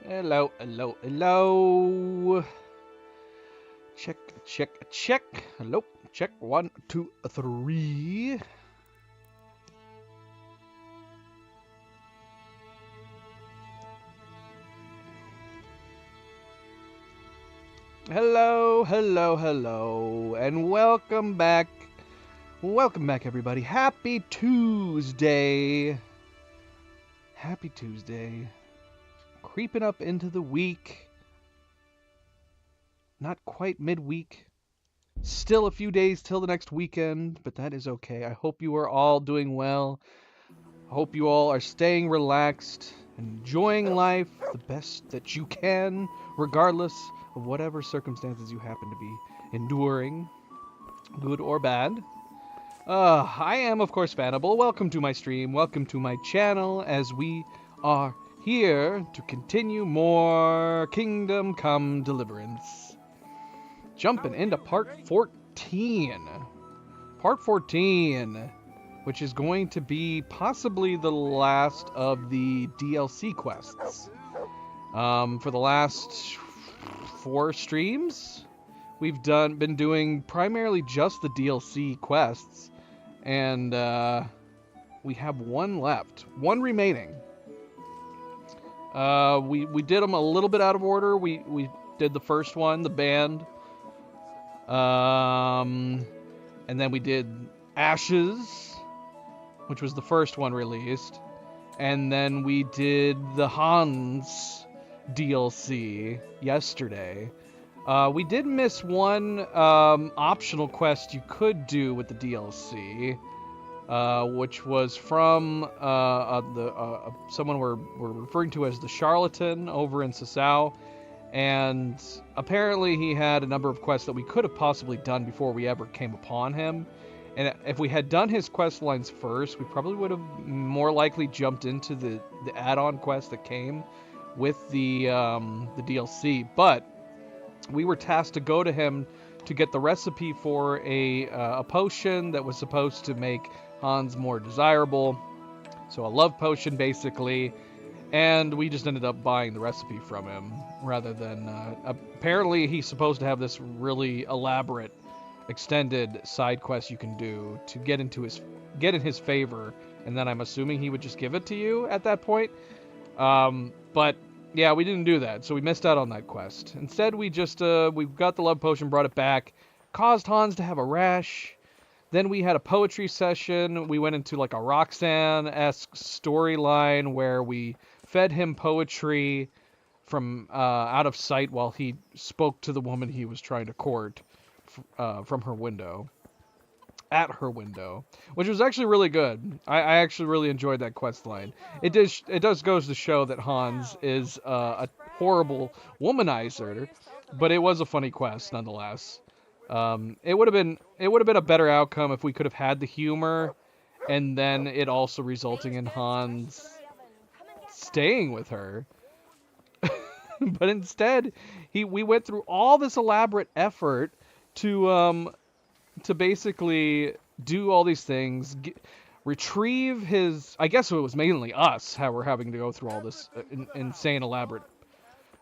Hello, hello, hello. Check, check, check. Hello, check. 1, 2, 3. Hello, hello, hello, and welcome back. Welcome back, everybody. Happy Tuesday. Happy Tuesday. Creeping up into the week. Not quite midweek. Still a few days till the next weekend, but that is okay. I hope you are all doing well. I hope you all are staying relaxed, enjoying life the best that you can, regardless of whatever circumstances you happen to be enduring, good or bad. I am, of course, Fanable. Welcome to my stream. Welcome to my channel as we are here to continue more Kingdom Come Deliverance. Jumping into part 14. Part 14, which is going to be possibly the last of the DLC quests. For the last 4 streams, we've been doing primarily just the DLC quests, and we have 1 left, 1 remaining. We did them a little bit out of order. We did the first one, the band, and then we did Ashes, which was the first one released, and then we did the Hans DLC yesterday. We did miss one optional quest you could do with the DLC, which was from someone we're referring to as the Charlatan over in Sasau, and apparently he had a number of quests that we could have possibly done before we ever came upon him. And if we had done his quest lines first, we probably would have more likely jumped into the add-on quest that came with the DLC. But we were tasked to go to him to get the recipe for a potion that was supposed to make Hans more desirable. So a love potion, basically. And we just ended up buying the recipe from him rather than... apparently he's supposed to have this really elaborate extended side quest you can do to get in his favor, and then I'm assuming he would just give it to you at that point. But yeah, we didn't do that, so we missed out on that quest. Instead, we just we got the love potion, brought it back, caused Hans to have a rash. Then we had a poetry session. We went into like a Roxanne-esque storyline where we fed him poetry from out of sight while he spoke to the woman he was trying to court from her window, at her window, which was actually really good. I actually really enjoyed that quest line. It does goes to show that Hans is a horrible womanizer, but it was a funny quest nonetheless. It would have been a better outcome if we could have had the humor, and then it also resulting in Hans staying with her. But instead, we went through all this elaborate effort to basically do all these things, retrieve his... I guess it was mainly us how we're having to go through all this insane elaborate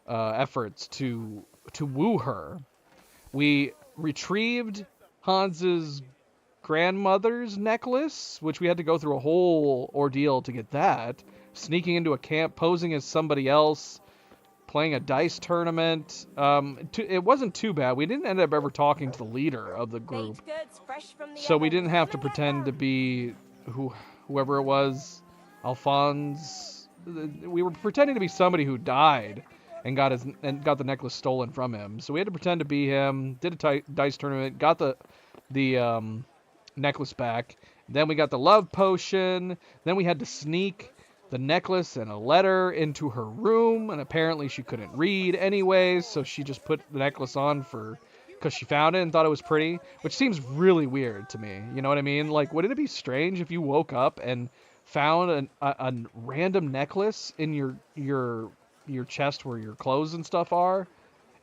efforts to woo her. We retrieved Hans's grandmother's necklace, which we had to go through a whole ordeal to get that. Sneaking into a camp, posing as somebody else, playing a dice tournament. It wasn't too bad. We didn't end up ever talking to the leader of the group, so we didn't have to pretend to be whoever it was, Alphonse. We were pretending to be somebody who died and got the necklace stolen from him. So we had to pretend to be him. Did a dice tournament, got the necklace back. Then we got the love potion. Then we had to sneak the necklace and a letter into her room, and apparently she couldn't read anyways, so she just put the necklace on because she found it and thought it was pretty, which seems really weird to me. You know what I mean? Like, wouldn't it be strange if you woke up and found a random necklace in your chest where your clothes and stuff are,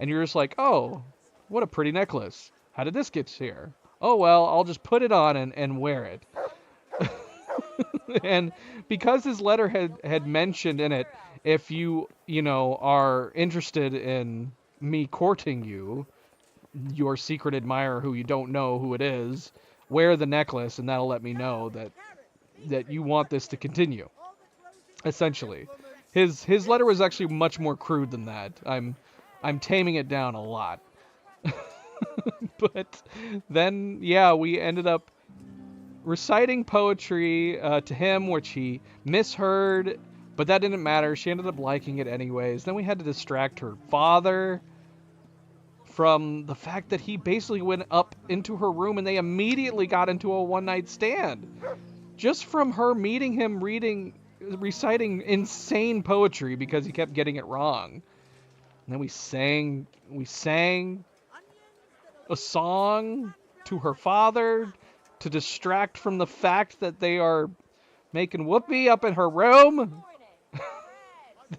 and you're just like, oh, what a pretty necklace. How did this get here? Oh, well, I'll just put it on and wear it. And because his letter had mentioned in it, if you know, are interested in me courting you, your secret admirer who you don't know who it is, wear the necklace and that'll let me know that you want this to continue. Essentially. His letter was actually much more crude than that. I'm taming it down a lot. But then, yeah, we ended up reciting poetry to him, which he misheard, but that didn't matter. She ended up liking it anyways. Then we had to distract her father from the fact that he basically went up into her room and they immediately got into a one-night stand. Just from her meeting him reciting insane poetry because he kept getting it wrong. And then we sang a song to her father to distract from the fact that they are making whoopee up in her room.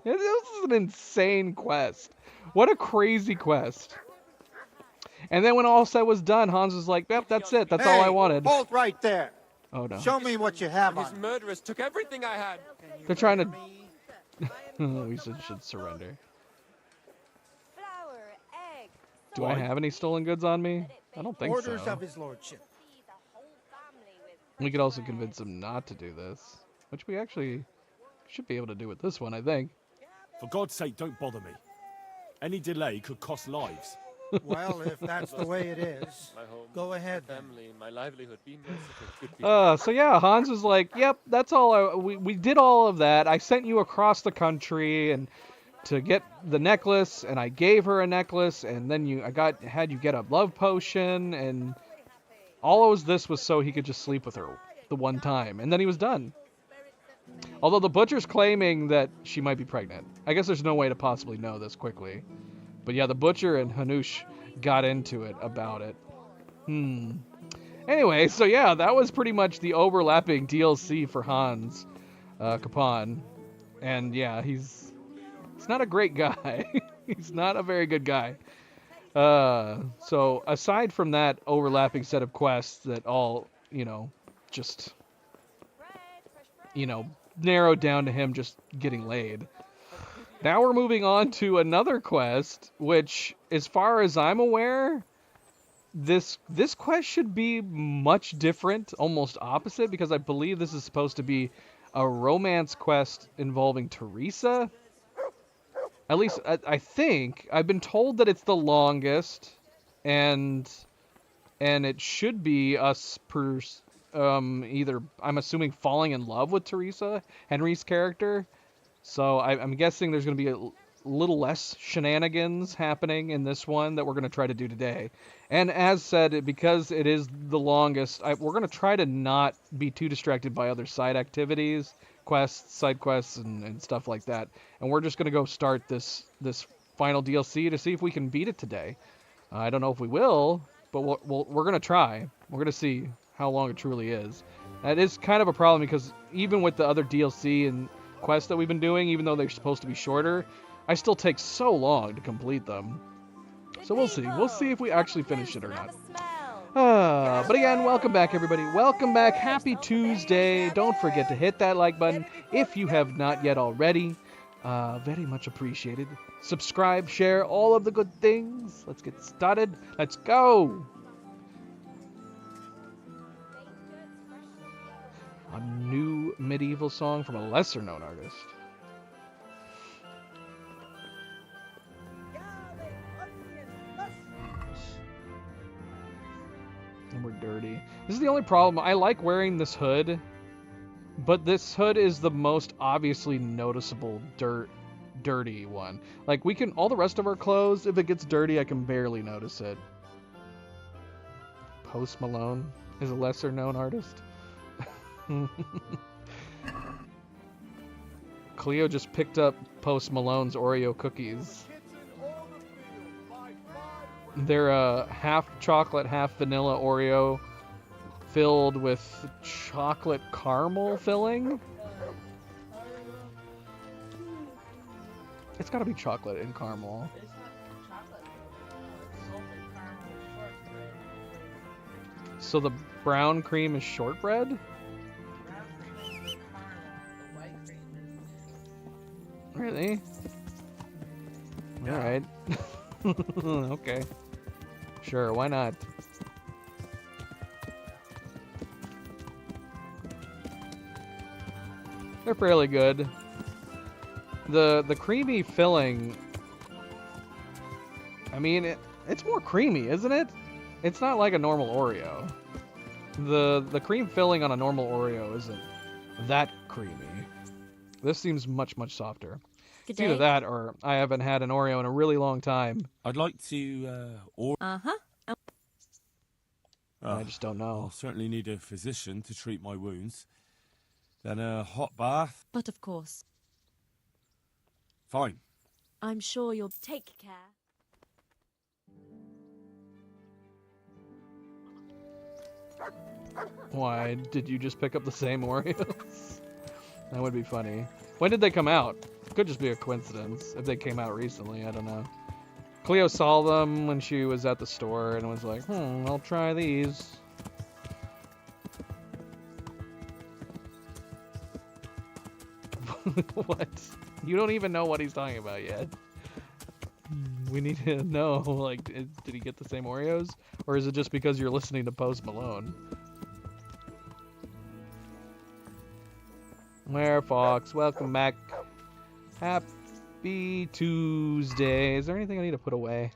This is an insane quest. What a crazy quest. And then when all said was done, Hans was like, yep, that's it. That's all I wanted. Halt right there. Oh, no. Show me what you have These on. murderers took everything I had. They're trying to... We should surrender. Do I have any stolen goods on me? I don't think Orders so. of his lordship. We could also convince him not to do this, which we actually should be able to do with this one, I think. For God's sake, don't bother me. Any delay could cost lives. Well, if that's the way it is, My home, go ahead. my family, my livelihood. Be merciful, good people. So yeah, Hans was like, yep, that's all. We did all of that. I sent you across the country and to get the necklace, and I gave her a necklace, and then had you get a love potion, and all of this was so he could just sleep with her the one time, and then he was done. Although the butcher's claiming that she might be pregnant. I guess there's no way to possibly know this quickly. But yeah, the butcher and Hanush got into it about it. Anyway, so yeah, that was pretty much the overlapping DLC for Hans Capon. And yeah, he's not a great guy. He's not a very good guy. So aside from that overlapping set of quests that all, just, narrowed down to him just getting laid. Now we're moving on to another quest, which, as far as I'm aware, this quest should be much different, almost opposite, because I believe this is supposed to be a romance quest involving Teresa. At least, I think. I've been told that it's the longest, and it should be us either, I'm assuming, falling in love with Teresa, Henry's character. So I'm guessing there's going to be a little less shenanigans happening in this one that we're going to try to do today. And as said, because it is the longest, we're going to try to not be too distracted by other side activities, quests, side quests, and stuff like that. And we're just going to go start this final DLC to see if we can beat it today. I don't know if we will, but we're going to try. We're going to see how long it truly is. That is kind of a problem because even with the other DLC and quests that we've been doing, even though they're supposed to be shorter, I still take so long to complete them. So we'll see. We'll see if we actually finish it or not. But again, welcome back, everybody. Welcome back. Happy Tuesday. Don't forget to hit that like button if you have not yet already. Very much appreciated. Subscribe, share, all of the good things. Let's get started. Let's go. A new medieval song from a lesser-known artist. And we're dirty. This is the only problem. I like wearing this hood, but this hood is the most obviously noticeable dirty one. Like, all the rest of our clothes, if it gets dirty, I can barely notice it. Post Malone is a lesser-known artist. Cleo just picked up Post Malone's Oreo cookies. They're half chocolate, half vanilla Oreo filled with chocolate caramel filling. It's gotta be chocolate and caramel. So the brown cream is shortbread? Really? Yeah. All right. Okay. Sure, why not? They're fairly good. The creamy filling, I mean, it's more creamy, isn't it? It's not like a normal Oreo. The cream filling on a normal Oreo isn't that creamy. This seems much, much softer. Good It's either day. that or I haven't had an Oreo in a really long time. I'd like to order. Uh-huh. I just don't know. I'll certainly need a physician to treat my wounds. Then a hot bath. But of course, Fine. I'm sure you'll take care. Why did you just pick up the same Oreos? That would be funny. When did they come out? Could just be a coincidence. If they came out recently, I don't know. Cleo saw them when she was at the store and was like, I'll try these. What? You don't even know what he's talking about yet. We need to know, like, did he get the same Oreos? Or is it just because you're listening to Post Malone? Where Fox, welcome back. Happy Tuesday. Is there anything I need to put away?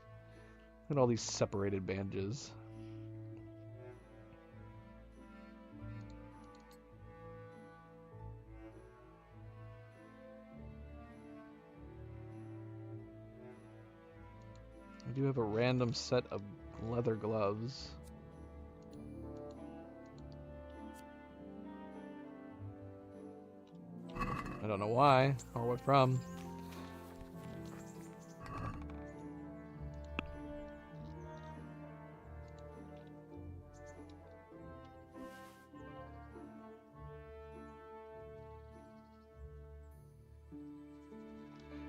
Look at all these separated bandages. I do have a random set of leather gloves. I don't know why or what from.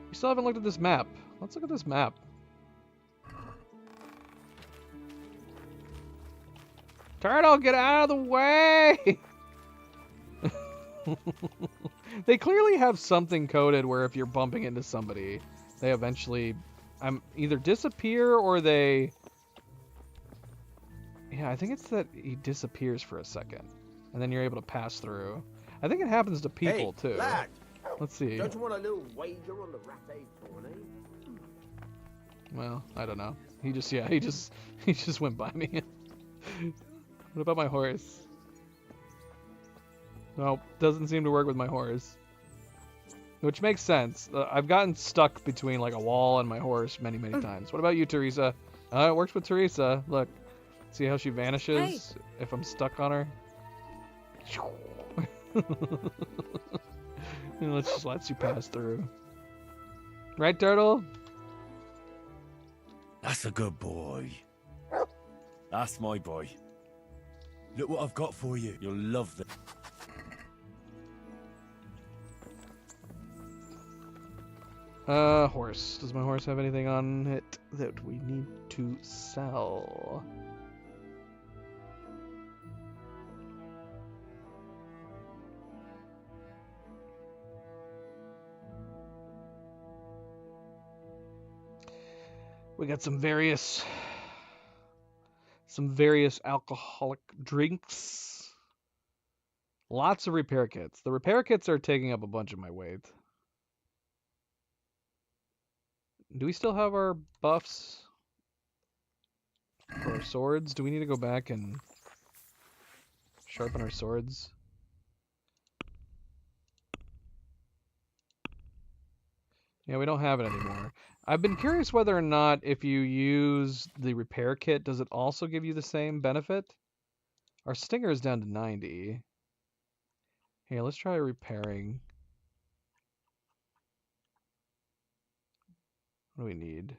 You still haven't looked at this map. Let's look at this map. Turtle, get out of the way! They clearly have something coded where if you're bumping into somebody, they eventually either disappear or they... Yeah, I think it's that he disappears for a second, and then you're able to pass through. I think it happens to people, too. Lad, Let's see. don't you want a little wager on the Rattay tourney? Well, I don't know. He just went by me. What about my horse? Nope, doesn't seem to work with my horse. Which makes sense. I've gotten stuck between like a wall and my horse many, many times. What about you, Teresa? It works with Teresa. Look, see how she vanishes if I'm stuck on her? And it just lets you pass through. Right, Turtle? That's a good boy. That's my boy. Look what I've got for you. You'll love this. Horse. Does my horse have anything on it that we need to sell? We got some various alcoholic drinks. Lots of repair kits. The repair kits are taking up a bunch of my weight. Do we still have our buffs for our swords? Do we need to go back and sharpen our swords? Yeah, we don't have it anymore. I've been curious whether or not if you use the repair kit, does it also give you the same benefit? Our stinger is down to 90. Here, let's try repairing. What do we need?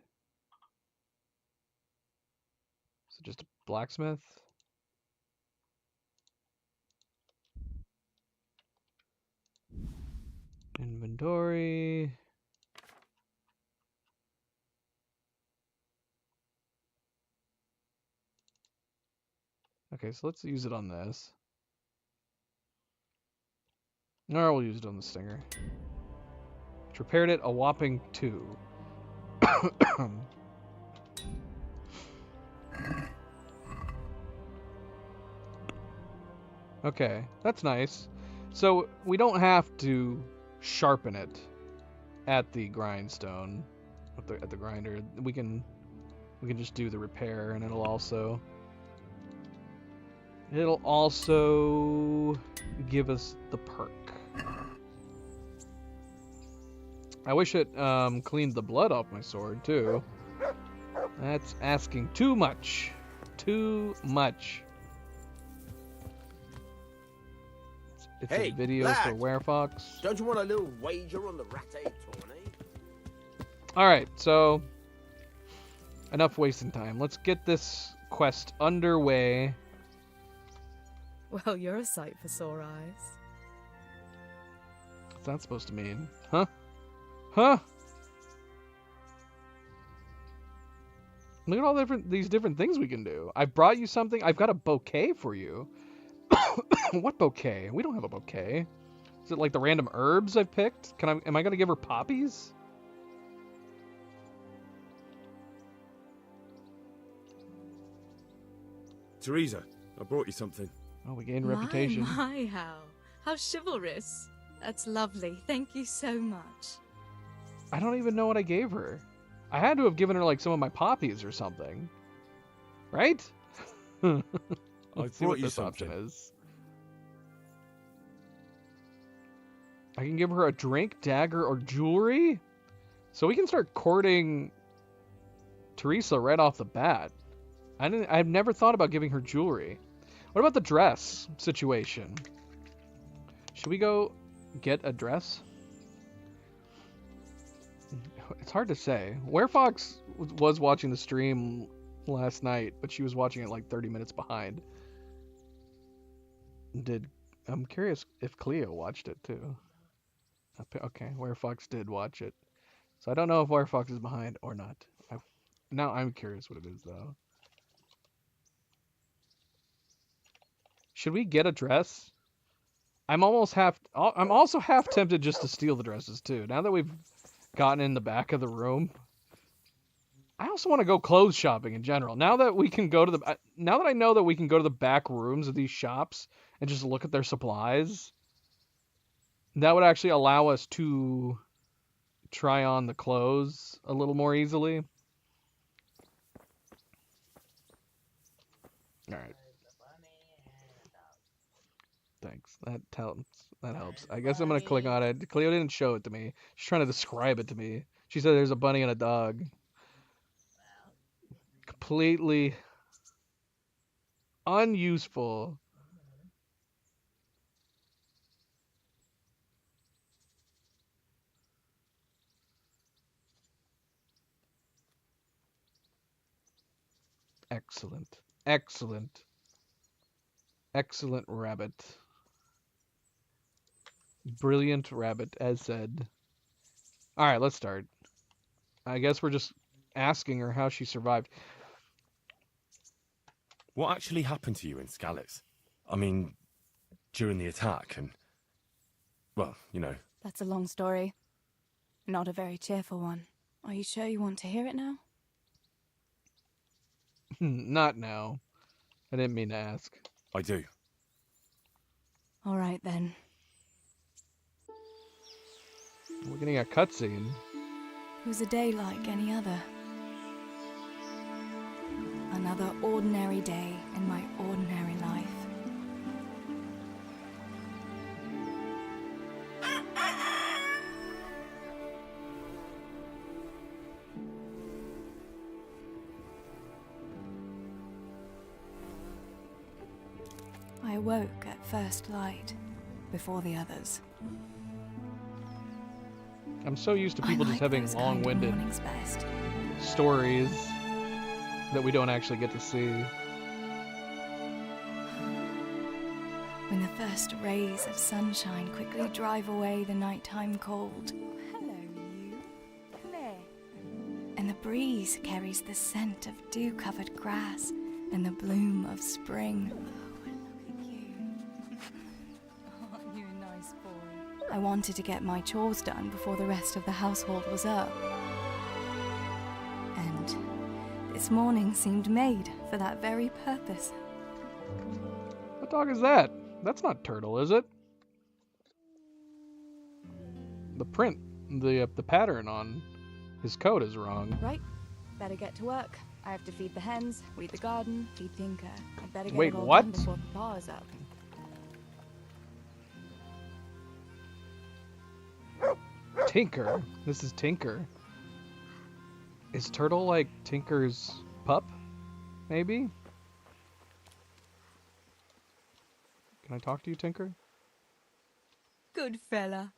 Is it just a blacksmith? Inventory. Okay, so let's use it on this. Or we'll use it on the stinger. which repaired it a whopping 2. Okay, that's nice. So we don't have to sharpen it at the grindstone, at the grinder. We can just do the repair, and it'll also give us the perk. I wish it cleaned the blood off my sword too. That's asking too much. Too much. It's Hey, a video lad. for Werefox. Don't you want a little wager on the Rattay tourney? Alright, so enough wasting time. Let's get this quest underway. Well, you're a sight for sore eyes. What's that supposed to mean? Huh? Huh? Look at all these different things we can do. I brought you something. I've got a bouquet for you. What bouquet? We don't have a bouquet. Is it like the random herbs I've picked? Am I gonna give her poppies? Teresa, I brought you something. Oh, we gained reputation. My, how chivalrous. That's lovely. Thank you so much. I don't even know what I gave her. I had to have given her like some of my poppies or something. Right? Let's see what this option is. I can give her a drink, dagger, or jewelry? So we can start courting Teresa right off the bat. I've never thought about giving her jewelry. What about the dress situation? Should we go get a dress? It's hard to say. Werefox was watching the stream last night, but she was watching it like 30 minutes behind. I'm curious if Cleo watched it too. Okay, Werefox did watch it. So I don't know if Werefox is behind or not. Now I'm curious what it is though. Should we get a dress? I'm also half tempted just to steal the dresses too. Now that we've gotten in the back of the room, I also want to go clothes shopping in general. Now that we can go to now that I know that we can go to the back rooms of these shops and just look at their supplies, that would actually allow us to try on the clothes a little more easily. All right. Thanks. That helps. I guess I'm gonna click on it. Cleo didn't show it to me. She's trying to describe it to me. She said there's a bunny and a dog. Completely unuseful. Excellent. Excellent. Excellent rabbit. Brilliant rabbit, as said. Alright, let's start. I guess we're just asking her how she survived. What actually happened to you in Skalitz? I mean, during the attack and... well, you know. That's a long story. Not a very cheerful one. Are you sure you want to hear it now? Not now. I didn't mean to ask. I do. All right, then. We're getting a cutscene. It was a day like any other. Another ordinary day in my ordinary life. I awoke at first light, before the others. I'm so used to people I just like having those kind of long-winded mornings best. stories that we don't actually get to see. When the first rays of sunshine quickly drive away the nighttime cold. Hello, you. Come here. And the breeze carries the scent of dew-covered grass and the bloom of spring. Oh, look at you. Aren't you a nice boy? I wanted to get my chores done before the rest of the household was up. And this morning seemed made for that very purpose. What dog is that? That's not Turtle, is it? The print, the pattern on his coat is wrong. Right, better get to work. I have to feed the hens, weed the garden, feed Tinker. I better get Wait, it all what? done before Papa is up. Tinker. This is Tinker. Is Turtle like Tinker's pup? Maybe? Can I talk to you, Tinker? Good fella.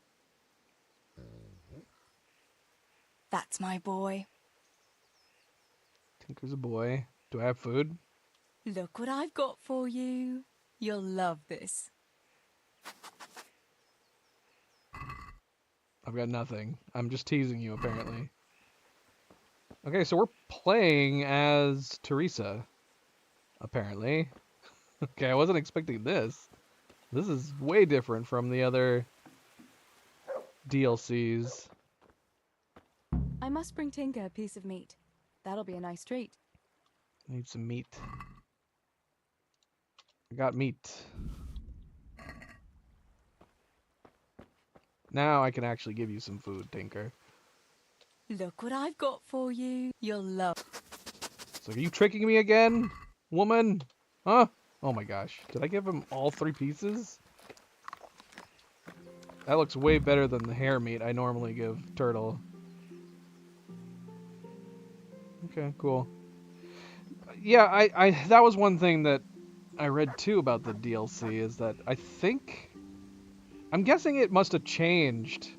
That's my boy. Tinker's a boy. Do I have food? Look what I've got for you. You'll love this. I've got nothing. I'm just teasing you, apparently. Okay, so we're playing as Teresa. Apparently. Okay, I wasn't expecting this. This is way different from the other DLCs. I must bring Tinker a piece of meat. That'll be a nice treat. I need some meat. I got meat. Now I can actually give you some food, Tinker. Look what I've got for you. You'll love. So are you tricking me again, woman? Huh? Oh my gosh. Did I give him all 3 pieces? That looks way better than the hair meat I normally give Turtle. Okay, cool. Yeah, I that was one thing that I read too about the DLC is that I'm guessing it must have changed.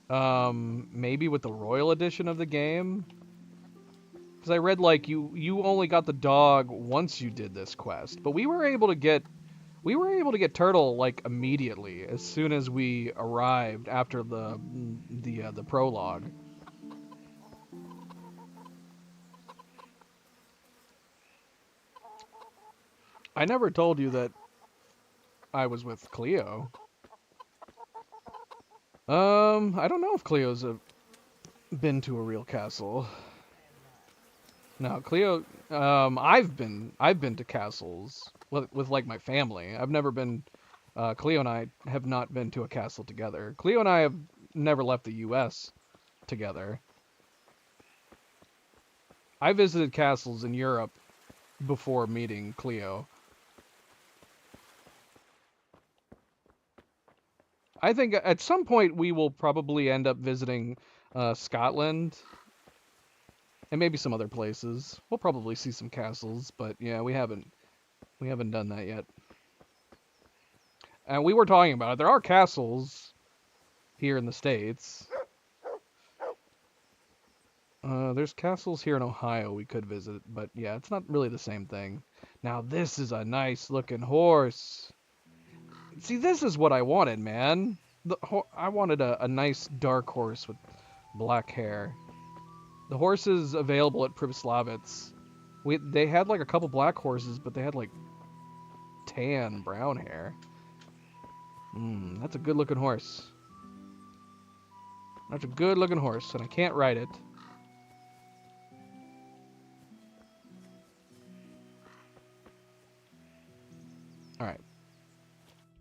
Maybe with the Royal Edition of the game. Because I read like you only got the dog once you did this quest, but we were able to get Turtle like immediately as soon as we arrived after the prologue. I never told you that I was with Cleo. I don't know if Cleo's been to a real castle. No, Cleo. I've been to castles with like my family. I've never been. Cleo and I have not been to a castle together. Cleo and I have never left the U.S. together. I visited castles in Europe before meeting Cleo. I think at some point we will probably end up visiting Scotland and maybe some other places. We'll probably see some castles, but yeah, we haven't done that yet. And we were talking about it. There are castles here in the States. There's castles here in Ohio we could visit, but yeah, it's not really the same thing. Now this is a nice looking horse. See, this is what I wanted, man. I wanted a nice dark horse with black hair. The horses available at Pribyslavitz, they had like a couple black horses, but they had like tan brown hair. That's a good looking horse. That's a good looking horse, and I can't ride it. Alright.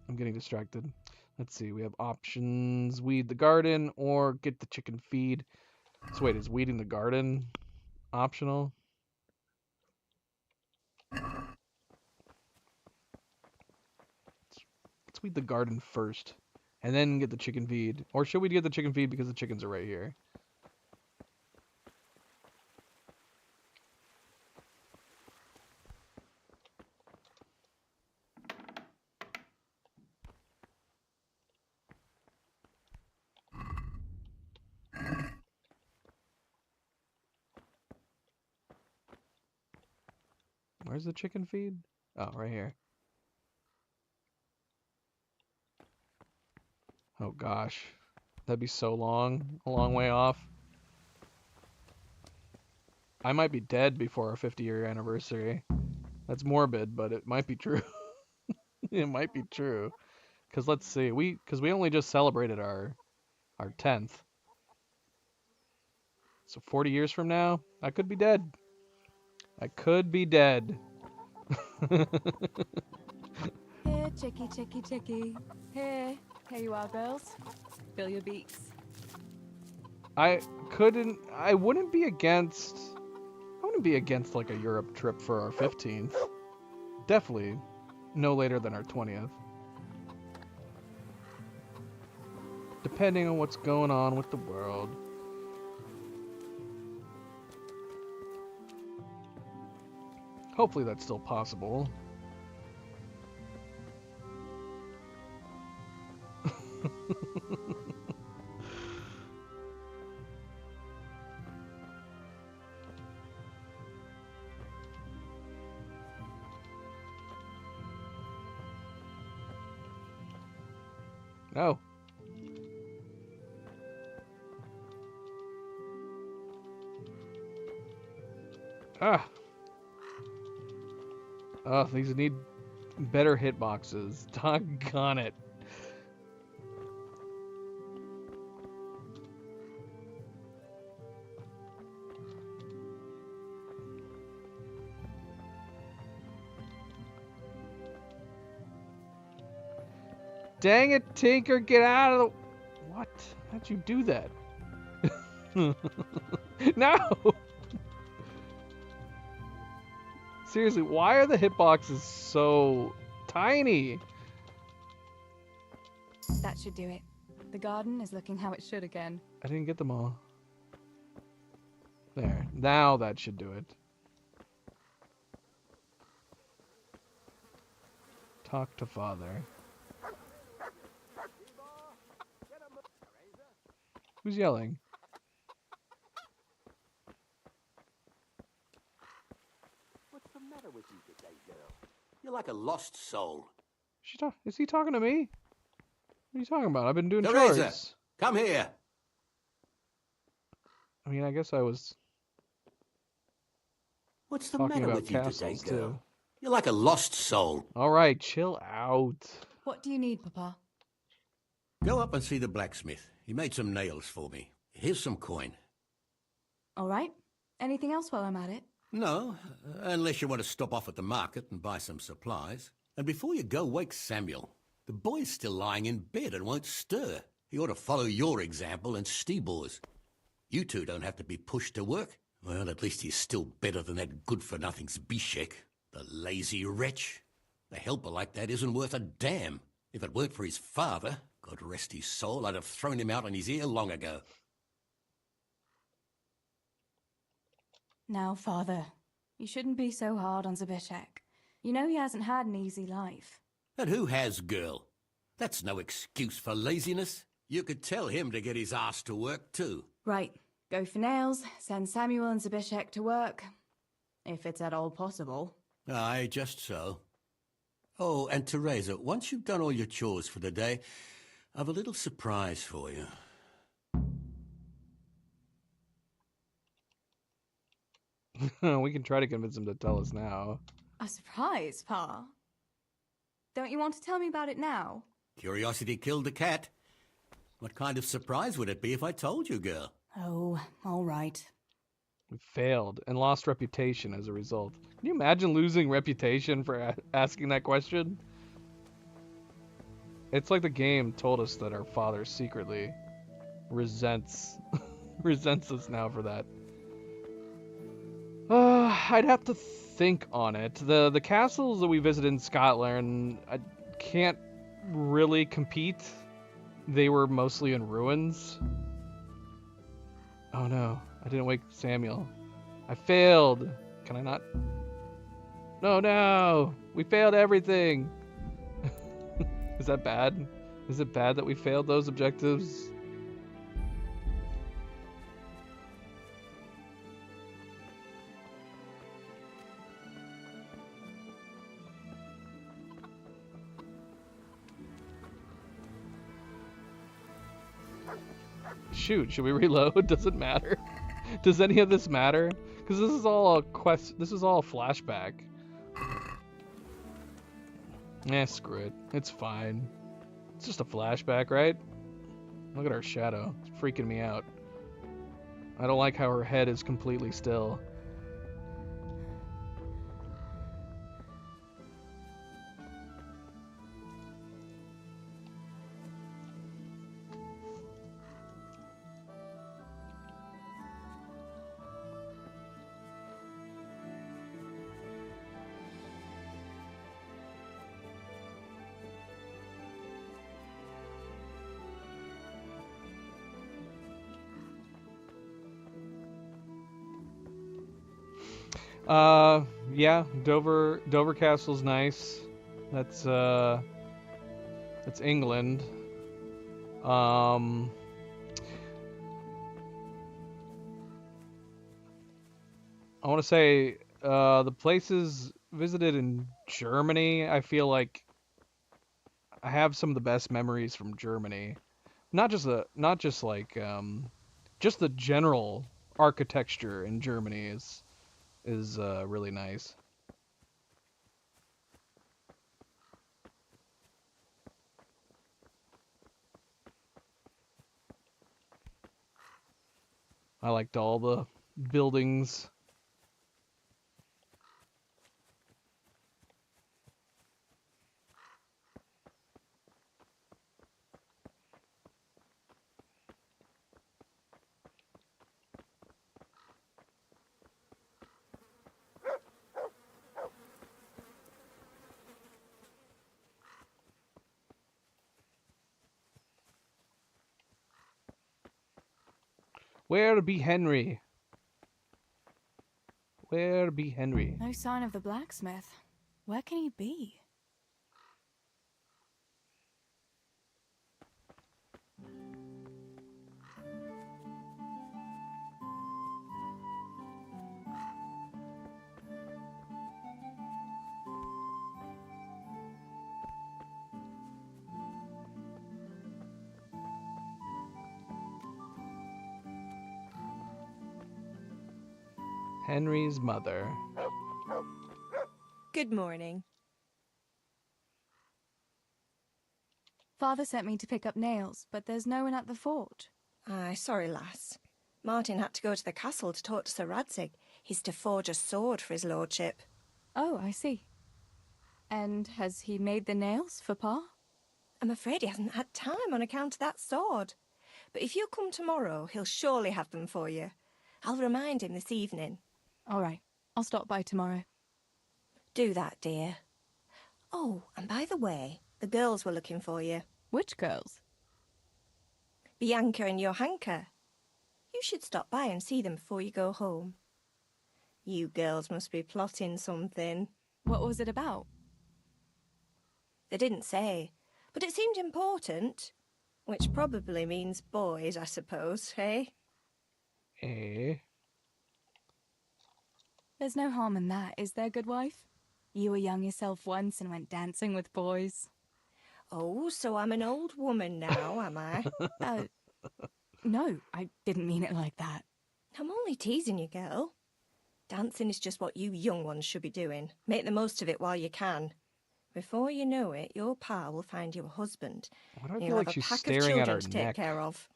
I'm getting distracted. Let's see, we have options. Weed the garden or get the chicken feed. So wait, is weeding the garden optional? Let's weed the garden first and then get the chicken feed. Or should we get the chicken feed because the chickens are right here? Where's the chicken feed? Oh, right here. Oh gosh. That'd be so long. A long way off. I might be dead before our 50-year anniversary. That's morbid, but it might be true. It might be true. Because let's see, we only just celebrated our 10th. So 40 years from now, I could be dead. I could be dead. Here, chicky, chicky, chicky. Here you are, girls. Fill your beaks. I wouldn't be against like a Europe trip for our 15th. Definitely no later than our 20th. Depending on what's going on with the world. Hopefully that's still possible. No. Ah. Oh, these need better hitboxes. Doggone it. Dang it, Tinker, get out of the... What? How'd you do that? No! Seriously, why are the hitboxes so tiny? That should do it. The garden is looking how it should again. I didn't get them all. There. Now that should do it. Talk to father. Who's yelling? What's the matter with you today, girl? You're like a lost soul. Is he talking to me? What are you talking about? I've been doing Teresa, chores. come here. I mean, I guess I was What's the talking matter about with you today, castles girl? too. You're like a lost soul. All right, chill out. What do you need, Papa? Go up and see the blacksmith. He made some nails for me. Here's some coin. All right. Anything else while I'm at it? No, unless you want to stop off at the market and buy some supplies. And before you go, wake Samuel. The boy's still lying in bed and won't stir. He ought to follow your example and Stebor's. You two don't have to be pushed to work. Well, at least he's still better than that good-for-nothing's Bishek. The lazy wretch. A helper like that isn't worth a damn. If it weren't for his father, God rest his soul, I'd have thrown him out on his ear long ago. Now, Father, you shouldn't be so hard on Zabishek. You know he hasn't had an easy life. And who has, girl? That's no excuse for laziness. You could tell him to get his ass to work, too. Right. Go for nails, send Samuel and Zabishek to work. If it's at all possible. Aye, just so. Oh, and Teresa, once you've done all your chores for the day, I've a little surprise for you. We can try to convince him to tell us now. A surprise, Pa? Don't you want to tell me about it now? Curiosity killed the cat. What kind of surprise would it be if I told you, girl? Oh, all right. We failed and lost reputation as a result. Can you imagine losing reputation for asking that question? It's like the game told us that our father secretly resents us now for that. I'd have to think on it. The castles that we visited in Scotland, I can't really compete. They were mostly in ruins. Oh no, I didn't wake Samuel. I failed. Can I not? No, we failed everything. Is that bad? Is it bad that we failed those objectives? Shoot, should we reload? Does it matter? Does any of this matter? Because this is all a quest. This is all a flashback. Screw it. It's fine. It's just a flashback, right? Look at her shadow. It's freaking me out. I don't like how her head is completely still. Yeah, Dover Castle's nice. That's England. I want to say the places visited in Germany, I feel like I have some of the best memories from Germany. Not just just the general architecture in Germany is really nice. I liked all the buildings. Where be Henry? Where be Henry? No sign of the blacksmith. Where can he be? Henry's mother. Good morning. Father sent me to pick up nails, but there's no one at the fort. Aye, sorry, lass. Martin had to go to the castle to talk to Sir Radzig. He's to forge a sword for his lordship. Oh, I see. And has he made the nails for Pa? I'm afraid he hasn't had time on account of that sword. But if you come tomorrow, he'll surely have them for you. I'll remind him this evening. All right. I'll stop by tomorrow. Do that, dear. Oh, and by the way, the girls were looking for you. Which girls? Bianca and Johanka. You should stop by and see them before you go home. You girls must be plotting something. What was it about? They didn't say, but it seemed important. Which probably means boys, I suppose, eh? Eh? There's no harm in that, is there, good wife? You were young yourself once and went dancing with boys. Oh, so I'm an old woman now, am I? No, I didn't mean it like that. I'm only teasing you, girl. Dancing is just what you young ones should be doing. Make the most of it while you can. Before you know it, your pa will find you a husband. Why do I You'll feel have like a she's pack of staring at her children to take neck? care of.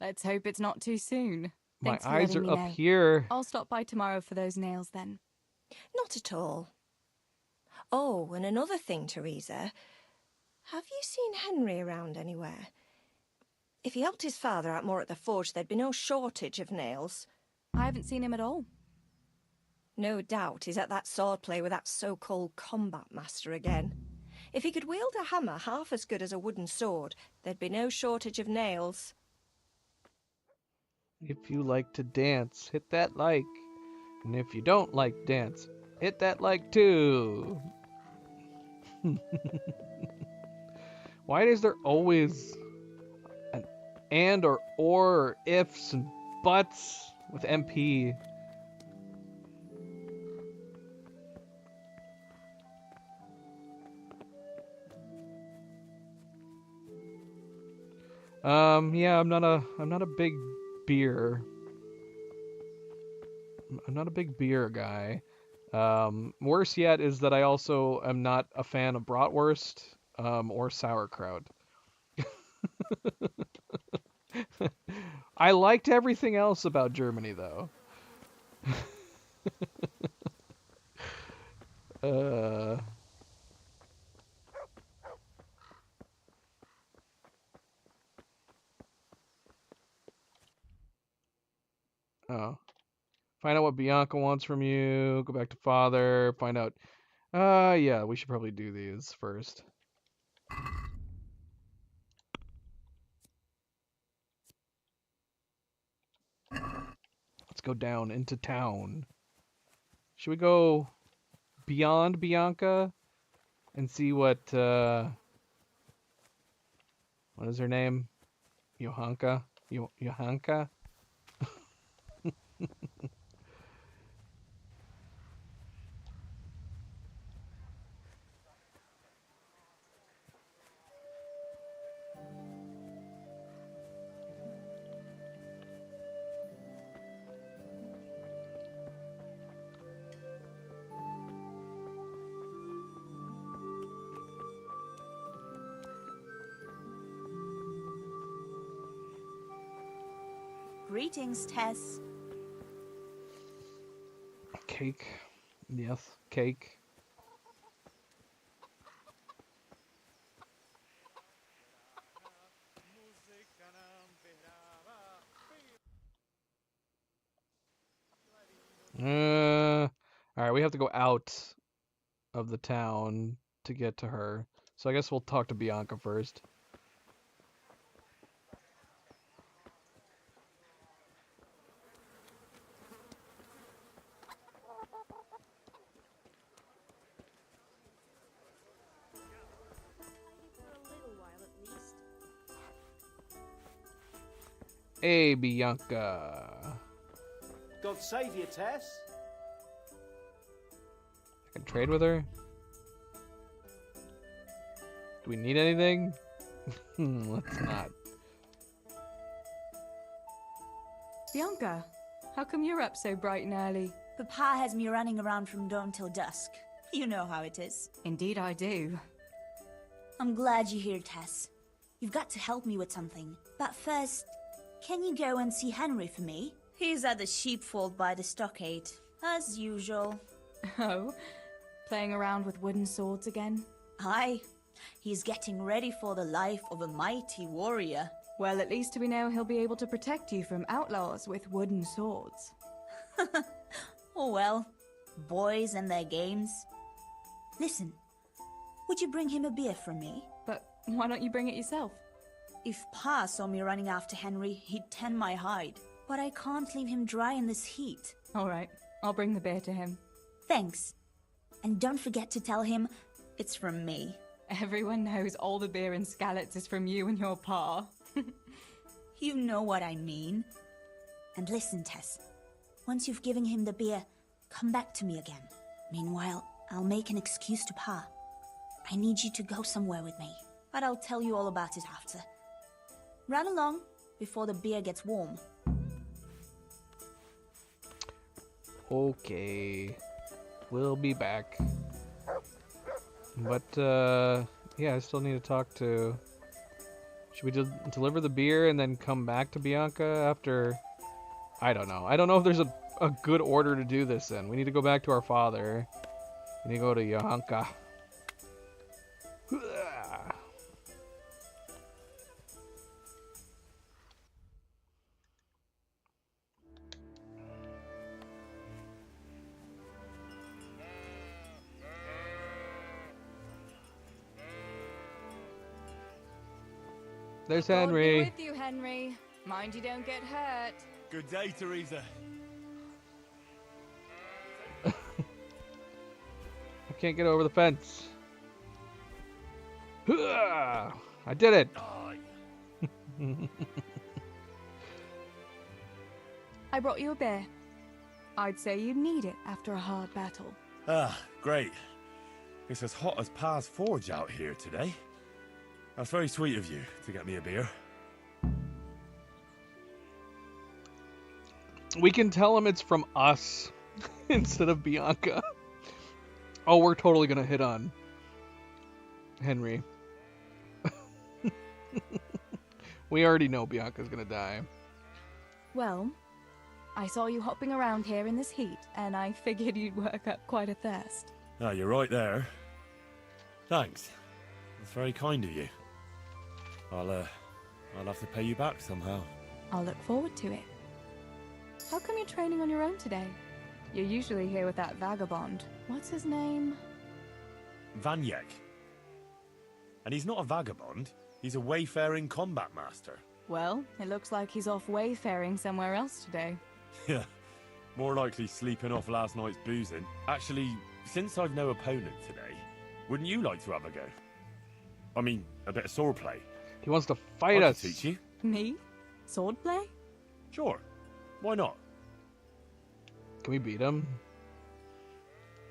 Let's hope it's not too soon. My Thanks for eyes letting are me up know. here. I'll stop by tomorrow for those nails then. Not at all. Oh, and another thing, Teresa. Have you seen Henry around anywhere? If he helped his father out more at the forge, there'd be no shortage of nails. I haven't seen him at all. No doubt he's at that swordplay with that so-called combat master again. If he could wield a hammer half as good as a wooden sword, there'd be no shortage of nails. If you like to dance, hit that like. And if you don't like dance, hit that like too. Why is there always an and or ifs and buts with MP? Yeah, I'm not a big beer. I'm not a big beer guy. Worse yet is that I also am not a fan of bratwurst. or sauerkraut. I liked everything else about Germany, though. Oh. Find out what Bianca wants from you. Go back to father. Find out. Yeah, we should probably do these first. Let's go down into town. Should we go beyond Bianca and see what is her name? Johanka? Johanka? Greetings, Tess. Cake. Yes, cake. Alright, we have to go out of the town to get to her. So I guess we'll talk to Bianca first. Hey, Bianca. God save you, Tess. I can trade with her? Do we need anything? Let's not. Bianca, how come you're up so bright and early? Papa has me running around from dawn till dusk. You know how it is. Indeed I do. I'm glad you're here, Tess. You've got to help me with something. But first, can you go and see Henry for me? He's at the sheepfold by the stockade, as usual. Oh? Playing around with wooden swords again? Aye. He's getting ready for the life of a mighty warrior. Well, at least we know he'll be able to protect you from outlaws with wooden swords. Oh well, boys and their games. Listen, would you bring him a beer from me? But why don't you bring it yourself? If Pa saw me running after Henry, he'd tan my hide. But I can't leave him dry in this heat. Alright, I'll bring the beer to him. Thanks. And don't forget to tell him it's from me. Everyone knows all the beer in Skalitz is from you and your pa. You know what I mean. And listen, Tess. Once you've given him the beer, come back to me again. Meanwhile, I'll make an excuse to Pa. I need you to go somewhere with me. But I'll tell you all about it after. Run along before the beer gets warm. Okay. We'll be back. But, yeah, I still need to talk to... Should we deliver the beer and then come back to Bianca after... I don't know. I don't know if there's a good order to do this in. We need to go back to our father. We need to go to Johanka. There's Henry. God be with you, Henry. Mind you don't get hurt. Good day, Teresa. I can't get over the fence. I did it. I brought you a beer. I'd say you'd need it after a hard battle. Ah, great. It's as hot as Pa's Forge out here today. That's very sweet of you to get me a beer. We can tell him it's from us instead of Bianca. Oh, we're totally gonna hit on Henry. We already know Bianca's gonna die. Well, I saw you hopping around here in this heat, and I figured you'd work up quite a thirst. Ah, you're right there. Thanks. That's very kind of you. I'll have to pay you back somehow. I'll look forward to it. How come you're training on your own today? You're usually here with that vagabond. What's his name? Vanyek. And he's not a vagabond. He's a wayfaring combat master. Well, it looks like he's off wayfaring somewhere else today. Yeah, more likely sleeping off last night's boozing. Actually, since I've no opponent today, wouldn't you like to have a go? I mean, a bit of swordplay. He wants to fight I us. could teach you. Me? Swordplay? Sure. Why not? Can we beat him?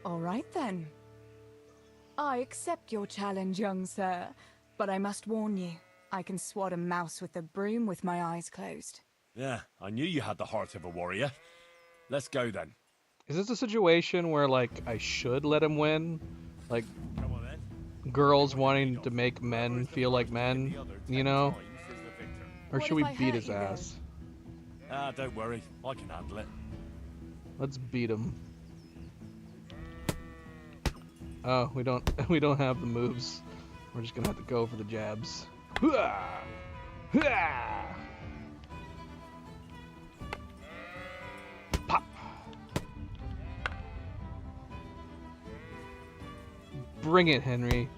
All right then. I accept your challenge, young sir, but I must warn you, I can swat a mouse with a broom with my eyes closed. Yeah, I knew you had the heart of a warrior. Let's go then. Is this a situation where, like, I should let him win? Like, Come on then. girls wanting to make men feel like men, you know? Or What should we if I beat hurt his you, though? ass? Ah, don't worry. I can handle it. Let's beat him. Oh, we don't have the moves. We're just gonna have to go for the jabs. Hooah! Hooah! Pop! Bring it, Henry.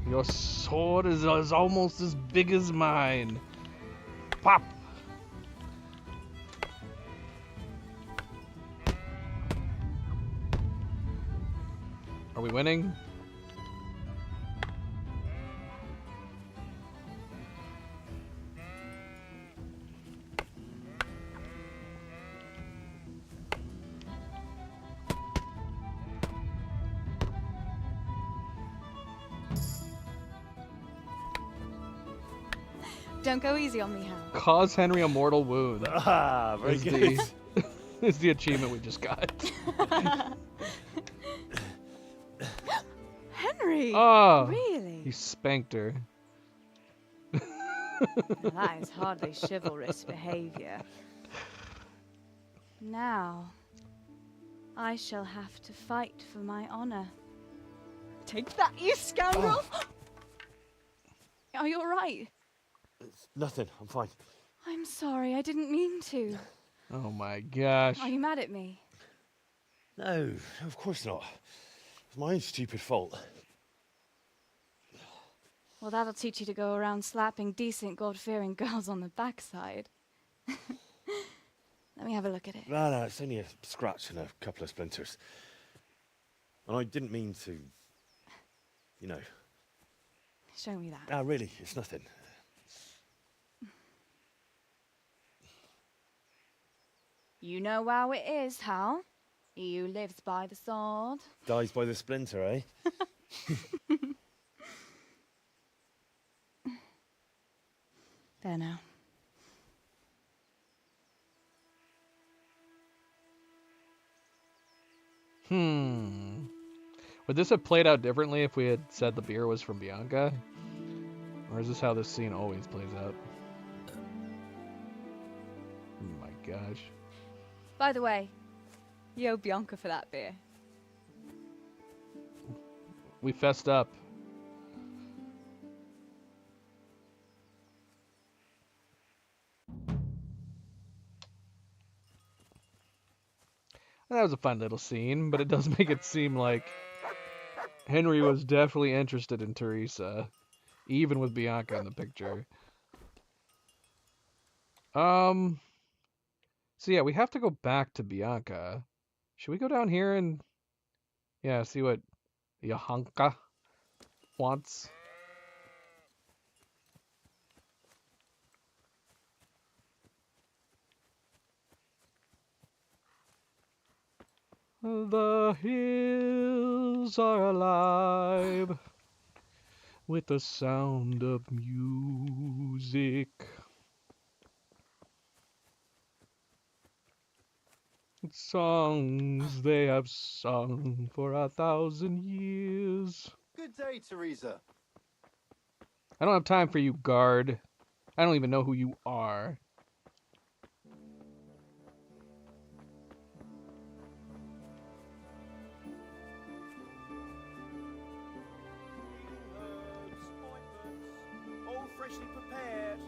Your sword is almost as big as mine. Pop! Are we winning? Don't go easy on me, Hal. Cause Henry a mortal wound. Ah, very is good. is the achievement we just got. Henry! Oh, Really? he spanked her. Now, that is hardly chivalrous behavior. Now, I shall have to fight for my honor. Take that, you scoundrel! Are you alright? It's nothing. I'm fine. I'm sorry, I didn't mean to. Oh my gosh. Are you mad at me? No, of course not. It's my own stupid fault. Well, that'll teach you to go around slapping decent, God-fearing girls on the backside. Let me have a look at it. No, it's only a scratch and a couple of splinters. And I didn't mean to, you know. Show me that. Ah, really, it's nothing. You know how it is, Hal. He who lives by the sword. Dies by the splinter, eh? There now. Would this have played out differently if we had said the beer was from Bianca? Or is this how this scene always plays out? Oh my gosh. By the way, you owe Bianca for that beer. We fessed up. That was a fun little scene, but it does make it seem like Henry was definitely interested in Teresa, even with Bianca in the picture. So yeah, we have to go back to Bianca. Should we go down here and see what Bianca wants? The hills are alive with the sound of music. Songs they have sung for 1,000 years. Good day, Teresa. I don't have time for you, guard. I don't even know who you are. All freshly prepared.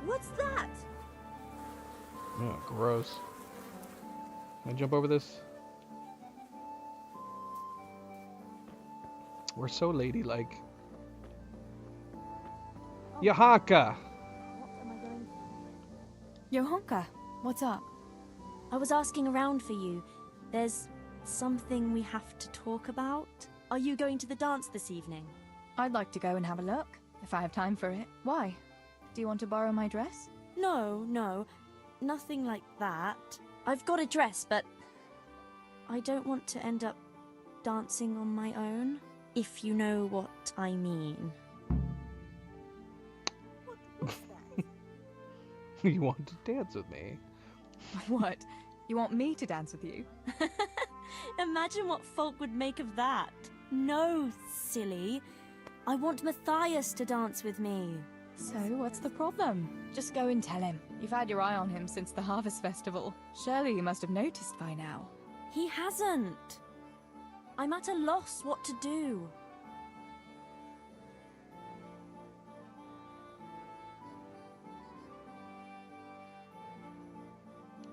What's that? Oh, gross. Can I jump over this? We're so ladylike. Yahaka! Yohonka, what's up? I was asking around for you. There's something we have to talk about. Are you going to the dance this evening? I'd like to go and have a look, if I have time for it. Why? Do you want to borrow my dress? No, nothing like that. I've got a dress, but I don't want to end up dancing on my own, if you know what I mean. What's that? You want to dance with me? What? You want me to dance with you? Imagine what folk would make of that. No, silly. I want Matthias to dance with me. So, what's the problem? Just go and tell him. You've had your eye on him since the Harvest Festival. Surely you must have noticed by now. He hasn't. I'm at a loss what to do.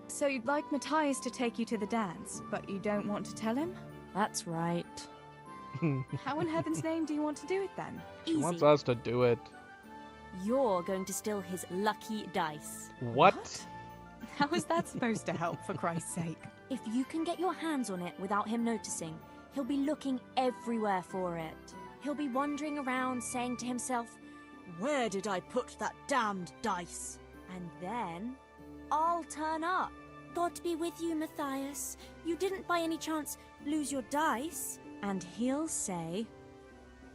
So you'd like Matthias to take you to the dance, but you don't want to tell him? That's right. How in heaven's name do you want to do it then? She wants us to do it. You're going to steal his lucky dice. What? How is that supposed to help, for Christ's sake? If you can get your hands on it without him noticing, he'll be looking everywhere for it. He'll be wandering around saying to himself, "Where did I put that damned dice?" And then I'll turn up. God be with you, Matthias. You didn't by any chance lose your dice? And he'll say,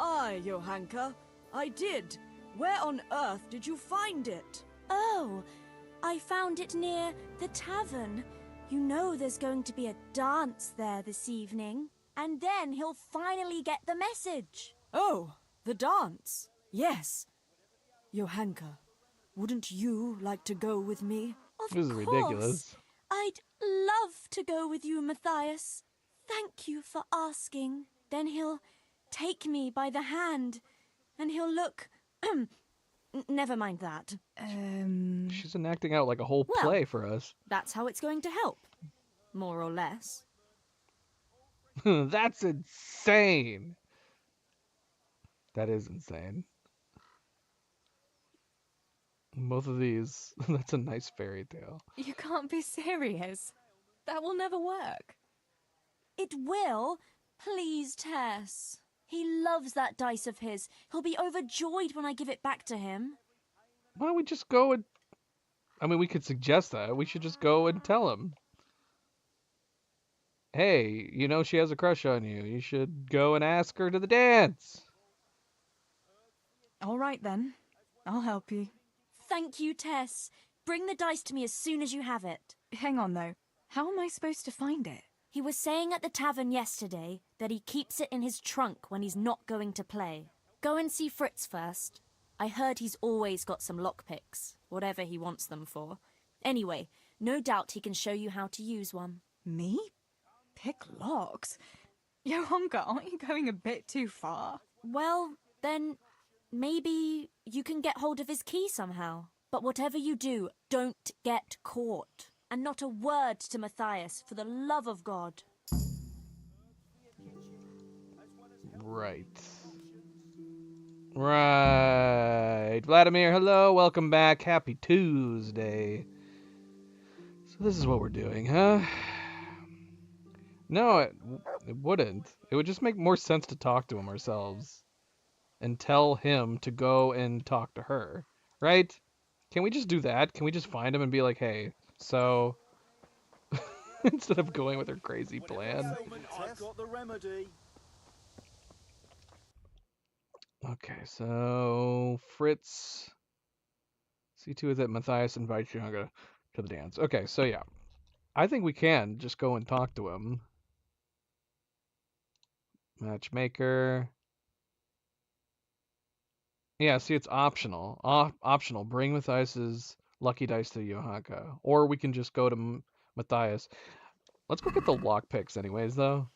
"Aye, Johanka, I did. Where on earth did you find it?" "Oh, I found it near the tavern. You know there's going to be a dance there this evening." And then he'll finally get the message. "Oh, the dance. Yes. Johanka, wouldn't you like to go with me?" This is ridiculous. I'd love to go with you, Matthias. Thank you for asking. Then he'll take me by the hand, and he'll look... Never mind that. She's enacting out like a whole play for us. That's how it's going to help. More or less. That's insane. That is insane. Both of these, that's a nice fairy tale. You can't be serious. That will never work. It will. Please, Tess. He loves that dice of his. He'll be overjoyed when I give it back to him. Why don't we just go and... I mean, we could suggest that. We should just go and tell him. Hey, you know she has a crush on you. You should go and ask her to the dance. All right, then. I'll help you. Thank you, Tess. Bring the dice to me as soon as you have it. Hang on, though. How am I supposed to find it? He was saying at the tavern yesterday that he keeps it in his trunk when he's not going to play. Go and see Fritz first. I heard he's always got some lockpicks, whatever he wants them for. Anyway, no doubt he can show you how to use one. Me? Pick locks? Johanka, aren't you going a bit too far? Well, then maybe you can get hold of his key somehow. But whatever you do, don't get caught. And not a word to Matthias, for the love of God. Right. Right. Vladimir, hello. Welcome back. Happy Tuesday. So this is what we're doing, huh? No, it wouldn't. It would just make more sense to talk to him ourselves. And tell him to go and talk to her. Right? Can we just do that? Can we just find him and be like, hey... So, instead of going with her crazy plan. I've got the remedy. Okay, so Fritz. See to it that Matthias invites Johanka to the dance. Okay, so yeah. I think we can just go and talk to him. Matchmaker. Yeah, see, it's optional. Optional. Bring Matthias's lucky dice to Johanka. Or we can just go to Matthias. Let's go get the lockpicks anyways, though.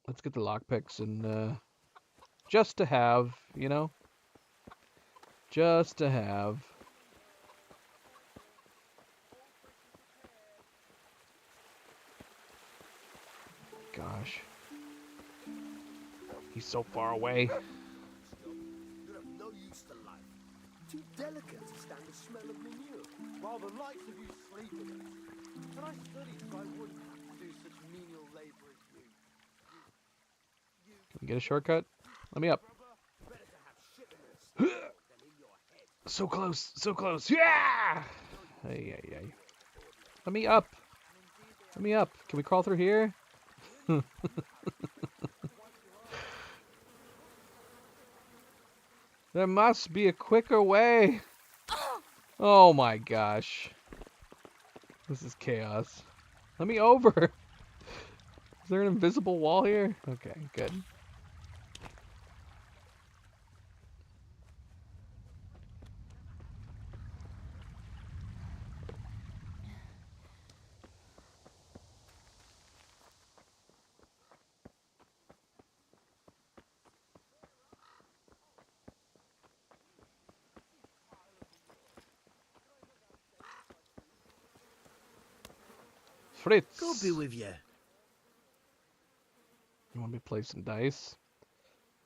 Let's get the lockpicks and, just to have, you know? Just to have. Gosh. He's so far away. You're of no use to life. Too delicate to stand the smell of manure. While the likes of you sleep with us. Can I study so I wouldn't have to do such menial labor as you? Can we get a shortcut? Let me up. So close, so close. Yeah! Hey, hey, hey. Let me up. Let me up. Can we crawl through here? There must be a quicker way. Oh my gosh. This is chaos. Let me over. Is there an invisible wall here? Okay, good. Fritz. Go be with you. You want me to play some dice?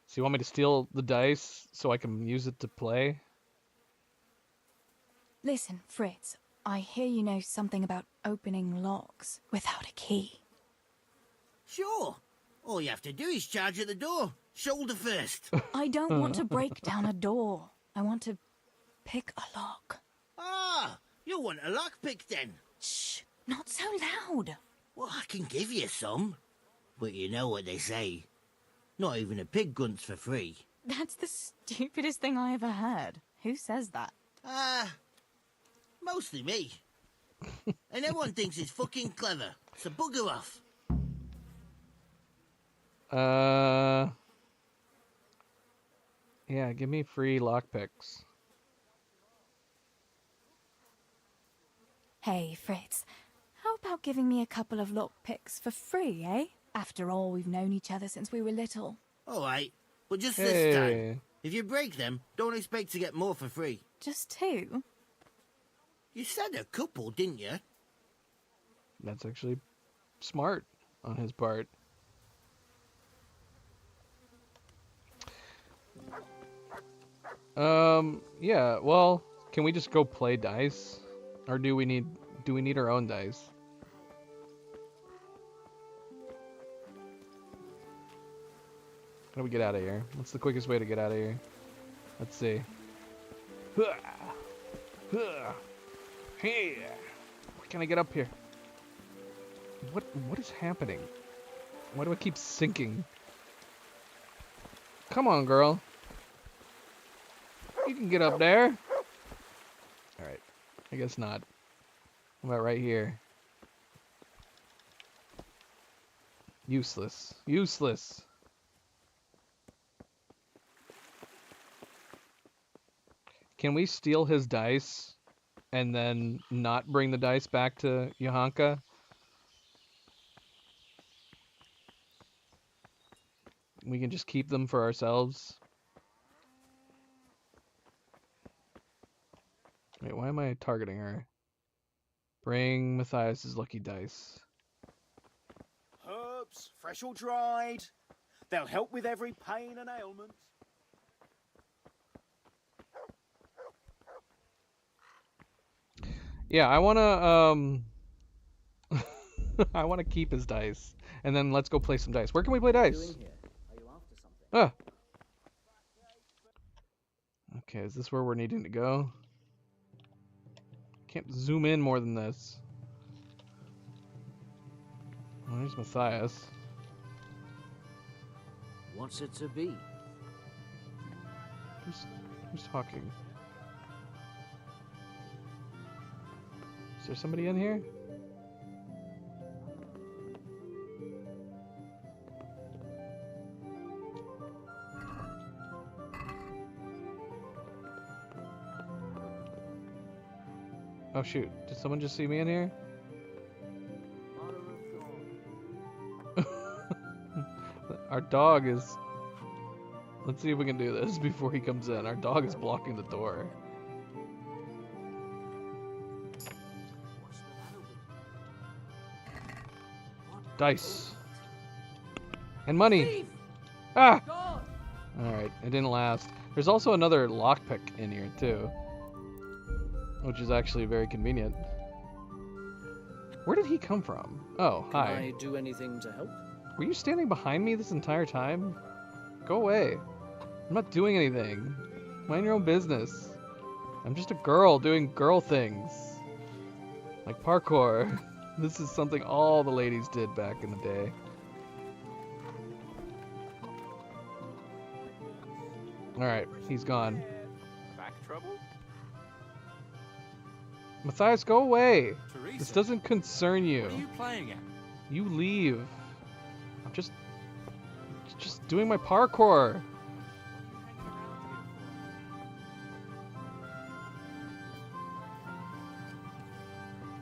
So you want me to steal the dice so I can use it to play? Listen, Fritz, I hear you know something about opening locks without a key. Sure. All you have to do is charge at the door. Shoulder first. I don't want to break down a door. I want to pick a lock. Ah, you want a lockpick then? Shh, not so loud. Well, I can give you some. But you know what they say. Not even a pig grunts for free. That's the stupidest thing I ever heard. Who says that? Mostly me. And everyone thinks it's fucking clever. So bugger off. Yeah, give me free lockpicks. Hey, Fritz, how about giving me a couple of lockpicks for free, eh? After all, we've known each other since we were little. All right, but just this time. If you break them, don't expect to get more for free. Just two? You said a couple, didn't you? That's actually smart on his part. Yeah, well, can we just go play dice? Or do we need our own dice? How do we get out of here? What's the quickest way to get out of here? Let's see. Where can I get up here? What is happening? Why do I keep sinking? Come on, girl. You can get up there. Alright. I guess not. How about right here? Useless. Useless. Can we steal his dice and then not bring the dice back to Johanka? We can just keep them for ourselves. Wait, why am I targeting her? Bring Matthias's lucky dice. Herbs, fresh or dried. They'll help with every pain and ailment. Yeah, I wanna I wanna keep his dice. And then let's go play some dice. Where can we play dice? Ah. Okay, is this where we're needing to go? Can't zoom in more than this. Oh, there's Matthias. What's it to be? Who's talking? Is there somebody in here? Oh shoot, did someone just see me in here? Our dog is... Let's see if we can do this before he comes in. Our dog is blocking the door. Dice. And money. Ah! Alright, it didn't last. There's also another lockpick in here too, which is actually very convenient. Where did he come from? Oh, hi. Can I do anything to help? Were you standing behind me this entire time? Go away. I'm not doing anything. Mind your own business. I'm just a girl doing girl things. Like parkour. This is something all the ladies did back in the day. Alright, he's gone. Back trouble? Matthias, go away! Teresa, This doesn't concern you. what are you playing at? You leave. I'm just doing my parkour.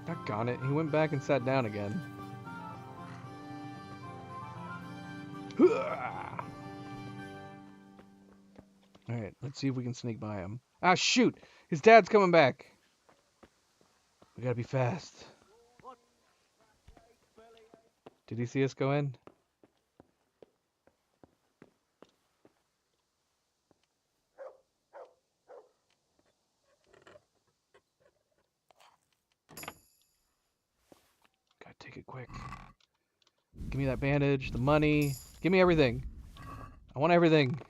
Doggone it, he went back and sat down again. Alright, let's see if we can sneak by him. Ah, shoot! His dad's coming back! We gotta be fast. Did he see us go in? Gotta take it quick. Give me that bandage, the money. Give me everything. I want everything.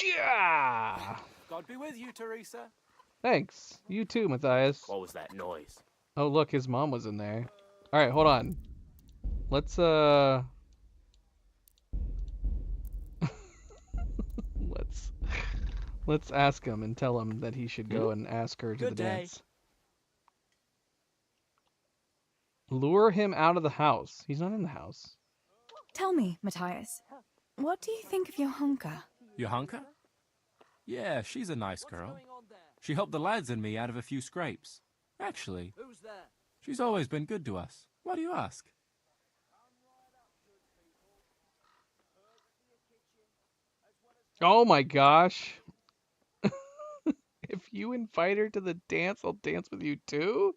Yeah! God be with you, Teresa. Thanks. You too, Matthias. What was that noise? Oh, look, his mom was in there. All right, hold on. Let's let's ask him and tell him that he should go and ask her to Good the day. dance. Lure him out of the house. He's not in the house. Tell me, Matthias, what do you think of your hunker? Johanka? Yeah, she's a nice girl. She helped the lads and me out of a few scrapes. Actually, she's always been good to us. Why do you ask? Oh my gosh. If you invite her to the dance, I'll dance with you too?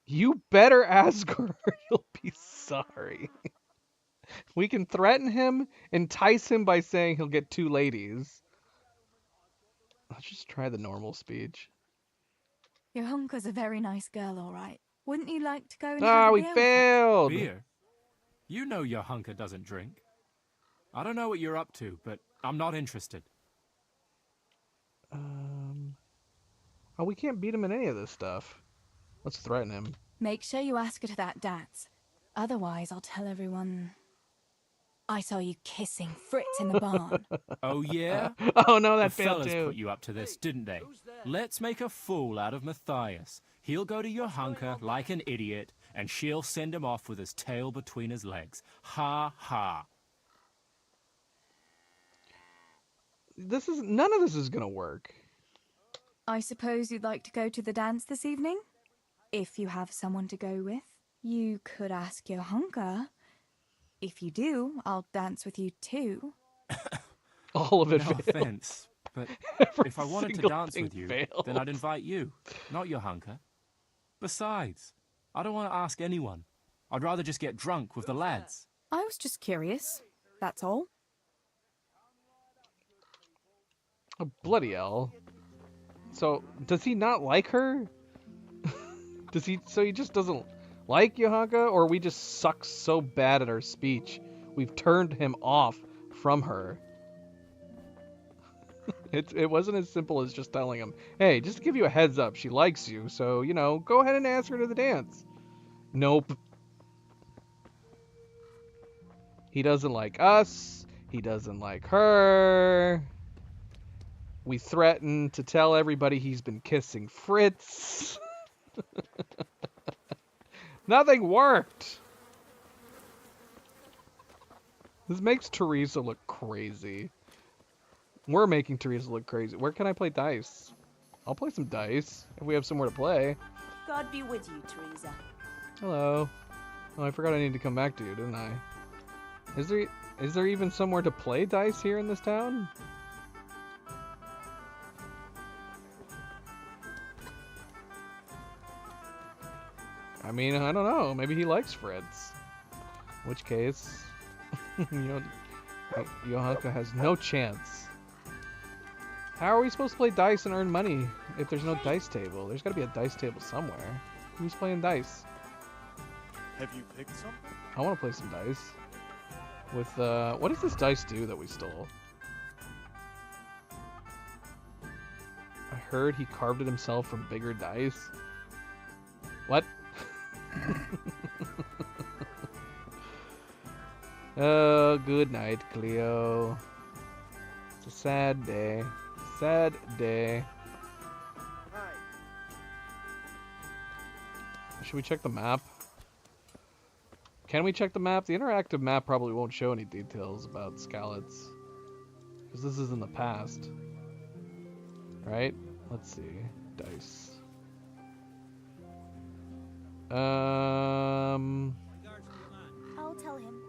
You better ask her. You'll be sorry. We can threaten him, entice him by saying he'll get 2 ladies. Let's just try the normal speech. Your hunker's a very nice girl, all right. Wouldn't you like to go and Ah, have a we beer with her? failed! Beer? You know Johanka doesn't drink. I don't know what you're up to, but I'm not interested. Oh, we can't beat him in any of this stuff. Let's threaten him. Make sure you ask her to that dance. Otherwise, I'll tell everyone I saw you kissing Fritz in the barn. Oh, yeah? Oh, no, that the failed fellas too. put you up to this, didn't they? Let's make a fool out of Matthias. He'll go to Johanka like an idiot, and she'll send him off with his tail between his legs. Ha ha. None of this is gonna work. I suppose you'd like to go to the dance this evening? If you have someone to go with, you could ask your hunker. If you do, I'll dance with you too. All of it No failed. offense, but Every if I wanted to single dance thing with you, failed. then I'd invite you, not Johanka. Besides, I don't want to ask anyone. I'd rather just get drunk with the lads. I was just curious. That's all. Oh, bloody hell. So, does he not like her? So he just doesn't like Johanka, or we just suck so bad at our speech we've turned him off from her? It wasn't as simple as just telling him, hey, just to give you a heads up, she likes you, so, you know, go ahead and ask her to the dance. Nope. He doesn't like us. He doesn't like her. We threaten to tell everybody he's been kissing Fritz. Nothing worked. This makes Teresa look crazy. We're making Teresa look crazy. Where can I play dice? I'll play some dice if we have somewhere to play. God be with you, Teresa. Hello. Oh, I forgot I need to come back to you, didn't I? Is there even somewhere to play dice here in this town? I mean, I don't know. Maybe he likes Fritz. In which case, Johanka has no chance. How are we supposed to play dice and earn money if there's no dice table? There's got to be a dice table somewhere. Who's playing dice? Have you picked something? I want to play some dice. With, what does this dice do that we stole? I heard he carved it himself from bigger dice. What? Oh, good night, Cleo. It's a sad day. Sad day. Hi. Should we check the map? Can we check the map? The interactive map probably won't show any details about Skalitz. Because this is in the past. Right? Let's see. Dice. I'll tell him.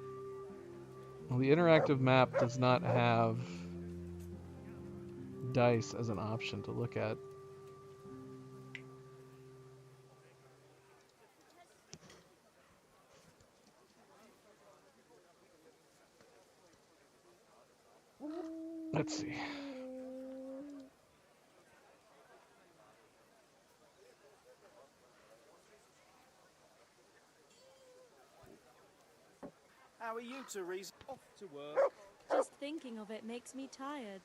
Well, the interactive map does not have dice as an option to look at. Let's see. How are you, Teresa? Off to work. Just thinking of it makes me tired.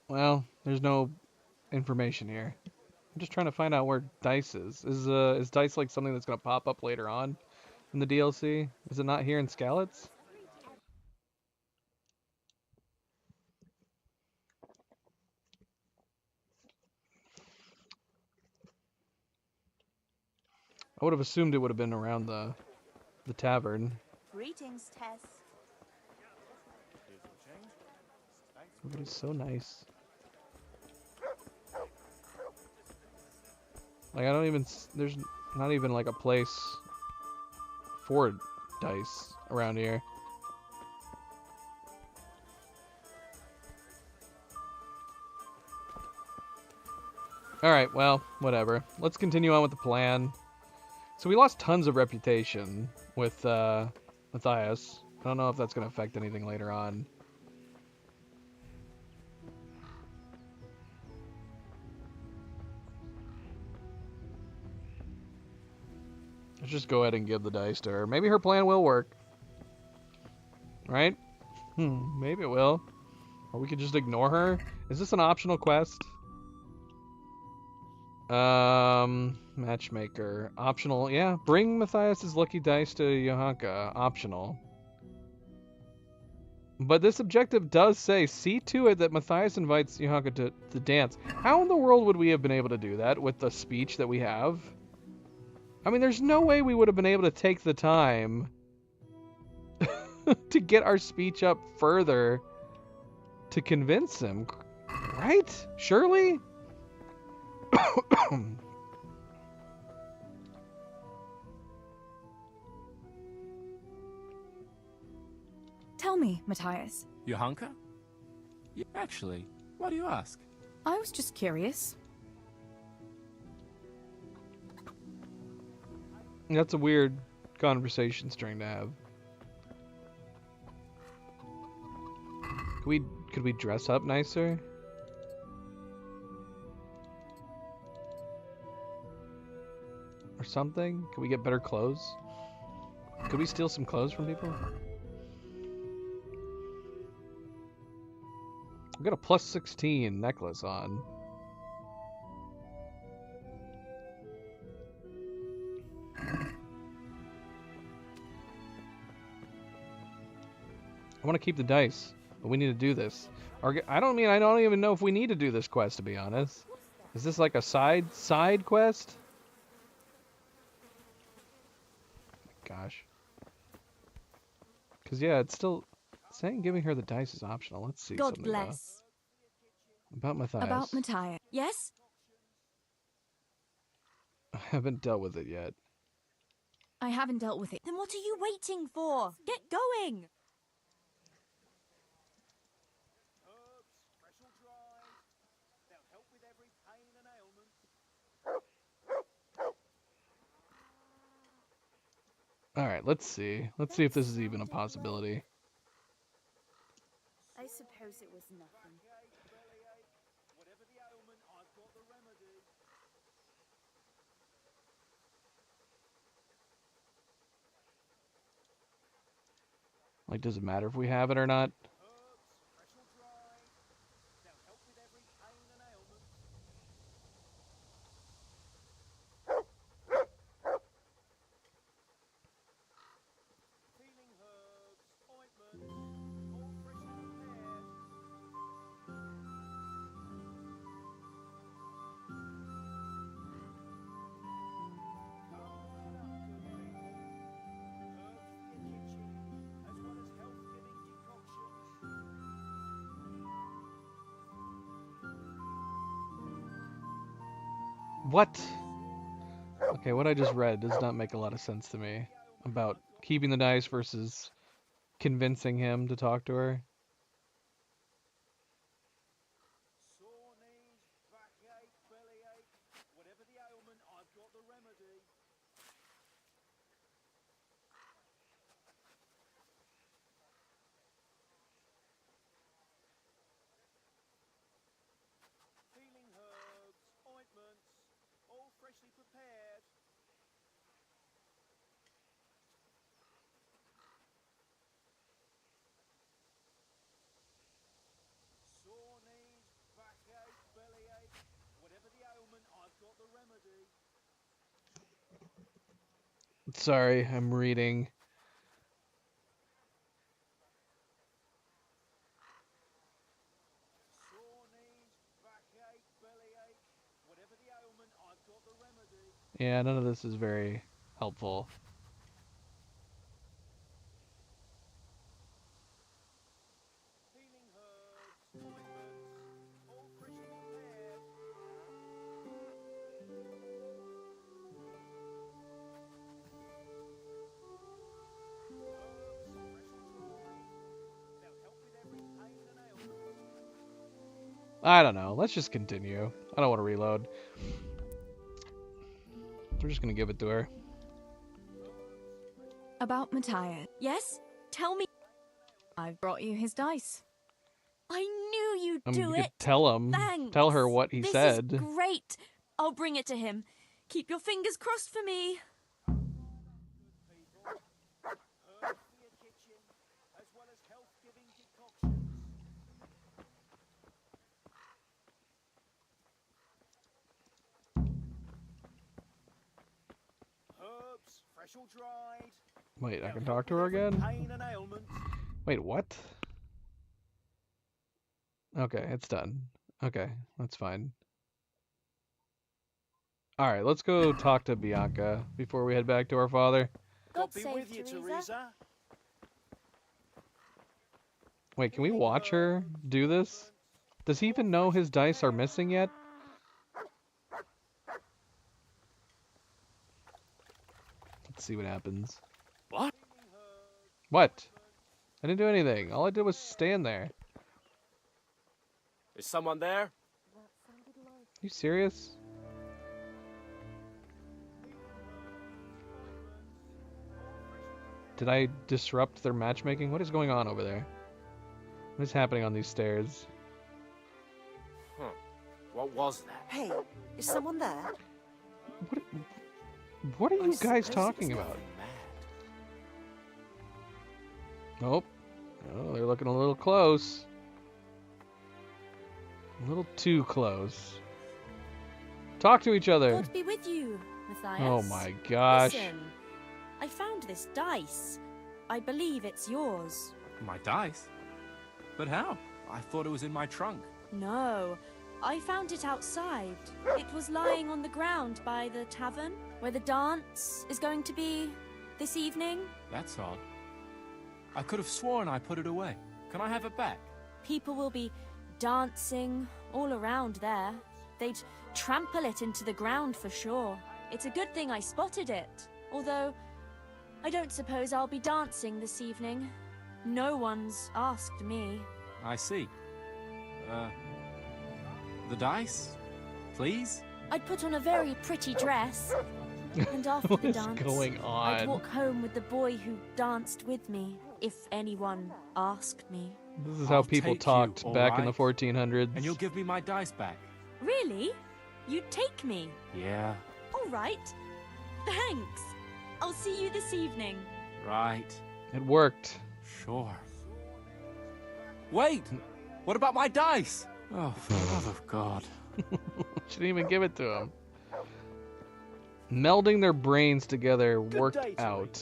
Well, there's no information here. I'm just trying to find out where dice is. Is dice like something that's gonna pop up later on in the DLC? Is it not here in Skalitz? I would have assumed it would have been around the tavern. Greetings, Tess. Everybody's so nice. Like, I don't even... There's not even, like, a place for dice around here. Alright, well, whatever. Let's continue on with the plan. So we lost tons of reputation with Matthias. I don't know if that's going to affect anything later on. Let's just go ahead and give the dice to her. Maybe her plan will work. Right? Maybe it will. Or we could just ignore her. Is this an optional quest? Matchmaker. Optional. Yeah, bring Matthias's lucky dice to Johanka. Optional. But this objective does say, see to it that Matthias invites Johanka to dance. How in the world would we have been able to do that with the speech that we have? I mean, there's no way we would have been able to take the time to get our speech up further to convince him. Right? Surely? Tell me, Matthias. Johanka? Yeah, actually, why do you ask? I was just curious. That's a weird conversation string to have. Could we dress up nicer? Or something? Could we get better clothes? Could we steal some clothes from people? I've got a plus 16 necklace on. I want to keep the dice, but we need to do this. I don't even know if we need to do this quest, to be honest. Is this like a side quest? gosh. Because, yeah, it's still saying giving her the dice is optional. Let's see. God something bless. About Matthias. About Matthias. Yes? I haven't dealt with it yet. I haven't dealt with it. Then what are you waiting for? Get going! Alright, let's see. Let's see if this is even a possibility. I suppose it was nothing. Like, does it matter if we have it or not? What? Okay, what I just read does not make a lot of sense to me about keeping the dice versus convincing him to talk to her. Sorry, I'm reading. Yeah, none of this is very helpful. I don't know. Let's just continue. I don't want to reload. We're just gonna give it to her. About Matthias. Yes? Tell me. I've brought you his dice. I knew you'd do You it. could tell him. Thanks. Tell her what he said. This is great. I'll bring it to him. Keep your fingers crossed for me. Wait, I can talk to her again? Wait, what? Okay, it's done. Okay, that's fine. Alright, let's go talk to Bianca before we head back to our father. God save Teresa. Wait, can we watch her do this? Does he even know his dice are missing yet? Let's see what happens. What? What? I didn't do anything. All I did was stand there. Is someone there? You serious? Did I disrupt their matchmaking? What is going on over there? What is happening on these stairs? Huh. What was that? Hey, is someone there? What are you guys talking about? Nope. Oh, they're looking a little close. A little too close. Talk to each other. God be with you, Matthias. Oh my gosh. Listen, I found this dice. I believe it's yours. My dice? But how? I thought it was in my trunk. No, I found it outside. It was lying on the ground by the tavern. Where the dance is going to be. this evening. That's odd. I could have sworn I put it away. Can I have it back? People will be dancing all around there. They'd trample it into the ground for sure. It's a good thing I spotted it. Although, I don't suppose I'll be dancing this evening. No one's asked me. I see. The dice? Please? I'd put on a very pretty dress. And after What the is dance, going I'd on? walk home with the boy who danced with me, if anyone asked me. This is how I'll people take you, talked all back in the right? 1400s. And you'll give me my dice back. Really? You'd take me? Yeah, All right. Thanks. I'll see you this evening. right. It worked. Sure. Wait! What about my dice? Oh, for the love of God. She didn't even give it to him. Melding their brains together Good worked day to out.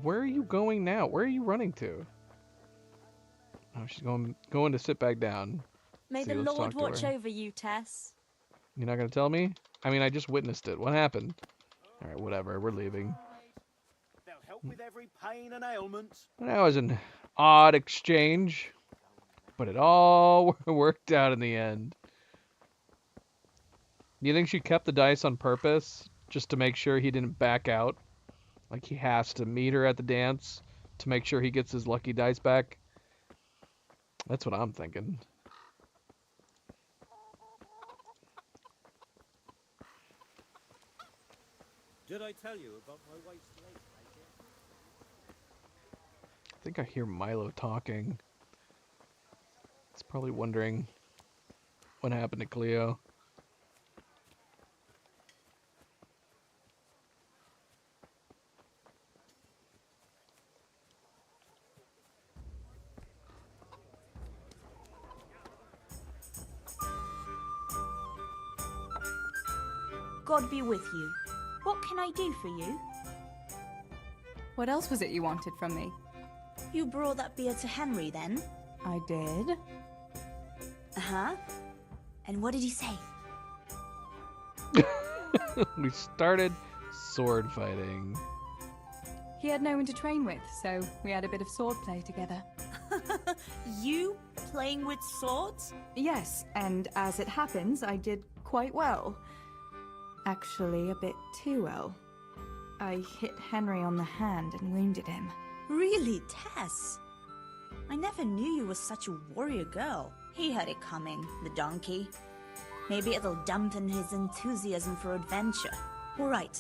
Where are you going now? Where are you running to? Oh, she's going to sit back down. May See, the let's Lord talk to watch her. over you, Tess. You're not gonna tell me? I mean, I just witnessed it. What happened? All right, whatever. We're leaving. They'll help with every pain and ailment. That was an odd exchange, but it all worked out in the end. You think she kept the dice on purpose, just to make sure he didn't back out? Like he has to meet her at the dance to make sure he gets his lucky dice back? That's what I'm thinking. Did I tell you about my wife's lake? I think I hear Milo talking. It's probably wondering what happened to Cleo. God be with you. What can I do for you? What else was it you wanted from me? You brought that beer to Henry then? I did. Uh-huh. And what did he say? We started sword fighting. He had no one to train with, so we had a bit of sword play together. You playing with swords? Yes, and as it happens, I did quite well. Actually, a bit too well. I hit Henry on the hand and wounded him. Really, Tess? I never knew you were such a warrior girl. He had it coming, the donkey. Maybe it'll dampen his enthusiasm for adventure. All right,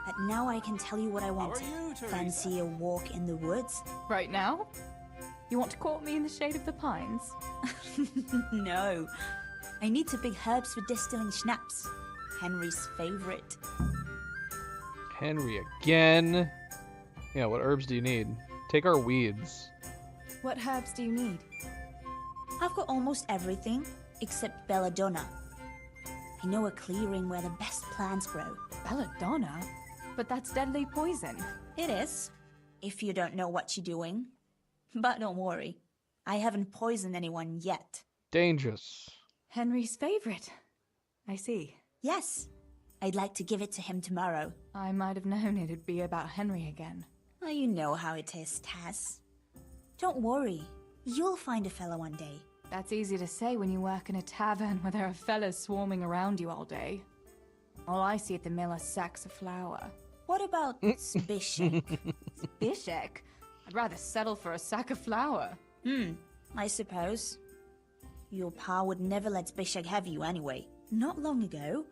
but now I can tell you what I want. Fancy a walk in the woods? Right now? You want to court me in the shade of the pines? No. I need to pick herbs for distilling schnapps. Henry's favorite. Henry again. Yeah, what herbs do you need? Take our weeds. What herbs do you need? I've got almost everything except belladonna. I know a clearing where the best plants grow. Belladonna? But that's deadly poison. It is, if you don't know what you're doing. But don't worry, I haven't poisoned anyone yet. Dangerous. Henry's favorite. I see. Yes, I'd like to give it to him tomorrow. I might have known it'd be about Henry again. Well, you know how it is, Tess. Don't worry, you'll find a fella one day. That's easy to say when you work in a tavern where there are fellas swarming around you all day. All I see at the mill are sacks of flour. What about Zbyszek? Zbyszek? I'd rather settle for a sack of flour. I suppose. Your pa would never let Zbyszek have you anyway. Not long ago,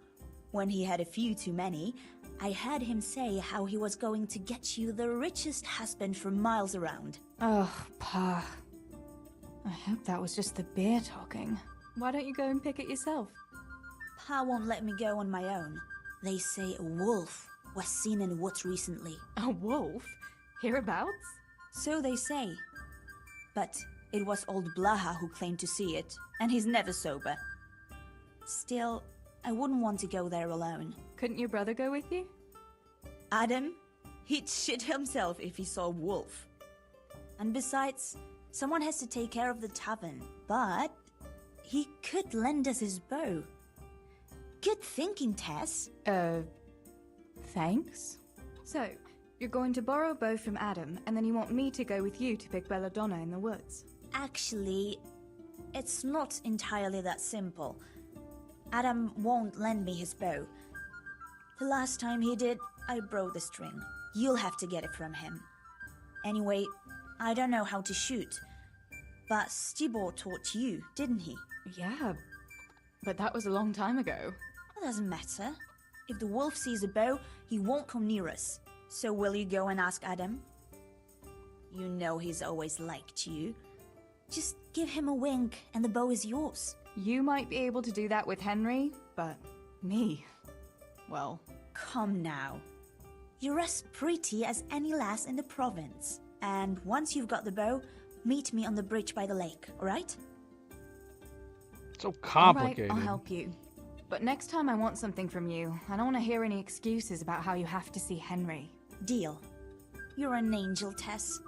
when he had a few too many, I heard him say how he was going to get you the richest husband for miles around. Oh, Pa. I hope that was just the beer talking. Why don't you go and pick it yourself? Pa won't let me go on my own. They say a wolf was seen in the woods recently. A wolf? Hereabouts? So they say. But it was old Blaha who claimed to see it, and he's never sober. Still, I wouldn't want to go there alone. Couldn't your brother go with you? Adam? He'd shit himself if he saw a wolf. And besides, someone has to take care of the tavern. But he could lend us his bow. Good thinking, Tess. Thanks. So, You're going to borrow a bow from Adam, and then you want me to go with you to pick belladonna in the woods. Actually, it's not entirely that simple. Adam won't lend me his bow. The last time he did, I broke the string. You'll have to get it from him. Anyway, I don't know how to shoot. But Stibor taught you, didn't he? Yeah, but that was a long time ago. It doesn't matter. If the wolf sees a bow, he won't come near us. So will you go and ask Adam? You know he's always liked you. Just give him a wink and the bow is yours. You might be able to do that with Henry, but me, well... Come now. You're as pretty as any lass in the province. And once you've got the bow, meet me on the bridge by the lake, alright? So complicated. All right, I'll help you. But next time I want something from you, I don't want to hear any excuses about how you have to see Henry. Deal. You're an angel, Tess.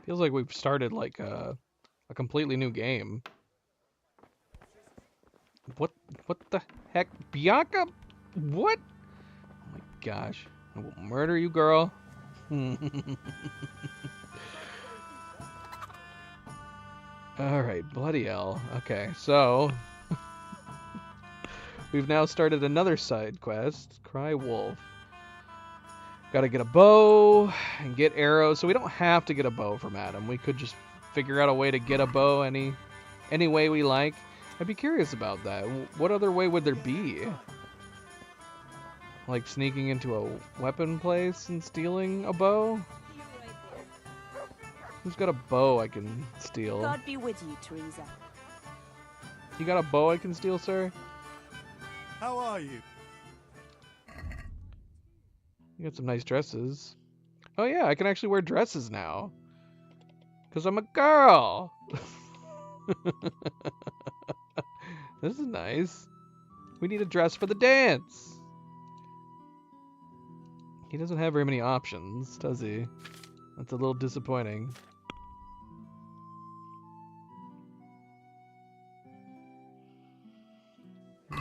Feels like we've started like a completely new game. What the heck? Bianca? What? Oh my gosh. I will murder you, girl. Alright, bloody hell. Okay, so... we've now started another side quest. Cry Wolf. Gotta get a bow and get arrows. So we don't have to get a bow from Adam. We could just figure out a way to get a bow any way we like. I'd be curious about that. What other way would there be? Like sneaking into a weapon place and stealing a bow? Who's got a bow I can steal? God be with you, Teresa. You got a bow I can steal, sir? How are you? You got some nice dresses. Oh yeah, I can actually wear dresses now. Because I'm a girl! This is nice. We need a dress for the dance! He doesn't have very many options, does he? That's a little disappointing.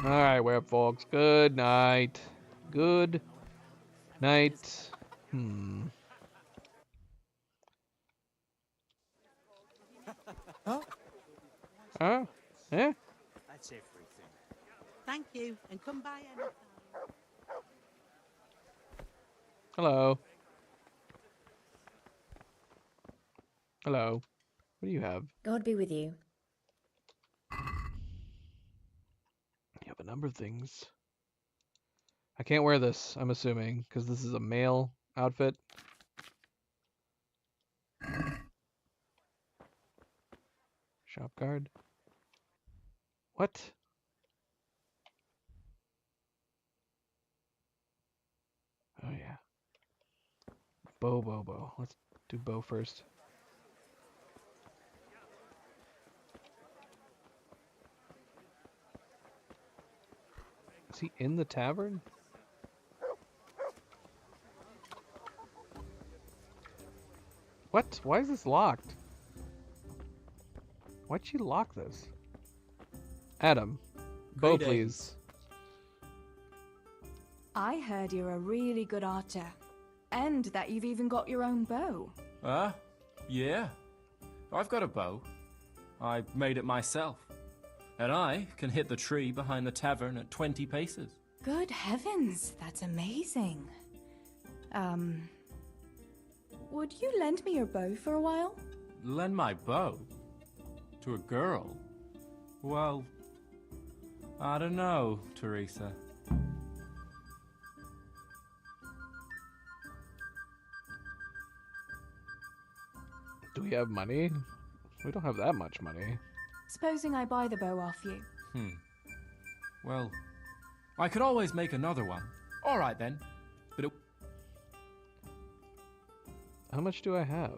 Alright, werewolves. Good night. Good night. Huh? Oh? Yeah? That's everything. Thank you, and come by anytime. Hello. Hello. What do you have? God be with you. You have a number of things. I can't wear this, I'm assuming, because this is a male outfit. Shop guard. What? Oh yeah. Bow. Let's do bow first. Is he in the tavern? What? Why is this locked? Why'd she lock this? Adam, bow please. I heard you're a really good archer. And that you've even got your own bow. Yeah. I've got a bow. I made it myself. And I can hit the tree behind the tavern at 20 paces. Good heavens, that's amazing. Would you lend me your bow for a while? Lend my bow? To a girl? Well, I don't know, Teresa. Do we have money? We don't have that much money. Supposing I buy the bow off you. Well, I could always make another one. All right then. But how much do I have?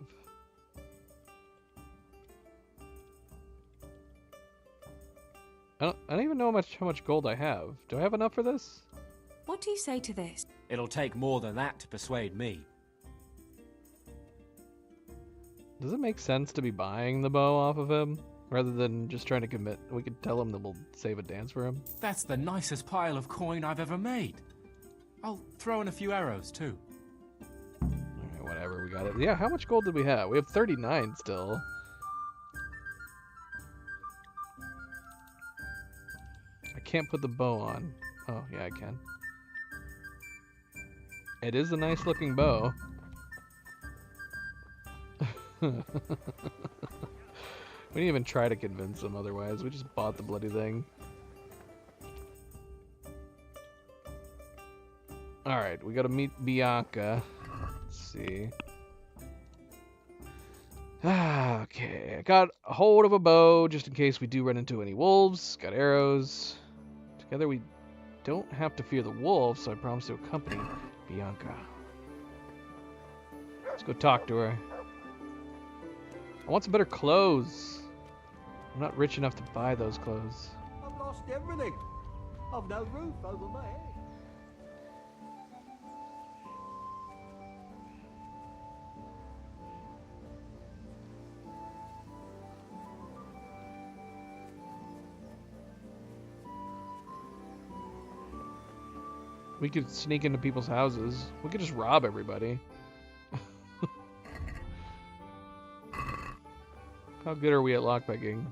I don't even know how much gold I have. Do I have enough for this? What do you say to this? it'll take more than that to persuade me. Does it make sense to be buying the bow off of him? Rather than just trying to commit, we could tell him that we'll save a dance for him. That's the nicest pile of coin I've ever made. I'll throw in a few arrows, too. Alright, whatever, we got it. Yeah, how much gold did we have? We have 39 still. I can't put the bow on. Oh, yeah, I can. It is a nice looking bow. We didn't even try to convince him otherwise. We just bought the bloody thing. Alright, we gotta meet Bianca. Let's see. Okay, I got a hold of a bow just in case we do run into any wolves. Got arrows. Together we don't have to fear the wolves, so I promise to accompany Bianca. Let's go talk to her. I want some better clothes. I'm not rich enough to buy those clothes. I've lost everything. I've no roof over my head. We could sneak into people's houses. We could just rob everybody. How good are we at lockpicking?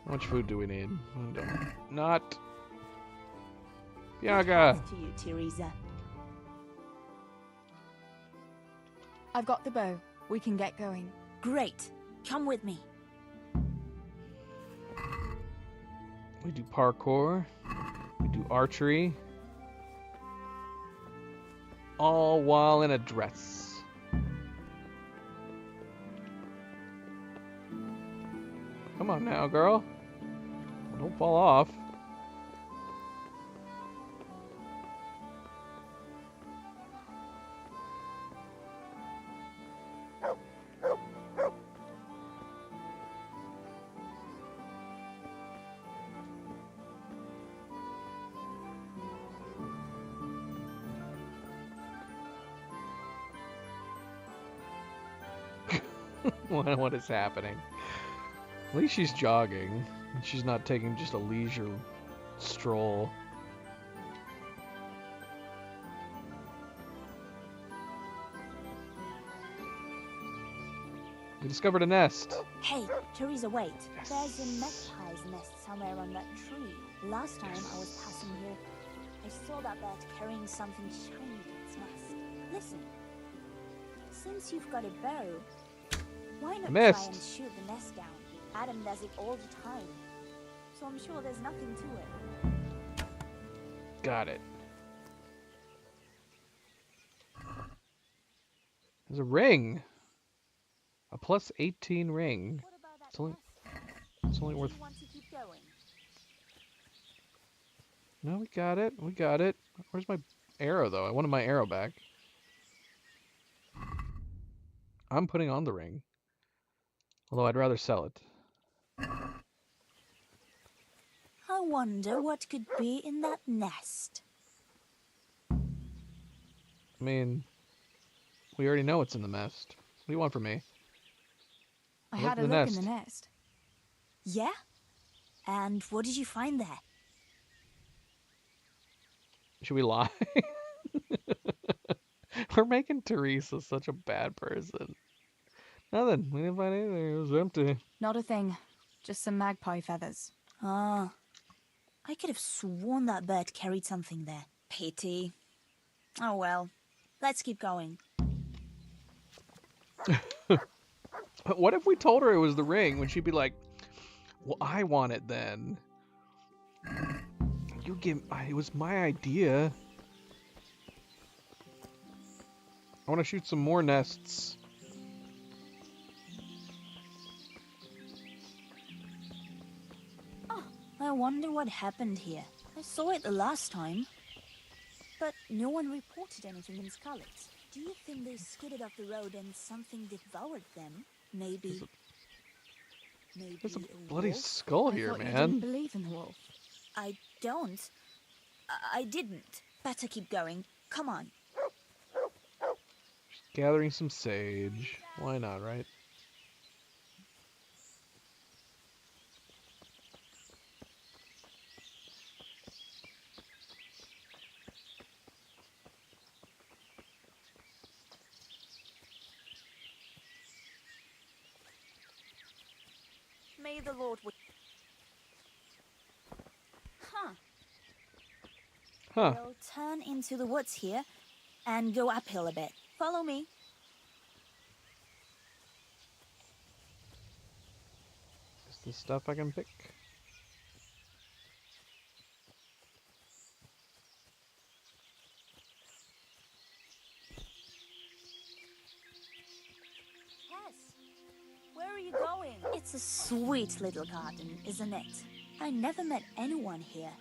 How much food do we need? Not. Bianca! To you, Teresa. I've got the bow. We can get going. Great. Come with me. We do parkour. We do archery. All while in a dress. Come on now, girl. Don't fall off. What is happening? At least she's jogging. She's not taking just a leisure stroll. We discovered a nest. Hey, Teresa, wait. There's a magpie's nest somewhere on that tree. Last time I was passing here, I saw that bird carrying something shiny to its nest. Listen, since you've got a bow, why not try and shoot the nest down? Adam does it all the time, so I'm sure there's nothing to it. Got it. There's a ring. A plus 18 ring. It's only worth. No, we got it. We got it. Where's my arrow, though? I wanted my arrow back. I'm putting on the ring. Although I'd rather sell it. I wonder what could be in that nest. I mean, we already know what's in the nest. What do you want from me? I had a look in the nest. Yeah? And what did you find there? Should we lie? We're making Teresa such a bad person. Nothing. We didn't find anything. It was empty. Not a thing. Just some magpie feathers. Ah. I could have sworn that bird carried something there. Pity. Oh well. Let's keep going. What if we told her it was the ring? Would she be like, well, I want it then. You give... It was my idea. I want to shoot some more nests. Oh, I wonder what happened here. I saw it the last time, but no one reported anything in Scarlet. Do you think they skidded off the road and something devoured them? Maybe... There's a bloody skull here, man. You didn't believe in the wolf. I don't. I didn't. Better keep going. Come on. Just gathering some sage. Why not, right? Maybe the Lord would. Huh. Huh. We'll turn into the woods here and go uphill a bit. Follow me. Is this stuff I can pick? Where are you going? It's a sweet little garden, isn't it? I never met anyone here,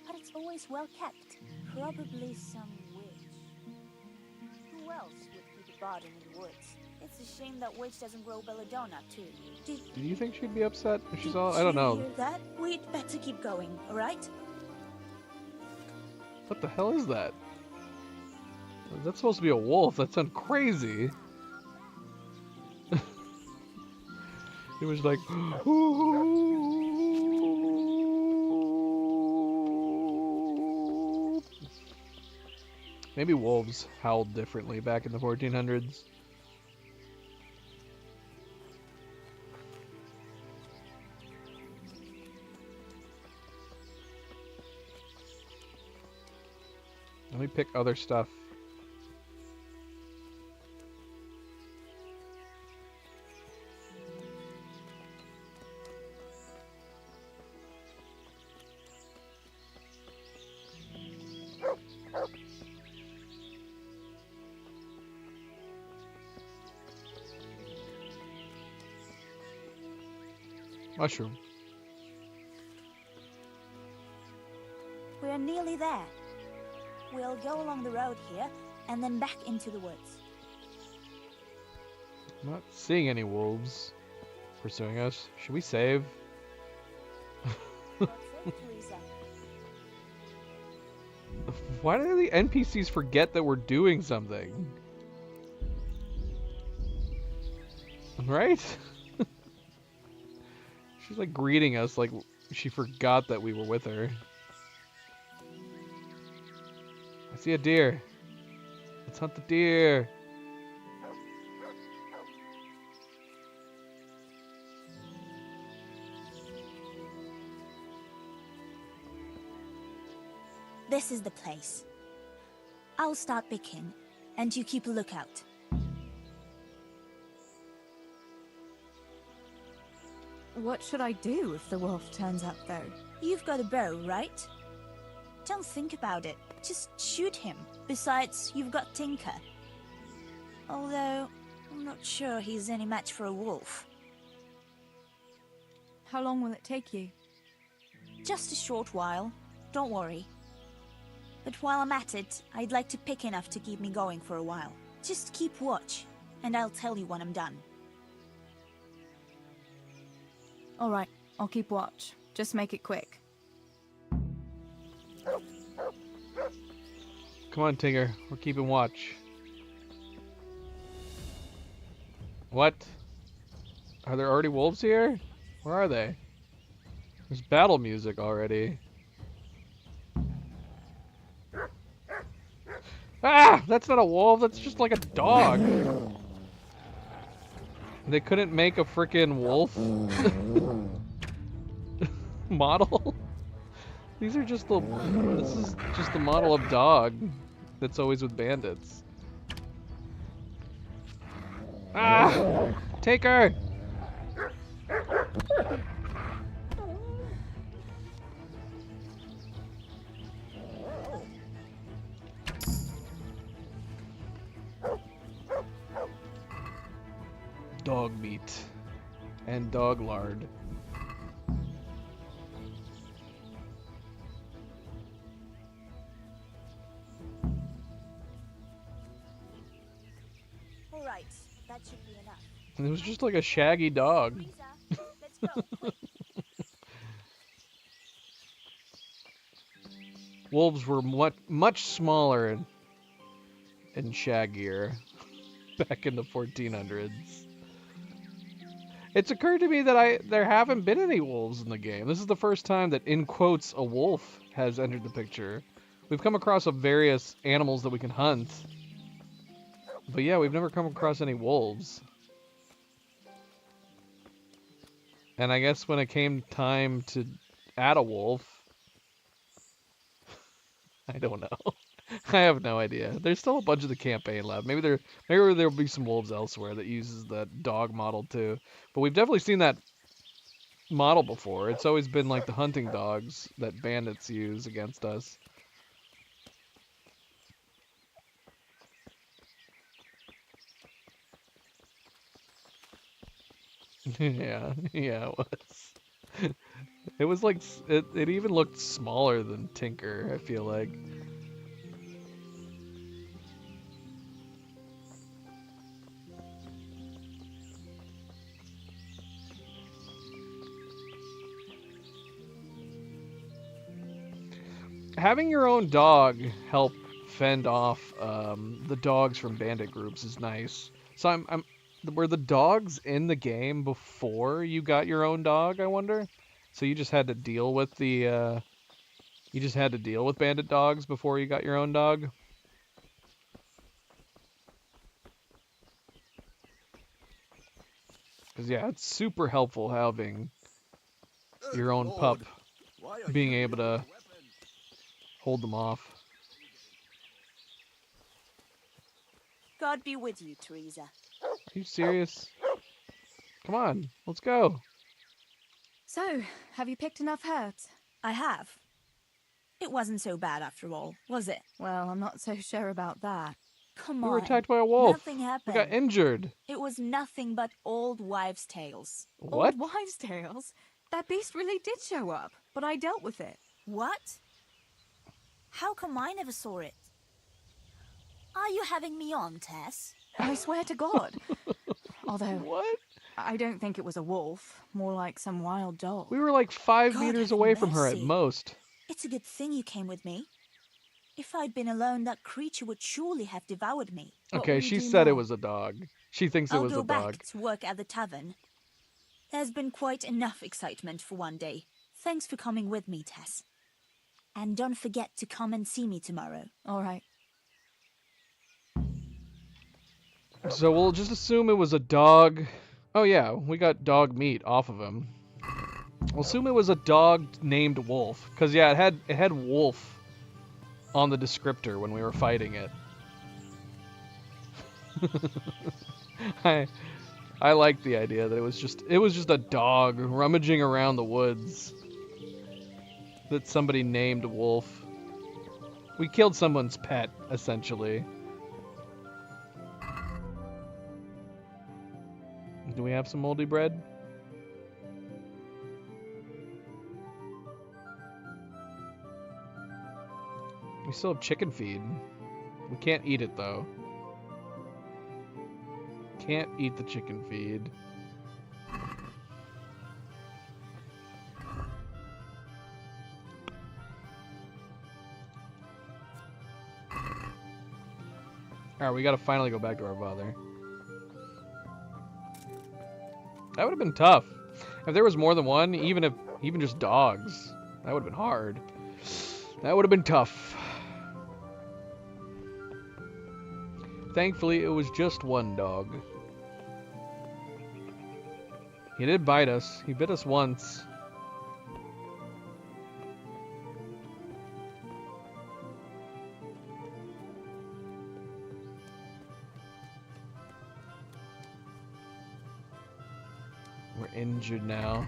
but it's always well kept. Probably some witch. Who else would keep a garden in the woods? It's a shame that witch doesn't grow belladonna too. Do you think she'd be upset if she saw? I don't know. Hear that? We'd better keep going, all right? What the hell is that? That's supposed to be a wolf. That sounds crazy. It was like, maybe wolves howled differently back in the 1400s. Let me pick other stuff. Mushroom. We're nearly there. We'll go along the road here and then back into the woods. I'm not seeing any wolves pursuing us. Should we save? Teresa. Why do the NPCs forget that we're doing something? Right? She's like greeting us like she forgot that we were with her. I see a deer. Let's hunt the deer. This is the place. I'll start picking, and you keep a lookout. What should I do if the wolf turns up, though? You've got a bow, right? Don't think about it. Just shoot him. Besides, you've got Tinker. Although, I'm not sure he's any match for a wolf. How long will it take you? Just a short while. Don't worry. But while I'm at it, I'd like to pick enough to keep me going for a while. Just keep watch, and I'll tell you when I'm done. All right, I'll keep watch. Just make it quick. Come on, Tinker. We're keeping watch. What? Are there already wolves here? Where are they? There's battle music already. Ah! That's not a wolf. That's just like a dog. They couldn't make a frickin' wolf model. These are just the. This is just the model of dog that's always with bandits. Ah! Take her! Dog meat and dog lard. All right, that should be enough. It was just like a shaggy dog. Let's go. Quick. Wolves were much smaller and shaggier back in the 1400s. It's occurred to me that there haven't been any wolves in the game. This is the first time that, in quotes, a wolf has entered the picture. We've come across various animals that we can hunt. But yeah, we've never come across any wolves. And I guess when it came time to add a wolf, I don't know. I have no idea. There's still a bunch of the campaign left. Maybe there'll be some wolves elsewhere that uses the dog model too. But we've definitely seen that model before. It's always been like the hunting dogs that bandits use against us. Yeah, it was. It was like it even looked smaller than Tinker, I feel like. Having your own dog help fend off the dogs from bandit groups is nice. So were the dogs in the game before you got your own dog, I wonder? So you just had to deal with the bandit dogs before you got your own dog? Because yeah, it's super helpful having your own pup, being able to hold them off. God be with you, Teresa. Are you serious? Come on, let's go. So, have you picked enough herbs? I have. It wasn't so bad after all, was it? Well, I'm not so sure about that. Come We on. were attacked by a wolf. Nothing happened. We got injured. It was nothing but old wives' tales. What? Old wives' tales? That beast really did show up, but I dealt with it. What? How come I never saw it? Are you having me on, Tess? I swear to God. Although, what? I don't think it was a wolf. More like some wild dog. We were like 5 God meters have away from her at mercy. most. It's a good thing you came with me. If I'd been alone, that creature would surely have devoured me. Okay, she said it was a dog. She thinks it I'll was go a back dog. to work at the tavern. There's been quite enough excitement for one day. Thanks for coming with me, Tess. And don't forget to come and see me tomorrow. All right. So we'll just assume it was a dog. Oh yeah, we got dog meat off of him. We'll assume it was a dog named Wolf, because yeah, it had Wolf on the descriptor when we were fighting it. I like the idea that it was just a dog rummaging around the woods that somebody named Wolf. We killed someone's pet, essentially. Do we have some moldy bread? We still have chicken feed. We can't eat it though. Can't eat the chicken feed. Alright, we gotta finally go back to our father. That would have been tough. If there was more than one, even just dogs, that would have been hard. That would have been tough. Thankfully, it was just one dog. He did bite us. He bit us once. We're injured now.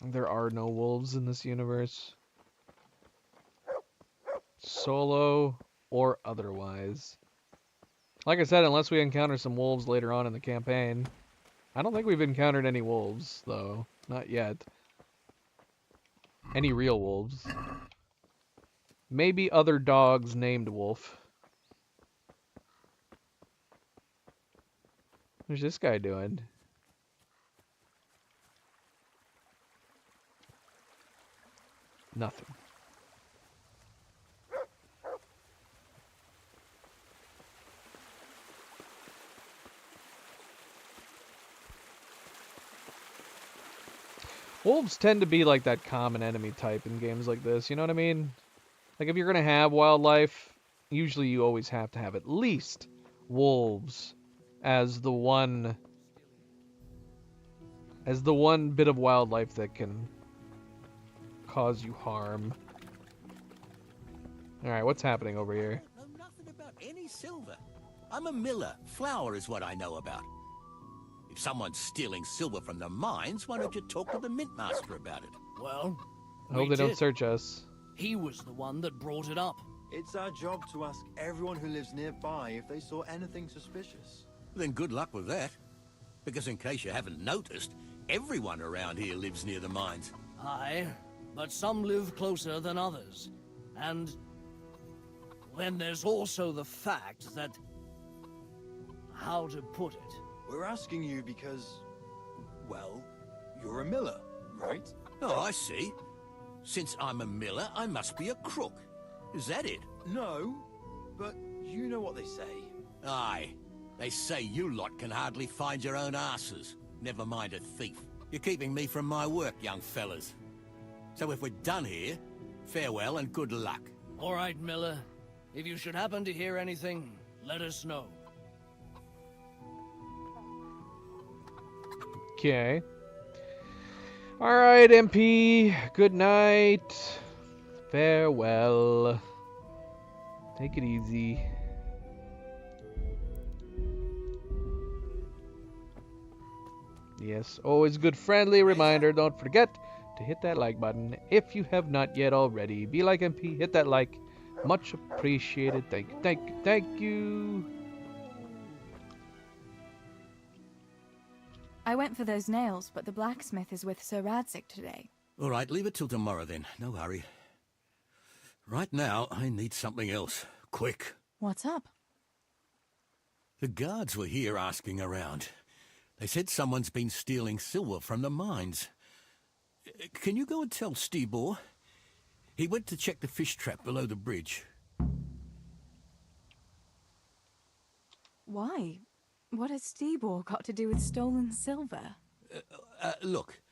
There are no wolves in this universe. Solo or otherwise. Like I said, unless we encounter some wolves later on in the campaign. I don't think we've encountered any wolves, though. Not yet. Any real wolves. Maybe other dogs named Wolf. What's this guy doing? Nothing. Wolves tend to be like that common enemy type in games like this, you know what I mean? Like if you're gonna have wildlife, usually you always have to have at least wolves as the one bit of wildlife that can cause you harm. Alright, what's happening over here? I know nothing about any silver. I'm a miller. Flour is what I know about. If someone's stealing silver from the mines, why don't you talk to the mint master about it? Well, I hope they don't search us. He was the one that brought it up. It's our job to ask everyone who lives nearby if they saw anything suspicious. Then good luck with that. Because in case you haven't noticed, everyone around here lives near the mines. Aye, but some live closer than others. And then there's also the fact that... how to put it? We're asking you because, well, you're a miller, right? Oh, I see. Since I'm a miller, I must be a crook. Is that it? No, but you know what they say. Aye. They say you lot can hardly find your own asses. Never mind a thief. You're keeping me from my work, young fellas. So if we're done here, farewell and good luck. All right, Miller. If you should happen to hear anything, let us know. Okay. Alright, MP. Good night. Farewell. Take it easy. Yes, always good friendly reminder. Don't forget to hit that like button if you have not yet already. Be like MP, hit that like. Much appreciated. Thank you, thank you, thank you. I went for those nails, but the blacksmith is with Sir Radzig today. All right, leave it till tomorrow then. No hurry. Right now, I need something else. Quick. What's up? The guards were here asking around. They said someone's been stealing silver from the mines. Can you go and tell Stibor? He went to check the fish trap below the bridge. Why? What has Stibor got to do with stolen silver? Look,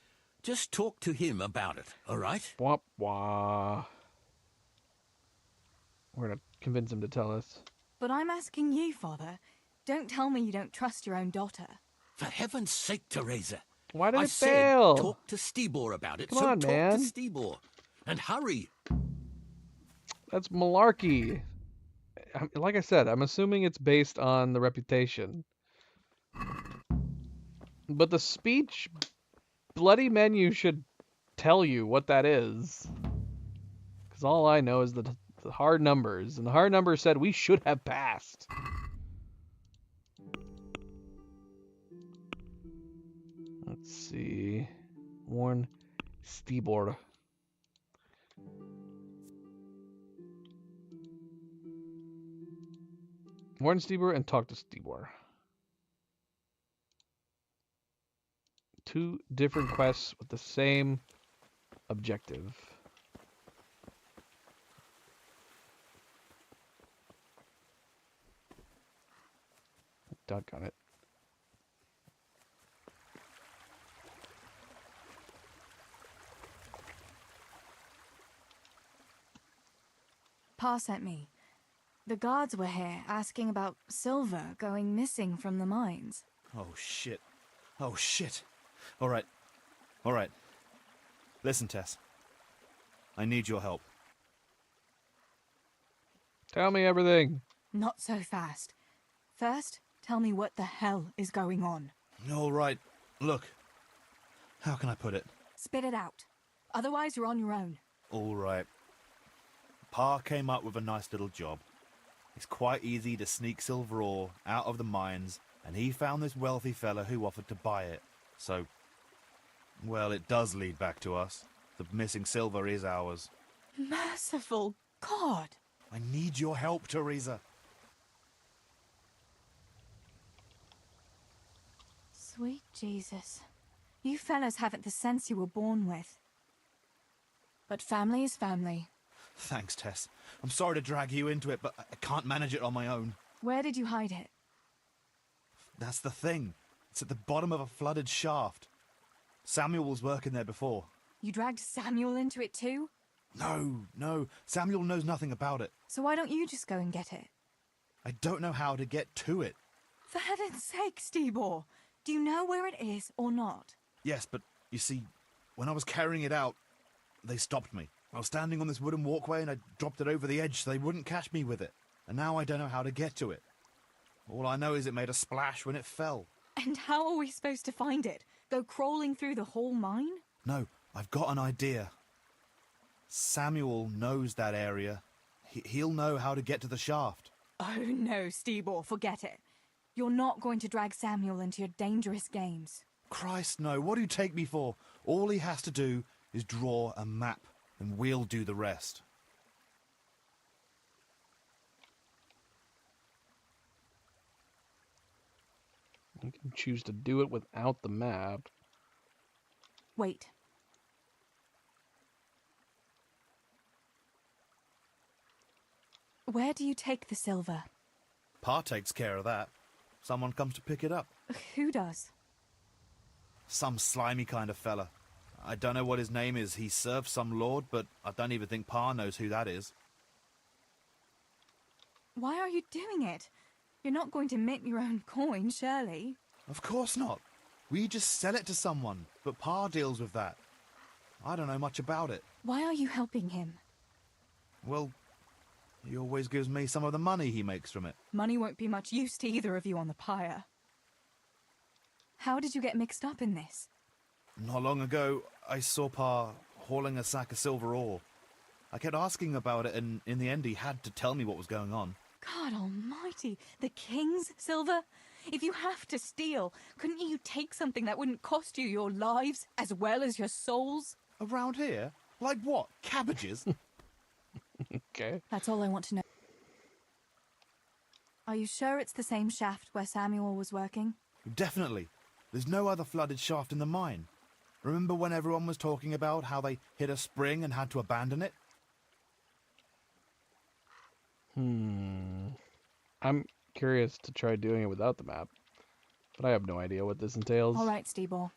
just talk to him about it, all right? Wah, wah. We're gonna convince him to tell us. But I'm asking you, Father. Don't tell me you don't trust your own daughter. For heaven's sake, Teresa. Why did I it said fail? Talk to Stibor about it, Come so on, talk man. to Stibor. And hurry. That's malarkey. Like I said, I'm assuming it's based on the reputation. But the speech bloody menu should tell you what that is. Because all I know is the hard numbers. And the hard numbers said we should have passed. Let's see. Warn Stibor. Warn Stibor and talk to Stibor. 2 different quests with the same objective. Doggone it. Pa sent me. The guards were here asking about silver going missing from the mines. Oh, shit. Oh, shit. All right. All right. Listen, Tess. I need your help. Tell me everything. Not so fast. First, tell me what the hell is going on. All right. Look. How can I put it? Spit it out. Otherwise, you're on your own. All right. Pa came up with a nice little job. It's quite easy to sneak silver ore out of the mines, and he found this wealthy fella who offered to buy it. So, well, it does lead back to us. The missing silver is ours. Merciful God! I need your help, Teresa. Sweet Jesus. You fellas haven't the sense you were born with. But family is family. Thanks, Tess. I'm sorry to drag you into it, but I can't manage it on my own. Where did you hide it? That's the thing. It's at the bottom of a flooded shaft. Samuel was working there before. You dragged Samuel into it too? No. Samuel knows nothing about it. So why don't you just go and get it? I don't know how to get to it. For heaven's sake, Stibor! Do you know where it is or not? Yes, but you see, when I was carrying it out, they stopped me. I was standing on this wooden walkway and I dropped it over the edge so they wouldn't catch me with it. And now I don't know how to get to it. All I know is it made a splash when it fell. And how are we supposed to find it? Go crawling through the whole mine? No, I've got an idea. Samuel knows that area. He'll know how to get to the shaft. Oh no, Stibor, forget it. You're not going to drag Samuel into your dangerous games. Christ, no. What do you take me for? All he has to do is draw a map, and we'll do the rest. You can choose to do it without the map. Wait. Where do you take the silver? Pa takes care of that. Someone comes to pick it up. Who does? Some slimy kind of fella. I don't know what his name is. He serves some lord, but I don't even think Pa knows who that is. Why are you doing it? You're not going to mint your own coin, surely? Of course not. We just sell it to someone, but Pa deals with that. I don't know much about it. Why are you helping him? Well, he always gives me some of the money he makes from it. Money won't be much use to either of you on the pyre. How did you get mixed up in this? Not long ago, I saw Pa hauling a sack of silver ore. I kept asking about it, and in the end he had to tell me what was going on. God almighty, the king's silver? If you have to steal, couldn't you take something that wouldn't cost you your lives as well as your souls? Around here? Like what? Cabbages? Okay. That's all I want to know. Are you sure it's the same shaft where Samuel was working? Definitely. There's no other flooded shaft in the mine. Remember when everyone was talking about how they hit a spring and had to abandon it? I'm curious to try doing it without the map, but I have no idea what this entails. All right, Stibor.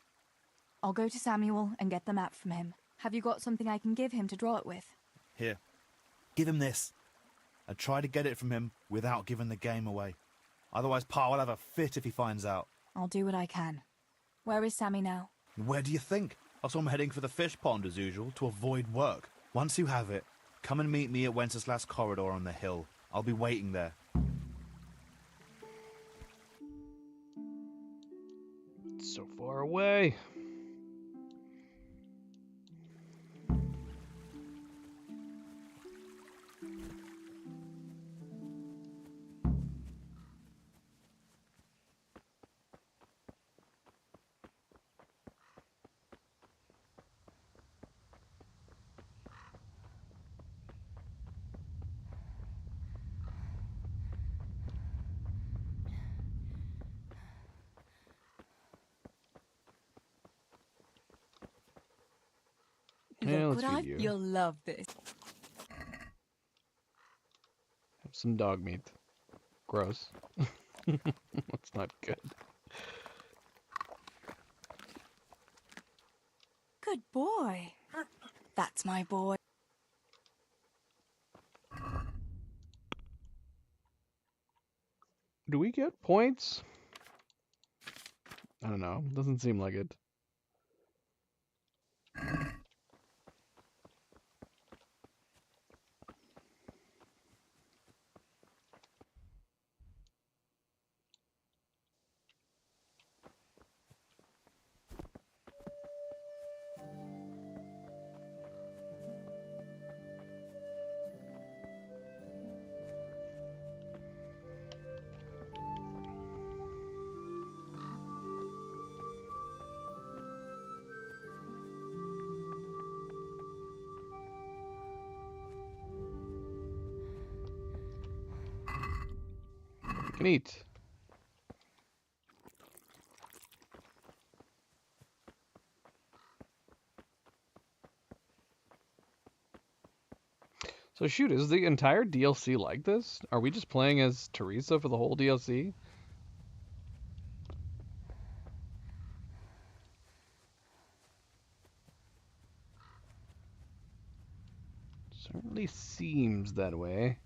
I'll go to Samuel and get the map from him. Have you got something I can give him to draw it with? Here. Give him this. And try to get it from him without giving the game away. Otherwise Pa will have a fit if he finds out. I'll do what I can. Where is Sammy now? Where do you think? I saw him heading for the fish pond as usual to avoid work. Once you have it, come and meet me at Wenceslas Corridor on the hill. I'll be waiting there. It's so far away. Yeah, let's feed you. You'll love this. Have some dog meat. Gross. That's not good. Good boy. That's my boy. Do we get points? I don't know. Doesn't seem like it. Can eat. So shoot, is the entire DLC like this? Are we just playing as Teresa for the whole DLC? Certainly seems that way.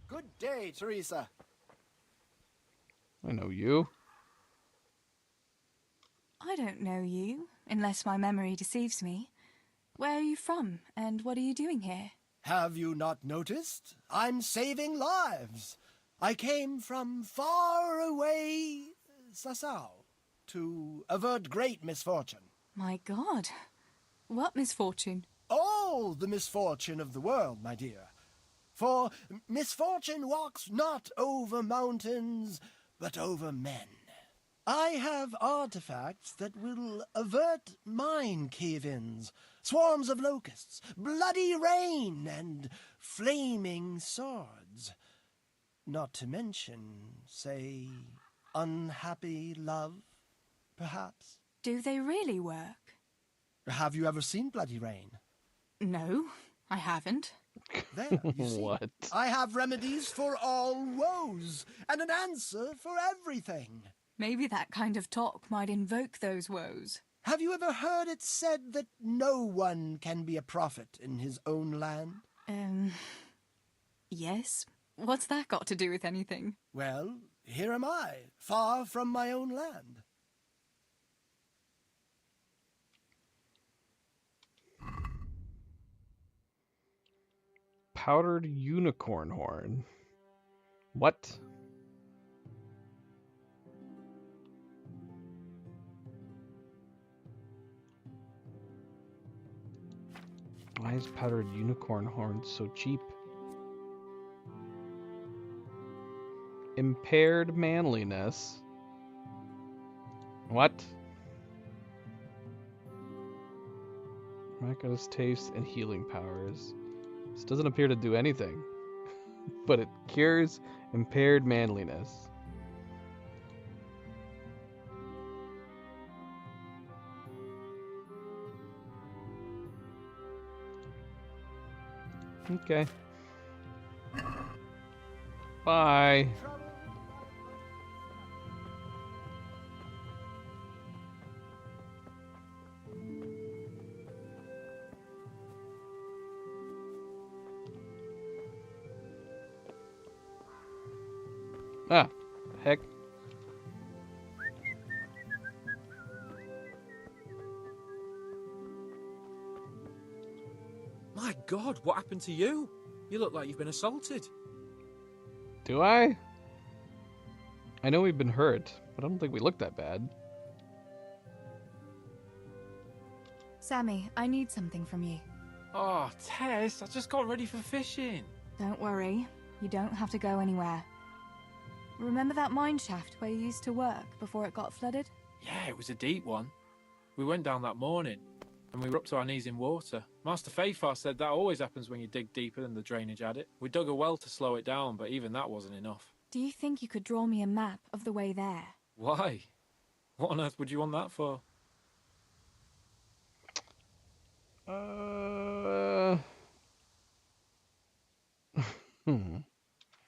Good day, Teresa. I know you. I don't know you, unless my memory deceives me. Where are you from, and what are you doing here? Have you not noticed? I'm saving lives. I came from far away Sasau to avert great misfortune. My God. What misfortune? All the misfortune of the world, my dear. For misfortune walks not over mountains, but over men. I have artifacts that will avert mine cave-ins, swarms of locusts, bloody rain, and flaming swords. Not to mention, say, unhappy love, perhaps. Do they really work? Have you ever seen bloody rain? No, I haven't. There, you see. What? I have remedies for all woes, and an answer for everything. Maybe that kind of talk might invoke those woes. Have you ever heard it said that no one can be a prophet in his own land? Yes. What's that got to do with anything? Well, here am I, far from my own land. Powdered unicorn horn. What? Why is powdered unicorn horn so cheap? Impaired manliness. What? Miraculous taste and healing powers. This doesn't appear to do anything, but it cures impaired manliness. Okay. Bye. Ah, heck. My God, what happened to you? You look like you've been assaulted. Do I? I know we've been hurt, but I don't think we look that bad. Sammy, I need something from you. Oh, Tess, I just got ready for fishing. Don't worry. You don't have to go anywhere. Remember that mine shaft where you used to work before it got flooded? Yeah, it was a deep one. We went down that morning, and we were up to our knees in water. Master Fafar said that always happens when you dig deeper than the drainage had it. We dug a well to slow it down, but even that wasn't enough. Do you think you could draw me a map of the way there? Why? What on earth would you want that for?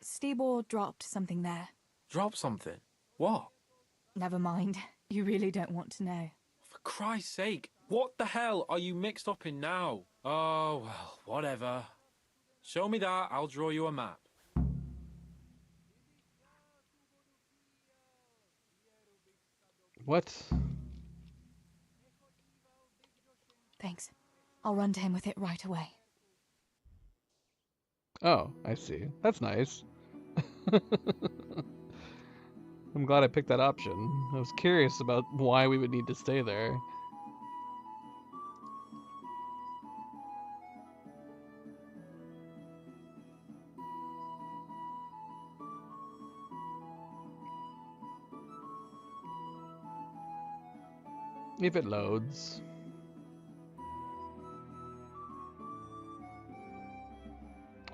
Stibor dropped something there. Drop something? What? Never mind. You really don't want to know. For Christ's sake, what the hell are you mixed up in now? Oh, well, whatever. Show me that, I'll draw you a map. What? Thanks. I'll run to him with it right away. Oh, I see. That's nice. I'm glad I picked that option. I was curious about why we would need to stay there. If it loads.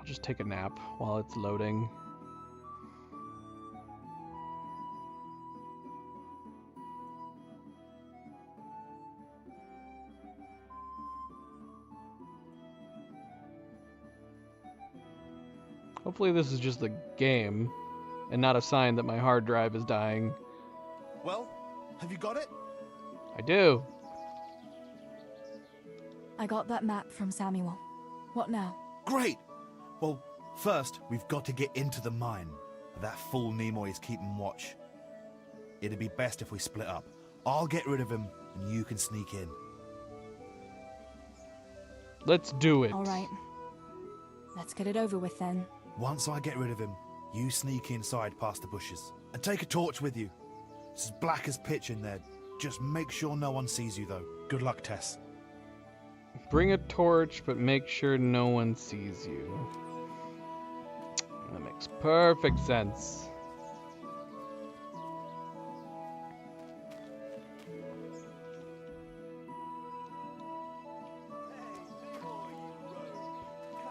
I'll just take a nap while it's loading. Hopefully this is just the game and not a sign that my hard drive is dying. Well, have you got it? I do. I got that map from Samuel. What now? Great! Well, first, we've got to get into the mine. That fool Nimoy is keeping watch. It'd be best if we split up. I'll get rid of him, and you can sneak in. Let's do it. All right. Let's get it over with then. Once I get rid of him, you sneak inside past the bushes. And take a torch with you. It's as black as pitch in there. Just make sure no one sees you, though. Good luck, Tess. Bring a torch, but make sure no one sees you. That makes perfect sense.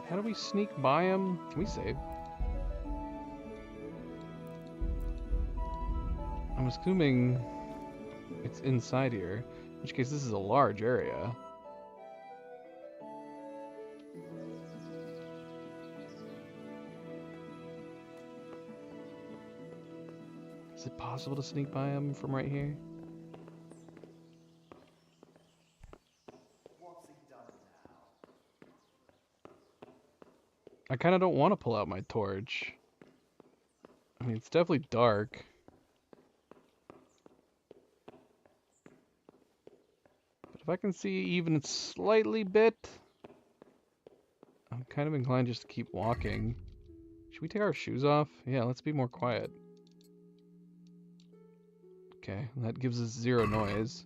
How do we sneak by him? Can we save? I'm assuming it's inside here, in which case this is a large area. Is it possible to sneak by him from right here? I kind of don't want to pull out my torch. I mean, it's definitely dark. But if I can see even slightly bit, I'm kind of inclined just to keep walking. Should we take our shoes off? Yeah, let's be more quiet. Okay, that gives us 0 noise.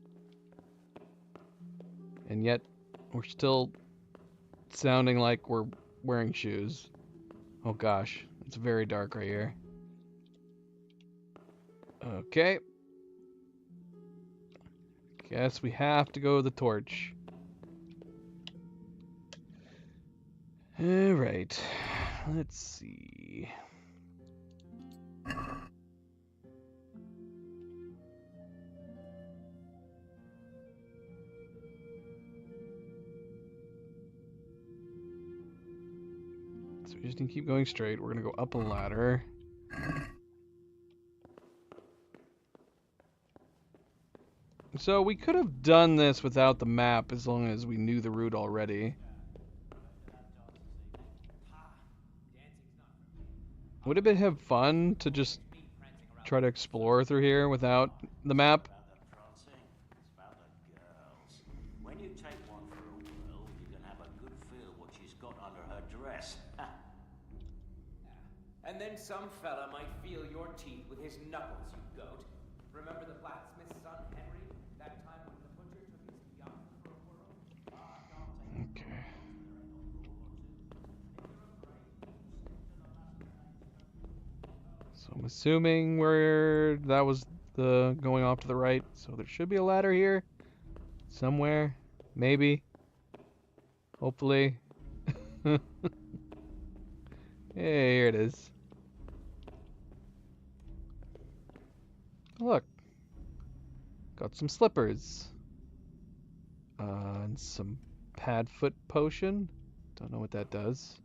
And yet, we're still sounding like we're wearing shoes. Oh gosh, it's very dark right here. Okay. Guess we have to go with the torch. Alright, let's see. So we just need to keep going straight. We're gonna go up a ladder. So we could have done this without the map as long as we knew the route already. Would it have fun to just try to explore through here without the map? When you take one for a whirl, you can have a good feel what she's got under her dress. And then some fella might feel your teeth with his knuckles, you goat. Remember the blacksmith's son, Henry? That time when the butcher took his yacht for a whirl? Okay. So I'm assuming that was the going off to the right. So there should be a ladder here. Somewhere. Maybe. Hopefully. Hey, here it is. Look. Got some slippers. And some pad foot potion. Don't know what that does.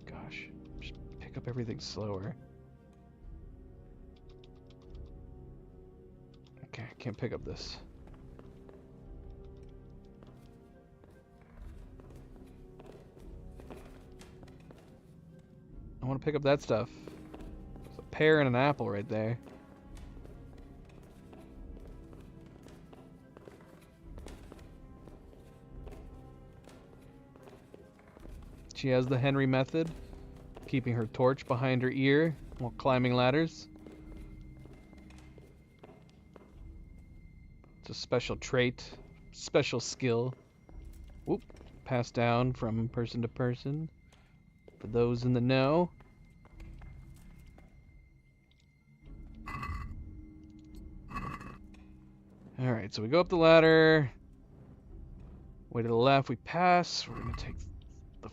Gosh. Just pick up everything slower. Okay, I can't pick up this. I want to pick up that stuff. There's a pear and an apple right there. She has the Henry method, keeping her torch behind her ear while climbing ladders. It's a special trait, special skill. Whoop, passed down from person to person. For those in the know. Alright, so we go up the ladder. Way to the left, we pass. We're gonna take the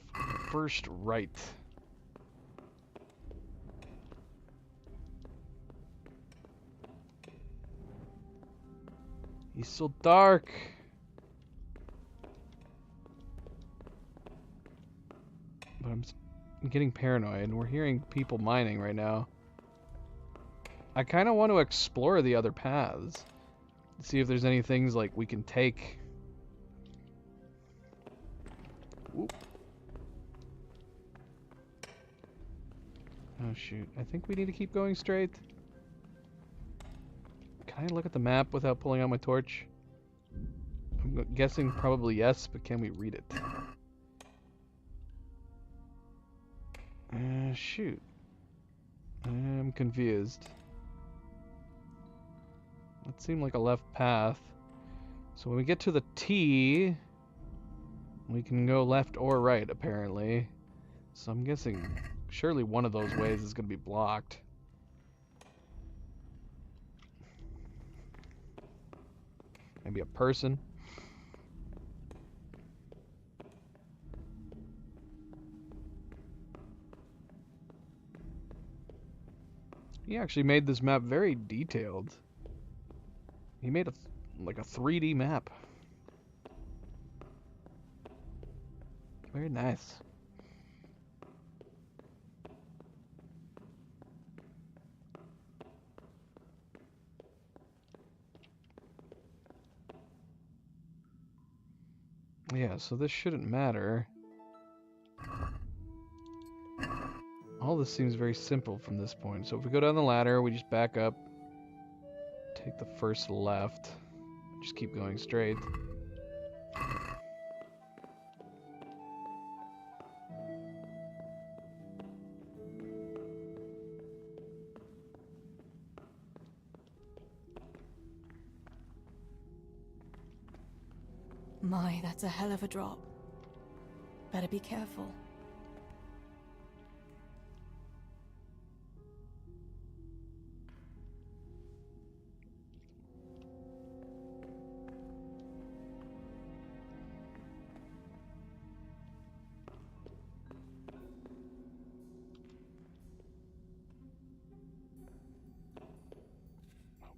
First right. He's so dark. But I'm getting paranoid, and we're hearing people mining right now. I kind of want to explore the other paths. See if there's any things like we can take. Oop. Oh shoot, I think we need to keep going straight. Can I look at the map without pulling out my torch? I'm guessing probably yes, but can we read it? Shoot. I'm confused. That seemed like a left path. So when we get to the T, we can go left or right, apparently. So I'm guessing surely one of those ways is going to be blocked. Maybe a person. He actually made this map very detailed. He made like a 3D map. Very nice. Yeah, so this shouldn't matter. All this seems very simple from this point. So if we go down the ladder, we just back up, take the first left, just keep going straight. My, that's a hell of a drop. Better be careful.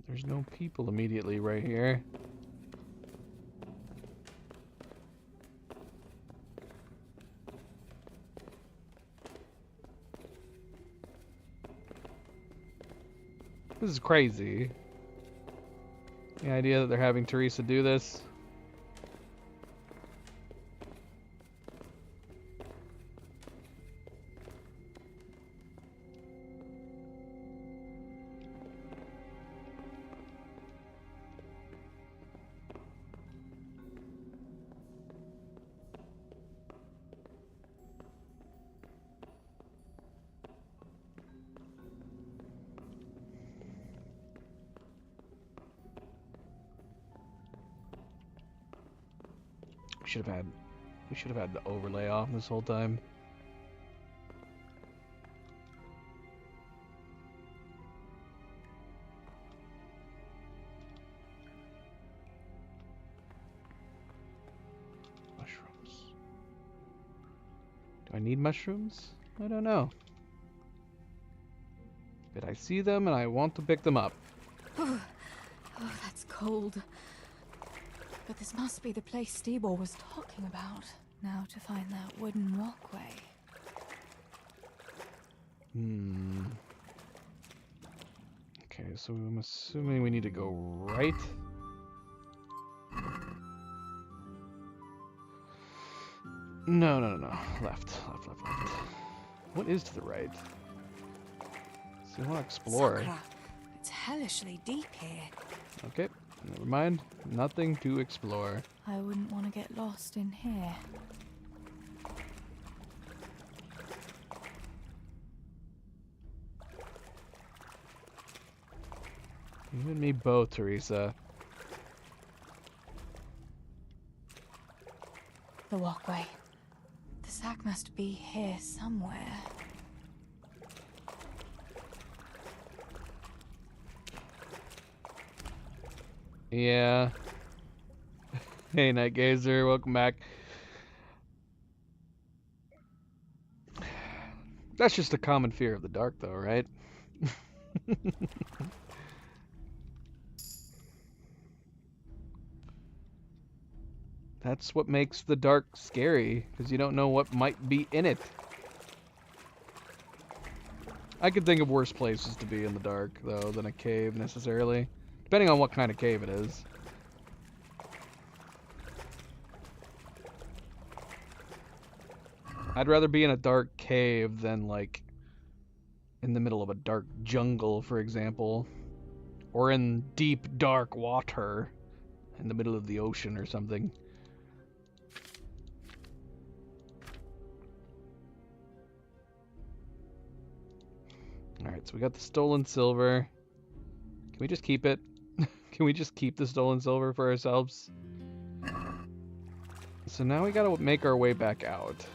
There's no people immediately right here. This is crazy. The idea that they're having Teresa do this. We should have had the overlay off this whole time. Mushrooms. Do I need mushrooms? I don't know. But I see them and I want to pick them up. Oh, that's cold. But this must be the place Stibor was talking about. Now to find that wooden walkway. Okay, so I'm assuming we need to go right. No. Left. What is to the right? So I want to explore. Sakura, it's hellishly deep here. Okay, never mind. Nothing to explore. I wouldn't want to get lost in here. You and me both, Teresa. The walkway. The sack must be here somewhere. Yeah. Hey, Night Gazer, welcome back. That's just a common fear of the dark, though, right? That's what makes the dark scary, because you don't know what might be in it. I could think of worse places to be in the dark, though, than a cave, necessarily. Depending on what kind of cave it is. I'd rather be in a dark cave than, like, in the middle of a dark jungle, for example. Or in deep, dark water. In the middle of the ocean or something. Alright, so we got the stolen silver. Can we just keep it? Can we just keep the stolen silver for ourselves? So now we gotta make our way back out.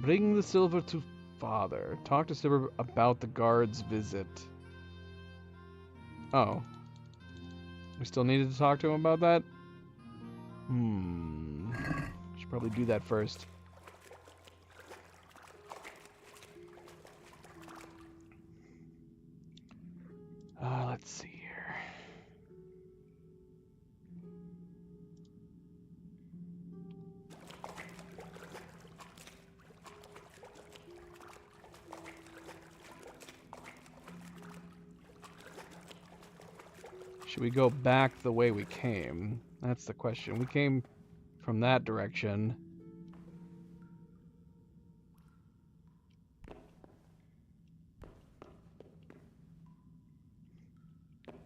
Bring the silver to father. Talk to Silver about the guard's visit. Oh. We still needed to talk to him about that? Should probably do that first. Let's see here. Should we go back the way we came? That's the question. We came from that direction.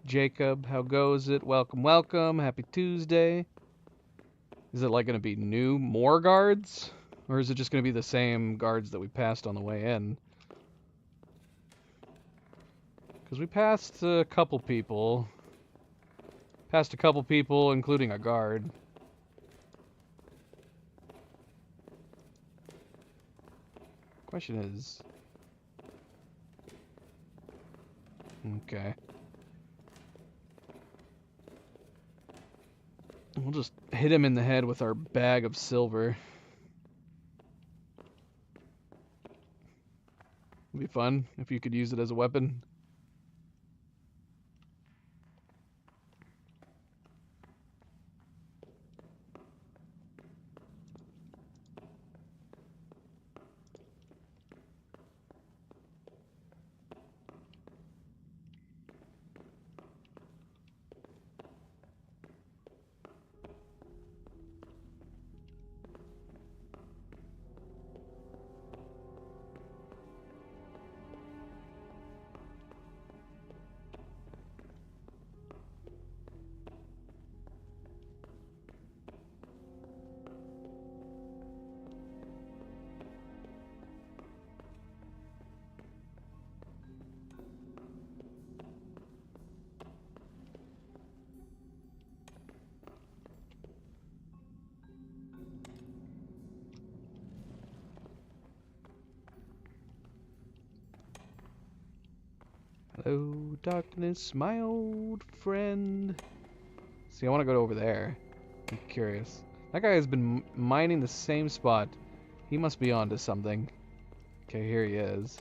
Jacob, how goes it? Welcome, welcome. Happy Tuesday. Is it like going to be more guards? Or is it just going to be the same guards that we passed on the way in? Because we passed a couple people. Passed a couple people, including a guard. Question is... Okay. We'll just hit him in the head with our bag of silver. It'd be fun if you could use it as a weapon. Hello, darkness, my old friend. See, I want to go over there. I'm curious. That guy has been mining the same spot. He must be onto something. Okay, here he is.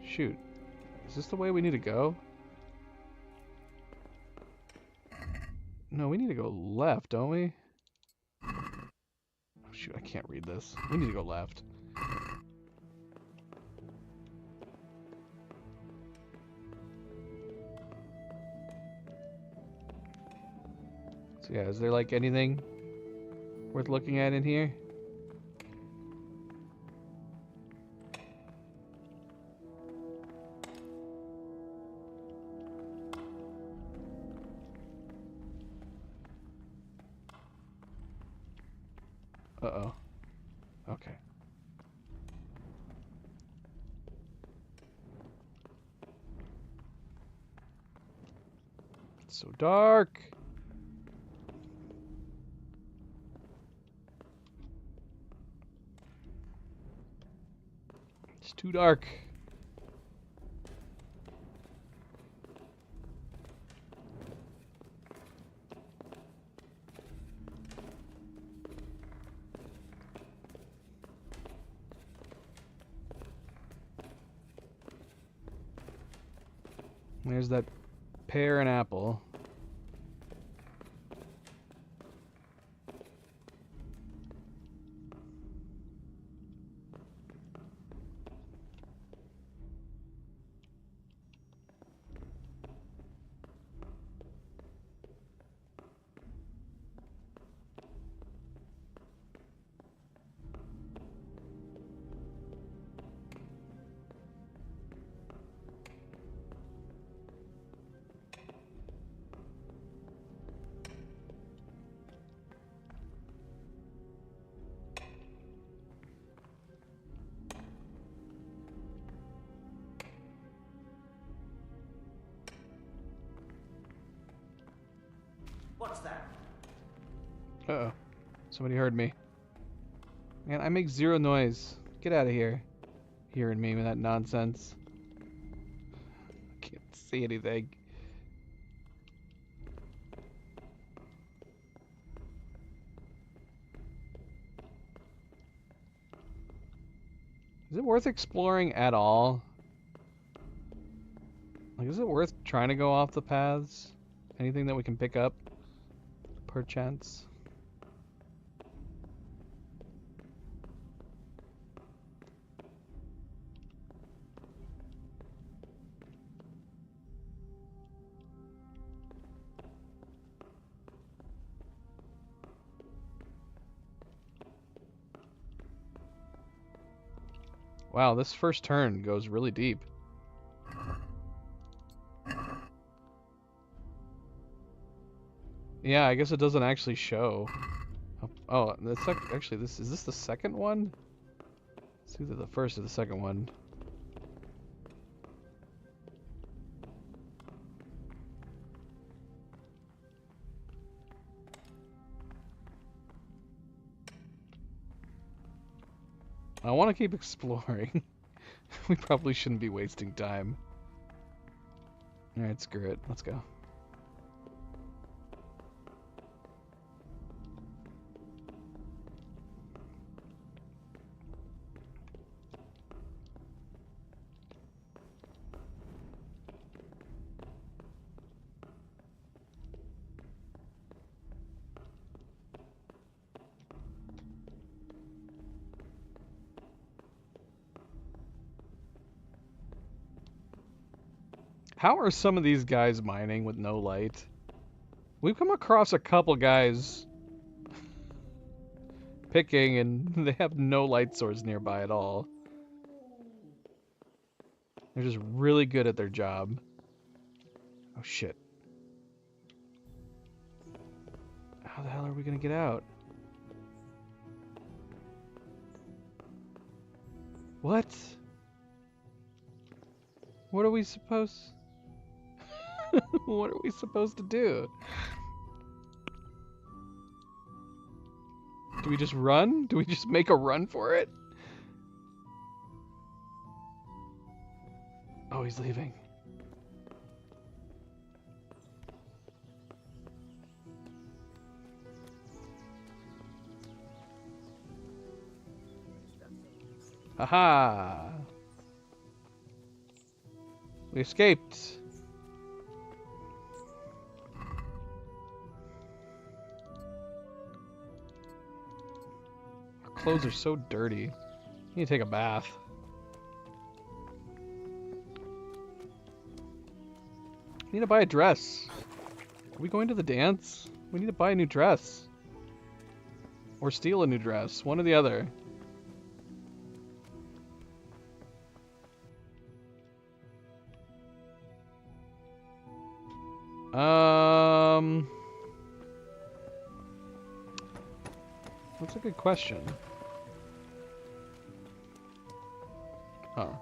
Shoot. Is this the way we need to go? No, we need to go left, don't we? Shoot, I can't read this. We need to go left. So yeah, is there like anything worth looking at in here? Uh-oh. Okay. It's so dark. It's too dark. There's that pear and apple. What's that? Uh-oh. Somebody heard me. Man, I make zero noise. Get out of here. Hearing me with that nonsense. I can't see anything. Is it worth exploring at all? Like, is it worth trying to go off the paths? Anything that we can pick up? Perchance? Wow, this first turn goes really deep. Yeah, I guess it doesn't actually show. Oh, that's actually this is this the second one? It's either the first or the second one. I want to keep exploring. We probably shouldn't be wasting time. Alright, screw it. Let's go. How are some of these guys mining with no light? We've come across a couple guys picking and they have no light source nearby at all. They're just really good at their job. Oh shit. How the hell are we gonna get out? What? What are we supposed... What are we supposed to do? Do we just run? Do we just make a run for it? Oh, he's leaving. Haha! We escaped. Our clothes are so dirty. I need to take a bath. I need to buy a dress. Are we going to the dance? We need to buy a new dress. Or steal a new dress. One or the other. That's a good question. Oh.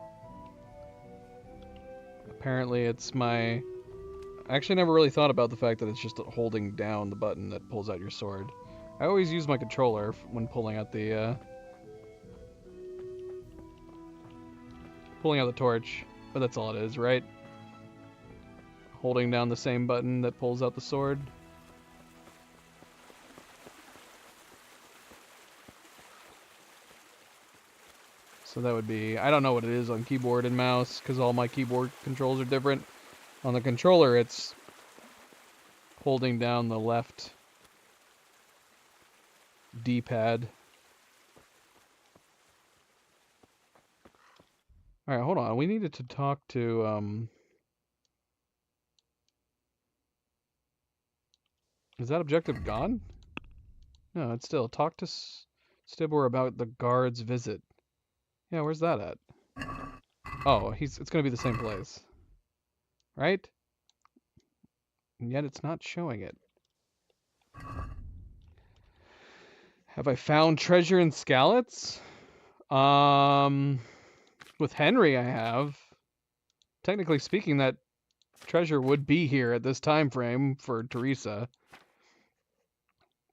Apparently it's my... I actually never really thought about the fact that it's just holding down the button that pulls out your sword. I always use my controller when pulling out the, pulling out the torch, but that's all it is, right? Holding down the same button that pulls out the sword. So that would be... I don't know what it is on keyboard and mouse, because all my keyboard controls are different. On the controller, it's holding down the left D-pad. Alright, hold on. We needed to talk to, Is that objective gone? No, it's still. Talk to Stibor about the guard's visit. Yeah, where's that at? Oh, it's gonna be the same place. Right? And yet it's not showing it. Have I found treasure in Skalitz? With Henry I have. Technically speaking, that treasure would be here at this time frame for Teresa.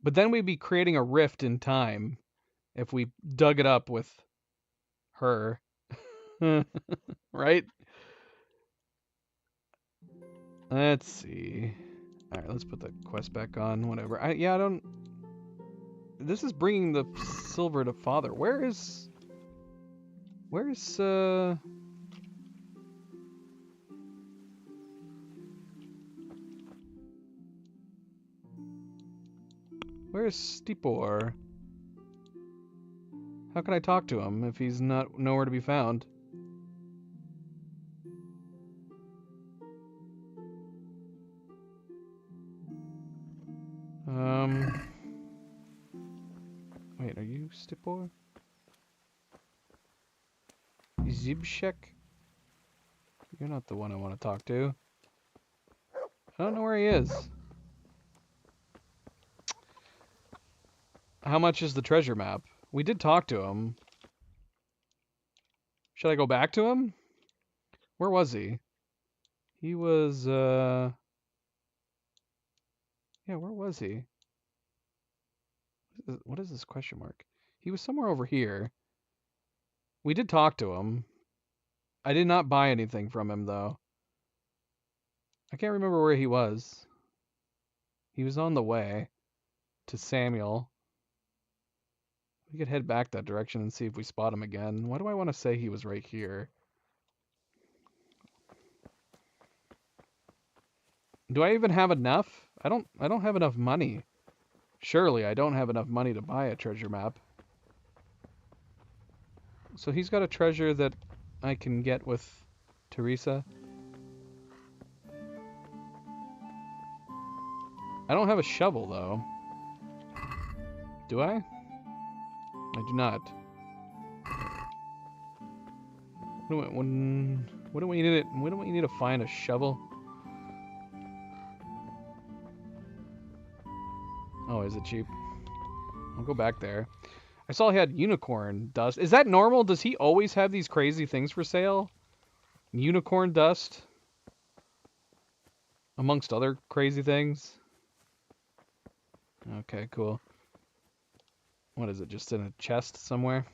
But then we'd be creating a rift in time if we dug it up with her. Right? Let's see. Alright, let's put the quest back on. Whatever. I don't... This is bringing the silver to father. Where's... Where's Stibor? How can I talk to him if he's nowhere to be found? Wait, are you Stibor? Zibshek? You're not the one I want to talk to. I don't know where he is. How much is the treasure map? We did talk to him. Should I go back to him? Where was he? He was, yeah, where was he? What is this question mark? He was somewhere over here. We did talk to him. I did not buy anything from him, though. I can't remember where he was. He was on the way to Samuel. We could head back that direction and see if we spot him again. Why do I want to say he was right here? Do I even have enough? I don't have enough money. Surely I don't have enough money to buy a treasure map. So he's got a treasure that I can get with Teresa. I don't have a shovel, though. Do I? I do not. When do we need to find a shovel? Oh, is it cheap? I'll go back there. I saw he had unicorn dust. Is that normal? Does he always have these crazy things for sale? Unicorn dust? Amongst other crazy things? Okay, cool. What is it, just in a chest somewhere?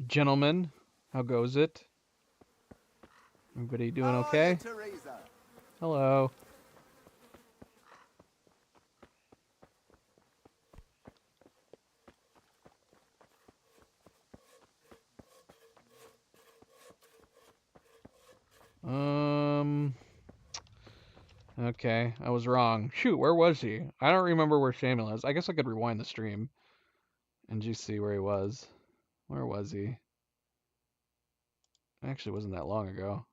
Gentlemen, how goes it? Everybody doing okay? Hello. Okay, I was wrong. Shoot, where was he? I don't remember where Samuel is. I guess I could rewind the stream and just see where he was. Where was he? Actually, it wasn't that long ago.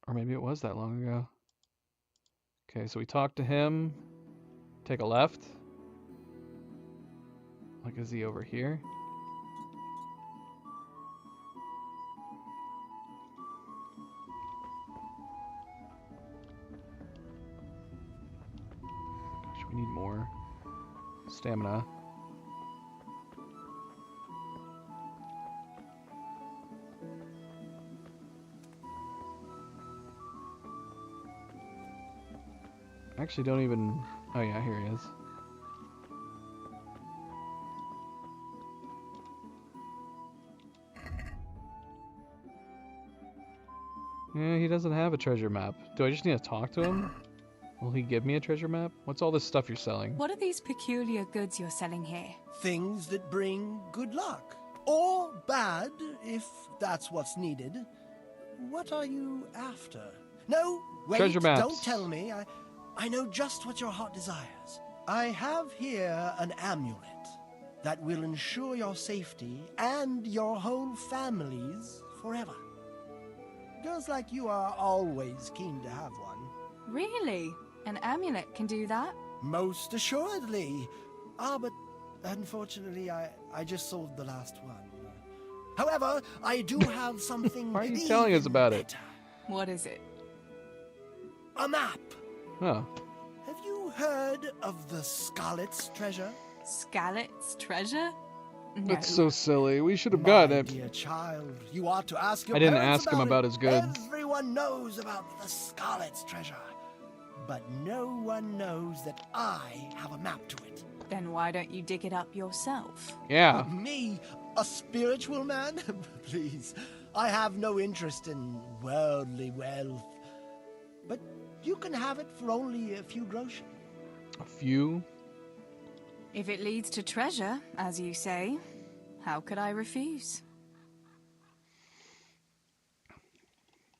Or maybe it was that long ago. Okay, so we talked to him. Take a left. Like, is he over here? Gosh, we need more stamina. I actually don't even... Oh yeah, here he is. Yeah, he doesn't have a treasure map. Do I just need to talk to him? Will he give me a treasure map? What's all this stuff you're selling? What are these peculiar goods you're selling here? Things that bring good luck. Or bad, if that's what's needed. What are you after? No, wait, Treasure maps. Don't tell me. I know just what your heart desires. I have here an amulet that will ensure your safety and your whole family's forever. Girls like you are always keen to have one. Really? An amulet can do that? Most assuredly. But unfortunately, I just sold the last one. However, I do have something. Why are you telling us about it? What is it? A map. Oh. Have you heard of the Scarlet's treasure? Scarlet's treasure? No. That's so silly. We should have gotten it. Dear child, you ought to ask your I didn't parents ask him about his goods. Everyone knows about the Scarlet's treasure, but no one knows that I have a map to it. Then why don't you dig it up yourself? Yeah. Me, a spiritual man? Please, I have no interest in worldly wealth. But you can have it for only a few groschen. A few? If it leads to treasure, as you say, how could I refuse?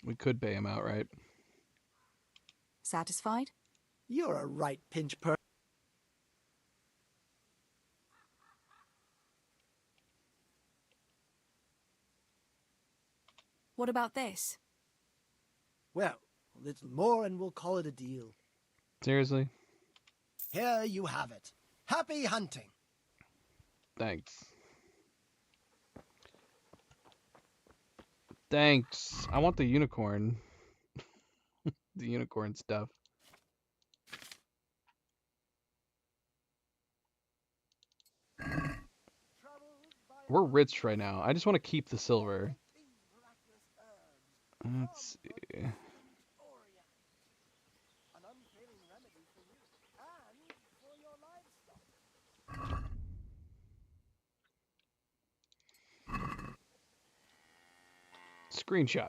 We could pay him out, right? Satisfied? You're a right pinch person. What about this? Well, a little more and we'll call it a deal. Seriously? Here you have it. Happy hunting. Thanks. Thanks. I want the unicorn. The unicorn stuff. We're rich right now. I just want to keep the silver. Let's see. Screenshot.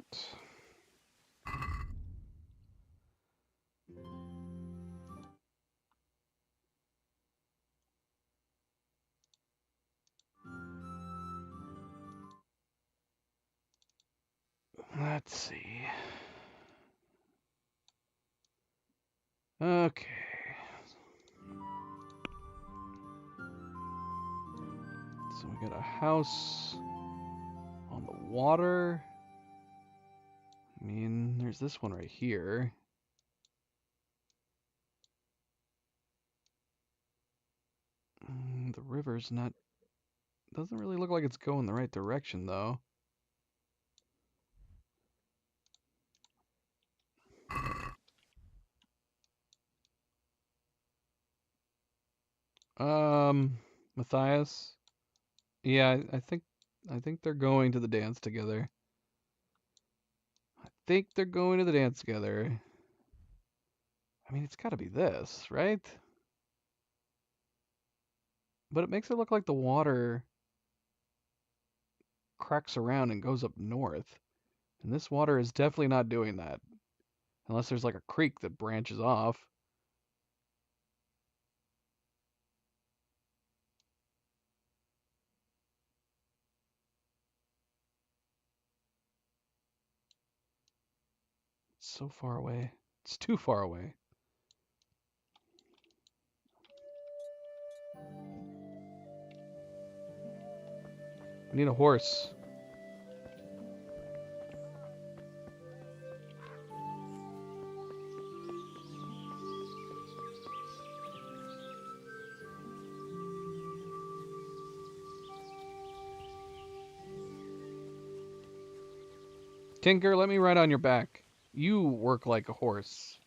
Let's see. Okay. So we got a house on the water. I mean, there's this one right here. The river's not... doesn't really look like it's going the right direction, though. Matthias? Yeah, I think they're going to the dance together. I think they're going to the dance together. I mean, it's got to be this, right? But it makes it look like the water cracks around and goes up north. And this water is definitely not doing that. Unless there's like a creek that branches off. It's so far away. It's too far away. I need a horse. Tinker, let me ride on your back. You work like a horse.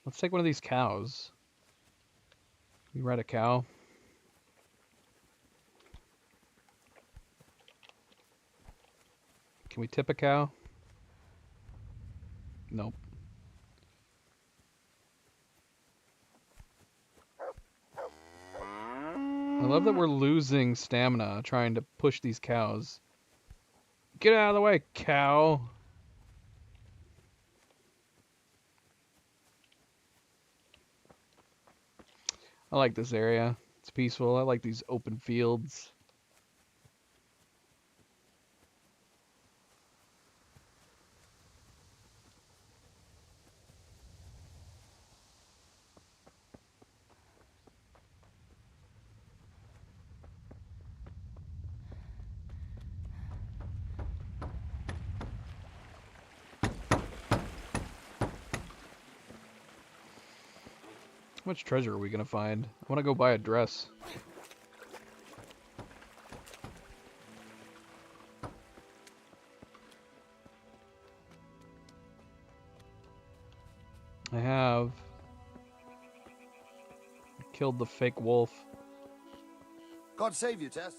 Let's take one of these cows. You ride a cow? Can we tip a cow? Nope. I love that we're losing stamina trying to push these cows. Get out of the way, cow. I like this area. It's peaceful. I like these open fields. How much treasure are we gonna find? I wanna go buy a dress. I have killed the fake wolf. God save you, Tess.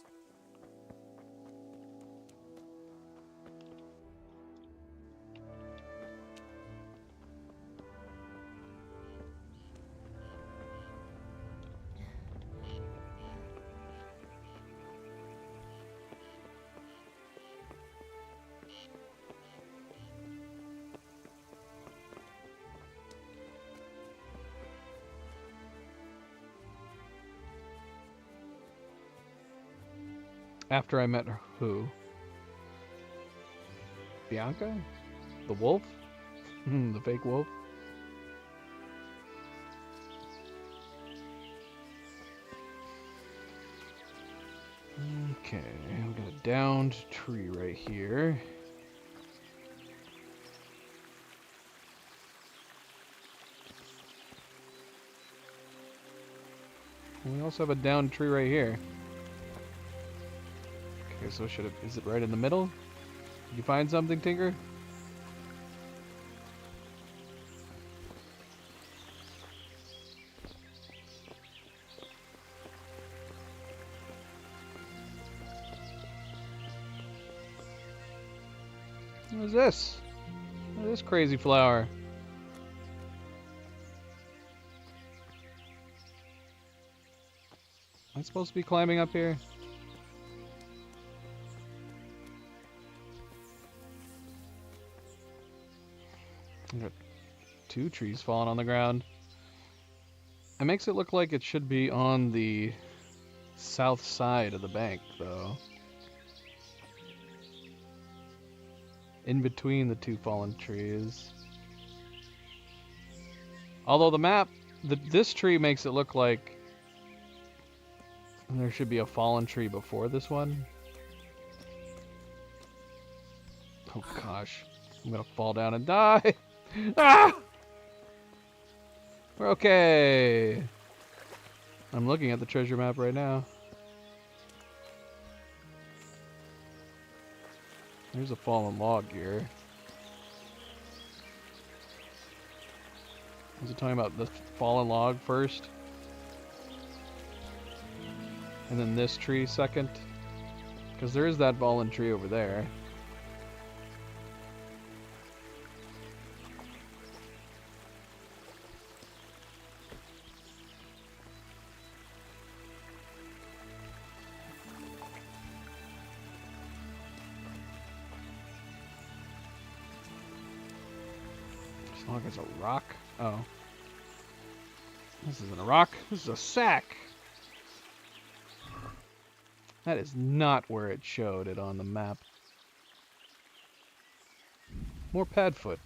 After I met who? Bianca? The wolf? The fake wolf? Okay, we got a downed tree right here. We also have a downed tree right here. Okay, so is it right in the middle? Did you find something, Tinker? What is this? What is this crazy flower? Am I supposed to be climbing up here? I got 2 trees falling on the ground. It makes it look like it should be on the south side of the bank, though. In between the 2 fallen trees. Although the map, this tree makes it look like there should be a fallen tree before this one. Oh gosh, I'm gonna fall down and die. Ah! We're okay. I'm looking at the treasure map right now. There's a fallen log here. Was it talking about the fallen log first? And then this tree second? Because there is that fallen tree over there. As long as a rock. Oh. This isn't a rock. This is a sack. That is not where it showed it on the map. More Padfoot.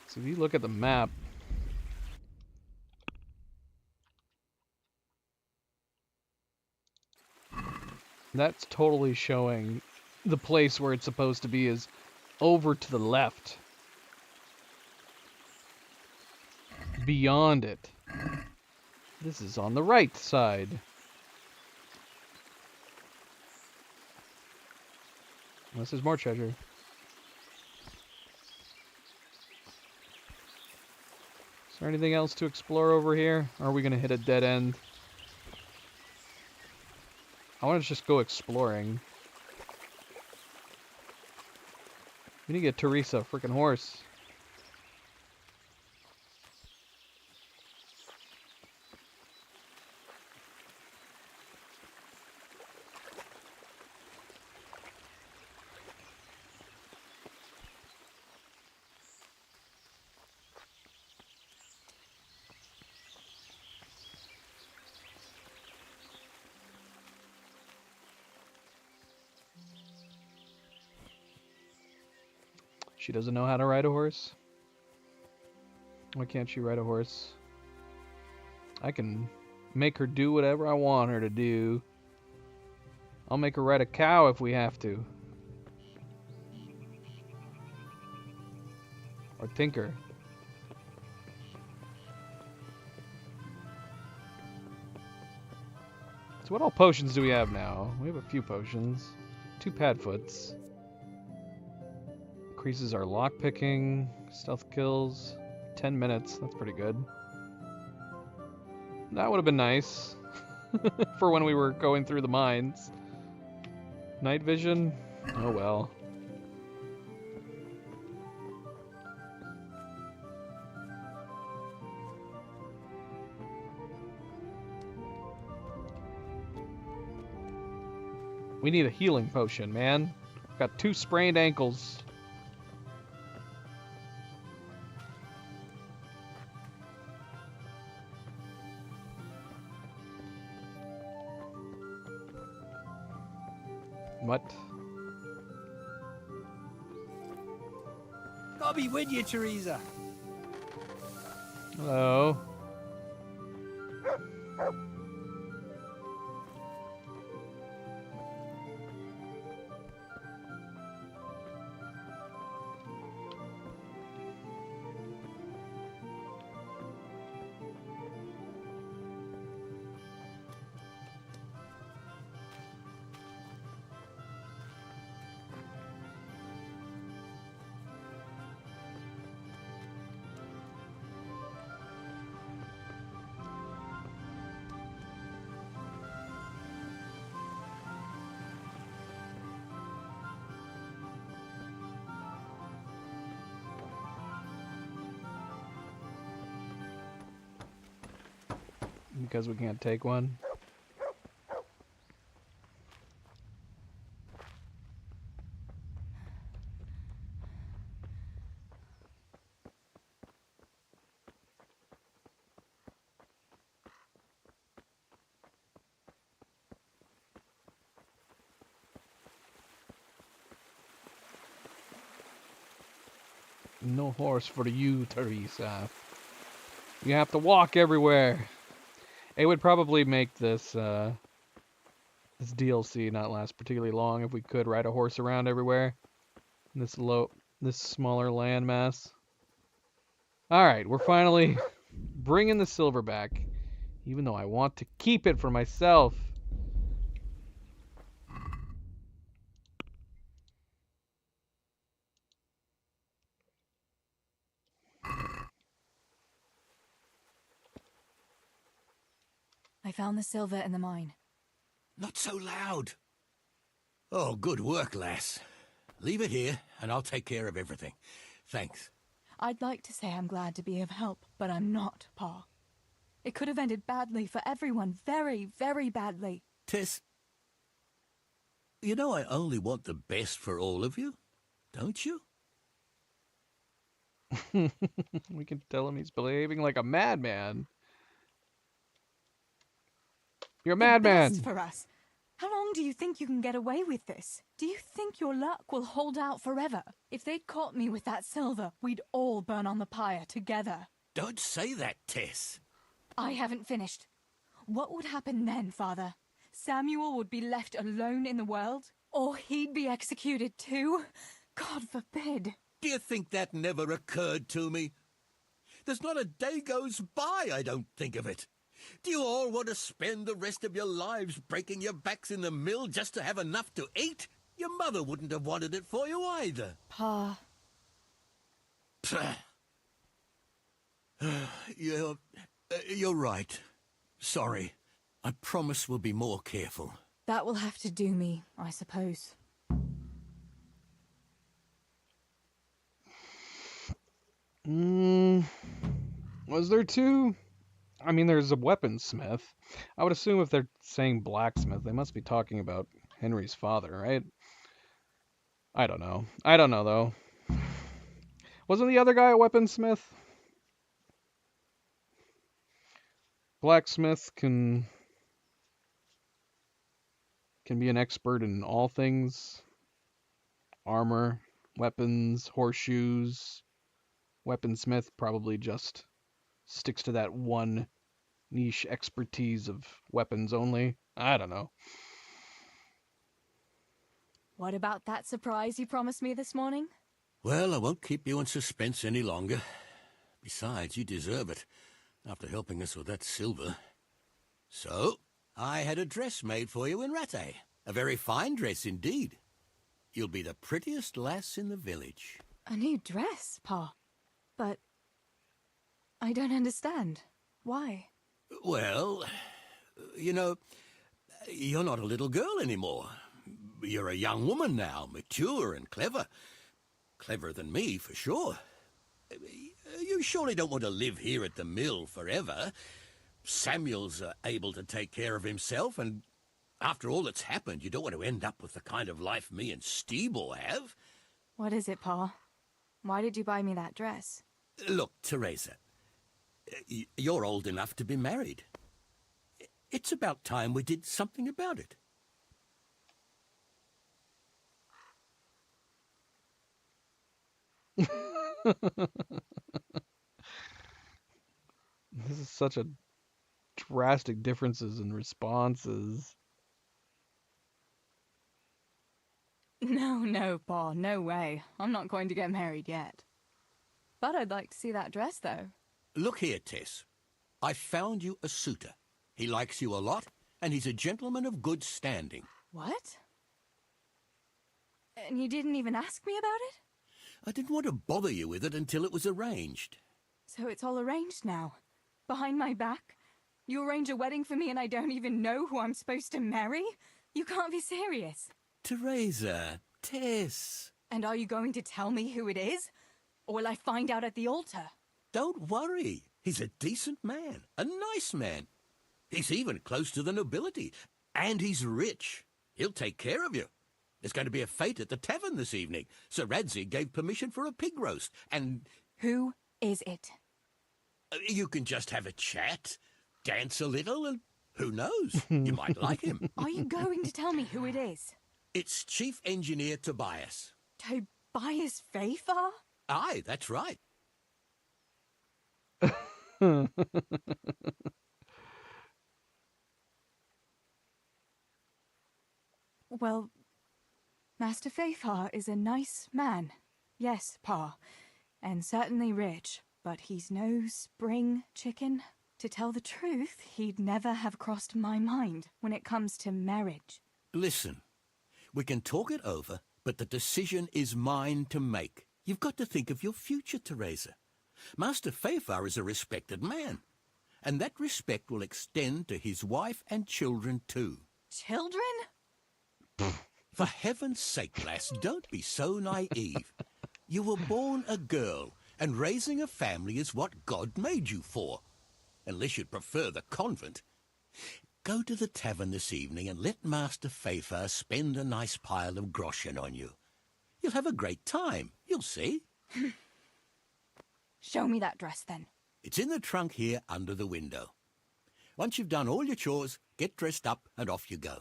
So if you look at the map, that's totally showing the place where it's supposed to be is over to the left. Beyond it. This is on the right side. Unless there's more treasure. Is there anything else to explore over here? Or are we going to hit a dead end? I want to just go exploring. We need to get Teresa a freaking horse. She doesn't know how to ride a horse? Why can't she ride a horse? I can make her do whatever I want her to do. I'll make her ride a cow if we have to. Or tinker. So what all potions do we have now? We have a few potions. 2 Padfoots. Increases our lockpicking, stealth kills, 10 minutes. That's pretty good. That would have been nice for when we were going through the mines. Night vision? Oh well. We need a healing potion, man. Got 2 sprained ankles. What? I'll be with you, Teresa. Hello. Because we can't take one. No horse for you, Teresa. You have to walk everywhere. It would probably make this this DLC not last particularly long if we could ride a horse around everywhere in this smaller landmass. All right, we're finally bringing the silver back, even though I want to keep it for myself. I found the silver in the mine. Not so loud. Oh, good work, lass. Leave it here, and I'll take care of everything. Thanks. I'd like to say I'm glad to be of help, but I'm not, Pa. It could have ended badly for everyone. Very, very badly. Tess, you know I only want the best for all of you, don't you? We can tell him he's behaving like a madman. You're a madman. Best for us. How long do you think you can get away with this? Do you think your luck will hold out forever? If they'd caught me with that silver, we'd all burn on the pyre together. Don't say that, Tess. I haven't finished. What would happen then, Father? Samuel would be left alone in the world? Or he'd be executed too? God forbid. Do you think that never occurred to me? There's not a day goes by I don't think of it. Do you all want to spend the rest of your lives breaking your backs in the mill just to have enough to eat? Your mother wouldn't have wanted it for you either. Pa. You're right. Sorry. I promise we'll be more careful. That will have to do me, I suppose. Was there 2? I mean, there's a weaponsmith. I would assume if they're saying blacksmith, they must be talking about Henry's father, right? I don't know. I don't know, though. Wasn't the other guy a weaponsmith? Blacksmith can be an expert in all things. Armor, weapons, horseshoes. Weaponsmith probably just sticks to that one niche expertise of weapons only. I don't know. What about that surprise you promised me this morning? Well, I won't keep you in suspense any longer. Besides, you deserve it, after helping us with that silver. So, I had a dress made for you in Rattay. A very fine dress indeed. You'll be the prettiest lass in the village. A new dress, Pa. But I don't understand. Why? Well, you know, you're not a little girl anymore. You're a young woman now, mature and clever. Cleverer than me, for sure. You surely don't want to live here at the mill forever. Samuel's able to take care of himself, and after all that's happened, you don't want to end up with the kind of life me and Steebor have. What is it, Pa? Why did you buy me that dress? Look, Teresa, you're old enough to be married. It's about time we did something about it. This is such a drastic differences in responses. No, Pa, no way. I'm not going to get married yet. But I'd like to see that dress, though. Look here, Tess. I found you a suitor. He likes you a lot, and he's a gentleman of good standing. What? And you didn't even ask me about it? I didn't want to bother you with it until it was arranged. So it's all arranged now? Behind my back? You arrange a wedding for me and I don't even know who I'm supposed to marry? You can't be serious. Teresa, Tess. And are you going to tell me who it is? Or will I find out at the altar? Don't worry. He's a decent man, a nice man. He's even close to the nobility, and he's rich. He'll take care of you. There's going to be a fete at the tavern this evening. Sir Radzig gave permission for a pig roast, and... Who is it? You can just have a chat, dance a little, and who knows? You might like him. Are you going to tell me who it is? It's Chief Engineer Tobias. Tobias Fafar? Aye, that's right. Well, Master Fafar is a nice man. Yes, Pa, and certainly rich, but he's no spring chicken. To tell the truth, he'd never have crossed my mind when it comes to marriage. Listen, we can talk it over, but the decision is mine to make. You've got to think of your future, Teresa. Master Fafar is a respected man, and that respect will extend to his wife and children too. Children? For heaven's sake, lass, don't be so naive. You were born a girl, and raising a family is what God made you for. Unless you'd prefer the convent. Go to the tavern this evening and let Master Fafar spend a nice pile of groschen on you. You'll have a great time, you'll see. Show me that dress, then. It's in the trunk here under the window. Once you've done all your chores, get dressed up and off you go.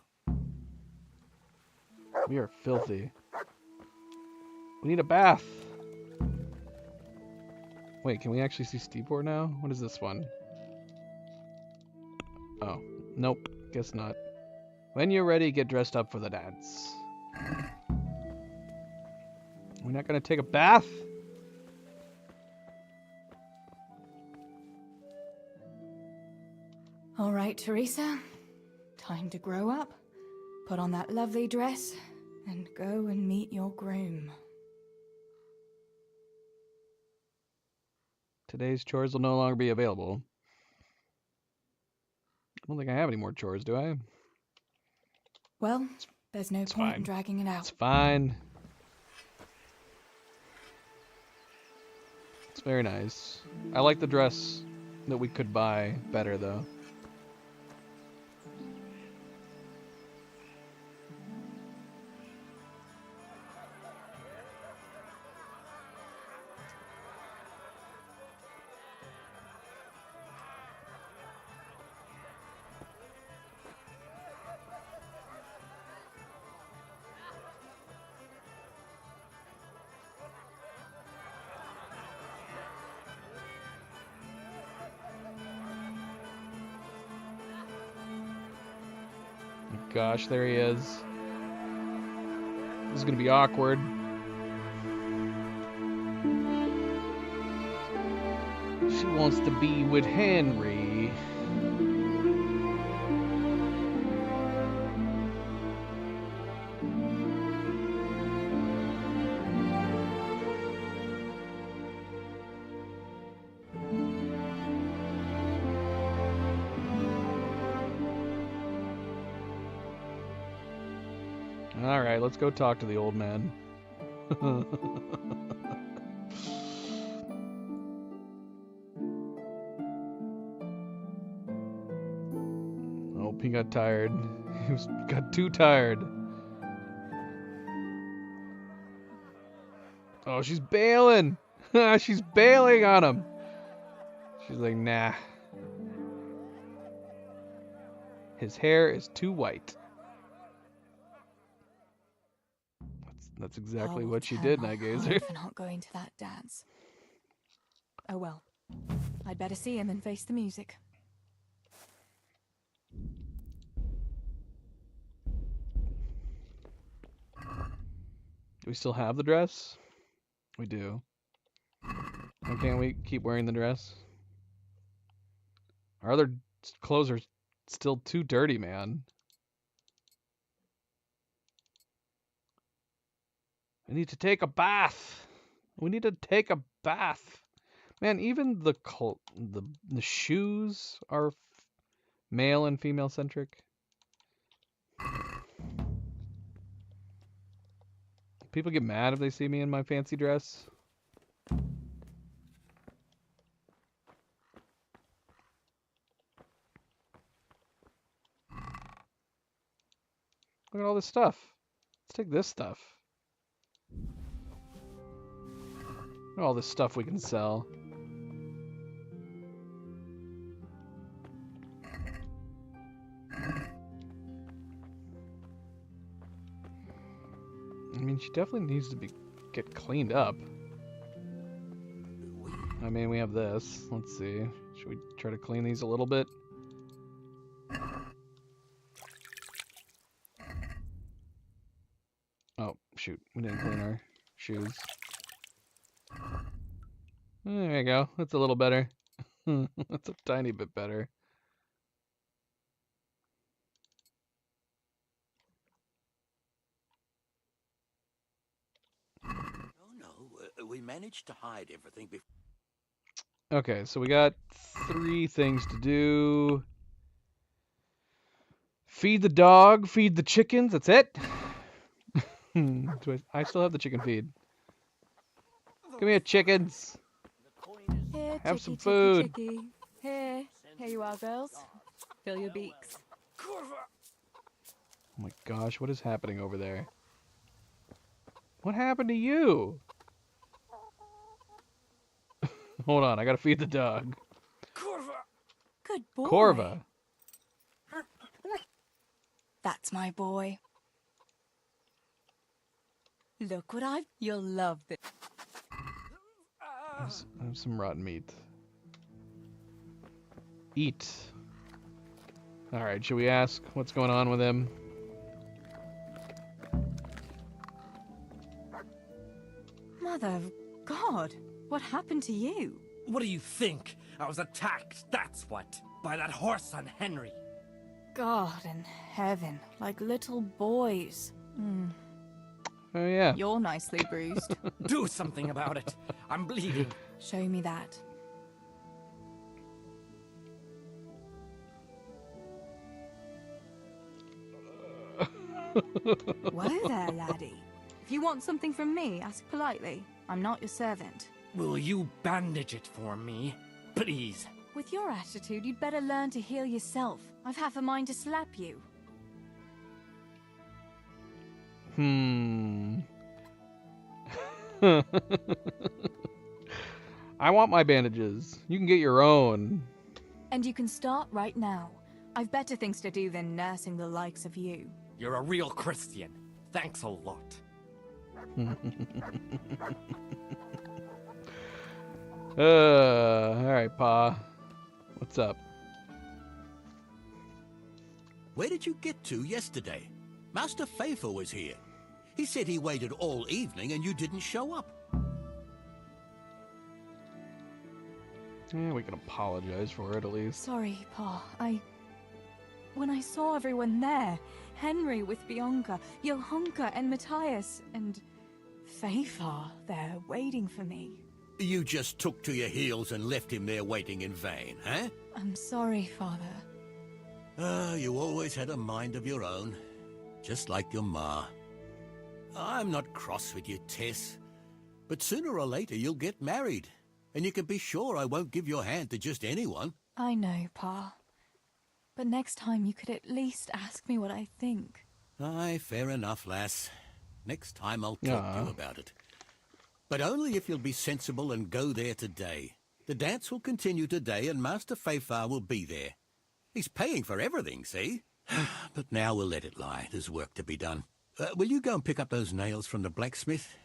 We are filthy. We need a bath. Wait, can we actually see Steebor now? What is this one? Oh, nope, guess not. When you're ready, get dressed up for the dance. We're not gonna take a bath? All right, Teresa. Time to grow up. Put on that lovely dress and go and meet your groom. Today's chores will no longer be available. I don't think I have any more chores, do I? Well, there's no point in dragging it out. It's fine. It's very nice. I like the dress that we could buy better, though. gosh, there he is. This is gonna be awkward. She wants to be with Henry. Alright, let's go talk to the old man. Oh, he got tired. Got too tired. Oh, she's bailing! She's bailing on him! She's like, nah. His hair is too white. That's exactly what she did, Nightgazer. For not going to that dance. Oh well. I'd better see him and face the music. Do we still have the dress? We do. Why can't we keep wearing the dress? Our other clothes are still too dirty, man. I need to take a bath. We need to take a bath. Man, even the shoes are male and female centric. People get mad if they see me in my fancy dress. Look at all this stuff. Let's take this stuff. Look at all this stuff we can sell. I mean, she definitely needs to get cleaned up. I mean, we have this. Let's see. Should we try to clean these a little bit? Oh, shoot. We didn't clean our shoes. There you go. That's a little better. That's a tiny bit better. We managed to hide everything before. Okay, so we got 3 things to do. Feed the dog, feed the chickens, that's it? I still have the chicken feed. Come here, chickens. Here, Have chicky, some chicky, food. chicky. Here you are, girls. Fill your beaks. Oh my gosh, what is happening over there? What happened to you? Hold on, I gotta feed the dog. Good boy. Corva. That's my boy. Look what I've... You'll love this. I have some rotten meat. Eat. Alright, should we ask what's going on with him? Mother of God, what happened to you? What do you think? I was attacked, that's what. By that horse son Henry. God in heaven, like little boys. Oh yeah. You're nicely bruised. Do something about it. I'm bleeding. Show me that. Whoa there, laddie. If you want something from me, ask politely. I'm not your servant. Will you bandage it for me? Please. With your attitude, you'd better learn to heal yourself. I've half a mind to slap you. I want my bandages. You can get your own. And you can start right now. I've better things to do than nursing the likes of you. You're a real Christian. Thanks a lot. Alright, Pa. What's up? Where did you get to yesterday? Master Faithful was here. He said he waited all evening and you didn't show up. Yeah, we can apologize for it at least. Sorry, Pa. When I saw everyone there, Henry with Bianca, Johanka and Matthias, and Faithful there waiting for me. You just took to your heels and left him there waiting in vain, huh? I'm sorry, Father. You always had a mind of your own, just like your ma. I'm not cross with you, Tess, but sooner or later you'll get married, and you can be sure I won't give your hand to just anyone. I know, Pa. But next time you could at least ask me what I think. Aye, fair enough, lass. Next time I'll talk to you about it. But only if you'll be sensible and go there today. The dance will continue today and Master Faithful will be there. He's paying for everything, see? But now we'll let it lie. There's work to be done. Will you go and pick up those nails from the blacksmith?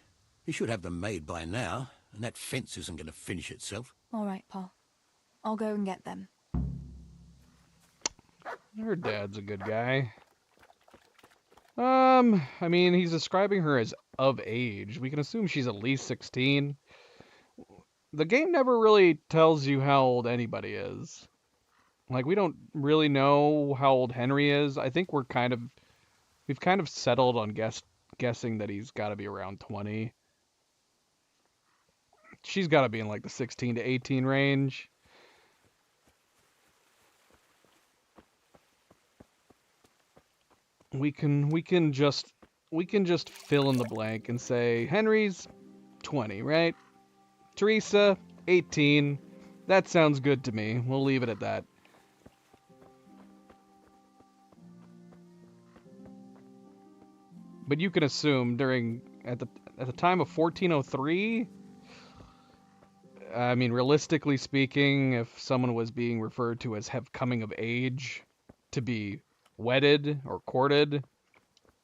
He should have them made by now, and that fence isn't going to finish itself. All right, Pa. I'll go and get them. Her dad's a good guy. I mean, he's describing her as of age. We can assume she's at least 16. The game never really tells you how old anybody is. Like, we don't really know how old Henry is. I think we've kind of settled on guessing that he's got to be around 20. She's got to be in like the 16 to 18 range. We can just fill in the blank and say Henry's 20, right? Teresa 18. That sounds good to me. We'll leave it at that. But you can assume at the time of 1403, I mean, realistically speaking, if someone was being referred to as coming of age to be wedded or courted,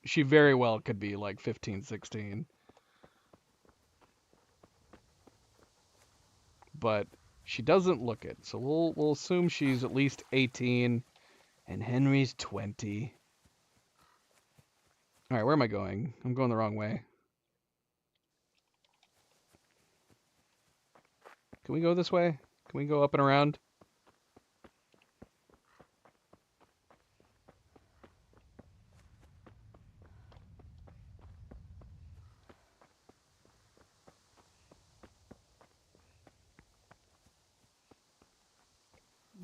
she very well could be like 15, 16. But she doesn't look it, so we'll assume she's at least 18 and Henry's 20. All right, where am I going? I'm going the wrong way. Can we go this way? Can we go up and around?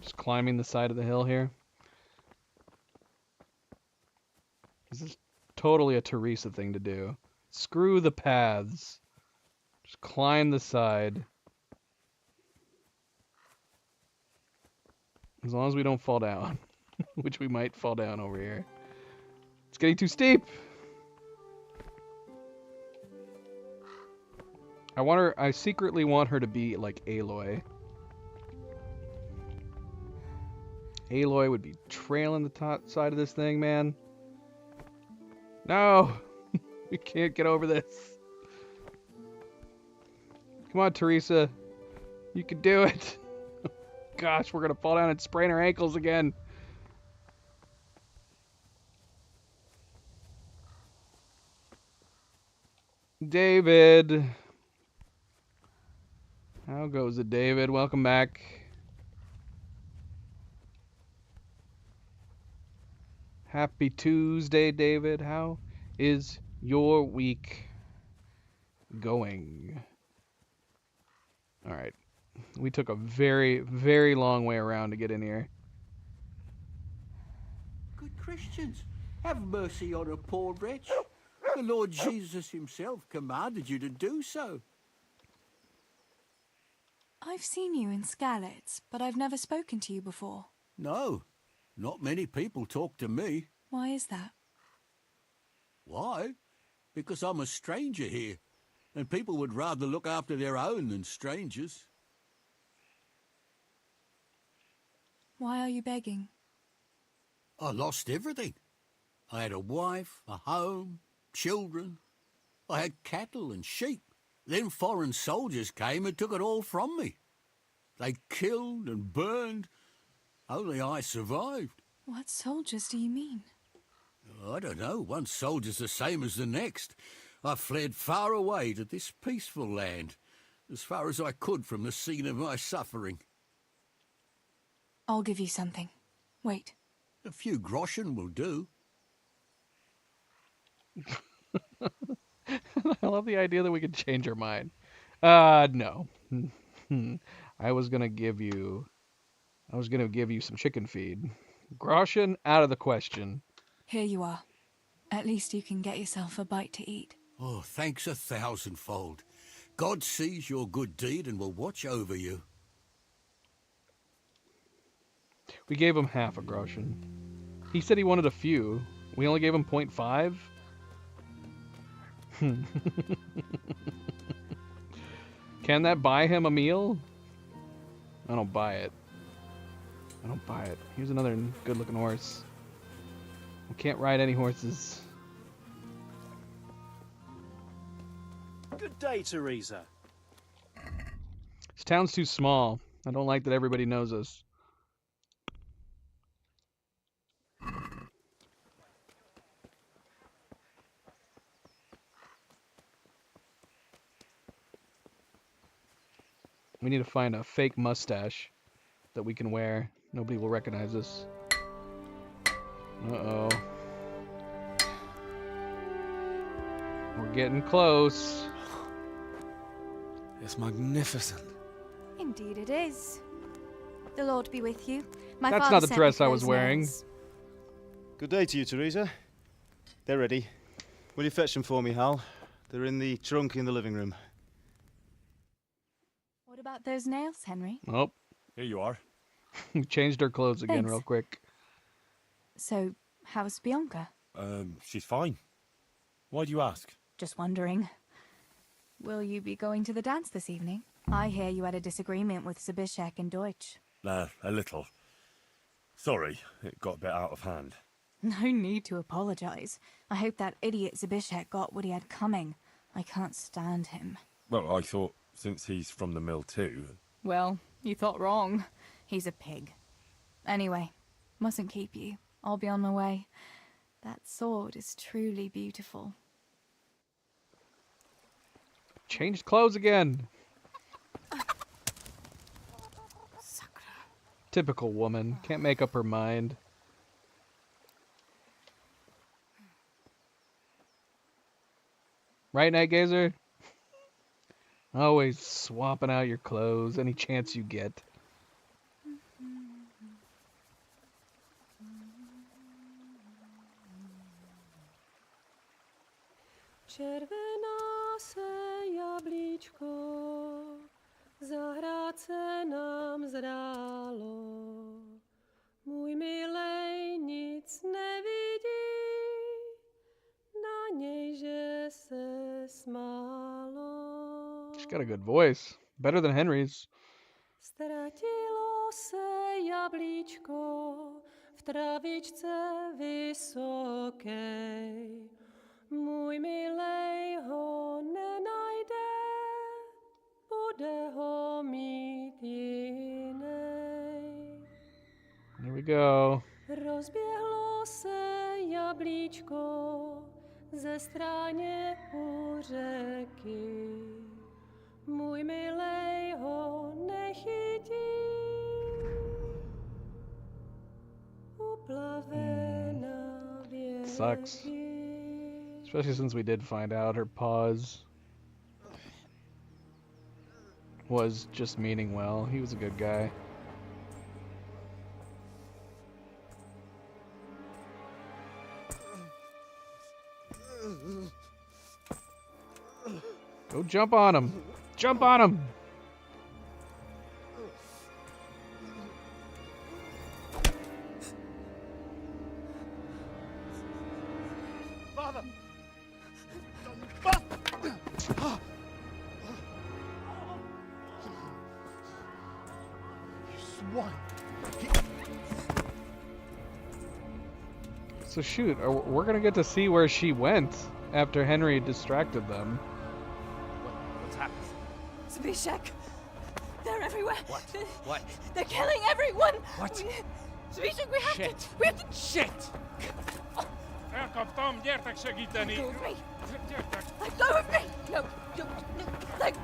Just climbing the side of the hill here. This is totally a Teresa thing to do. Screw the paths. Just climb the side. As long as we don't fall down. Which we might fall down over here. It's getting too steep. I secretly want her to be like Aloy. Aloy would be trailing the top side of this thing, man. No! We can't get over this. Come on, Teresa. You can do it. Gosh, we're going to fall down and sprain our ankles again. David. How goes it, David? Welcome back. Happy Tuesday, David. How is your week going? All right. We took a very, very long way around to get in here. Good Christians, have mercy on a poor wretch. The Lord Jesus himself commanded you to do so. I've seen you in Skalitz, but I've never spoken to you before. No, not many people talk to me. Why is that? Why? Because I'm a stranger here, and people would rather look after their own than strangers. Why are you begging? I lost everything. I had a wife, a home, children. I had cattle and sheep. Then foreign soldiers came and took it all from me. They killed and burned. Only I survived. What soldiers do you mean? I don't know. One soldier's the same as the next. I fled far away to this peaceful land, as far as I could from the scene of my suffering. I'll give you something. Wait. A few groschen will do. I love the idea that we could change our mind. No. I was gonna give you some chicken feed. Groschen, out of the question. Here you are. At least you can get yourself a bite to eat. Oh, thanks 1,000-fold. God sees your good deed and will watch over you. We gave him half a groschen. He said he wanted a few. We only gave him 0.5? Can that buy him a meal? I don't buy it. I don't buy it. Here's another good-looking horse. We can't ride any horses. Good day, Teresa. This town's too small. I don't like that everybody knows us. We need to find a fake mustache that we can wear. Nobody will recognize us. Uh-oh. We're getting close. It's magnificent. Indeed it is. The Lord be with you. That's father not the sent dress me I for was those wearing. nails. Good day to you, Teresa. They're ready. Will you fetch them for me, Hal? They're in the trunk in the living room. What about those nails, Henry? Nope. Here you are. We changed her clothes again Thanks. real quick. So, how's Bianca? She's fine. Why do you ask? Just wondering. Will you be going to the dance this evening? I hear you had a disagreement with Zabishek and Deutsch. A little. Sorry, it got a bit out of hand. No need to apologize. I hope that idiot Zabishek got what he had coming. I can't stand him. Well, I thought, since he's from the mill too... Well, you thought wrong. He's a pig. Anyway, mustn't keep you. I'll be on my way. That sword is truly beautiful. Changed clothes again. Typical woman. Can't make up her mind. Right, Night Gazer? Always swapping out your clothes any chance you get. Červená se jablíčko, zahrát se nám zdálo. Můj milej nic nevidí, na něj, že se smálo. She's got a good voice. Better than Henry's. Ztratilo se jablíčko v travičce vysoké. Můj milej ho nenajde, bude ho mít jinej. Here we go. Rozběhlo se jablíčko ze stráně u řeky. Můj milej ho nechytí, uplave na věky. Sucks. Especially since we did find out her pause was just meaning well. He was a good guy. Go jump on him. Jump on him. Father! You swine! So shoot, we're gonna get to see where she went after Henry distracted them. What's happened? Zabishek! They're everywhere! What? They're killing everyone! What? Sweetie, we have Shit. to... We have to... Shit! Elkaptam, gyertek segíteni! Let go of me! Gyertek! Let go of me! No, no, let...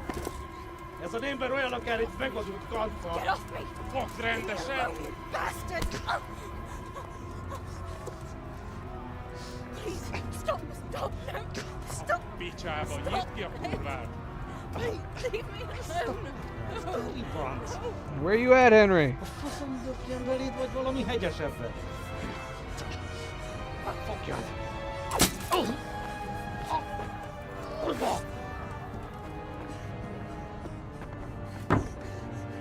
Ez az ember olyan akár itt meg vagyunk kantva! Get off me! Fogd rendesen! You bastard! Please, stop, stop, no! Stop! Picsába, nyisd ki a kurvát! Please, leave me alone! Where are you at, Henry? Faszom döpjen beléd, vagy valami hegyesebbre! Fogjad! Kurva!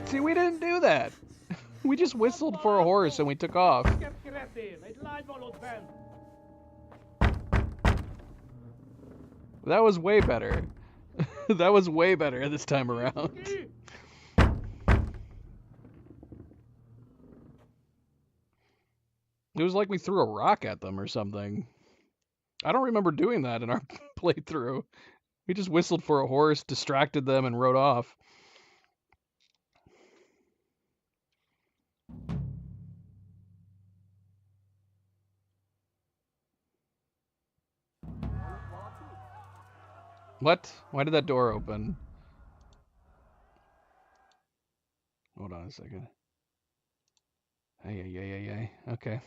See, we didn't do that. We just whistled for a horse and we took off. That was way better. That was way better this time around. It was like we threw a rock at them or something. I don't remember doing that in our playthrough. We just whistled for a horse, distracted them, and rode off. What? Why did that door open? Hold on a second. Hey. Okay.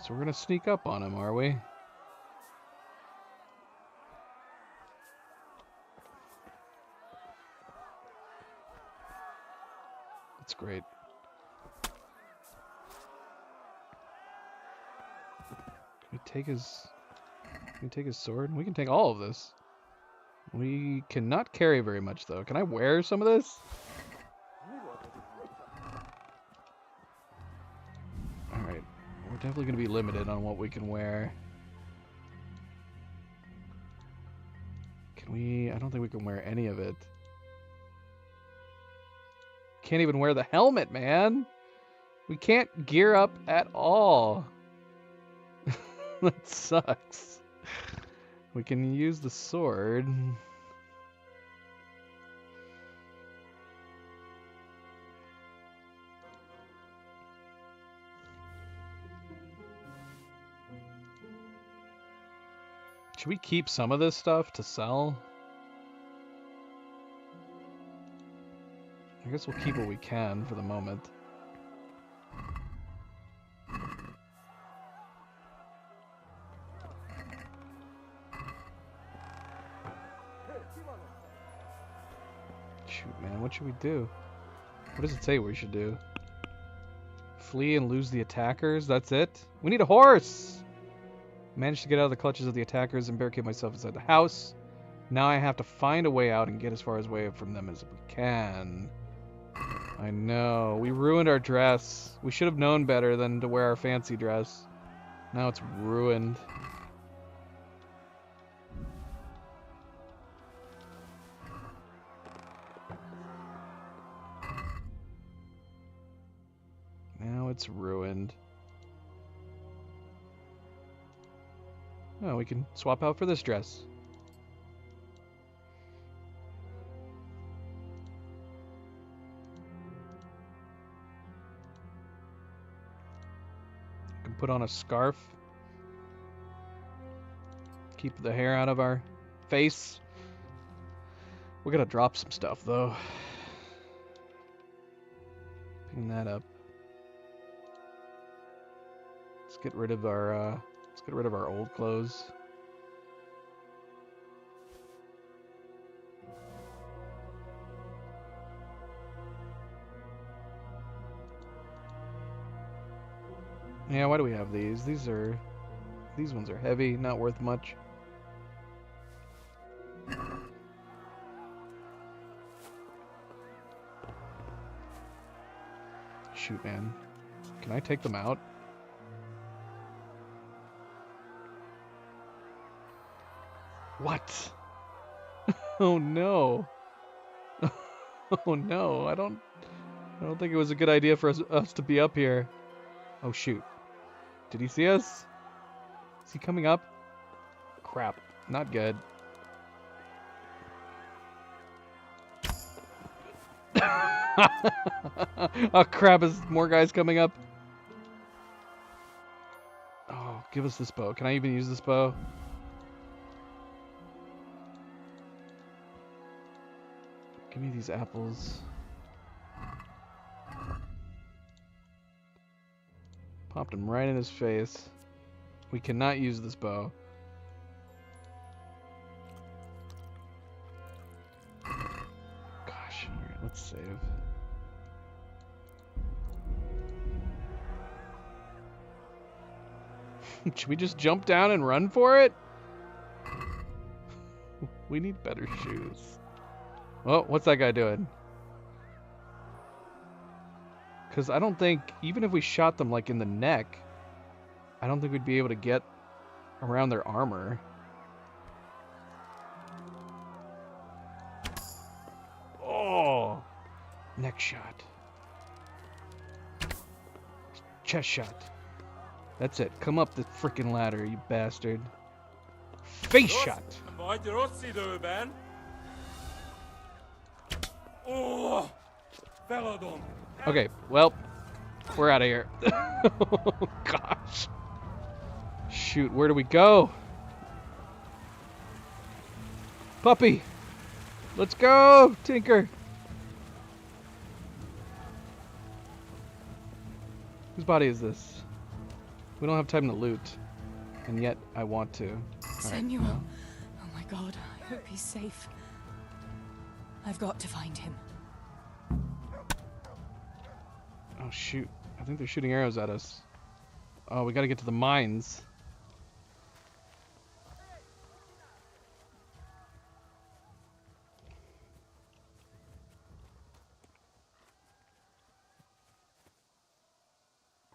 So we're gonna sneak up on him, are we? That's great. Can we take his sword? We can take all of this. We cannot carry very much though. Can I wear some of this? Alright. We're definitely going to be limited on what we can wear. Can we... I don't think we can wear any of it. Can't even wear the helmet, man! We can't gear up at all. That sucks. We can use the sword. Should we keep some of this stuff to sell? I guess we'll keep what we can for the moment. Shoot, man, what should we do? What does it say we should do? Flee and lose the attackers? That's it? We need a horse! Managed to get out of the clutches of the attackers and barricade myself inside the house. Now I have to find a way out and get as far away from them as we can. I know. We ruined our dress. We should have known better than to wear our fancy dress. Now it's ruined. Now it's ruined. Oh, we can swap out for this dress. We can put on a scarf. Keep the hair out of our face. We're gonna drop some stuff though. Picking that up. Let's get rid of our old clothes. Yeah, why do we have these? These ones are heavy, not worth much. Shoot, man. Can I take them out? What? Oh no. Oh no, I don't think it was a good idea for us to be up here. Oh shoot. Did he see us? Is he coming up? Crap. Not good. Oh crap, is more guys coming up? Oh, give us this bow. Can I even use this bow? Give me these apples. Popped him right in his face. We cannot use this bow. Gosh, alright, let's save. Should we just jump down and run for it? We need better shoes. Oh, what's that guy doing? Because I don't think, even if we shot them like in the neck, I don't think we'd be able to get around their armor. Oh! Neck shot. Chest shot. That's it. Come up the frickin' ladder, you bastard. Face shot! Oh, Okay, well, we're out of here. Oh, gosh. Shoot, where do we go? Puppy! Let's go, Tinker! Whose body is this? We don't have time to loot. And yet, I want to. Samuel! Oh my god, I hope he's safe. I've got to find him. Oh shoot, I think they're shooting arrows at us. Oh, we gotta get to the mines.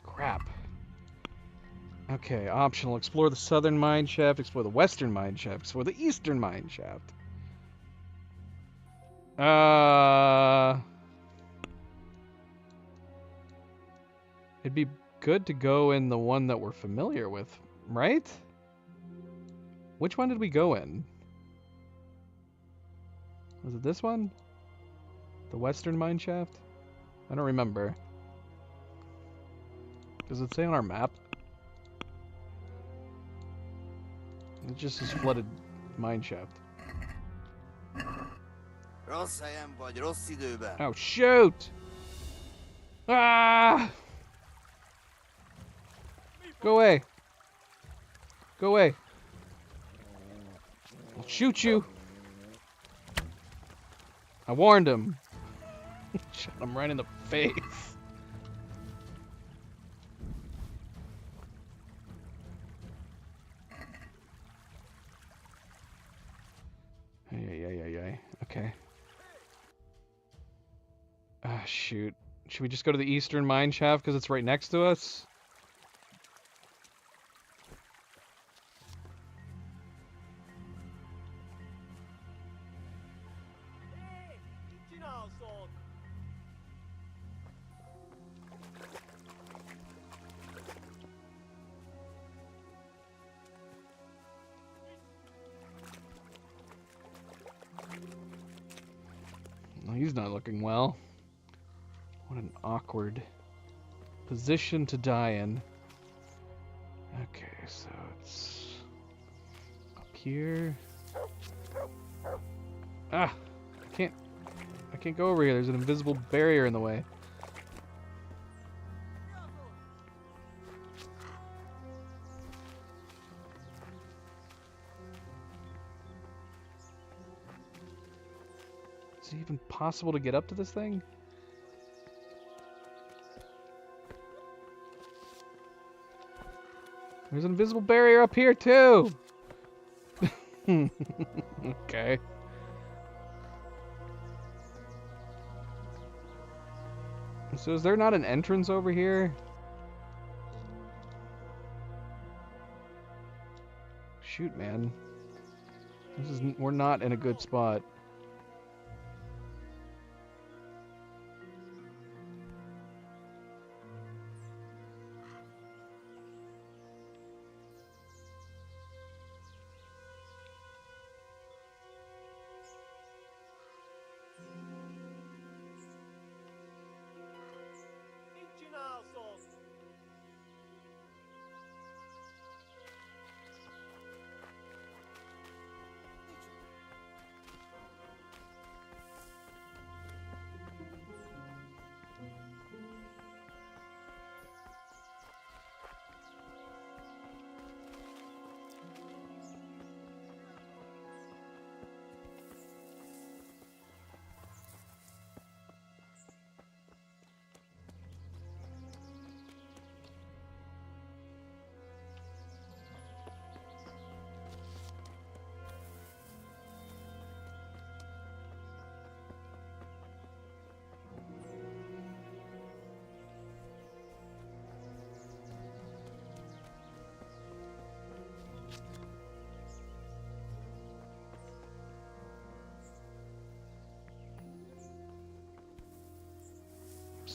Crap. Okay, optional. Explore the southern mine shaft, explore the western mine shaft, explore the eastern mine shaft. It'd be good to go in the one that we're familiar with, right? Which one did we go in? Was it this one? The western mine shaft? I don't remember. Does it say on our map? It just says flooded mine shaft. Oh shoot! Ah! Go away! Go away! I'll shoot you! I warned him. Shot him right in the face. Ay. Okay. Ah, shoot. Should we just go to the eastern mine shaft because it's right next to us? He's not looking well. What an awkward position to die in. Okay, so it's up here. Ah! I can't go over here. There's an invisible barrier in the way. Is it even possible to get up to this thing? There's an invisible barrier up here too! Okay. So is there not an entrance over here? Shoot, man. We're not in a good spot.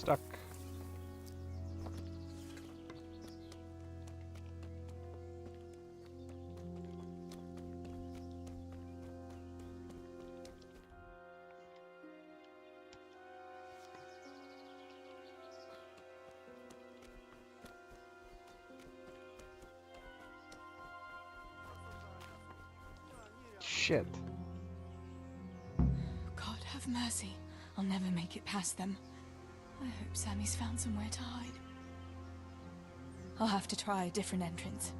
stuck. Shit. God have mercy. I'll never make it past them. I hope Sammy's found somewhere to hide. I'll have to try a different entrance.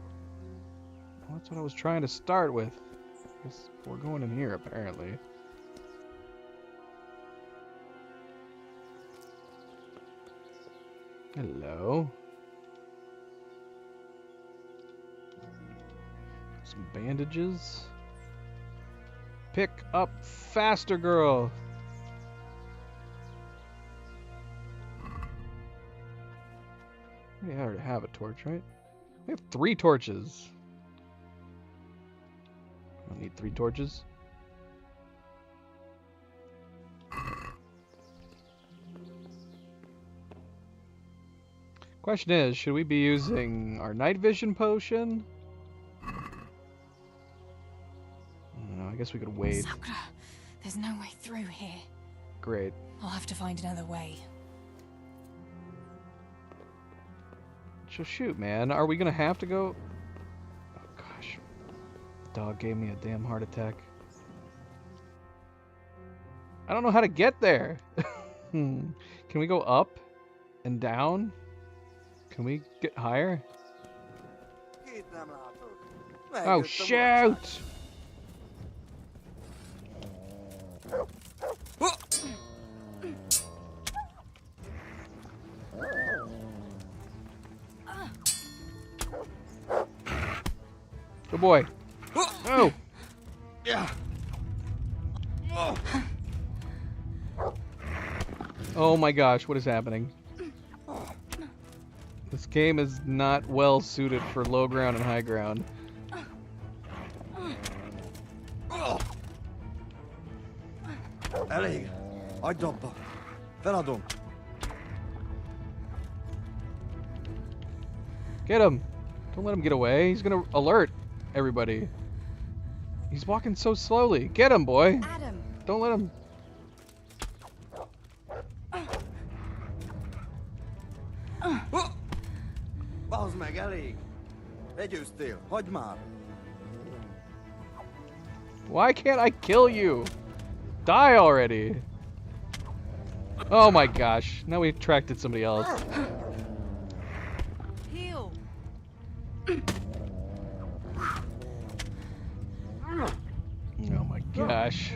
Well, that's what I was trying to start with. Guess we're going in here, apparently. Hello. Some bandages. Pick up faster, girl. We already have a torch, right? We have 3 torches. I don't need 3 torches. Question is, should we be using our night vision potion? I guess we could wait. Sakura, there's no way through here. Great. I'll have to find another way. So shoot, man. Are we gonna have to go? Oh gosh. The dog gave me a damn heart attack. I don't know how to get there. Can we go up and down? Can we get higher? Oh shoot! Good boy. Oh. Yeah. Oh my gosh, what is happening? This game is not well suited for low ground and high ground. Elég. Hagyd abba. Feladom. Get him! Don't let him get away. He's gonna alert everybody. He's walking so slowly. Get him, boy! Adam. Don't let him. Bazd meg, elég. Legyőztél. Hagyd már. Why can't I kill you? Die already! Oh my gosh. Now we attracted somebody else. Heal. Oh my gosh.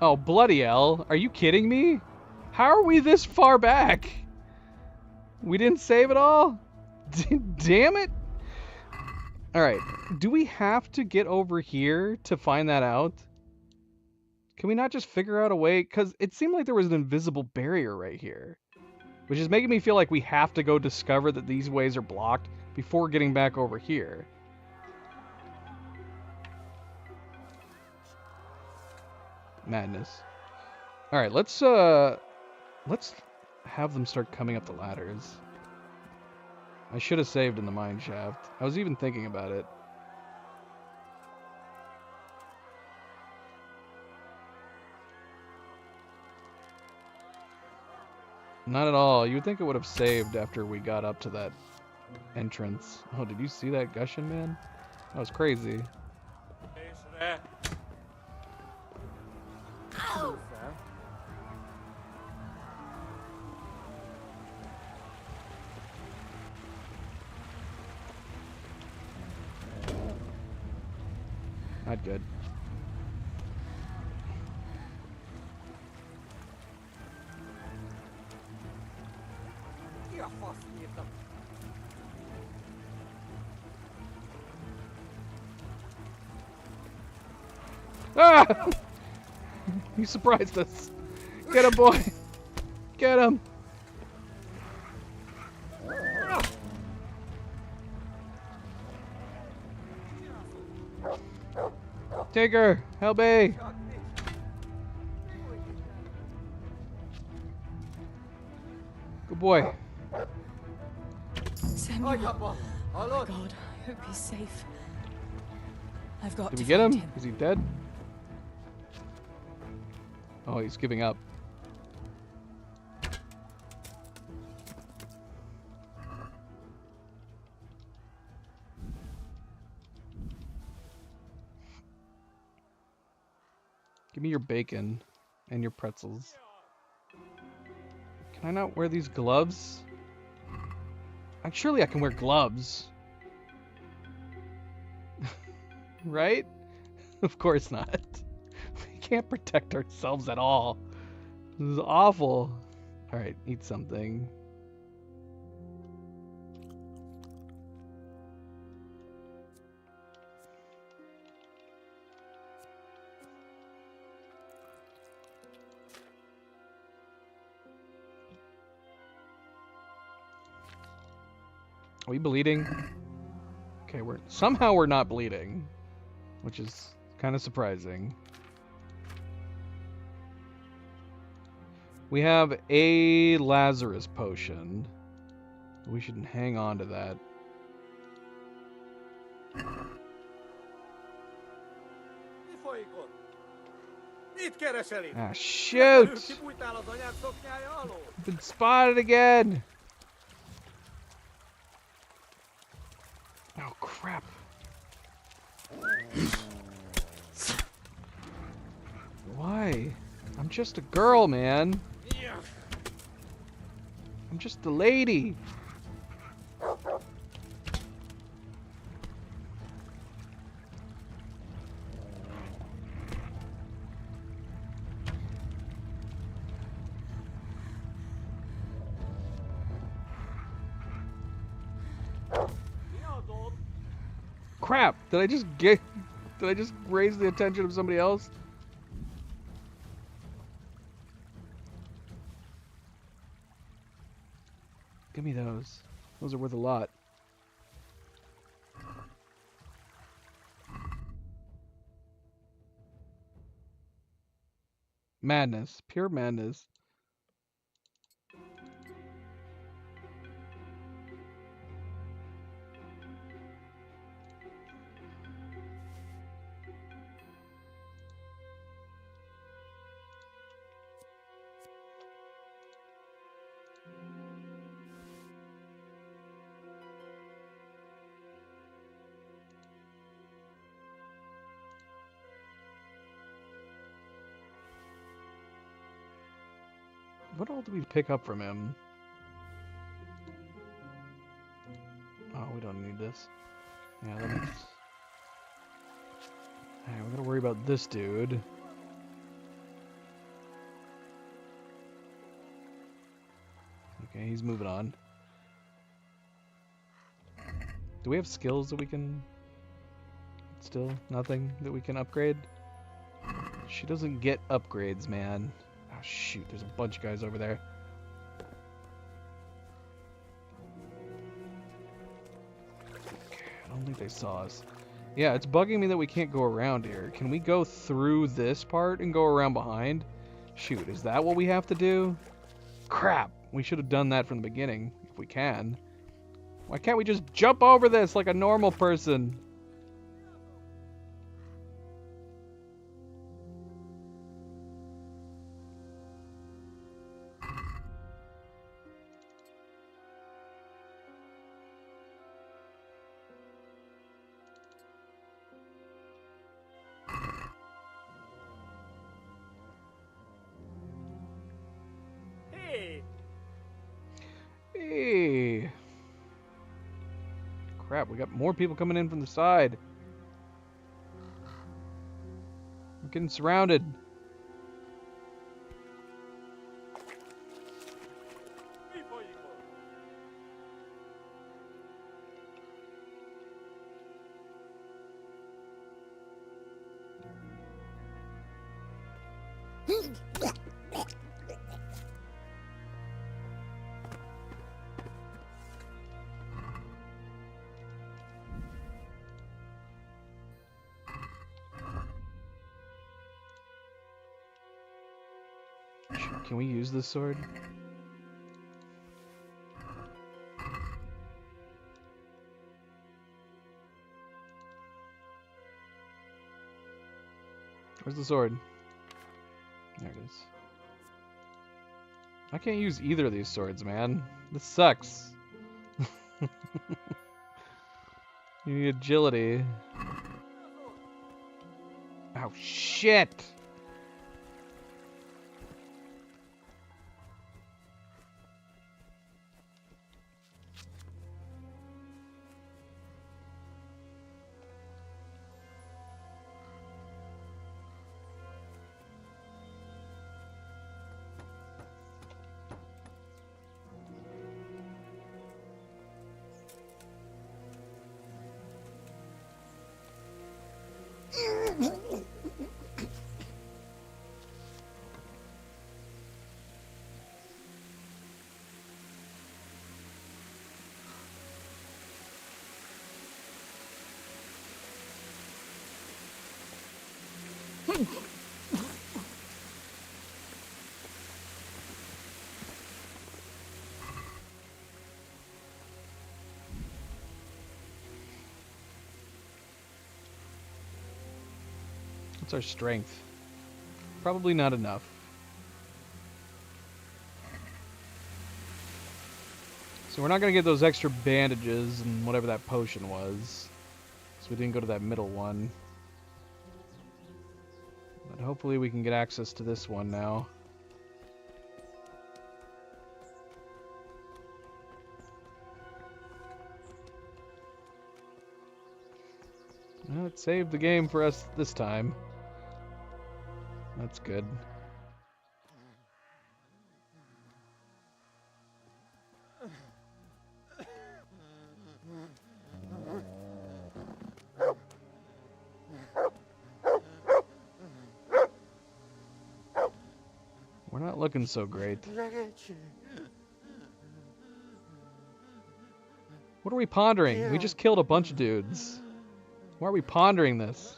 Oh, bloody hell. Are you kidding me? How are we this far back? We didn't save it all? Damn it. Alright. Do we have to get over here to find that out? Can we not just figure out a way? Because it seemed like there was an invisible barrier right here. Which is making me feel like we have to go discover that these ways are blocked before getting back over here. Madness. Alright, let's have them start coming up the ladders. I should have saved in the mine shaft. I was even thinking about it. Not at all. You would think it would have saved after we got up to that entrance. Oh, did you see that gushing, man? That was crazy. Ow! Not good. Ah! You surprised us. Get him, boy. Get him. Tinker, help me! Good boy. Samuel. Oh my God, I hope he's safe. I've got Did to we get find him? Is he dead? Oh, he's giving up. Give me your bacon and your pretzels. Can I not wear these gloves? Surely I can wear gloves. Right? Of course not. We can't protect ourselves at all. This is awful. Alright, eat something. Are we bleeding? Okay, somehow we're not bleeding, which is kind of surprising. We have a Lazarus potion. We should hang on to that. Ah, shoot! Been spotted again! Oh, crap. Why? I'm just a girl, man. I'm just a lady. Crap! Did I just raise the attention of somebody else? Give me those. Those are worth a lot. Madness. Pure madness. What all do we pick up from him? Oh, we don't need this. Yeah, that makes... Alright, we gotta worry about this dude. Okay, he's moving on. Do we have skills that we can... Still nothing that we can upgrade? She doesn't get upgrades, man. Oh, shoot, there's a bunch of guys over there. Okay, I don't think they saw us. Yeah, it's bugging me that we can't go around here. Can we go through this part and go around behind? Shoot, is that what we have to do? Crap! We should have done that from the beginning, if we can. Why can't we just jump over this like a normal person? Hey! Crap, we got more people coming in from the side. We're getting surrounded. Can we use this sword? Where's the sword? There it is. I can't use either of these swords, man. This sucks. You need agility. Oh, shit! What's our strength? Probably not enough. So we're not going to get those extra bandages and whatever that potion was. So we didn't go to that middle one. But hopefully we can get access to this one now. Well, it saved the game for us this time. That's good. We're not looking so great. What are we pondering? We just killed a bunch of dudes. Why are we pondering this?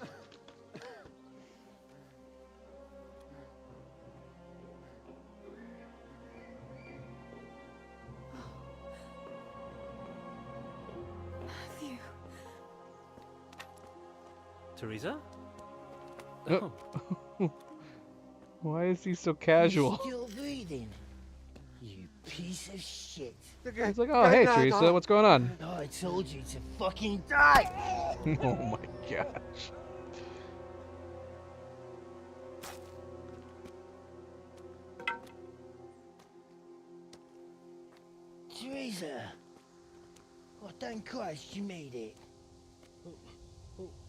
Matthew. Teresa? Oh. Why is he so casual? Still breathing. You piece of shit. He's like, oh, hey, Teresa, what's going on? Oh, I told you to fucking die. Oh my gosh. Teresa. Oh, thank Christ you made it.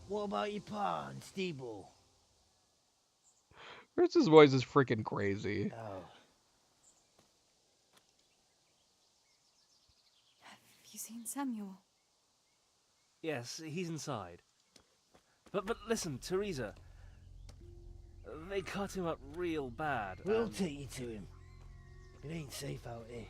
What about your pa and Steeble? Chris's voice is freaking crazy. Oh. Have you seen Samuel? Yes, he's inside. But listen, Teresa. They cut him up real bad. We'll take you to him. It ain't safe out here.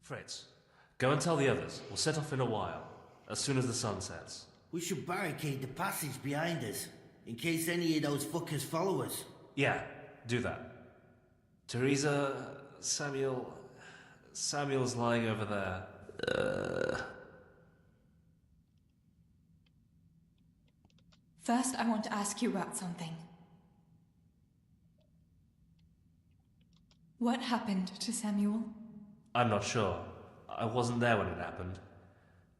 Fritz, go and tell the others. We'll set off in a while, as soon as the sun sets. We should barricade the passage behind us, in case any of those fuckers follow us. Yeah, do that. Teresa, Samuel's lying over there. First, I want to ask you about something. What happened to Samuel? I'm not sure. I wasn't there when it happened.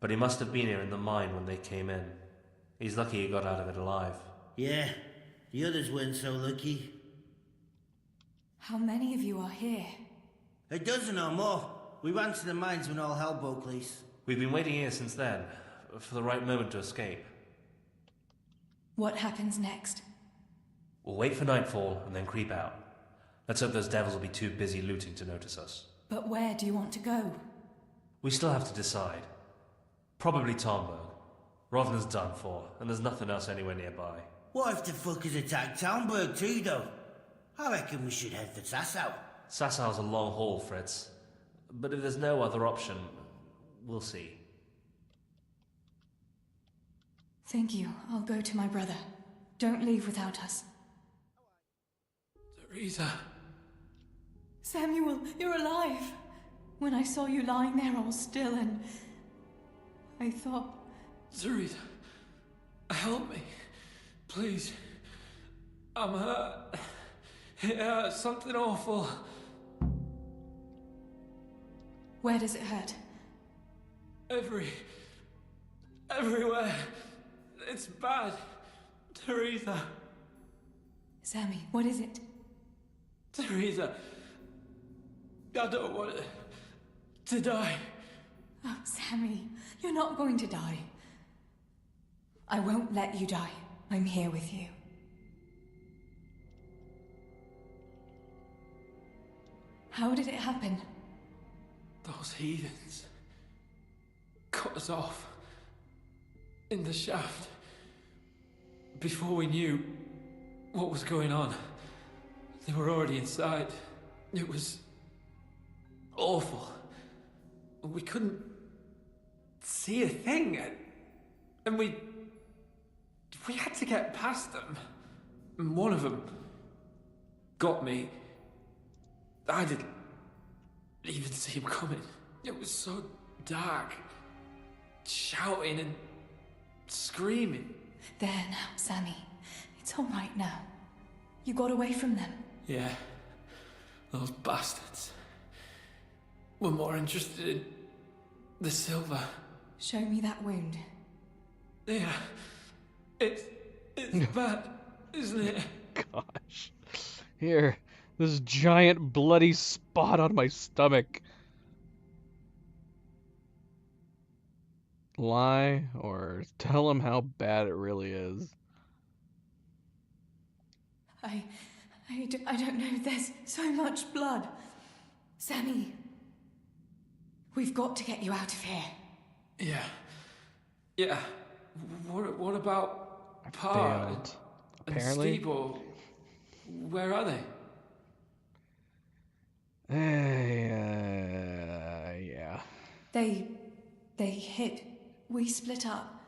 But he must have been here in the mine when they came in. He's lucky he got out of it alive. Yeah, the others weren't so lucky. How many of you are here? A dozen or more. We ran to the mines when all hell broke loose. We've been waiting here since then, for the right moment to escape. What happens next? We'll wait for nightfall and then creep out. Let's hope those devils will be too busy looting to notice us. But where do you want to go? We still have to decide. Probably Tomberg. Rovna's done for, and there's nothing else anywhere nearby. What if the fuckers attack Townburg too, though? I reckon we should head for Sasau. Sassau's a long haul, Fritz. But if there's no other option, we'll see. Thank you. I'll go to my brother. Don't leave without us. Teresa. Samuel, you're alive. When I saw you lying there all still and I thought... Teresa, help me. Please. I'm hurt. It hurts. Something awful. Where does it hurt? Everywhere. It's bad. Teresa. Sammy, what is it? Teresa. I don't want to die. Oh, Sammy, you're not going to die. I won't let you die. I'm here with you. How did it happen? Those heathens cut us off in the shaft before we knew what was going on. They were already inside. It was awful. We couldn't see a thing, and we had to get past them. And one of them got me. I didn't even see him coming. It was so dark. Shouting and screaming. There now, Sammy. It's all right now. You got away from them. Yeah. Those bastards were more interested in the silver. Show me that wound. Yeah. It's bad, isn't it? Gosh. Here, this giant bloody spot on my stomach. Lie or tell him how bad it really is. I don't know. There's so much blood. Sammy, we've got to get you out of here. Yeah. Yeah. What about Pa and Apparently. Steve? Where are they? Yeah. They hit. We split up.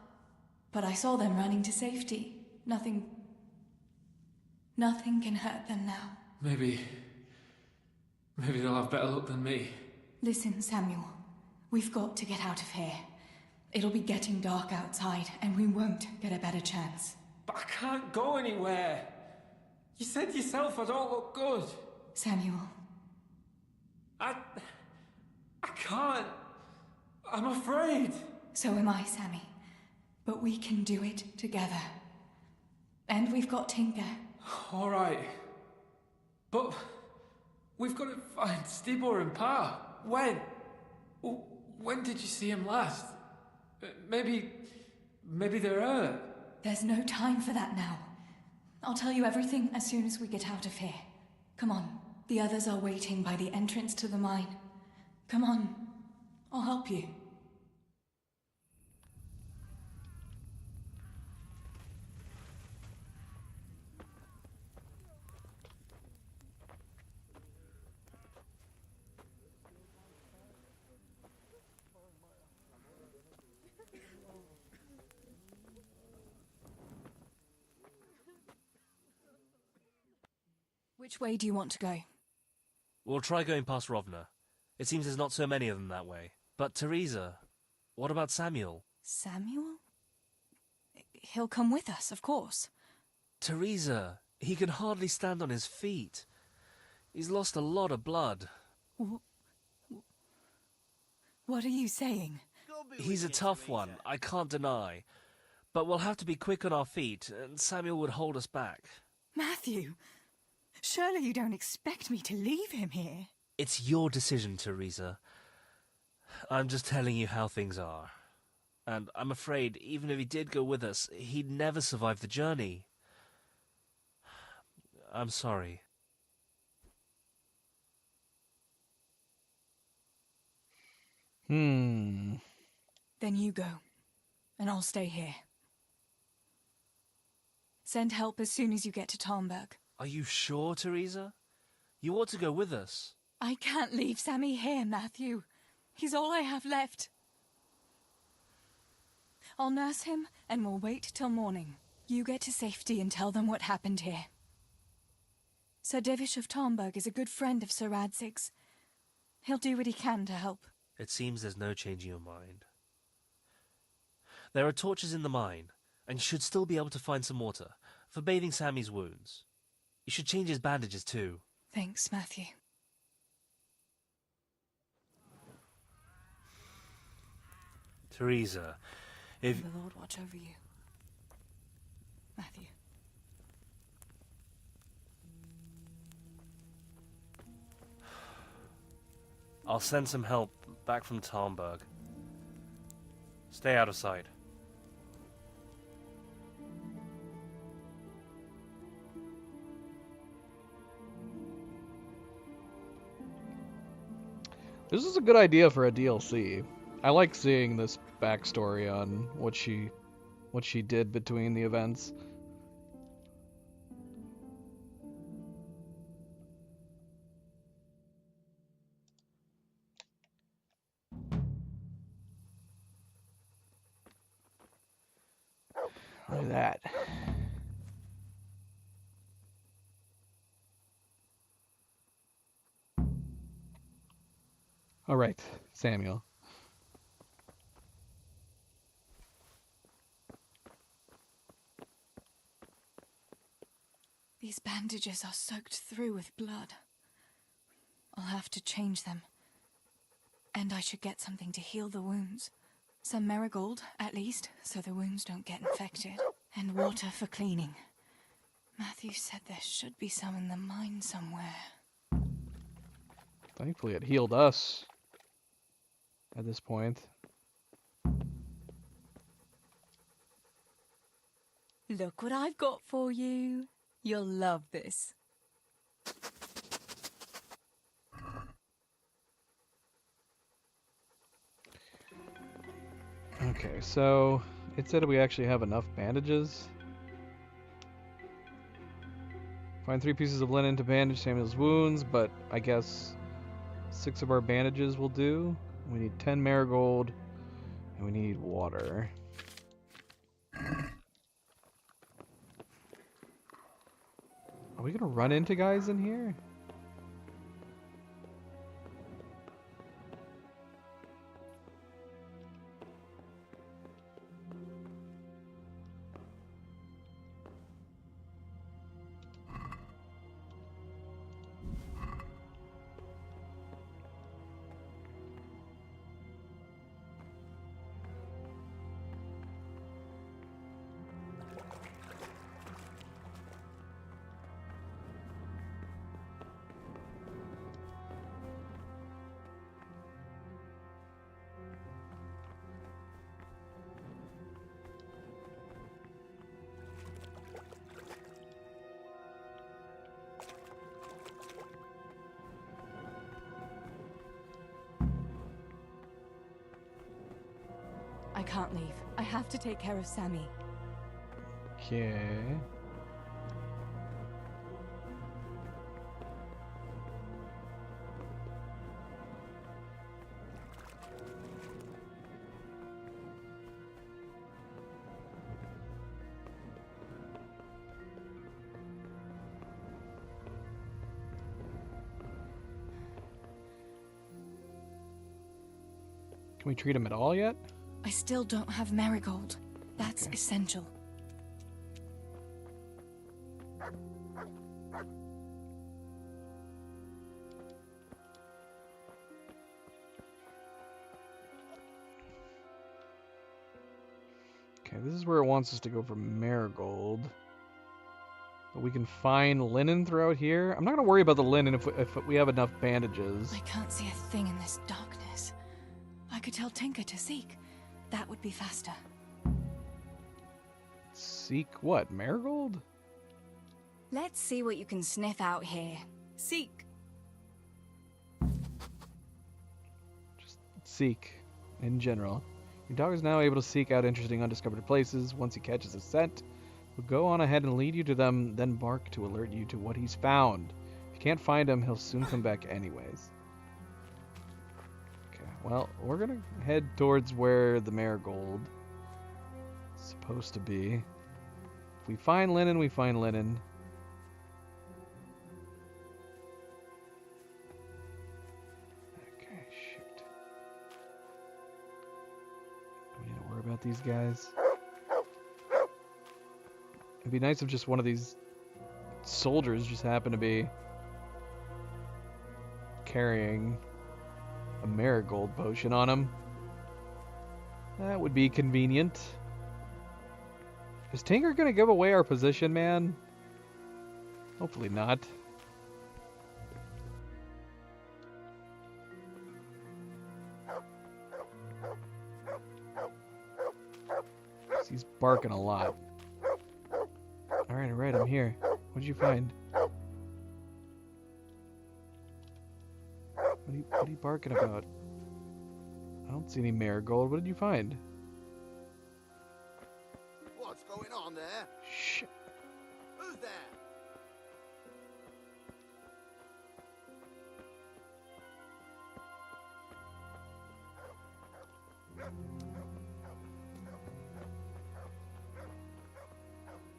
But I saw them running to safety. Nothing can hurt them now. Maybe they'll have better luck than me. Listen, Samuel. We've got to get out of here. It'll be getting dark outside, and we won't get a better chance. But I can't go anywhere. You said yourself I don't look good. Samuel. I can't. I'm afraid. So am I, Sammy. But we can do it together. And we've got Tinker. All right. But we've got to find Stibor and Pa. When? When did you see him last? Maybe they're hurt. There's no time for that now. I'll tell you everything as soon as we get out of here. Come on. The others are waiting by the entrance to the mine. Come on. I'll help you. Which way do you want to go? We'll try going past Rovna. It seems there's not so many of them that way. But Teresa, what about Samuel? Samuel? He'll come with us, of course. Teresa, he can hardly stand on his feet. He's lost a lot of blood. What are you saying? He's a tough one, I can't deny. But we'll have to be quick on our feet, and Samuel would hold us back. Matthew, surely you don't expect me to leave him here? It's your decision, Teresa. I'm just telling you how things are. And I'm afraid, even if he did go with us, he'd never survive the journey. I'm sorry. Then you go, and I'll stay here. Send help as soon as you get to Talmberg. Are you sure, Teresa? You ought to go with us. I can't leave Sammy here, Matthew. He's all I have left. I'll nurse him, and we'll wait till morning. You get to safety and tell them what happened here. Sir Divish of Talmberg is a good friend of Sir Radzig's. He'll do what he can to help. It seems there's no changing your mind. There are torches in the mine, and you should still be able to find some water for bathing Sammy's wounds. You should change his bandages too. Thanks, Matthew. Teresa, if... May the Lord watch over you. Matthew. I'll send some help back from Talmberg. Stay out of sight. This is a good idea for a DLC. I like seeing this backstory on what she did between the events. Look at that. All right, Samuel. These bandages are soaked through with blood. I'll have to change them. And I should get something to heal the wounds. Some marigold, at least, so the wounds don't get infected. And water for cleaning. Matthew said there should be some in the mine somewhere. Thankfully it healed us at this point. Look what I've got for you. You'll love this. Okay, so it said we actually have enough bandages. Find 3 pieces of linen to bandage Samuel's wounds, but I guess 6 of our bandages will do. We need 10 marigold, and we need water. Are we gonna run into guys in here? I can't leave. I have to take care of Sammy. Okay. Can we treat him at all yet? I still don't have marigold. That's essential. Okay, this is where it wants us to go for marigold. But we can find linen throughout here. I'm not going to worry about the linen if we have enough bandages. I can't see a thing in this darkness. I could tell Tinker to seek. That would be faster. Seek what? Marigold? Let's see what you can sniff out here. Seek. Just seek, in general. Your dog is now able to seek out interesting undiscovered places. Once he catches a scent, he'll go on ahead and lead you to them, then bark to alert you to what he's found. If you can't find him, he'll soon come back anyways. Okay, well, we're gonna head towards where the marigold is supposed to be. If we find linen, we find linen. Okay, shoot. Do we need to worry about these guys? It'd be nice if just one of these soldiers just happened to be carrying a marigold potion on him. That would be convenient. Is Tinker gonna give away our position, man? Hopefully not. He's barking a lot. Alright, I'm here. What did you find? What are you barking about? I don't see any marigold. What did you find? What's going on there? Shh. Who's there?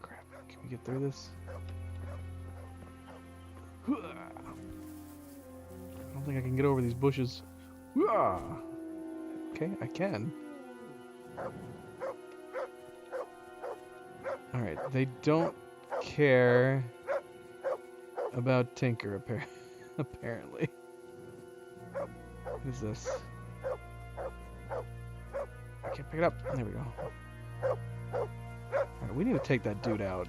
Crap. Can we get through this? I don't think I can get over these bushes. Okay, I can. Alright, they don't care about Tinker, apparently. What is this? I can't pick it up. There we go. Alright, we need to take that dude out.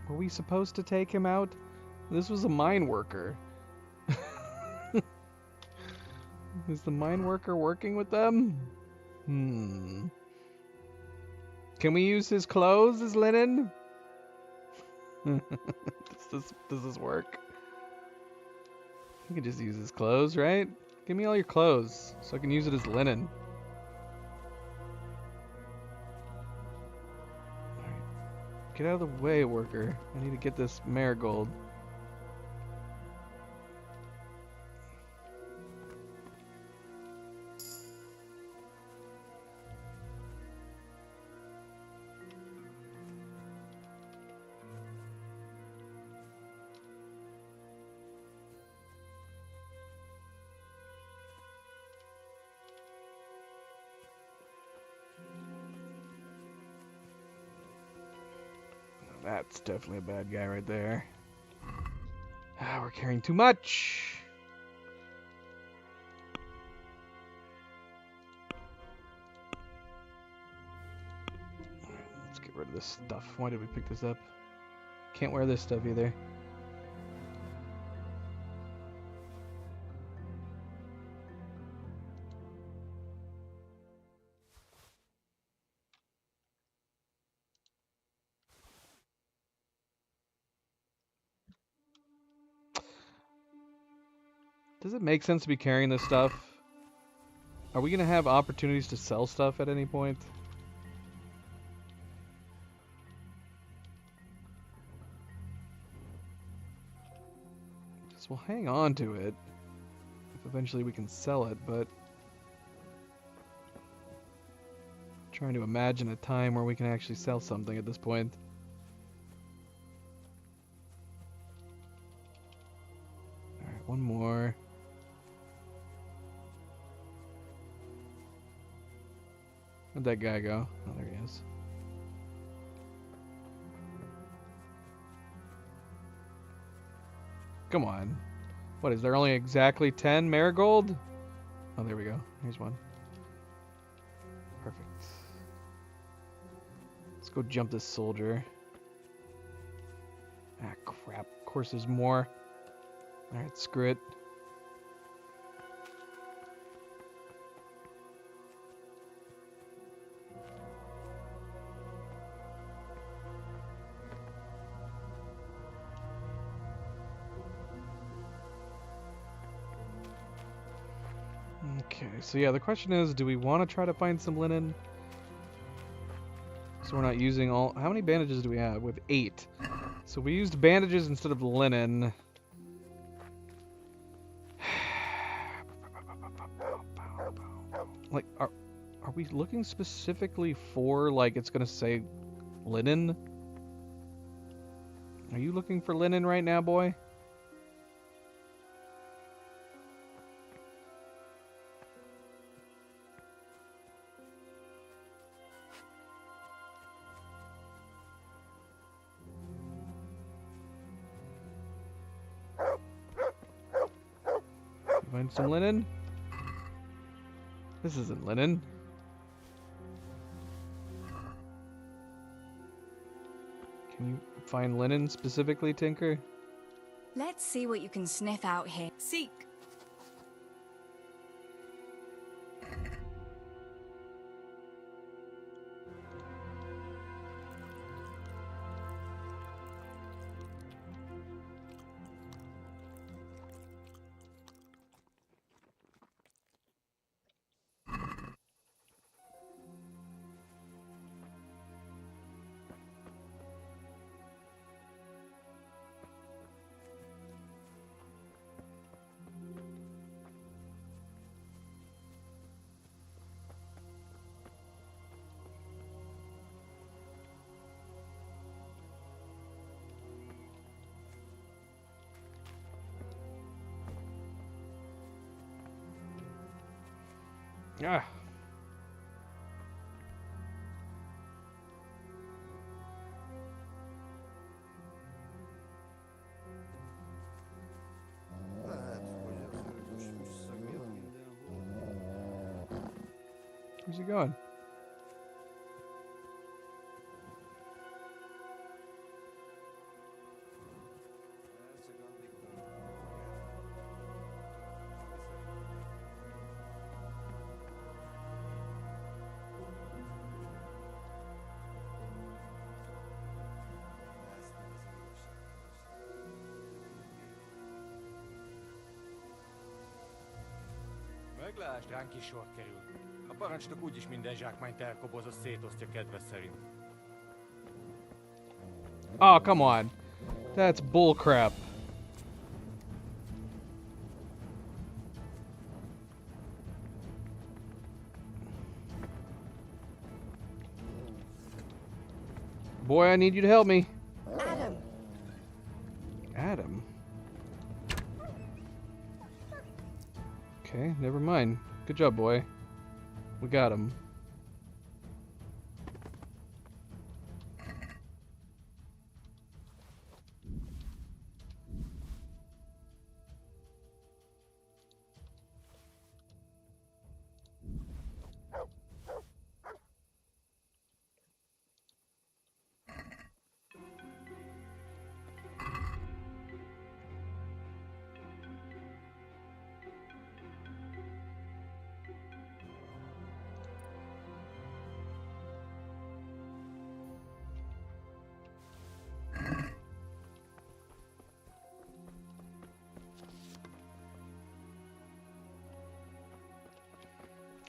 Were we supposed to take him out? This was a mine worker. Is the mine worker working with them? Can we use his clothes as linen? Does this work? We can just use his clothes, right? Give me all your clothes so I can use it as linen. Get out of the way, worker. I need to get this marigold. That's definitely a bad guy right there. We're carrying too much. Alright, let's get rid of this stuff. Why did we pick this up? Can't wear this stuff either. Does it make sense to be carrying this stuff? Are we going to have opportunities to sell stuff at any point? Guess we'll hang on to it. If eventually we can sell it, but... trying to imagine a time where we can actually sell something at this point. Alright, one more. Where'd that guy go? Oh, there he is. Come on. What, is there only exactly 10 marigold? Oh, there we go. Here's one. Perfect. Let's go jump this soldier. Ah, crap. Of course there's more. Alright, screw it. Okay, so yeah, the question is, do we want to try to find some linen? So we're not using all... How many bandages do we have? We have 8. So we used bandages instead of linen. Like, are we looking specifically for, like, it's gonna say linen? Are you looking for linen right now, boy? Find some linen? This isn't linen. Can you find linen specifically, Tinker? Let's see what you can sniff out here. Seek! Ah. Where's he going? Meglásd, ránk is sor kerül. A parancsnok úgyis minden zsákmányt elkobozott, szétosztja kedve szerint. Oh, come on. That's bullcrap. Boy, I need you to help me. Adam. Adam? Okay, never mind. Good job, boy. We got him.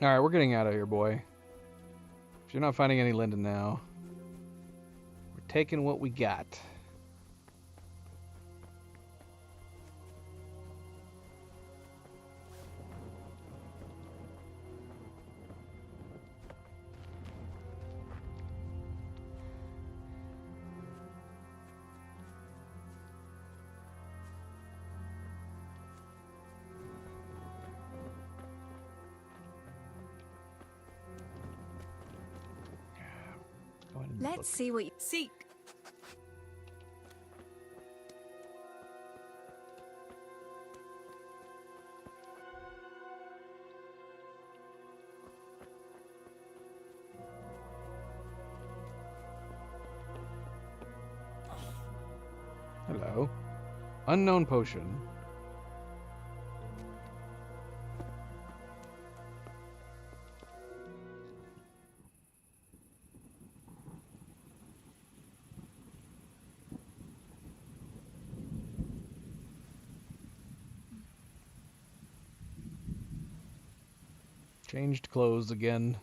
Alright, we're getting out of here, boy. If you're not finding any Linden now, we're taking what we got. Let's see what you seek. Hello. Unknown potion. Changed clothes again.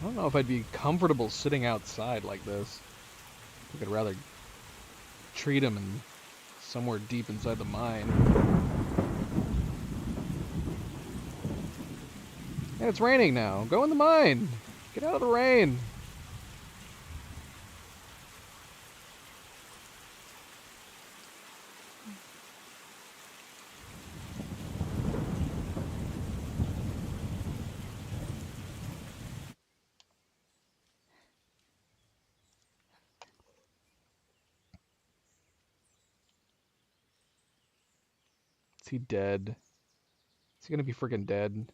I don't know if I'd be comfortable sitting outside like this. I think I'd rather treat him in somewhere deep inside the mine. Hey, it's raining now. Go in the mine. Get out of the rain. Is he dead? Is he gonna be freaking dead?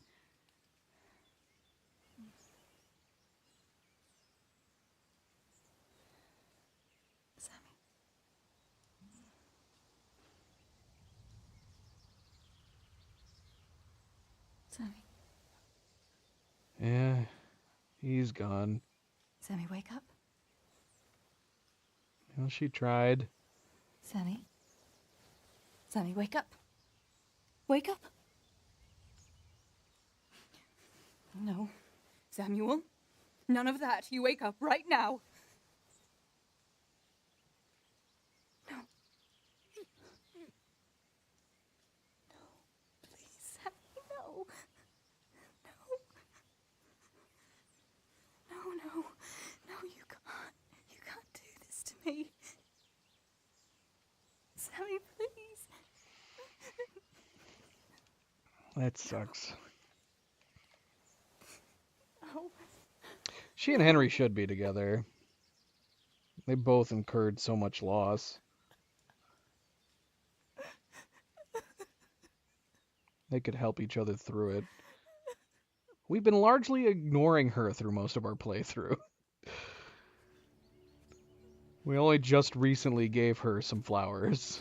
Sammy. Yeah, he's gone. Sammy, wake up. Well, she tried. Sammy. Sammy, wake up. Wake up. No. Samuel. None of that. You wake up right now. No. No. Please, Sammy, no. No. No, no. No, you can't. You can't do this to me. Sammy, please. That sucks. Oh. She and Henry should be together. They both incurred so much loss. They could help each other through it. We've been largely ignoring her through most of our playthrough. We only just recently gave her some flowers.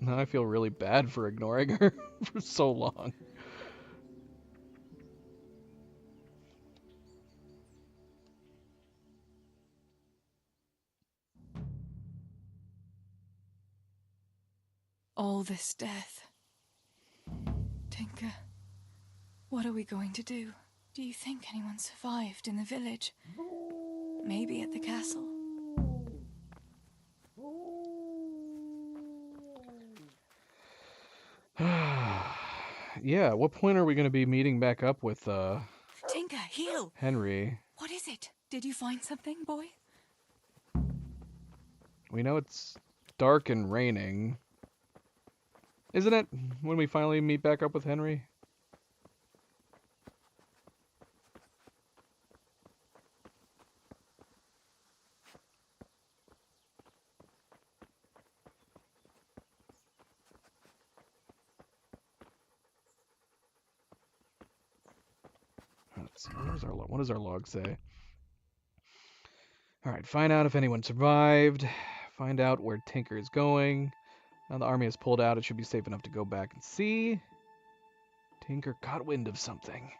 Now I feel really bad for ignoring her for so long. All this death. Tinker, what are we going to do? Do you think anyone survived in the village? Maybe at the castle? Yeah, at what point are we going to be meeting back up with, Tinker, heal! Henry? What is it? Did you find something, boy? We know it's dark and raining. Isn't it? When we finally meet back up with Henry? Let's see, what does our log say? Alright, find out if anyone survived. Find out where Tinker is going. Now the army has pulled out, it should be safe enough to go back and see. Tinker caught wind of something.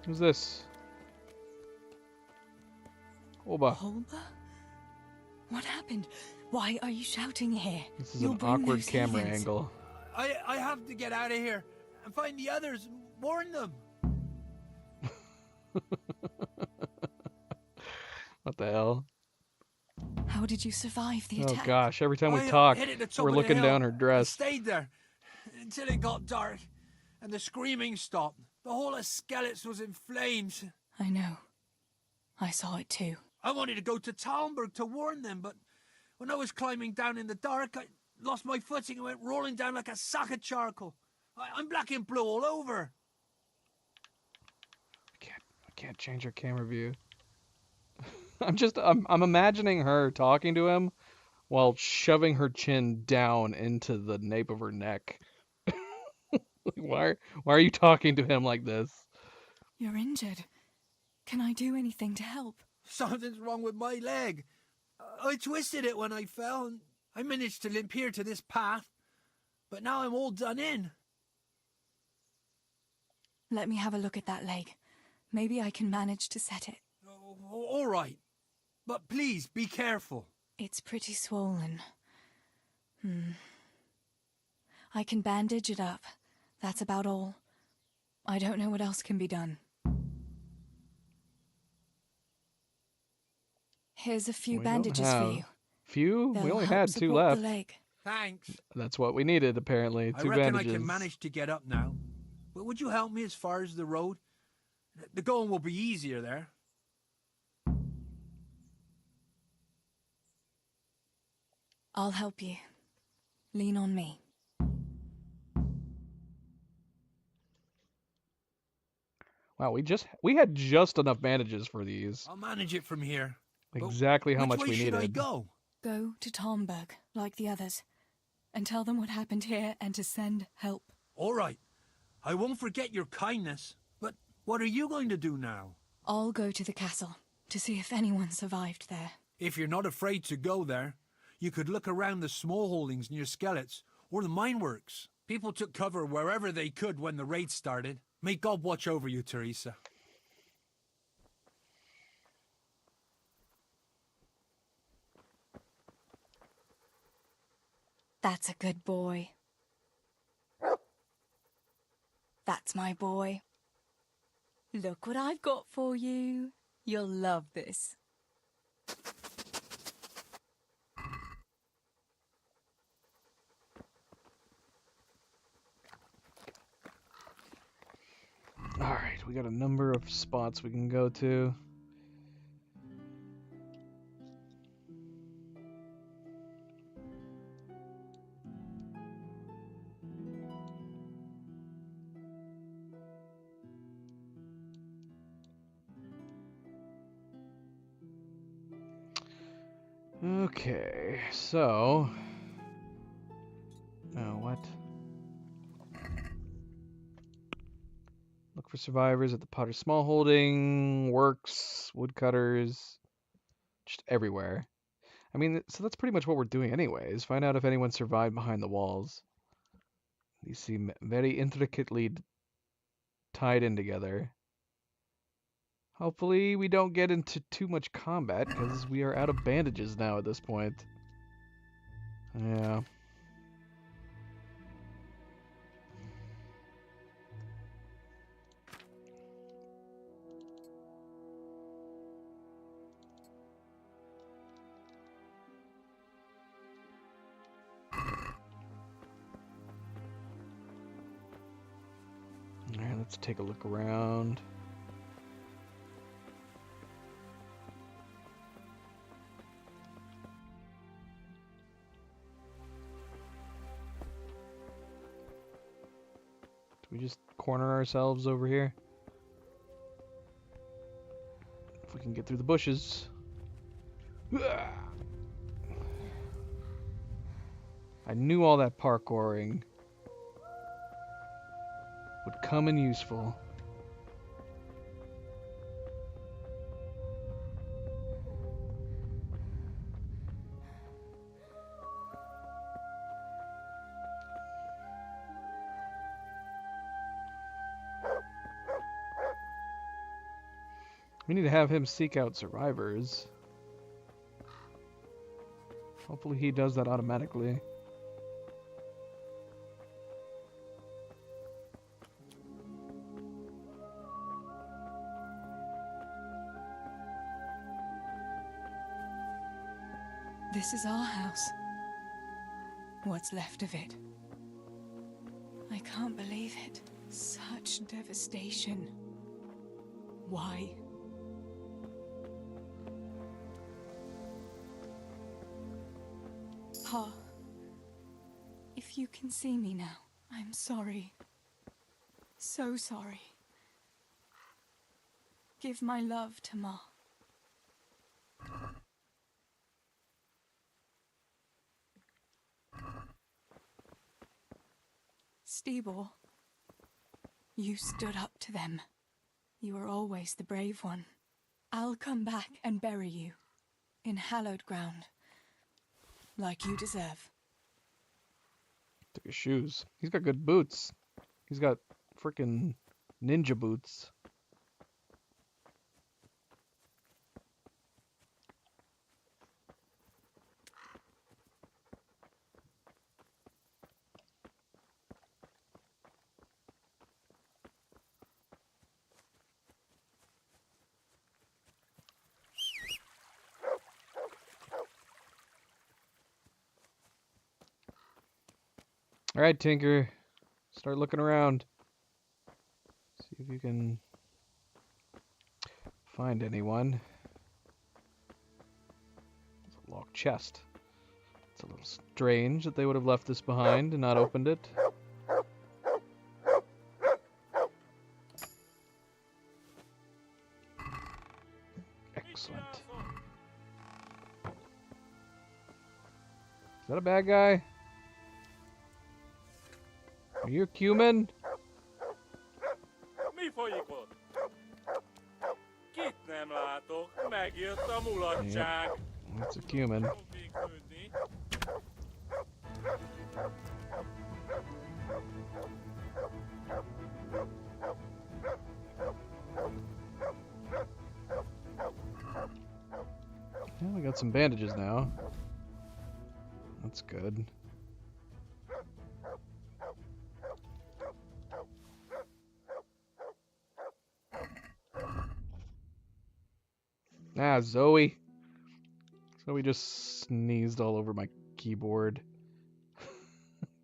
Who's this? Holba. Holba? What happened? Why are you shouting here? This is an awkward camera heathens. angle. I have to get out of here and find the others and warn them. What the hell? How did you survive the Oh attack? gosh, every time we I talk, hid at the top we're of the looking hill. down her I dress. stayed there until it got dark, and the screaming stopped. The whole of Skeleton was in flames. I know. I saw it too. I wanted to go to Talmberg to warn them, but when I was climbing down in the dark, I lost my footing and went rolling down like a sack of charcoal. I'm black and blue all over. I can't change her camera view. I'm imagining her talking to him while shoving her chin down into the nape of her neck. Why are you talking to him like this? You're injured. Can I do anything to help? Something's wrong with my leg. I twisted it when I fell, and I managed to limp here to this path. But now I'm all done in. Let me have a look at that leg. Maybe I can manage to set it. All right. But please, be careful. It's pretty swollen. I can bandage it up. That's about all. I don't know what else can be done. Here's a few bandages for you. Few? They'll We only help had 2 support left. the leg. Thanks. That's what we needed, apparently. I 2 reckon bandages. I can manage to get up now. But would you help me as far as the road? The going will be easier there. I'll help you. Lean on me. Wow, we had just enough bandages for these. I'll manage it from here. Exactly how Which much way we should needed. I go? Go to Talmberg, like the others, and tell them what happened here and to send help. All right. I won't forget your kindness. But what are you going to do now? I'll go to the castle to see if anyone survived there. If you're not afraid to go there, you could look around the small holdings near Skellets or the mine works. People took cover wherever they could when the raid started. May God watch over you, Teresa. That's a good boy. That's my boy. Look what I've got for you. You'll love this. Alright, we got a number of spots we can go to. Okay, so... Oh, what? Look for survivors at the Potter Small Holding, works, woodcutters, just everywhere. I mean, so that's pretty much what we're doing anyways. Find out if anyone survived behind the walls. These seem very intricately tied in together. Hopefully we don't get into too much combat, because we are out of bandages now at this point. Yeah. Alright, let's take a look around. We just corner ourselves over here. If we can get through the bushes. I knew all that parkouring would come in useful. We need to have him seek out survivors. Hopefully he does that automatically. This is our house. What's left of it. I can't believe it. Such devastation. Why? Pa, if you can see me now, I'm sorry. So sorry. Give my love to Ma. Stibor, you stood up to them. You were always the brave one. I'll come back and bury you in hallowed ground, like you deserve. Took his shoes. He's got good boots. He's got frickin' ninja boots. All right, Tinker. Start looking around. See if you can find anyone. It's a locked chest. It's a little strange that they would have left this behind and not opened it. Excellent. Is that a bad guy? Are you a cumin? Mi folyik ott? Kit nem látok, megjött a mulatság. Yep. It's a cumin. Yeah, we got some bandages now. That's good. Ah, Zoe. Zoe just sneezed all over my keyboard.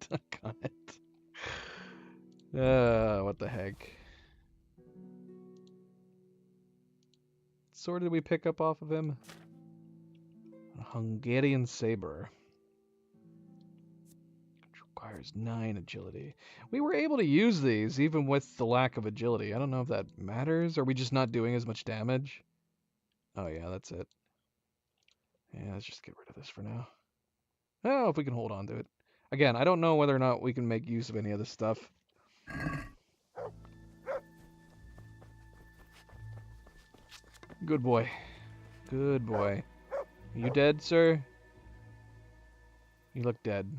Got it. What the heck? What sword did we pick up off of him? A Hungarian saber. Which requires 9 agility. We were able to use these even with the lack of agility. I don't know if that matters. Are we just not doing as much damage? Oh yeah, that's it. Yeah, let's just get rid of this for now. Oh, if we can hold on to it. Again, I don't know whether or not we can make use of any of this stuff. Good boy. Good boy. Are you dead, sir? You look dead.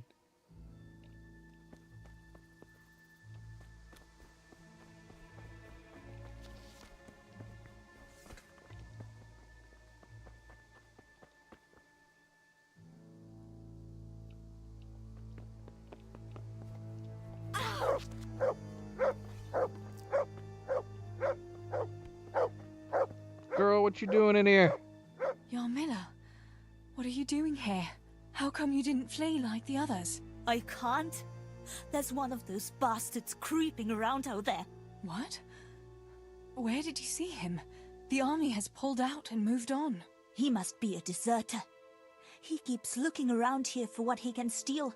Girl, what you doing in here? Yarmila, what are you doing here? How come you didn't flee like the others? I can't. There's one of those bastards creeping around out there. What? Where did you see him? The army has pulled out and moved on. He must be a deserter. He keeps looking around here for what he can steal.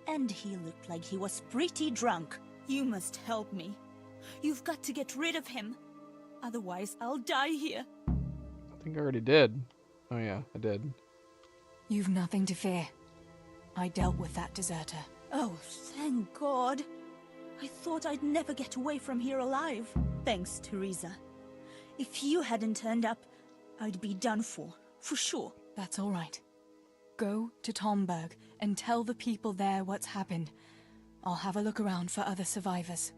And he looked like he was pretty drunk. You must help me. You've got to get rid of him. Otherwise, I'll die here. I think I already did. Oh yeah, I did. You've nothing to fear. I dealt with that deserter. Oh, thank God. I thought I'd never get away from here alive. Thanks, Teresa. If you hadn't turned up, I'd be done for sure. That's all right. Go to Tomberg and tell the people there what's happened. I'll have a look around for other survivors.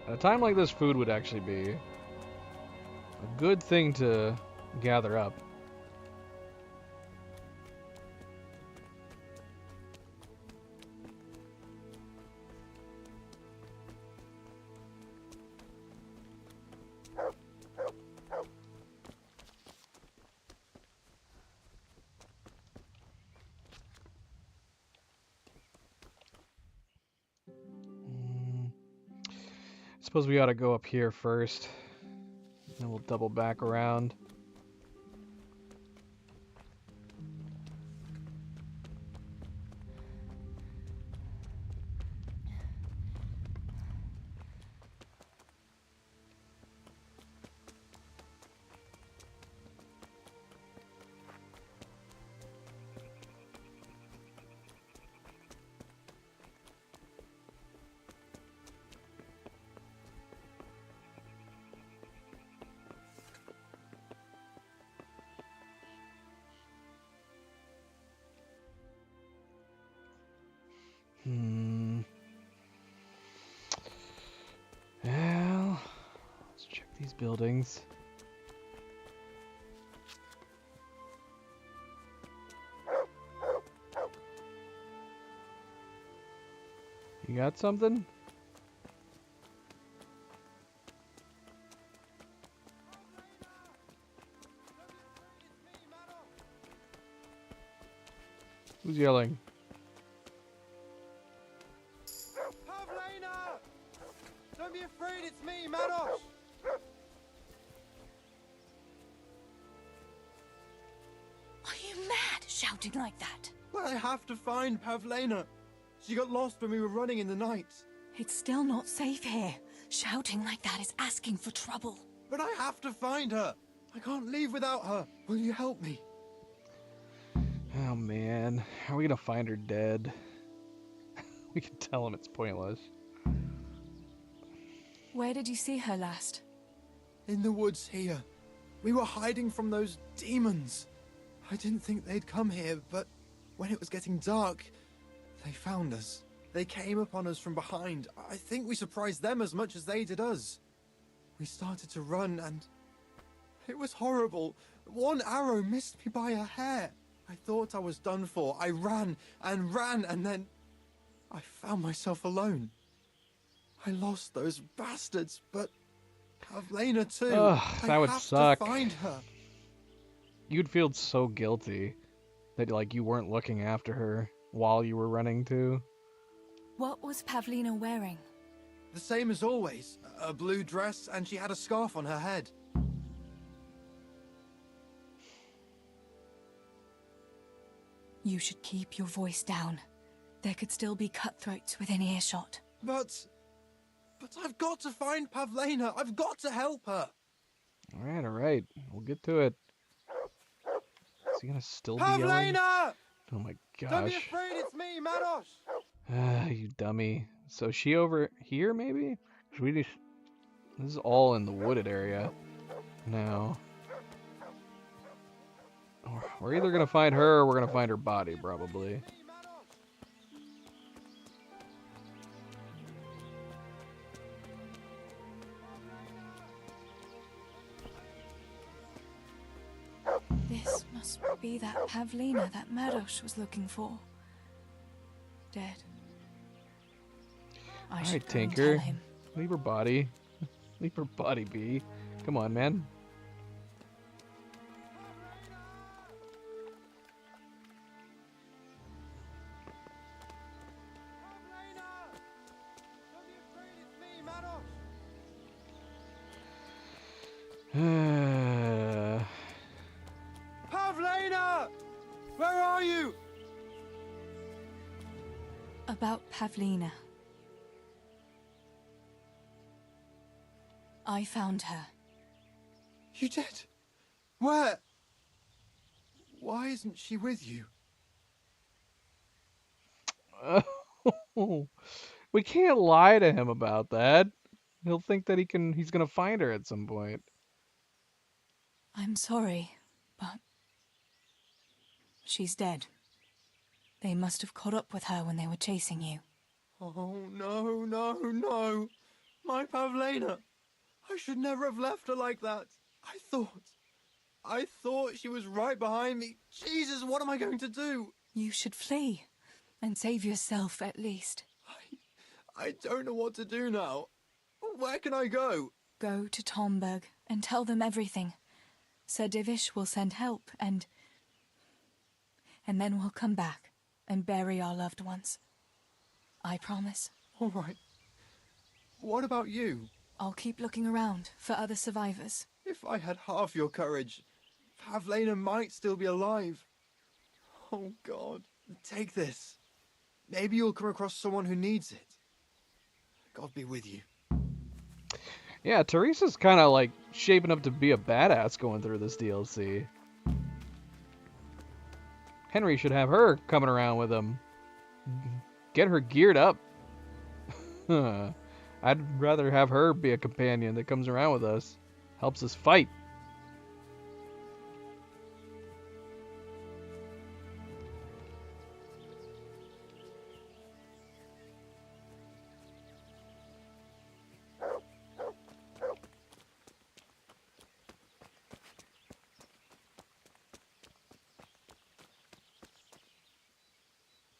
At a time like this, food would actually be a good thing to gather up. Suppose we ought to go up here first, then we'll double back around. Well, let's check these buildings. You got something? Who's yelling? Pavlena! Don't be afraid, it's me, Manos! Are you mad, shouting like that? But I have to find Pavlena. She got lost when we were running in the night. It's still not safe here. Shouting like that is asking for trouble. But I have to find her. I can't leave without her. Will you help me? Oh man, how are we gonna find her dead? We can tell him it's pointless. Where did you see her last? In the woods here. We were hiding from those demons. I didn't think they'd come here, but when it was getting dark, they found us. They came upon us from behind. I think we surprised them as much as they did us. We started to run and it was horrible. One arrow missed me by a hair. I thought I was done for. I ran and ran and then I found myself alone. I lost those bastards, but Pavlena too. Ugh, that would have suck. To find her. You'd feel so guilty that like you weren't looking after her while you were running too. What was Pavlena wearing? The same as always. A blue dress, and she had a scarf on her head. You should keep your voice down. There could still be cutthroats within earshot. But I've got to find Pavlena. I've got to help her. All right. We'll get to it. Is he gonna still be yelling? Pavlena! Oh my gosh. Don't be afraid, it's me, Manos. Ah, you dummy. So she over here, maybe? 'Cause we just... This is all in the wooded area now. We're either gonna find her or we're gonna find her body, probably. This must be that Pavlena that Maros was looking for. Dead. I should Alright, go and Tinker. tell him. Leave her body. Leave her body be. Come on, man. Pavlena! Where are you? About Pavlena. I found her. You did? Where? Why isn't she with you? We can't lie to him about that. He'll think that he's gonna find her at some point. I'm sorry, but she's dead. They must have caught up with her when they were chasing you. Oh, no, no, no. My Pavlena! I should never have left her like that. I thought she was right behind me. Jesus, what am I going to do? You should flee. And save yourself, at least. I don't know what to do now. Where can I go? Go to Tomberg and tell them everything. Sir Divish will send help and then we'll come back and bury our loved ones. I promise. All right. What about you? I'll keep looking around for other survivors. If I had half your courage, Pavlena might still be alive. Oh, God. Take this. Maybe you'll come across someone who needs it. God be with you. Yeah, Teresa's kind of like shaping up to be a badass going through this DLC. Henry should have her coming around with him. Get her geared up. I'd rather have her be a companion that comes around with us. Helps us fight.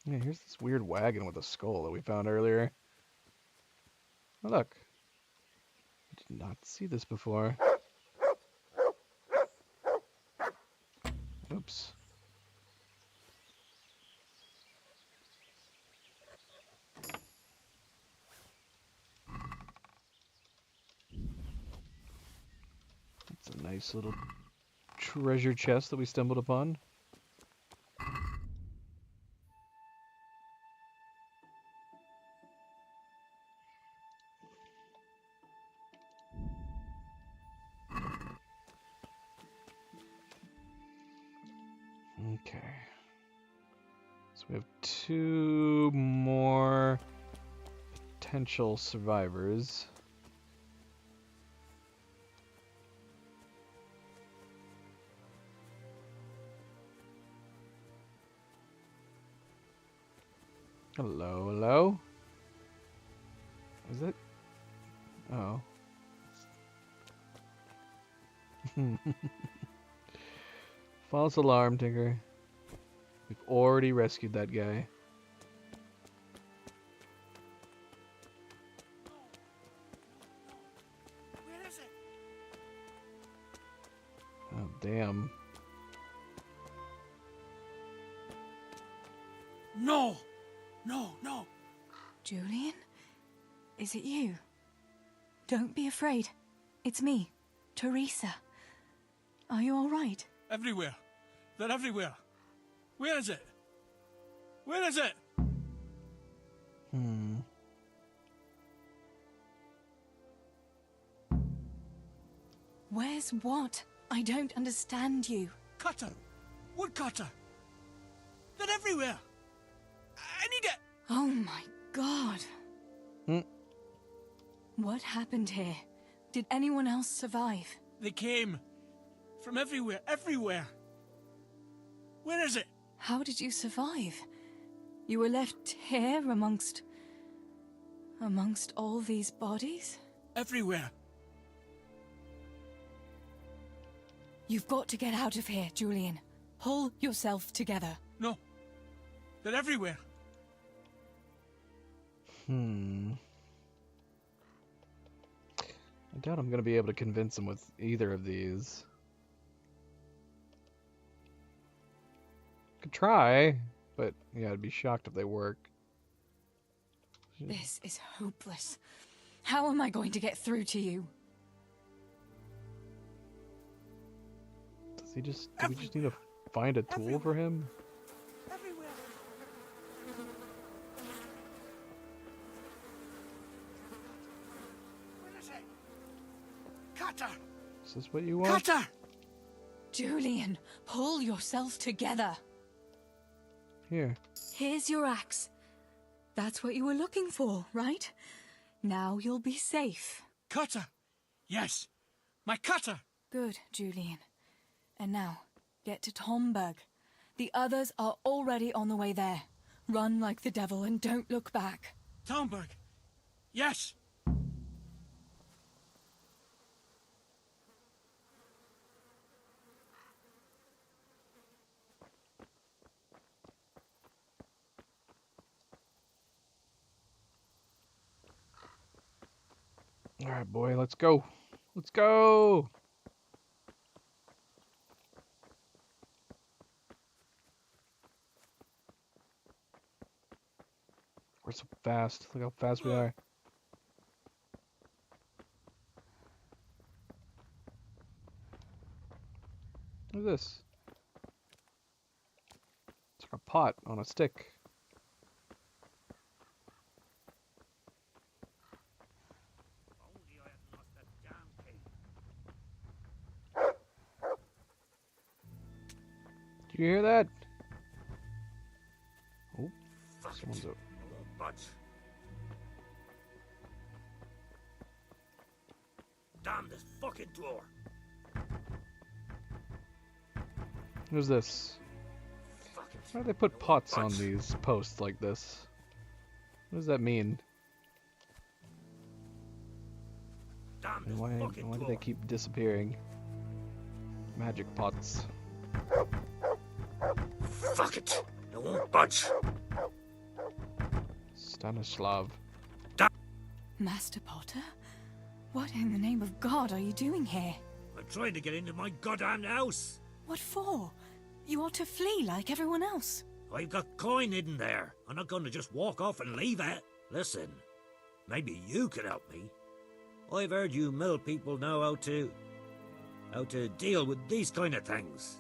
Yeah, here's this weird wagon with a skull that we found earlier. Oh, look. I did not see this before. Oops. That's a nice little treasure chest that we stumbled upon. Okay. So we have 2 more potential survivors. Hello, hello? Is it? Oh. False alarm, Tinker. We've already rescued that guy. Where is it? Oh, damn. No! No, no! Julian? Is it you? Don't be afraid. It's me, Teresa. Are you all right? Everywhere. They're everywhere. Where is it? Where is it? Where's what? I don't understand you. Cutter! Woodcutter! They're everywhere! I need it! Oh my god. What happened here? Did anyone else survive? They came. From everywhere, everywhere. Where is it? How did you survive? You were left here amongst all these bodies? Everywhere. You've got to get out of here, Julian. Pull yourself together. No. They're everywhere. I doubt I'm going to be able to convince him with either of these. Could try, but yeah, I'd be shocked if they work. This is hopeless. How am I going to get through to you? Does he just... Do we just need to find a tool for him? Everywhere. Where is it? Cutter! Is this what you want? Cutter! Julian, pull yourself together. Here. Here's your axe. That's what you were looking for, right? Now you'll be safe. Cutter! Yes! My cutter! Good, Julian. And now, get to Tomberg. The others are already on the way there. Run like the devil and don't look back. Tomberg! Yes! Alright, boy, let's go. Let's go! We're so fast. Look how fast we are. What is this? It's like a pot on a stick. Do you hear that? Oh, someone's up. Damn this fucking door! Who's this? Why do they put pots on these posts like this? What does that mean? And why do they keep disappearing? Magic pots. Fuck it! I won't budge! Stanislav. Master Potter? What in the name of God are you doing here? I'm trying to get into my goddamn house! What for? You ought to flee like everyone else. I've got coin hidden there. I'm not going to just walk off and leave it. Listen, maybe you could help me. I've heard you mill people know how to deal with these kind of things.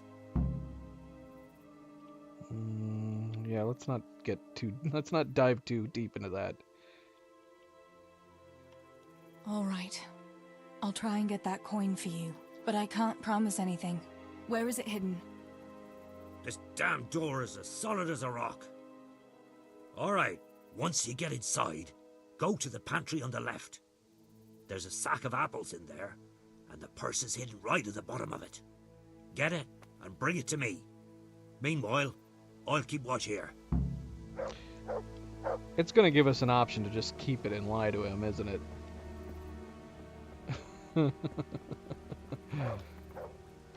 Yeah, let's not dive too deep into that. All right. I'll try and get that coin for you, but I can't promise anything. Where is it hidden? This damn door is as solid as a rock. All right, once you get inside, go to the pantry on the left. There's a sack of apples in there, and the purse is hidden right at the bottom of it. Get it, and bring it to me. Meanwhile, I'll keep watch here. It's gonna give us an option to just keep it and lie to him, isn't it?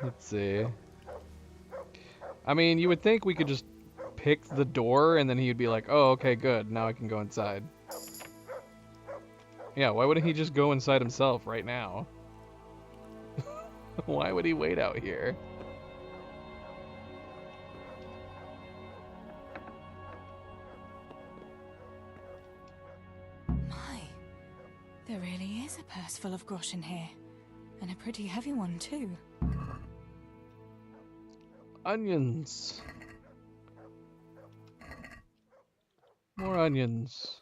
Let's see. I mean, you would think we could just pick the door and then he'd be like, oh, okay, good. Now I can go inside. Yeah, why wouldn't he just go inside himself right now? Why would he wait out here? My, there really is a purse full of groschen here. And a pretty heavy one, too. Onions. More onions.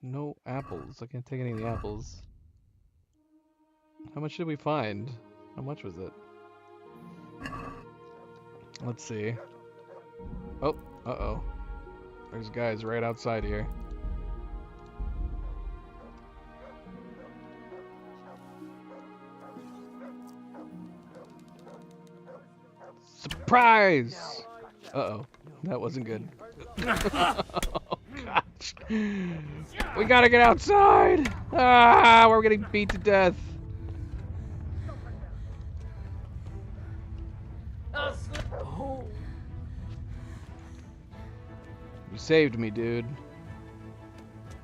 No apples. I can't take any of the apples. How much did we find? How much was it? Let's see. Oh, uh-oh. There's guys right outside here. Surprise! Uh-oh. That wasn't good. Oh, gosh. We gotta get outside! Ah, we're getting beat to death. You saved me, dude.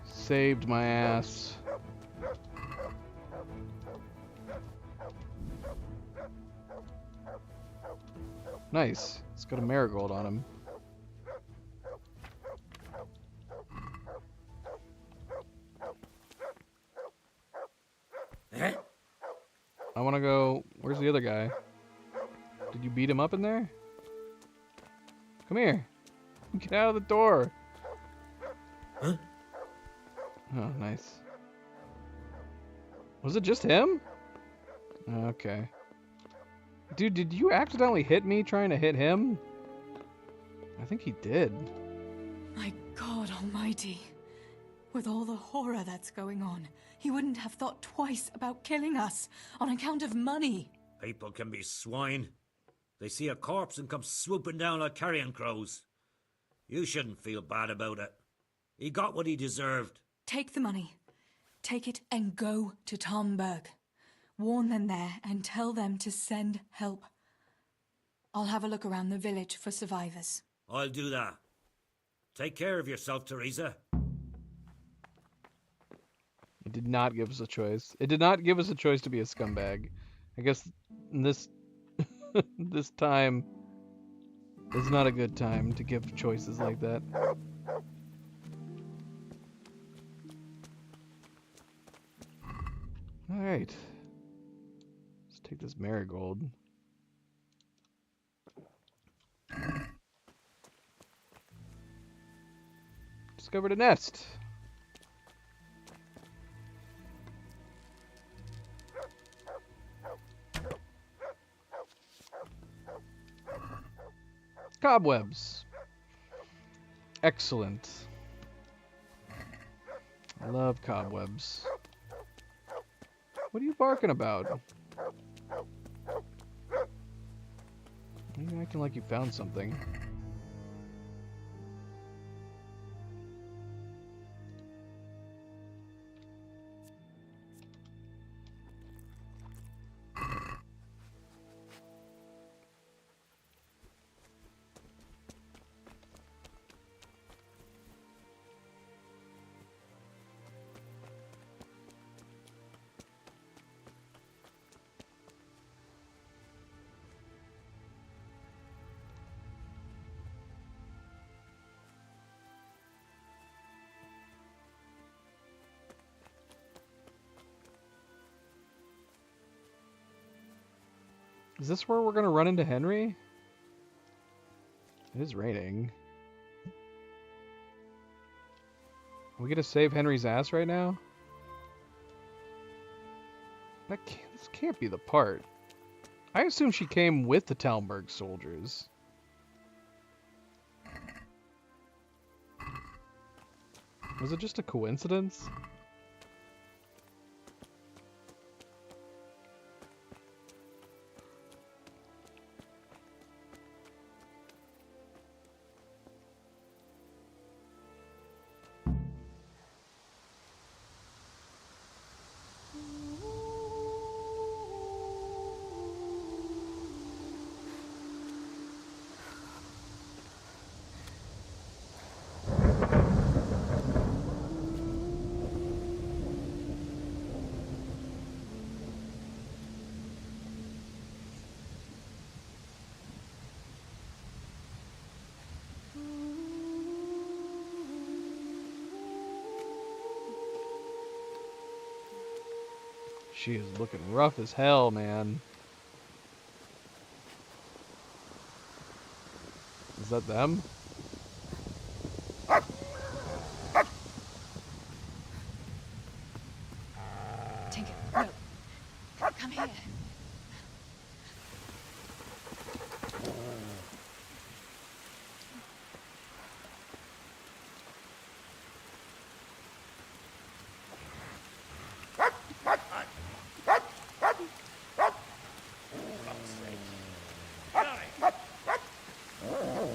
Saved my ass. Nice. It's got a marigold on him. I want to go... Where's the other guy? Did you beat him up in there? Come here. Get out of the door. Huh? Oh, nice. Was it just him? Okay. Dude, did you accidentally hit me trying to hit him? I think he did. My God almighty. With all the horror that's going on, he wouldn't have thought twice about killing us on account of money. People can be swine. They see a corpse and come swooping down like carrion crows. You shouldn't feel bad about it. He got what he deserved. Take the money. Take it and go to Tomberg. Warn them there and tell them to send help. I'll have a look around the village for survivors. I'll do that. Take care of yourself, Teresa. did not give us a choice. It did not give us a choice to be a scumbag. I guess this this time is not a good time to give choices like that. All right. Let's take this marigold. Discovered a nest. Cobwebs. Excellent. I love cobwebs. What are you barking about? You're acting like you found something. Is this where we're gonna run into Henry? It is raining. Are we gonna save Henry's ass right now? This can't be the part. I assume she came with the Talmberg soldiers. Was it just a coincidence? She is looking rough as hell, man. Is that them? Tinker, no. Come here.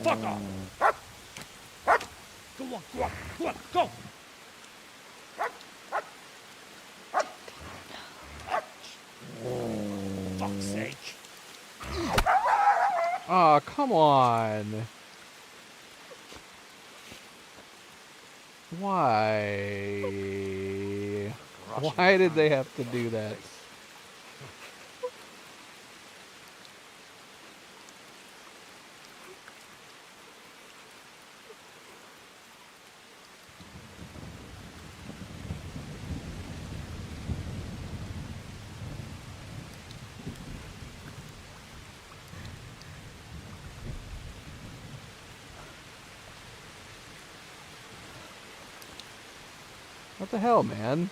Fuck off! Go on, go on, go on, go! Fuck's sake. Aw, come on. Why? Why did they have to do that? What the hell, man?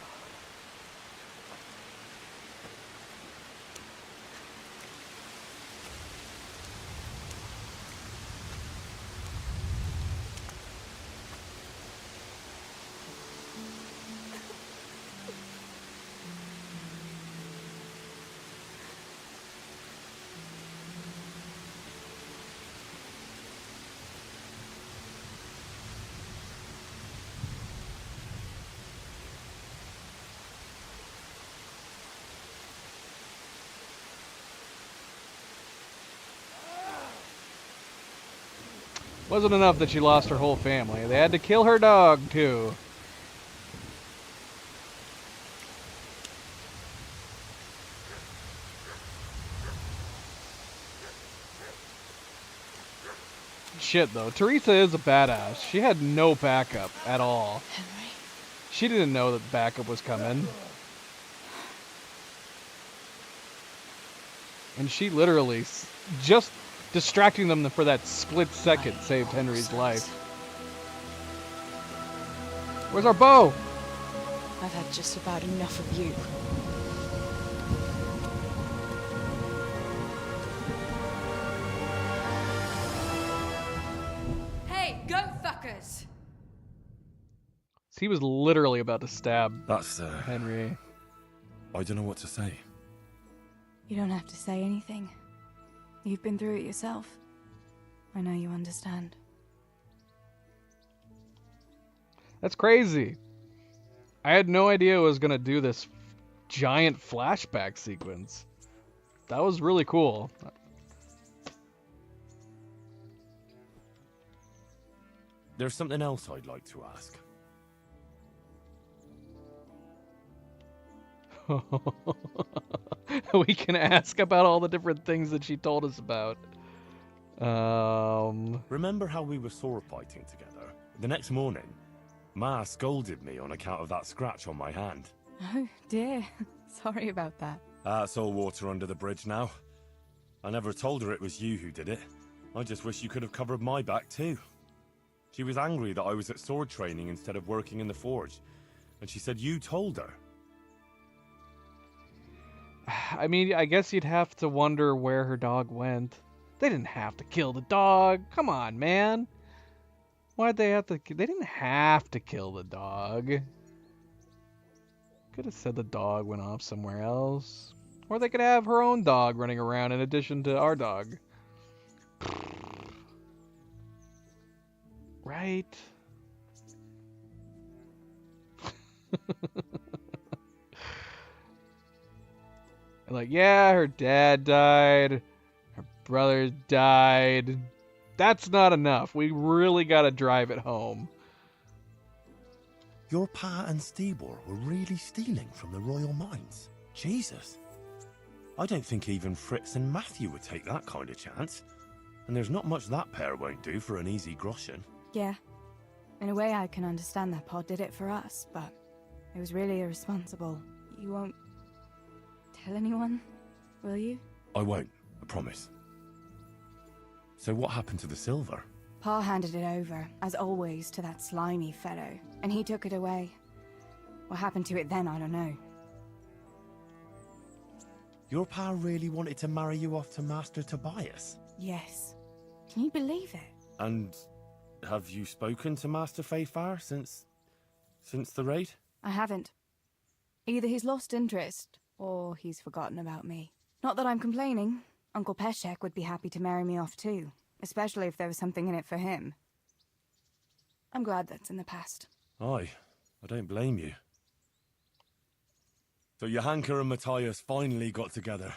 Wasn't enough that she lost her whole family. They had to kill her dog, too. shit, though. Teresa is a badass. She had no backup at all. Henry. She didn't know that backup was coming. And she literally, just distracting them for that split second, saved Henry's life. Where's our bow? I've had just about enough of you. Hey, go fuckers! He was literally about to stab That's, Henry. I don't know what to say. You don't have to say anything. You've been through it yourself. I know you understand. That's crazy. I had no idea it was going to do this giant flashback sequence. That was really cool. There's something else I'd like to ask. We can ask about all the different things that she told us about. Remember how we were sword fighting together? The next morning, Ma scolded me on account of that scratch on my hand. Oh, dear. Sorry about that. That's all water under the bridge now. I never told her it was you who did it. I just wish you could have covered my back too. She was angry that I was at sword training instead of working in the forge, and she said you told her. I mean, I guess you'd have to wonder where her dog went. They didn't have to kill the dog. Come on, man. Why'd they have to? They didn't have to kill the dog. Could have said the dog went off somewhere else. Or they could have her own dog running around in addition to our dog. Right? Like, yeah, her dad died. Her brother died. That's not enough. We really gotta drive it home. Your Pa and Stibor were really stealing from the royal mines? Jesus. I don't think even Fritz and Matthew would take that kind of chance. And there's not much that pair won't do for an easy groschen. Yeah. In a way, I can understand that Pa did it for us, but it was really irresponsible. You won't tell anyone, will you? I won't, I promise. So what happened to the silver? Pa handed it over, as always, to that slimy fellow, and he took it away. What happened to it then, I don't know. Your Pa really wanted to marry you off to Master Tobias? Yes. Can you believe it? And have you spoken to Master Fayfar since the raid? I haven't. Either he's lost interest, or he's forgotten about me. Not that I'm complaining. Uncle Peshek would be happy to marry me off too, especially if there was something in it for him. I'm glad that's in the past. Aye, I don't blame you. So Johanka and Matthias finally got together.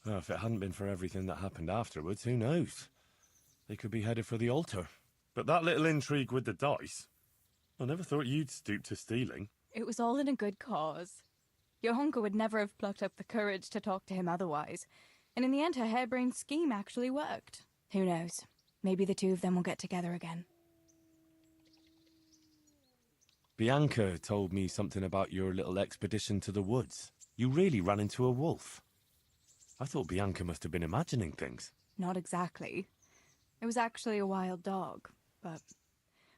Well, if it hadn't been for everything that happened afterwards, who knows? They could be headed for the altar. But that little intrigue with the dice, I never thought you'd stoop to stealing. It was all in a good cause. Johanka would never have plucked up the courage to talk to him otherwise, and in the end her harebrained scheme actually worked. Who knows? Maybe the two of them will get together again. Bianca told me something about your little expedition to the woods. You really ran into a wolf. I thought Bianca must have been imagining things. Not exactly. It was actually a wild dog, but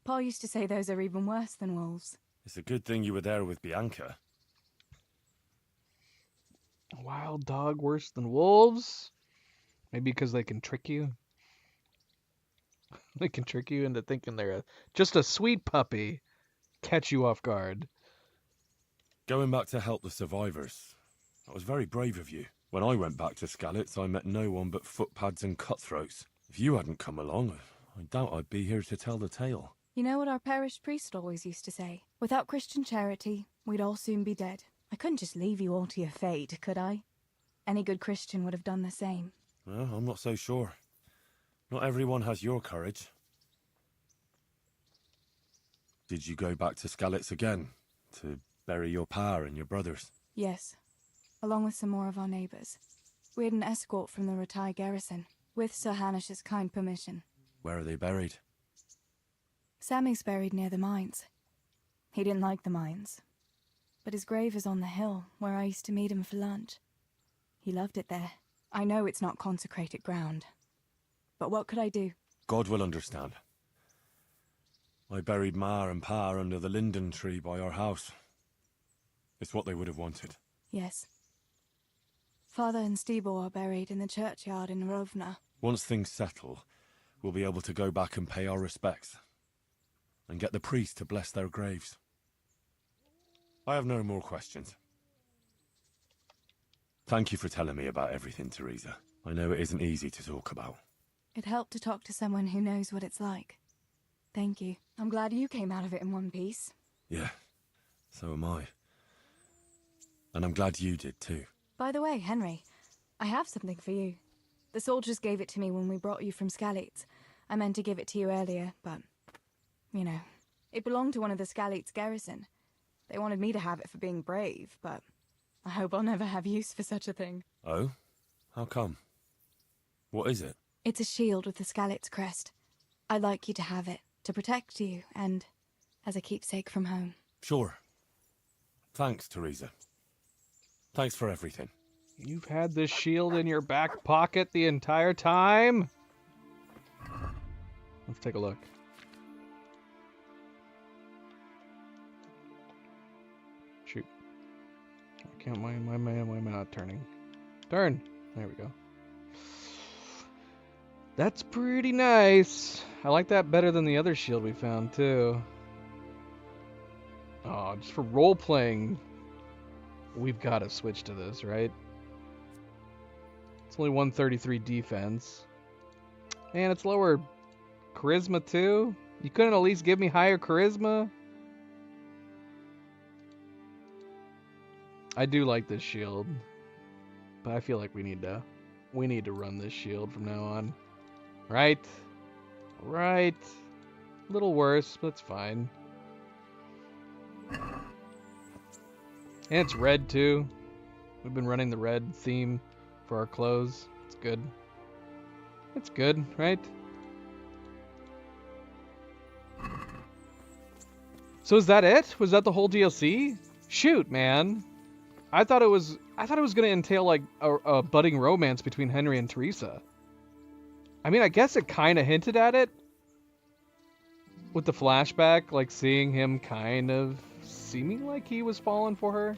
Pa used to say those are even worse than wolves. It's a good thing you were there with Bianca. A wild dog worse than wolves? Maybe because they can trick you? They can trick you into thinking they're just a sweet puppy. Catch you off guard. Going back to help the survivors. That was very brave of you. When I went back to Skalitz, I met no one but footpads and cutthroats. If you hadn't come along, I doubt I'd be here to tell the tale. You know what our parish priest always used to say? Without Christian charity, we'd all soon be dead. I couldn't just leave you all to your fate, could I? Any good Christian would have done the same. Well, I'm not so sure. Not everyone has your courage. Did you go back to Skalitz again? To bury your Pa and your brothers? Yes, along with some more of our neighbours. We had an escort from the Rattay garrison. With Sir Hanish's kind permission. Where are they buried? Sammy's buried near the mines. He didn't like the mines. But his grave is on the hill, where I used to meet him for lunch. He loved it there. I know it's not consecrated ground. But what could I do? God will understand. I buried Ma and Pa under the linden tree by our house. It's what they would have wanted. Yes. Father and Stibor are buried in the churchyard in Rovna. Once things settle, we'll be able to go back and pay our respects. And get the priest to bless their graves. I have no more questions. Thank you for telling me about everything, Teresa. I know it isn't easy to talk about. It helped to talk to someone who knows what it's like. Thank you. I'm glad you came out of it in one piece. Yeah, so am I. And I'm glad you did too. By the way, Henry, I have something for you. The soldiers gave it to me when we brought you from Skalitz. I meant to give it to you earlier, but, you know, it belonged to one of the Skalitz garrison. They wanted me to have it for being brave, but I hope I'll never have use for such a thing. Oh? How come? What is it? It's a shield with the Skalitz crest. I'd like you to have it, to protect you, and as a keepsake from home. Sure. Thanks, Teresa. Thanks for everything. You've had this shield in your back pocket the entire time? Let's take a look. Shoot. I can't, why am I not turning? Turn! There we go. That's pretty nice. I like that better than the other shield we found, too. Oh, just for role-playing, we've got to switch to this, right? It's only 133 defense. And it's lower charisma, too? You couldn't at least give me higher charisma? I do like this shield. But I feel like we need to run this shield from now on. Right? Right. A little worse, but it's fine. And it's red too. We've been running the red theme for our clothes. It's good. It's good, right? So is that it? Was that the whole DLC? Shoot, man. I thought it was going to entail like a budding romance between Henry and Teresa. I mean, I guess it kind of hinted at it with the flashback, like seeing him kind of seeming like he was falling for her.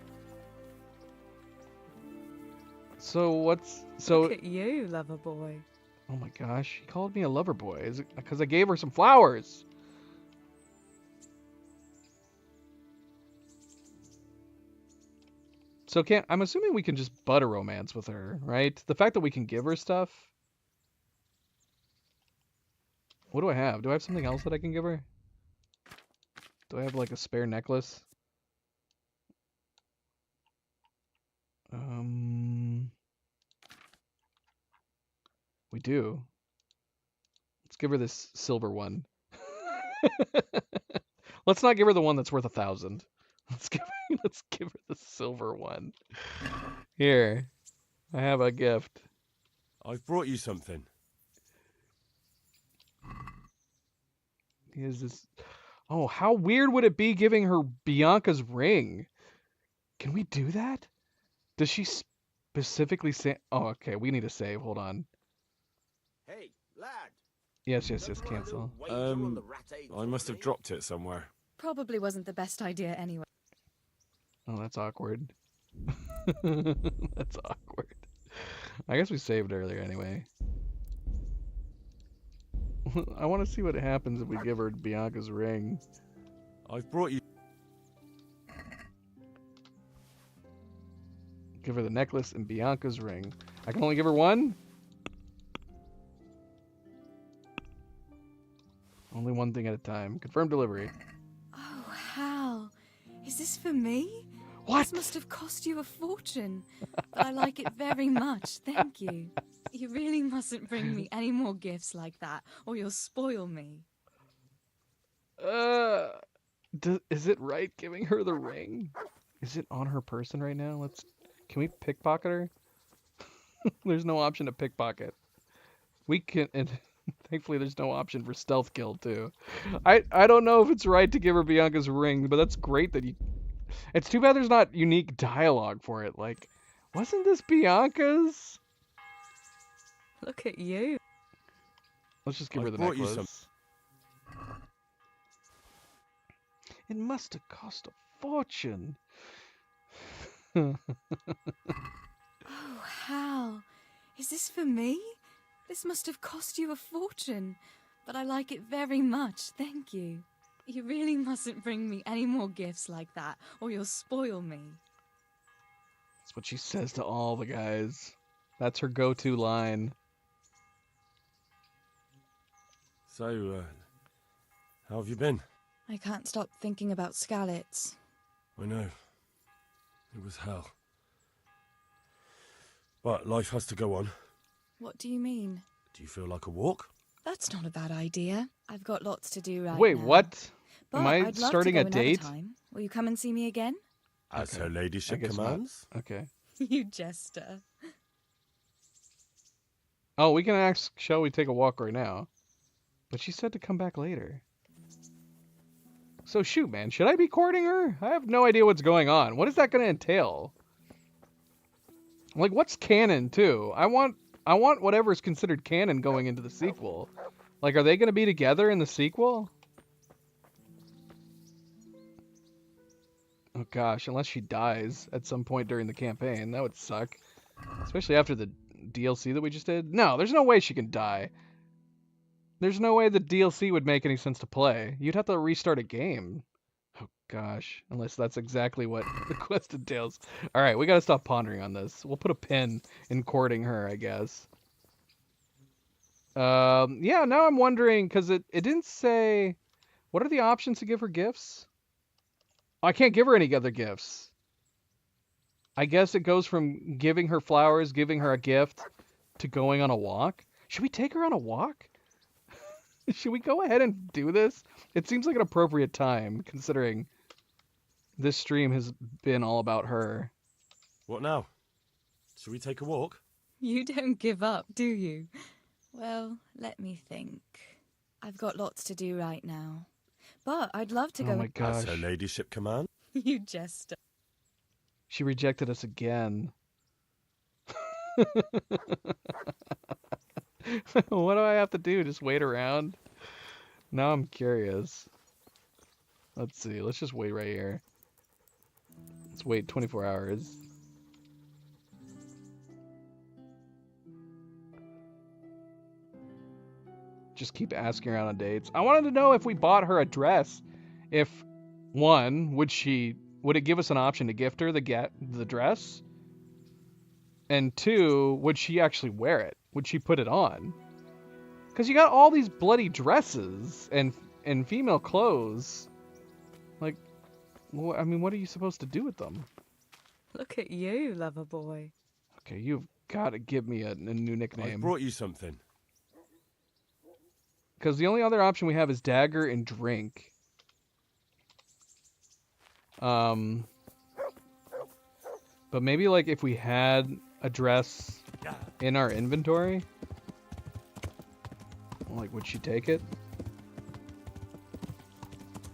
So Look at you, lover boy. Oh my gosh, he called me a lover boy. Is it because I gave her some flowers? So I'm assuming we can just butt a romance with her, right? The fact that we can give her stuff. What do I have? Do I have something else that I can give her? Do I have like a spare necklace? We do. Let's give her this silver one. Let's not give her the one that's worth 1,000. Let's give her the silver one. Here. I have a gift. I've brought you something. Is this? Oh, how weird would it be giving her Bianca's ring? Can we do that? Does she specifically say? Oh, okay. We need to save. Hold on. Hey, lad. Yes, cancel. I must have dropped it somewhere. Probably wasn't the best idea anyway. Oh, that's awkward. That's awkward. I guess we saved earlier anyway. I want to see what happens if we give her Bianca's ring. I've brought you... Give her the necklace and Bianca's ring. I can only give her one? Only one thing at a time. Confirm delivery. Oh, Hal. Is this for me? What? This must have cost you a fortune. But I like it very much. Thank you. You really mustn't bring me any more gifts like that, or you'll spoil me. Is it right giving her the ring? Is it on her person right now? Can we pickpocket her? There's no option to pickpocket. We can, and thankfully there's no option for stealth kill too. I don't know if it's right to give her Bianca's ring, but that's great that you. It's too bad there's not unique dialogue for it. Like, wasn't this Bianca's? Look at you. Let's just give her the brought you necklace. It must have cost a fortune. Oh, Hal. Is this for me? This must have cost you a fortune. But I like it very much, thank you. You really mustn't bring me any more gifts like that, or you'll spoil me. That's what she says to all the guys. That's her go-to line. So, how have you been? I can't stop thinking about Skalitz. I know. It was hell. But life has to go on. What do you mean? Do you feel like a walk? That's not a bad idea. I've got lots to do right Wait, now. what? But Am I I'd love starting to a go another date? time. Will you come and see me again? As her ladyship I guess not. commands? Okay. You jester. Oh, we can ask, shall we take a walk right now? But she said to come back later. So shoot, man, should I be courting her? I have no idea what's going on. What is that going to entail? Like, what's canon, too? I want whatever's considered canon going into the sequel. Like, are they going to be together in the sequel? Oh gosh, unless she dies at some point during the campaign. That would suck. Especially after the DLC that we just did. No, there's no way she can die. There's no way the DLC would make any sense to play. You'd have to restart a game. Oh gosh, unless that's exactly what the quest entails. Alright, we gotta stop pondering on this. We'll put a pin in courting her, I guess. Yeah, now I'm wondering, because it didn't say... What are the options to give her gifts? I can't give her any other gifts. I guess it goes from giving her flowers, giving her a gift, to going on a walk. Should we take her on a walk? Should we go ahead and do this? It seems like an appropriate time, considering this stream has been all about her. What now? Should we take a walk? You don't give up, do you? Well, let me think. I've got lots to do right now. But I'd love to go... Oh my gosh. As her ladyship command? You jester. She rejected us again. What do I have to do? Just wait around? Now I'm curious. Let's see. Let's just wait right here. Let's wait 24 hours. Just keep asking her out on dates. I wanted to know if we bought her a dress. If, one, would it give us an option to gift her the dress? And two, would she actually wear it? Would she put it on? Because you got all these bloody dresses and female clothes. Like, I mean, what are you supposed to do with them? Look at you, lover boy. Okay, you've got to give me a new I nickname. brought you something. Because the only other option we have is dagger and drink. But maybe like if we had a dress in our inventory, like would she take it?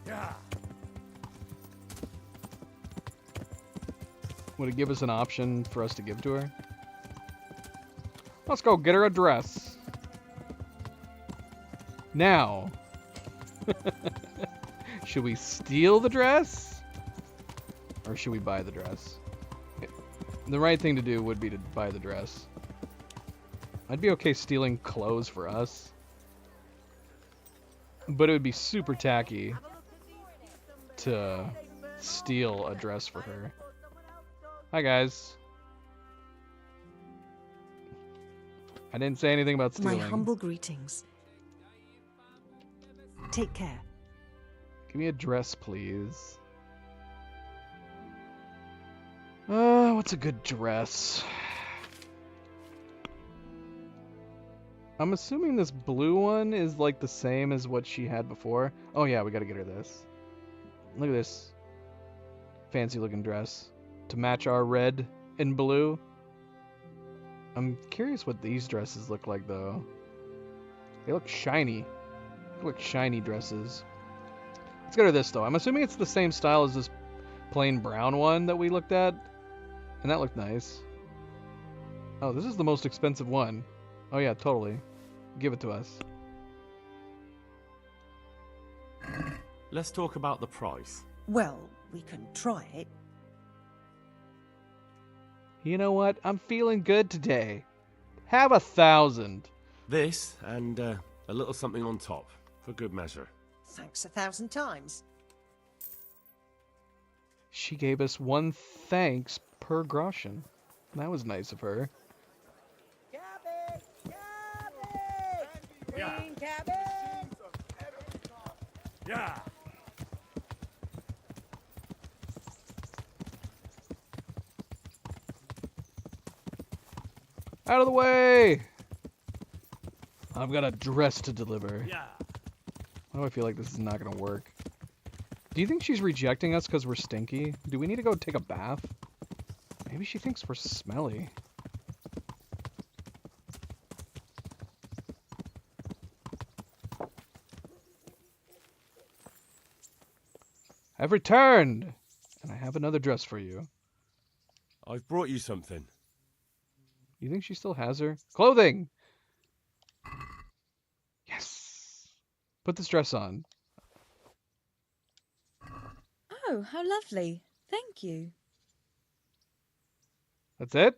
Yeah. Would it give us an option for us to give to her? Let's go get her a dress. Now. Should we steal the dress? Or should we buy the dress? The right thing to do would be to buy the dress. I'd be okay stealing clothes for us. But it would be super tacky to steal a dress for her. Hi, guys. I didn't say anything about stealing. My humble greetings. Take care. Give me a dress, please. What's a good dress? I'm assuming this blue one is like the same as what she had before. Oh yeah, we gotta get her this. Look at this fancy looking dress to match our red and blue. I'm curious what these dresses look like though. They look shiny. They look shiny dresses. Let's go to this, though. I'm assuming it's the same style as this plain brown one that we looked at. And that looked nice. Oh, this is the most expensive one. Oh, yeah, totally. Give it to us. Let's talk about the price. Well, we can try it. You know what? I'm feeling good today. Have 1,000. This, and a little something on top, for good measure. Thanks 1,000 times. She gave us 1 thanks per groschen. That was nice of her. Cabbage! Cabbage! Green cabbage! Yeah. Out of the way! I've got a dress to deliver. Yeah. Why do I feel like this is not going to work? Do you think she's rejecting us because we're stinky? Do we need to go take a bath? Maybe she thinks we're smelly. I've returned! And I have another dress for you. I've brought you something. You think she still has her? Clothing! Yes! Put this dress on. Oh, how lovely. Thank you. That's it?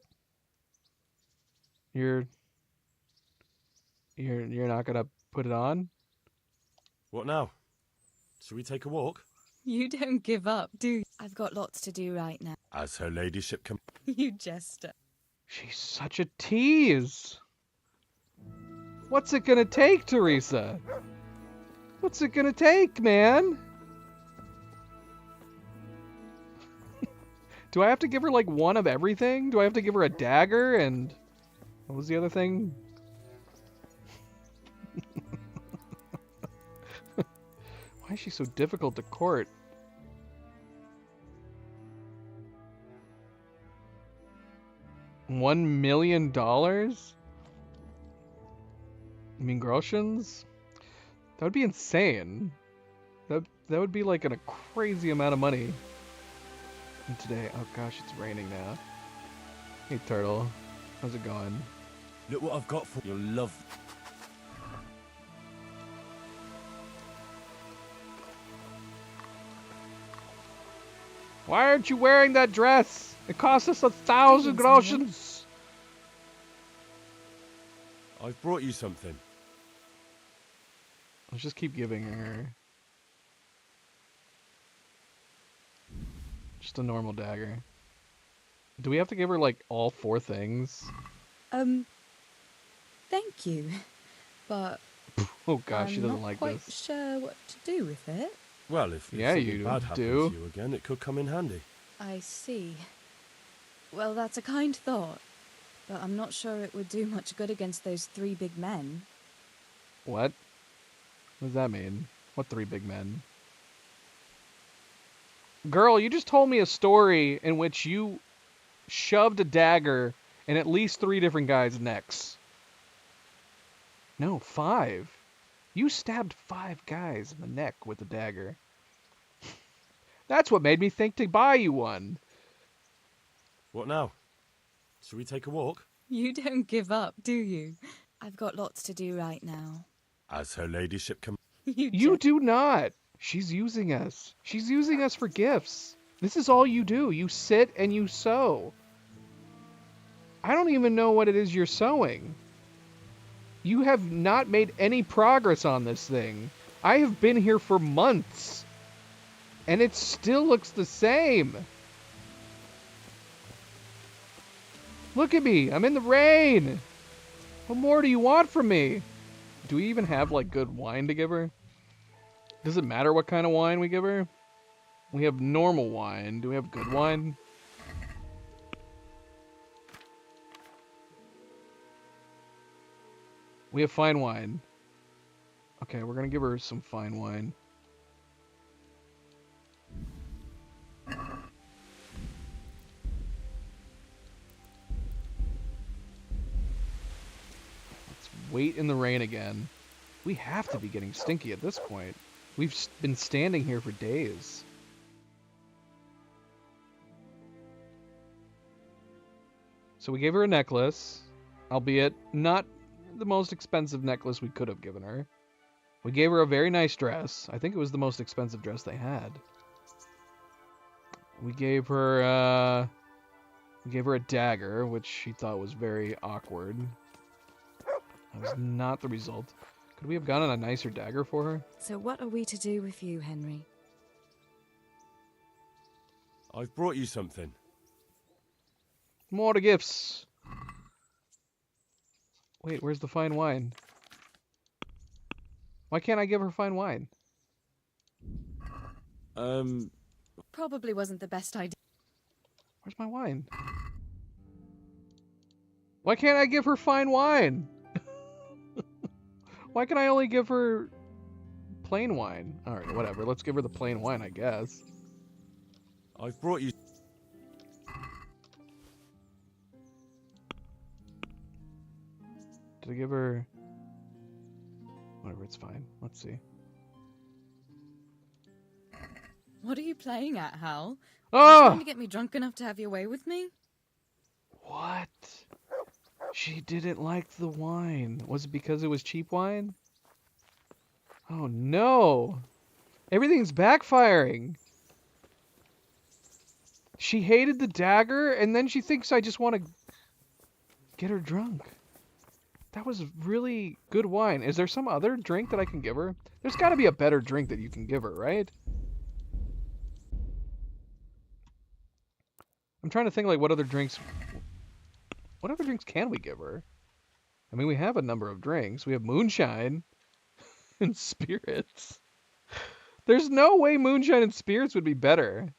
You're not gonna put it on? What now? Shall we take a walk? You don't give up, do you? I've got lots to do right now. As her ladyship can... You jester. She's such a tease. What's it gonna take, Teresa? What's it gonna take, man? Do I have to give her like one of everything? Do I have to give her a dagger and... What was the other thing? Why is she so difficult to court? $1 million? I mean, groschens? That would be insane. That would be like a crazy amount of money. And today, oh gosh, it's raining now. Hey, Turtle. How's it going? Look what I've got for you. You'll love... Why aren't you wearing that dress? It cost us 1,000 groschens. I've brought you something. Let's just keep giving her. Just a normal dagger. Do we have to give her like all 4 things? Thank you. But Oh gosh, she I'm doesn't not like quite this. sure what to do with it. Well, if Yeah, something you bad happens do. to you again, it could come in handy. I see. Well, that's a kind thought, but I'm not sure it would do much good against those 3 big men. What? What does that mean? What 3 big men? Girl, you just told me a story in which you shoved a dagger in at least 3 different guys' necks. No, 5. You stabbed 5 guys in the neck with a dagger. That's what made me think to buy you one. What now? Shall we take a walk? You don't give up, do you? I've got lots to do right now. As her ladyship can... You do not. She's using us. She's using us for gifts. This is all you do. You sit and you sew. I don't even know what it is you're sewing. You have not made any progress on this thing. I have been here for months. And it still looks the same. Look at me. I'm in the rain. What more do you want from me? Do we even have, like, good wine to give her? Does it matter what kind of wine we give her? We have normal wine. Do we have good wine? We have fine wine. Okay, we're gonna give her some fine wine. Let's wait in the rain again. We have to be getting stinky at this point. We've been standing here for days. So we gave her a necklace, albeit not the most expensive necklace we could have given her. We gave her a very nice dress. I think it was the most expensive dress they had. We gave her a dagger, which she thought was very awkward. That was not the result. Could we have gotten a nicer dagger for her? So what are we to do with you, Henry? I've brought you something. More gifts. Wait, where's the fine wine? Why can't I give her fine wine? Probably wasn't the best idea. Where's my wine? Why can't I give her fine wine? Why can I only give her plain wine? Alright, whatever. Let's give her the plain wine, I guess. I've brought you... Did I give her... Whatever, it's fine. Let's see. What are you playing at, Hal? Ah! Are you trying to get me drunk enough to have your way with me? What? She didn't like the wine. Was it because it was cheap wine? Oh no! Everything's backfiring! She hated the dagger, and then she thinks I just want to get her drunk. That was really good wine. Is there some other drink that I can give her? There's got to be a better drink that you can give her, right? I'm trying to think, like, what other drinks can we give her? I mean, we have a number of drinks. We have moonshine and spirits. There's no way moonshine and spirits would be better.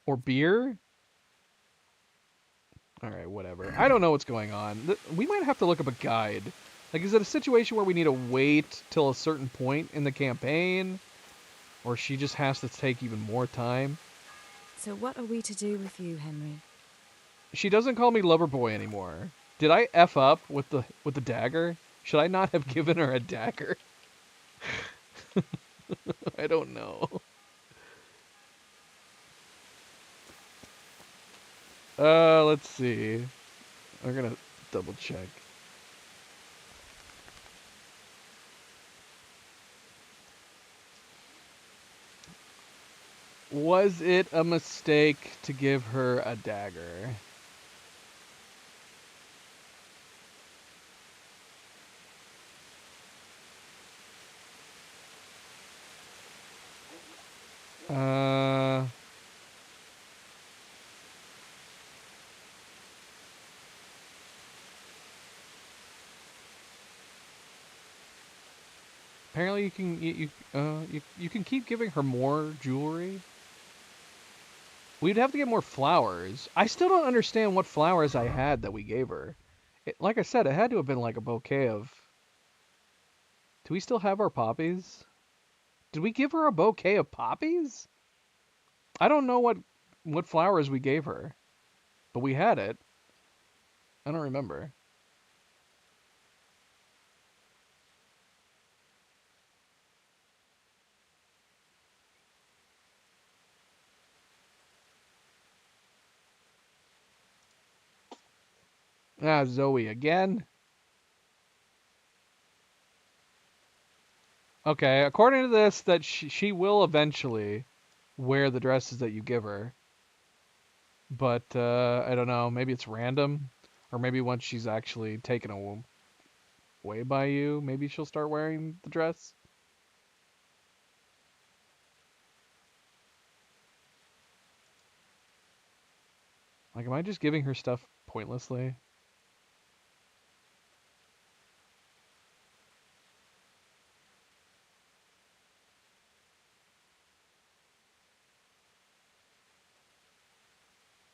Or beer? Alright, whatever. I don't know what's going on. We might have to look up a guide. Like, is it a situation where we need to wait till a certain point in the campaign? Or she just has to take even more time? So what are we to do with you, Henry? She doesn't call me Loverboy anymore. Did I F up with the dagger? Should I not have given her a dagger? I don't know. Let's see. We're gonna double check. Was it a mistake to give her a dagger? Apparently you can keep giving her more jewelry. We'd have to get more flowers. I still don't understand what flowers I had that we gave her. Like I said, it had to have been like a bouquet of... Do we still have our poppies? Did we give her a bouquet of poppies? I don't know what flowers we gave her. But we had it. I don't remember. Ah, Zoe again. Okay, according to this, that she will eventually wear the dresses that you give her. But, I don't know, maybe it's random. Or maybe once she's actually taken away by you, maybe she'll start wearing the dress. Like, am I just giving her stuff pointlessly?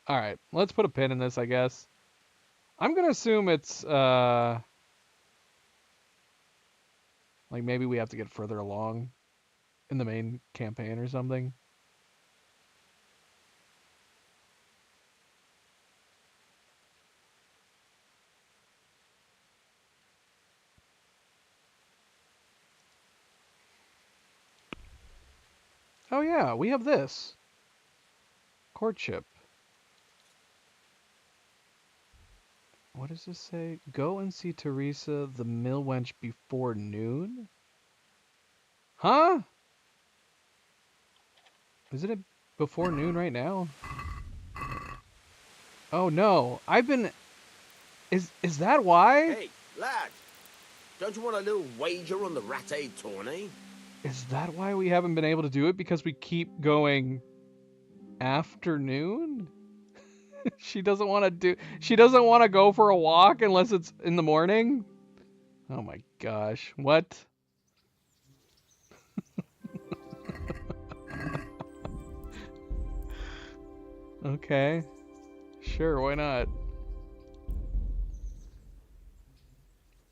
Alright, let's put a pin in this, I guess. I'm gonna assume it's, like, maybe we have to get further along in the main campaign or something. Oh yeah, we have this. Courtship. What does this say? Go and see Teresa the mill wench before noon? Huh? Isn't it before noon right now? Oh no, I've been... Is that why? Hey, lad. Don't you want a little wager on the Rattay tourney? Is that why we haven't been able to do it? Because we keep going afternoon? She doesn't want to go for a walk unless it's in the morning? Oh my gosh. What? Okay. Sure, why not?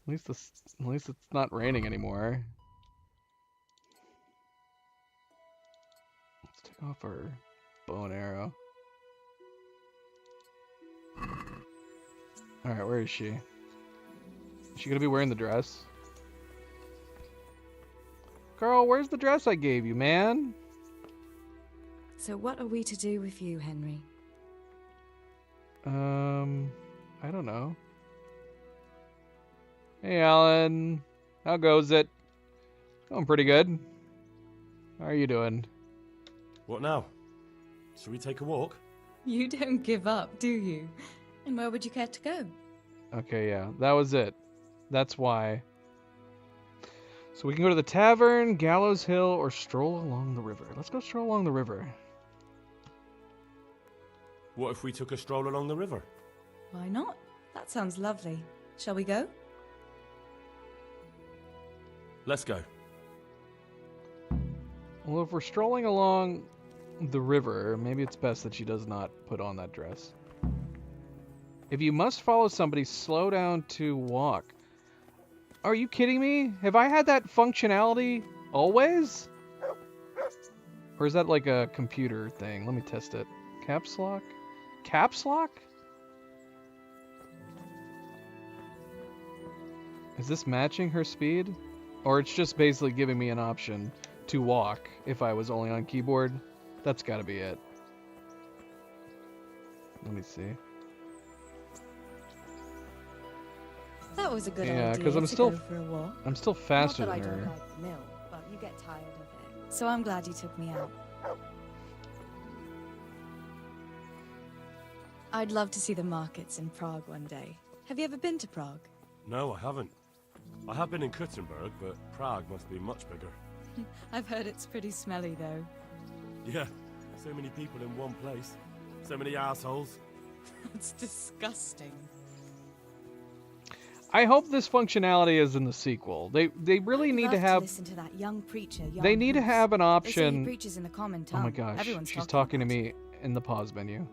At least it's not raining anymore. Let's take off our bow and arrow. Alright, where is she? Is she gonna be wearing the dress? Carl, where's the dress I gave you, man? So what are we to do with you, Henry? I don't know. Hey, Alan. How goes it? Going pretty good. How are you doing? What now? Shall we take a walk? You don't give up, do you? And where would you care to go? Okay, yeah, that was it. That's why. So we can go to the tavern, Gallows Hill, or stroll along the river. Let's go stroll along the river. What if we took a stroll along the river? Why not? That sounds lovely. Shall we go? Let's go. Well, if we're strolling along the river, maybe it's best that she does not put on that dress. If you must follow somebody, slow down to walk. Are you kidding me? Have I had that functionality always? Or is that like a computer thing? Let me test it. Caps lock? Caps lock? Is this matching her speed? Or it's just basically giving me an option to walk if I was only on keyboard? That's gotta be it. Let me see. That was a good Yeah, idea. because to go for a walk. I'm still faster Not that than I her. don't like the mill, but you get tired of it. So I'm glad you took me out. I'd love to see the markets in Prague one day. Have you ever been to Prague? No, I haven't. I have been in Kuttenberg, but Prague must be much bigger. I've heard it's pretty smelly though. Yeah, so many people in one place. So many assholes. It's disgusting. I hope this functionality is in the sequel. They really need to have. Listen to that young preacher. They need to have an They say he option. preaches in the common Oh tongue. my gosh, Everyone's she's talking to about me in the pause menu.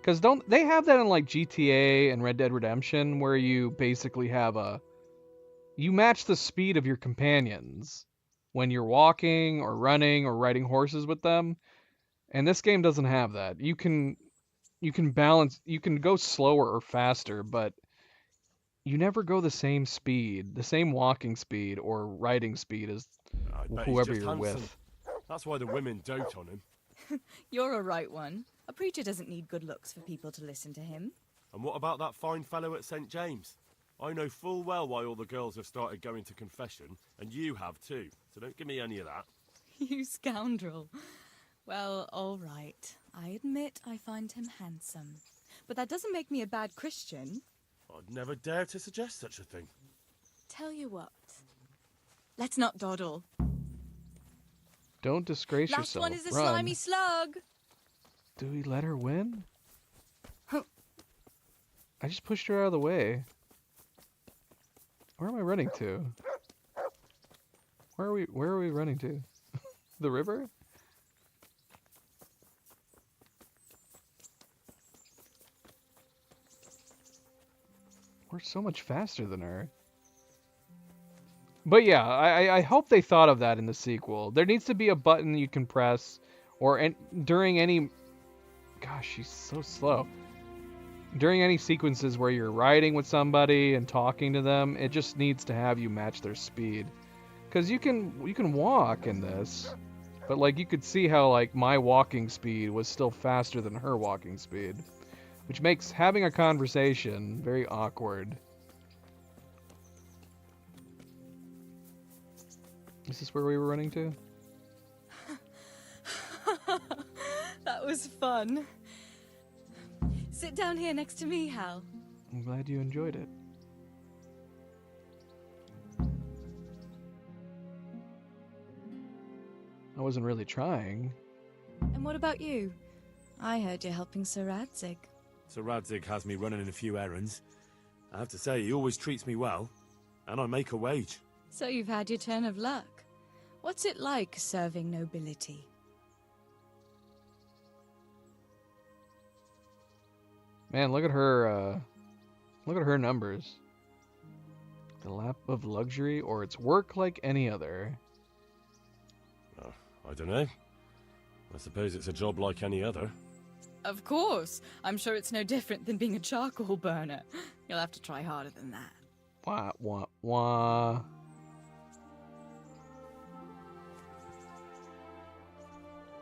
Because don't they have that in like GTA and Red Dead Redemption where you basically have you match the speed of your companions when you're walking or running or riding horses with them, and this game doesn't have that. You can balance, you can go slower or faster, but you never go the same speed, the same walking speed or riding speed as I bet he's whoever just you're handsome. with. That's why the women dote on him. You're a right one. A preacher doesn't need good looks for people to listen to him. And what about that fine fellow at St. James? I know full well why all the girls have started going to confession, and you have too, so don't give me any of that. You scoundrel. Well, all right. I admit I find him handsome. But that doesn't make me a bad Christian. I'd never dare to suggest such a thing. Tell you what. Let's not dawdle. Don't disgrace Last yourself. one is a Run. slimy slug. Do we let her win? I just pushed her out of the way. Where am I running to? Where are we running to? The river? We're so much faster than her. But yeah, I hope they thought of that in the sequel. There needs to be a button you can press, or during any... Gosh, she's so slow. During any sequences where you're riding with somebody and talking to them, it just needs to have you match their speed. Because you can walk in this, but like you could see how like my walking speed was still faster than her walking speed, which makes having a conversation very awkward. Is this where we were running to? That was fun. Sit down here next to me, Hal. I'm glad you enjoyed it. I wasn't really trying. And what about you? I heard you're helping Sir Radzig. Sir Radzig has me running a few errands. I have to say, he always treats me well, and I make a wage. So you've had your turn of luck. What's it like serving nobility? Man, look at her numbers. The lap of luxury, or it's work like any other. I don't know. I suppose it's a job like any other. Of course. I'm sure it's no different than being a charcoal burner. You'll have to try harder than that. Wah, wah, wah.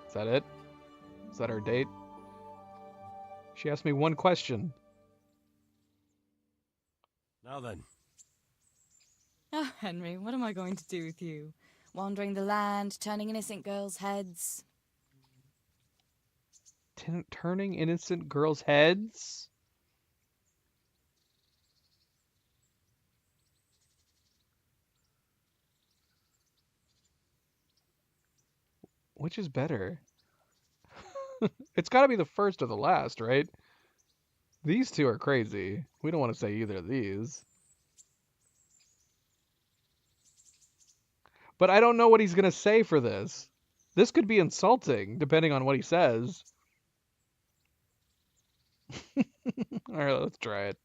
Is that it? Is that our date? She asked me one question. Now then. Oh, Henry, what am I going to do with you? Wandering the land, turning innocent girls' heads. Turning innocent girls' heads? Which is better? It's got to be the first or the last, right? These two are crazy. We don't want to say either of these. But I don't know what he's going to say for this. This could be insulting, depending on what he says. Alright, let's try it.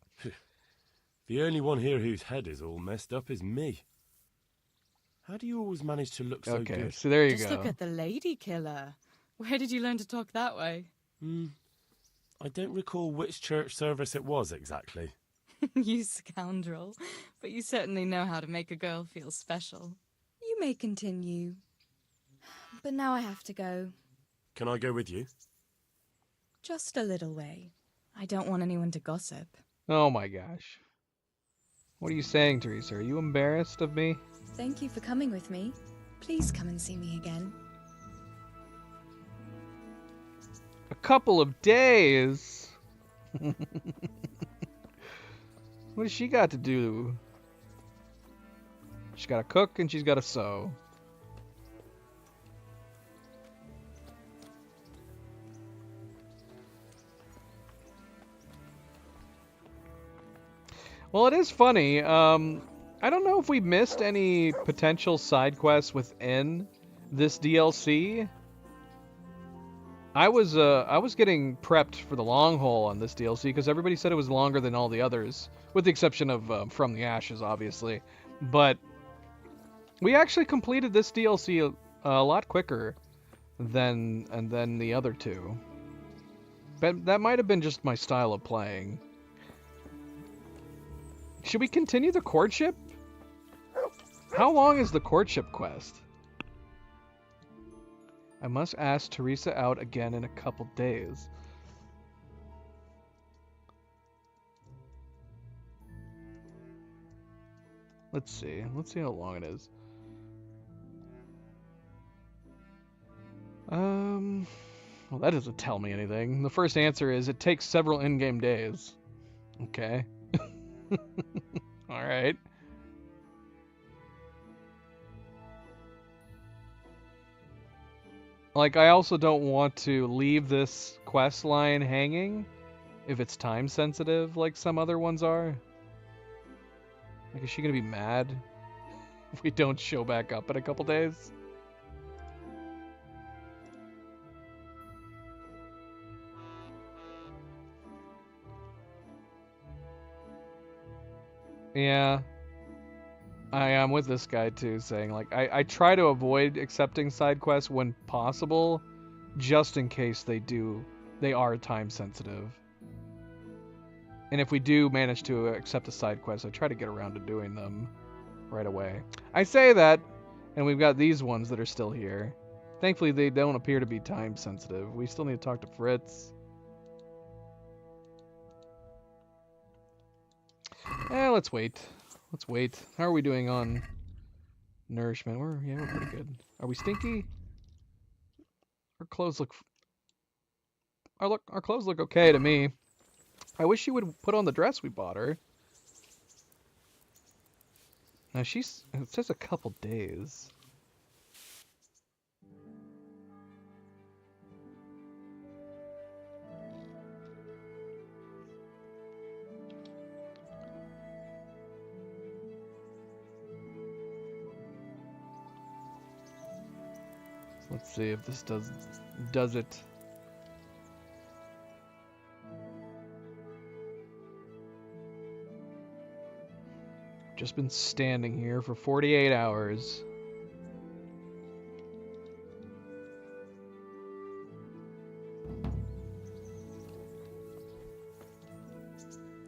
The only one here whose head is all messed up is me. How do you always manage to look so good? Okay, so there you Just go. look at the lady killer. Where did you learn to talk that way? I don't recall which church service it was exactly. You scoundrel. But you certainly know how to make a girl feel special. You may continue. But now I have to go. Can I go with you? Just a little way. I don't want anyone to gossip. Oh my gosh. What are you saying, Teresa? Are you embarrassed of me? Thank you for coming with me. Please come and see me again. A couple of days? What has she got to do? She's got to cook and she's got to sew. Well, it is funny. I don't know if we missed any potential side quests within this DLC. I was getting prepped for the long haul on this DLC because everybody said it was longer than all the others, with the exception of From the Ashes, obviously. But we actually completed this DLC a lot quicker than the other two. But that might have been just my style of playing. Should we continue the courtship? How long is the courtship quest? I must ask Teresa out again in a couple days. Let's see. Let's see how long it is. Well, that doesn't tell me anything. The first answer is it takes several in-game days. Okay. Alright. Like, I also don't want to leave this quest line hanging if it's time sensitive like some other ones are. Like, is she gonna be mad if we don't show back up in a couple days? Yeah. I am with this guy too, saying like I try to avoid accepting side quests when possible, just in case they are time sensitive. And if we do manage to accept a side quest, I try to get around to doing them right away. I say that, And we've got these ones that are still here. Thankfully, they don't appear to be time sensitive. We still need to talk to Fritz. Let's wait. Let's wait. How are we doing on nourishment? We're pretty good. Are we stinky? Our clothes look... Our clothes look okay to me. I wish she would put on the dress we bought her. Now it says a couple days. Let's see if this does it. Just been standing here for 48 hours.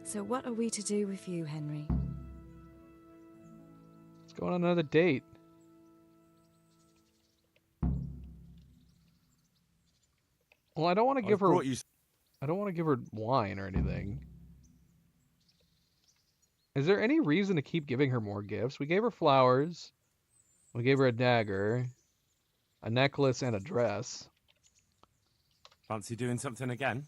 So what are we to do with you, Henry? Let's go on another date. Well, I don't want to give her... I don't want to give her wine or anything. Is there any reason to keep giving her more gifts? We gave her flowers. We gave her a dagger. A necklace and a dress. Fancy doing something again?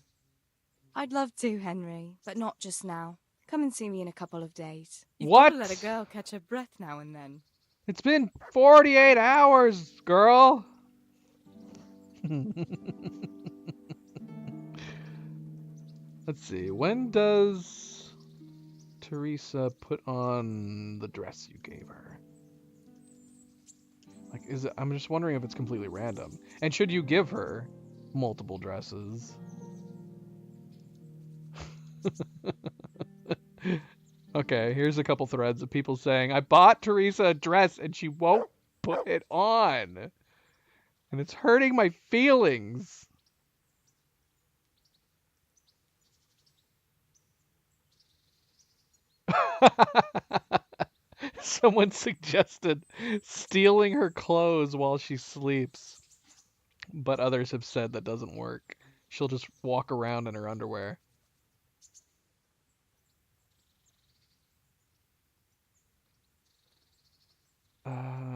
I'd love to, Henry, but not just now. Come and see me in a couple of days. What? Let a girl catch her breath now and then. It's been 48 hours, girl. Let's see. When does Teresa put on the dress you gave her? Like, I'm just wondering if it's completely random. And should you give her multiple dresses? Okay, here's a couple threads of people saying, I bought Teresa a dress and she won't put it on. And it's hurting my feelings. Someone suggested stealing her clothes while she sleeps. But others have said that doesn't work. She'll just walk around in her underwear.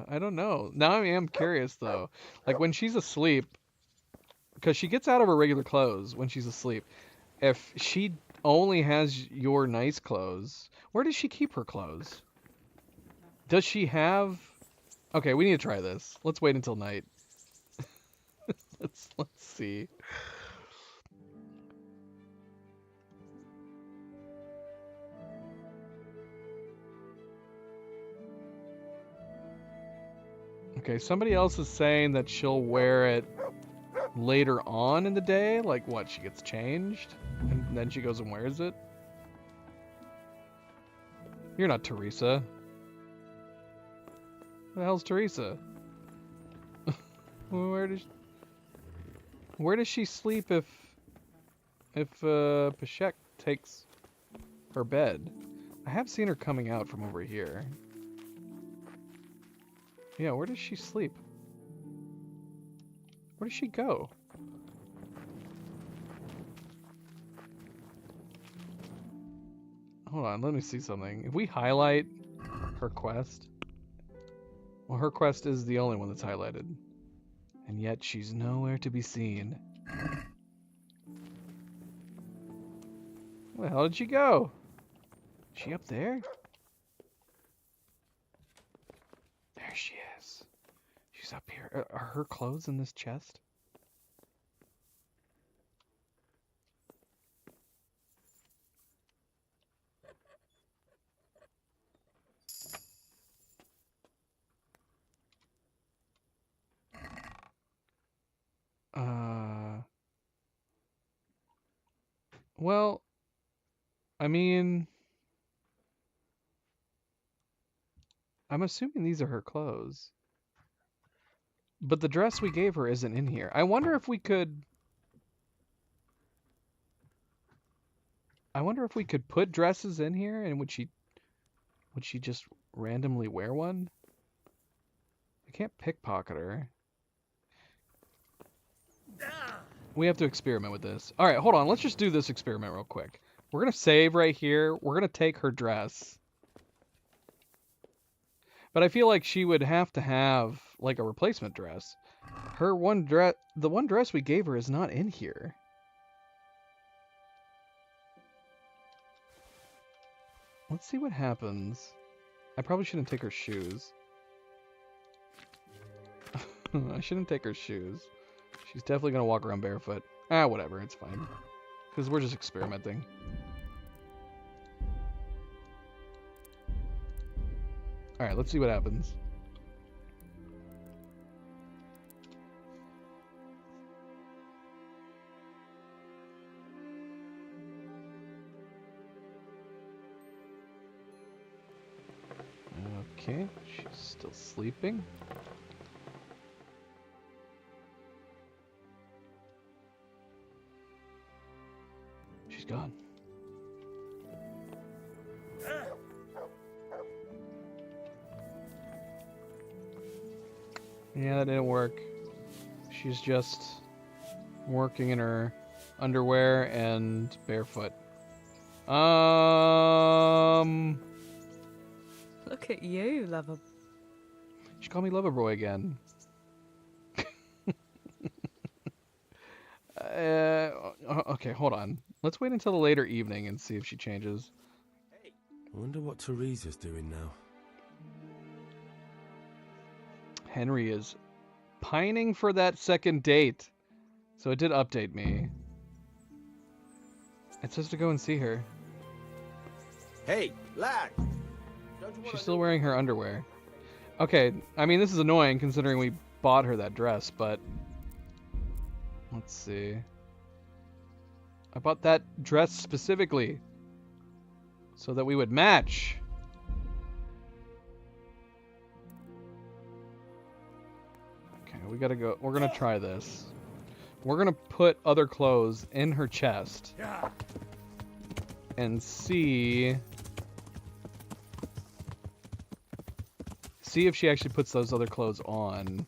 I don't know. Now I am curious, though. Like, when she's asleep, because she gets out of her regular clothes when she's asleep. If she only has your nice clothes, where does she keep her clothes? Does she have... Okay, we need to try this. Let's wait until night. Let's see. Okay, somebody else is saying that she'll wear it later on in the day. Like, what, she gets changed? And then she goes and wears it? You're not Teresa. Who the hell's Teresa? Where does she sleep if Peshek takes her bed? I have seen her coming out from over here. Yeah, where does she sleep? Where does she go? Hold on, let me see something. If we highlight her quest... Well, her quest is the only one that's highlighted. And yet she's nowhere to be seen. Where the hell did she go? Is she up there? There she is. She's up here. Are her clothes in this chest? Well, I mean, I'm assuming these are her clothes. But the dress we gave her isn't in here. I wonder if we could... put dresses in here, and would she just randomly wear one? can't pickpocket her. We have to experiment with this. All right, hold on. Let's just do this experiment real quick. We're going to save right here. We're going to take her dress. But I feel like she would have to have, like, a replacement dress. Her one dress, the one dress we gave her is not in here. Let's see what happens. I probably shouldn't take her shoes. I shouldn't take her shoes. She's definitely going to walk around barefoot. Ah, whatever, it's fine. Because we're just experimenting. Alright, let's see what happens. Okay, she's still sleeping. She's gone. Yeah, that didn't work. She's just working in her underwear and barefoot. Look at you, lover. She called me lover boy again. Okay, hold on. Let's wait until the later evening and see if she changes. I wonder what Teresa's doing now. Henry is pining for that second date. So it did update me. It says to go and see her. Hey, lad! She's still wearing her underwear. Okay, I mean, this is annoying considering we bought her that dress, but... Let's see. I bought that dress specifically so that we would match. Okay, we gotta go. We're gonna try this. We're gonna put other clothes in her chest and see if she actually puts those other clothes on.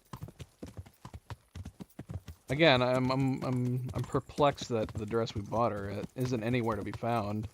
Again, I'm perplexed that the dress we bought her isn't anywhere to be found.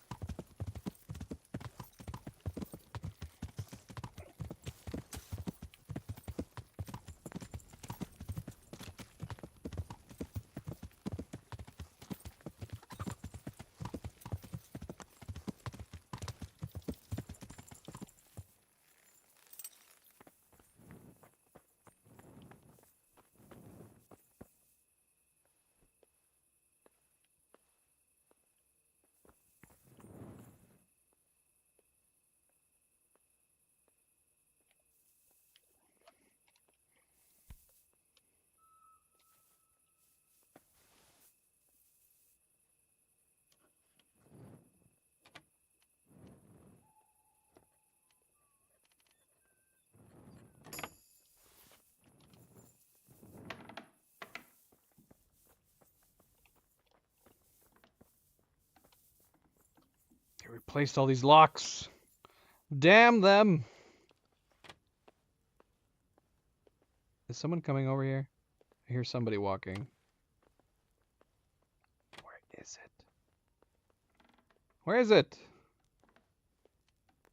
They replaced all these locks. Damn them! Is someone coming over here? I hear somebody walking. Where is it? Where is it?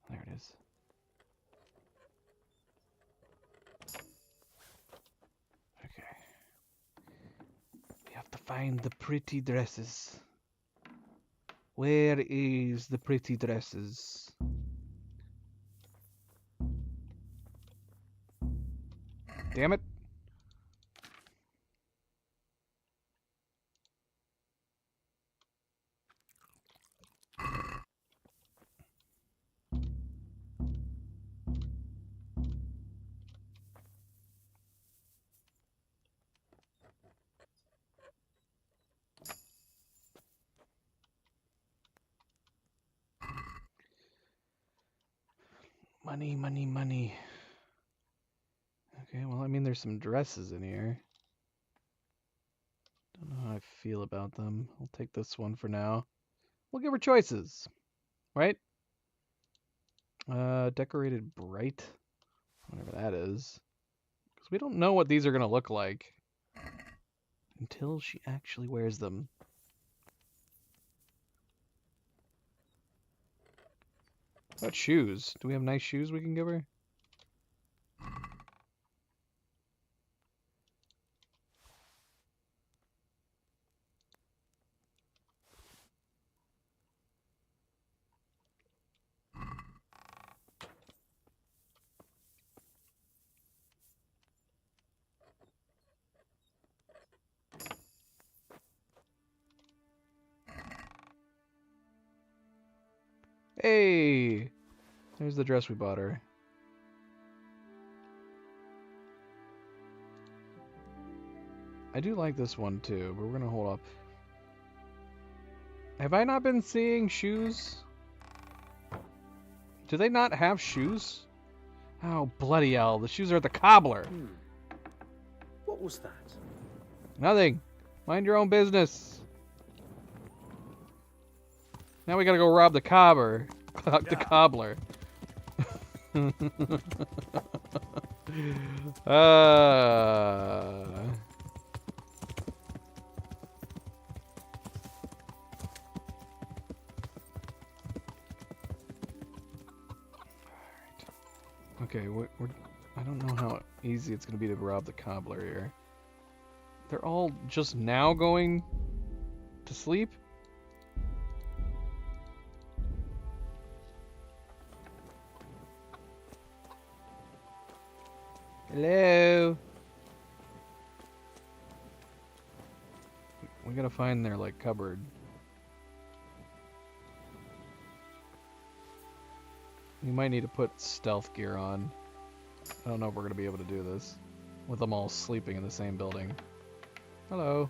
There it is. Okay. We have to find the pretty dresses. Where is the pretty dresses? Damn it. Money, money, money. Okay, well, I mean, there's some dresses in here. Don't know how I feel about them. I'll take this one for now. We'll give her choices, right? Decorated bright, whatever that is. Because we don't know what these are going to look like until she actually wears them. What about shoes? Do we have nice shoes we can give her? Hey! There's the dress we bought her. I do like this one too, but we're gonna hold up. Have I not been seeing shoes? Do they not have shoes? Oh, bloody hell. The shoes are at the cobbler. What was that? Nothing. Mind your own business. Now we gotta go rob the cobbler. The cobbler. Okay, I don't know how easy it's gonna be to rob the cobbler here. They're all just now going to sleep? Hello? We gotta find their, like, cupboard. We might need to put stealth gear on. I don't know if we're gonna be able to do this with them all sleeping in the same building. Hello.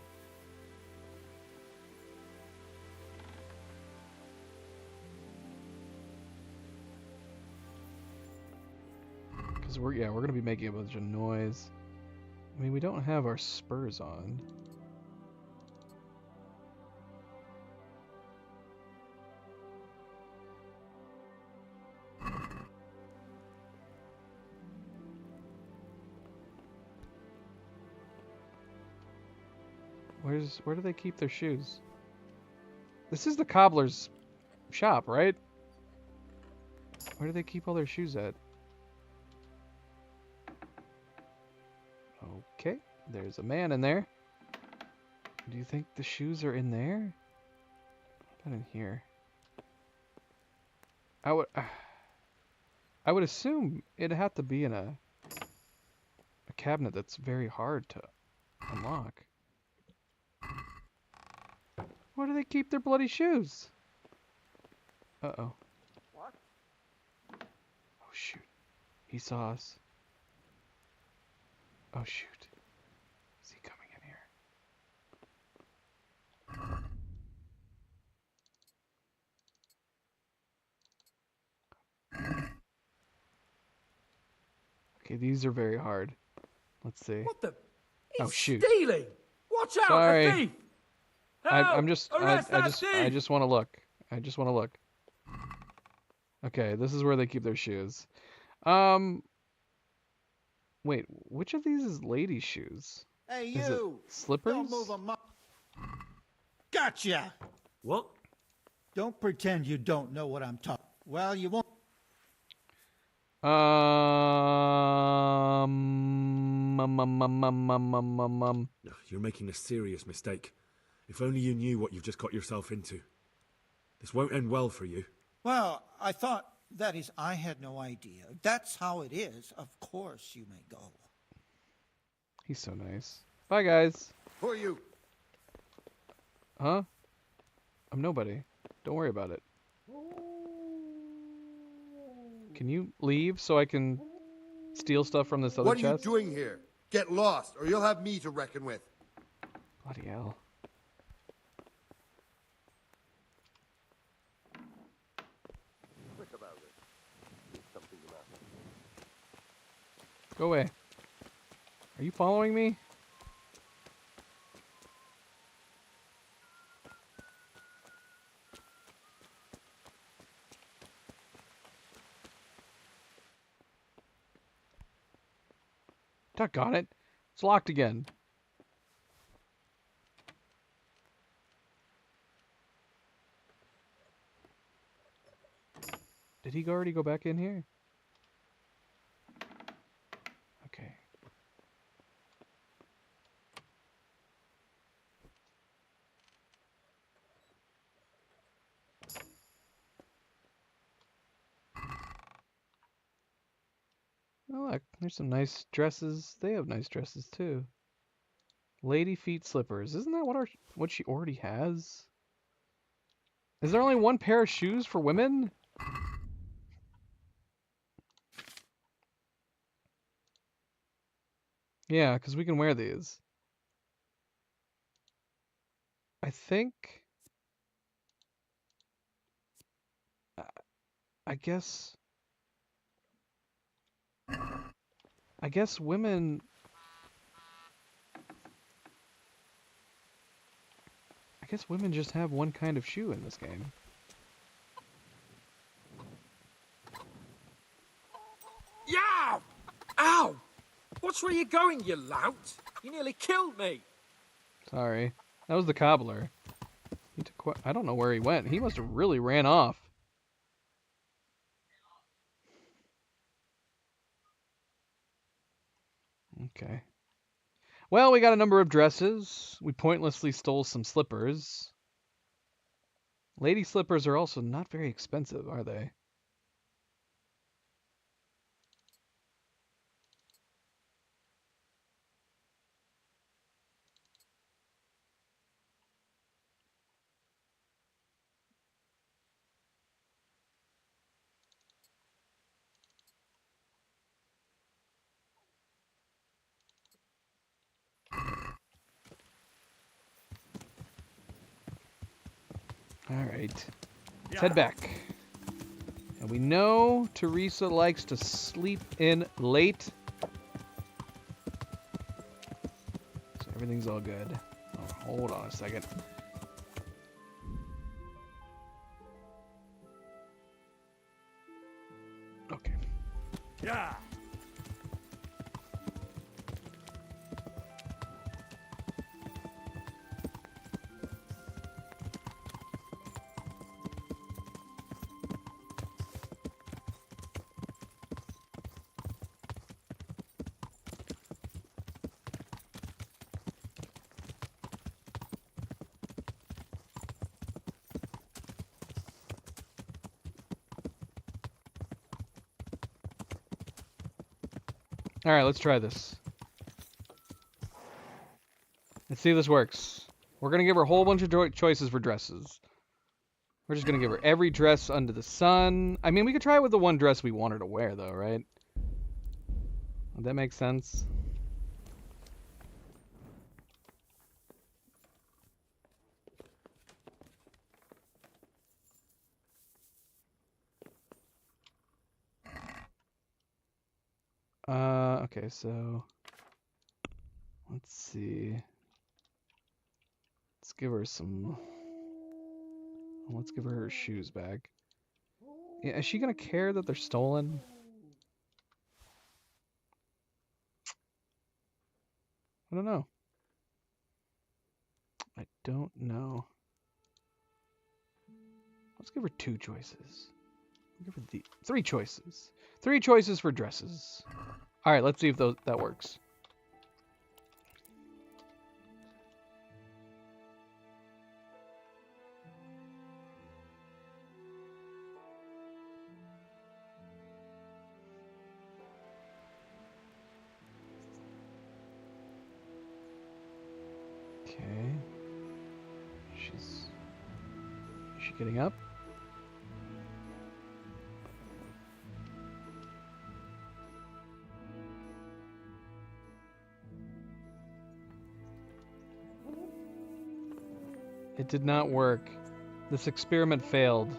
Because we're gonna be making a bunch of noise. I mean, we don't have our spurs on. Where do they keep their shoes? This is the cobbler's shop, right? Where do they keep all their shoes at? Okay, there's a man in there. Do you think the shoes are in there? Not in here. I would assume it'd have to be in a cabinet that's very hard to unlock. Where do they keep their bloody shoes? Uh-oh. What? Oh, shoot. He saw us. Oh, shoot. Is he coming in here? Okay, these are very hard. Let's see. What the? Oh, He's shoot. stealing! Watch out, Sorry. a thief! I just Arrest want to look. I just want to look. Okay, this is where they keep their shoes. Wait, which of these is lady shoes? Hey, Is it you! slippers? Don't move a Gotcha! What? Don't pretend you don't know what I'm talking. Well, you won't. You're making a serious mistake. If only you knew what you've just got yourself into. This won't end well for you. Well, I thought, that is, I had no idea. That's how it is. Of course you may go. He's so nice. Bye, guys. Who are you? Huh? I'm nobody. Don't worry about it. Can you leave so I can steal stuff from this other What are chest? you doing here? Get lost, or you'll have me to reckon with. Bloody hell. Quick about it. There's something the matter. Go away. Are you following me? Doggone it. It's locked again. Did he already go back in here? Okay. Oh, look, there's some nice dresses. They have nice dresses too. Lady feet slippers. Isn't that what she already has? Is there only one pair of shoes for women? Yeah, because we can wear these. I think... I guess women... I guess women just have one kind of shoe in this game. Yow! Ow! Watch where you're going, you lout! You nearly killed me! Sorry. That was the cobbler. He took I don't know where he went. He must have really ran off. Okay. Well, we got a number of dresses. We pointlessly stole some slippers. Lady slippers are also not very expensive, are they? Alright. Let's head back. And we know Teresa likes to sleep in late. So everything's all good. Oh, hold on a second. Okay. Yeah. Alright, let's try this. Let's see if this works. We're going to give her a whole bunch of choices for dresses. We're just going to give her every dress under the sun. I mean, we could try it with the one dress we want her to wear, though, right? Would that make sense? Okay, so let's see. Let's give her some. Let's give her shoes back. Yeah, is she gonna care that they're stolen? I don't know. I don't know. Let's give her two choices. Give her three choices. Three choices for dresses. All right, let's see if that works. Okay. Is she getting up? It did not work. This experiment failed.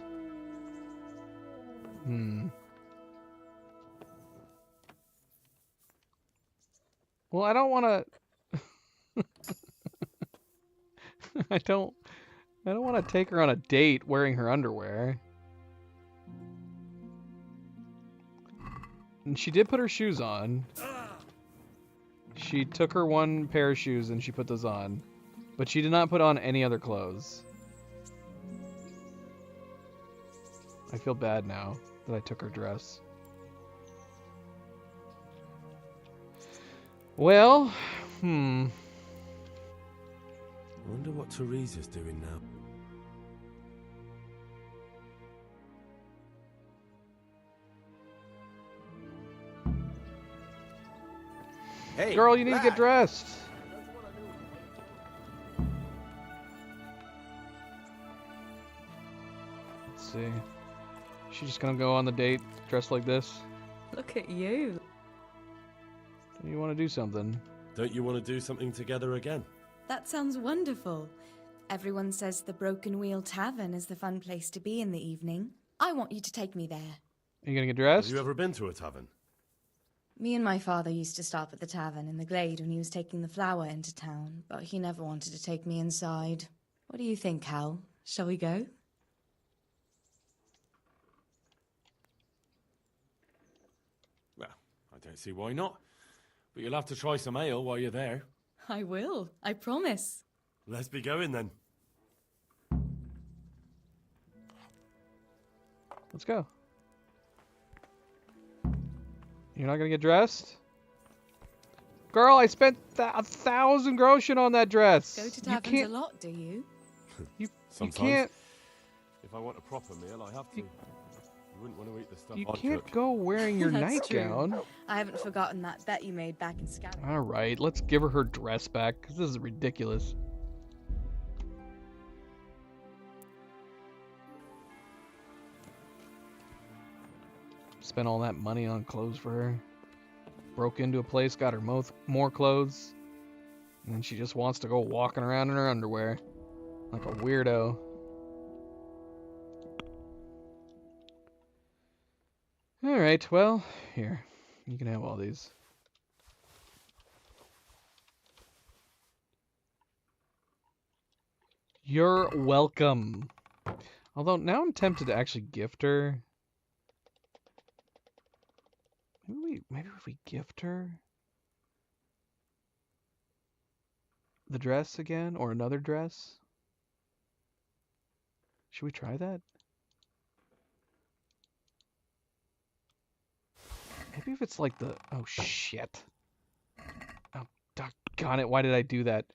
Well, I don't want to... I don't want to take her on a date wearing her underwear. And she did put her shoes on. She took her one pair of shoes and she put those on. But she did not put on any other clothes. I feel bad now that I took her dress. Well, I wonder what Teresa's doing now. Hey, girl, you need to get dressed. Let's see. She's just gonna go on the date dressed like this. Look at you. You want to do something? Don't you want to do something together again? That sounds wonderful. Everyone says the Broken Wheel Tavern is the fun place to be in the evening. I want you to take me there. Are you gonna get dressed? Have you ever been to a tavern? Me and my father used to stop at the tavern in the Glade when he was taking the flour into town, but he never wanted to take me inside. What do you think, Hal? Shall we go? Well, I don't see why not. But you'll have to try some ale while you're there. I will. I promise. Let's be going then. Let's go. You're not gonna get dressed? Girl, I spent 1,000 groschen on that dress. Go to taverns a lot, do you? You Sometimes. can't. If I want a proper meal, I have to. You wouldn't want to eat the stuff You I can't cook. go wearing your That's true. nightgown. I haven't forgotten that bet you made back in Scotland. All right, let's give her dress back because this is ridiculous. Spent all that money on clothes for her. Broke into a place, got her more clothes. And then she just wants to go walking around in her underwear. Like a weirdo. Alright, well, here. You can have all these. You're welcome. Although now I'm tempted to actually gift her. Maybe if we gift her the dress again, or another dress. Should we try that? Maybe if it's like the... Oh, shit. Oh, doggone it. Why did I do that?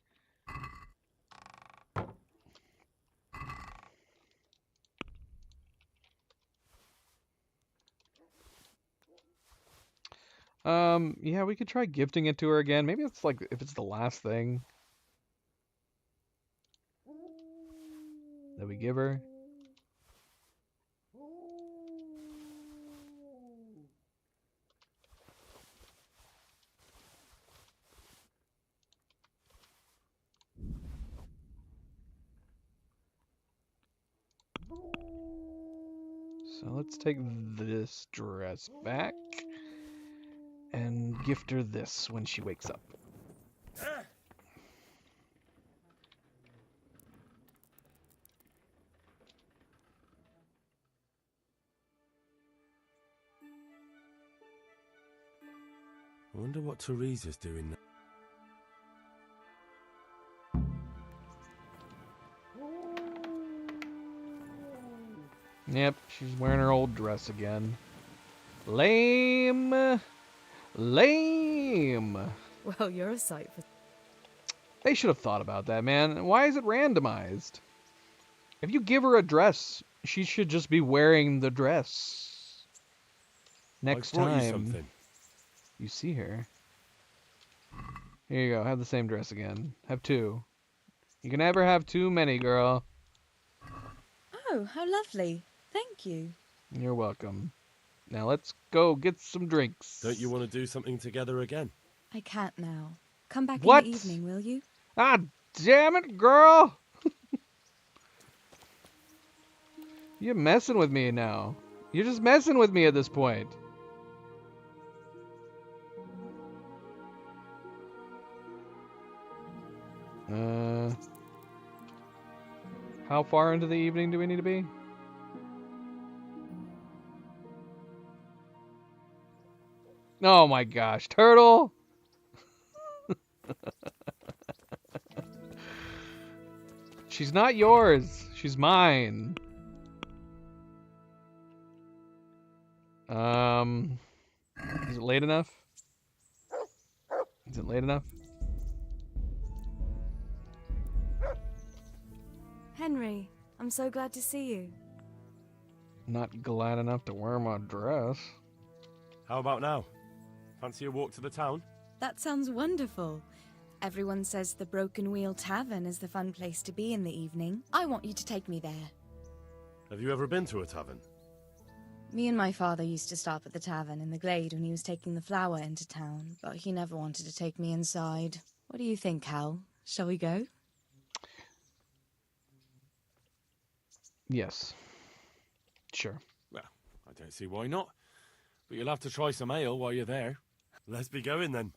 Yeah, we could try gifting it to her again. Maybe it's like, if it's the last thing that we give her. So let's take this dress back and gift her this when she wakes up. I wonder what Teresa's doing now. Yep, she's wearing her old dress again. Lame. Lame. Well, you're a sight for... They should have thought about that, man. Why is it randomized? If you give her a dress, she should just be wearing the dress. Next I brought time you something. you see her. Here you go. Have the same dress again. Have two. You can never have too many, girl. Oh, how lovely. Thank you. You're welcome. Now let's go get some drinks. Don't you want to do something together again? I can't now. Come back What? in the evening, will you? Ah, damn it, girl! You're messing with me now. You're just messing with me at this point. How far into the evening do we need to be? Oh my gosh, Turtle! She's not yours. She's mine. Is it late enough? Is it late enough? Henry, I'm so glad to see you. Not glad enough to wear my dress. How about now? Fancy a walk to the town? That sounds wonderful. Everyone says the Broken Wheel Tavern is the fun place to be in the evening. I want you to take me there. Have you ever been to a tavern? Me and my father used to stop at the tavern in the glade when he was taking the flour into town, but he never wanted to take me inside. What do you think, Hal? Shall we go? Yes. Sure. Well, I don't see why not. But you'll have to try some ale while you're there. Let's be going then.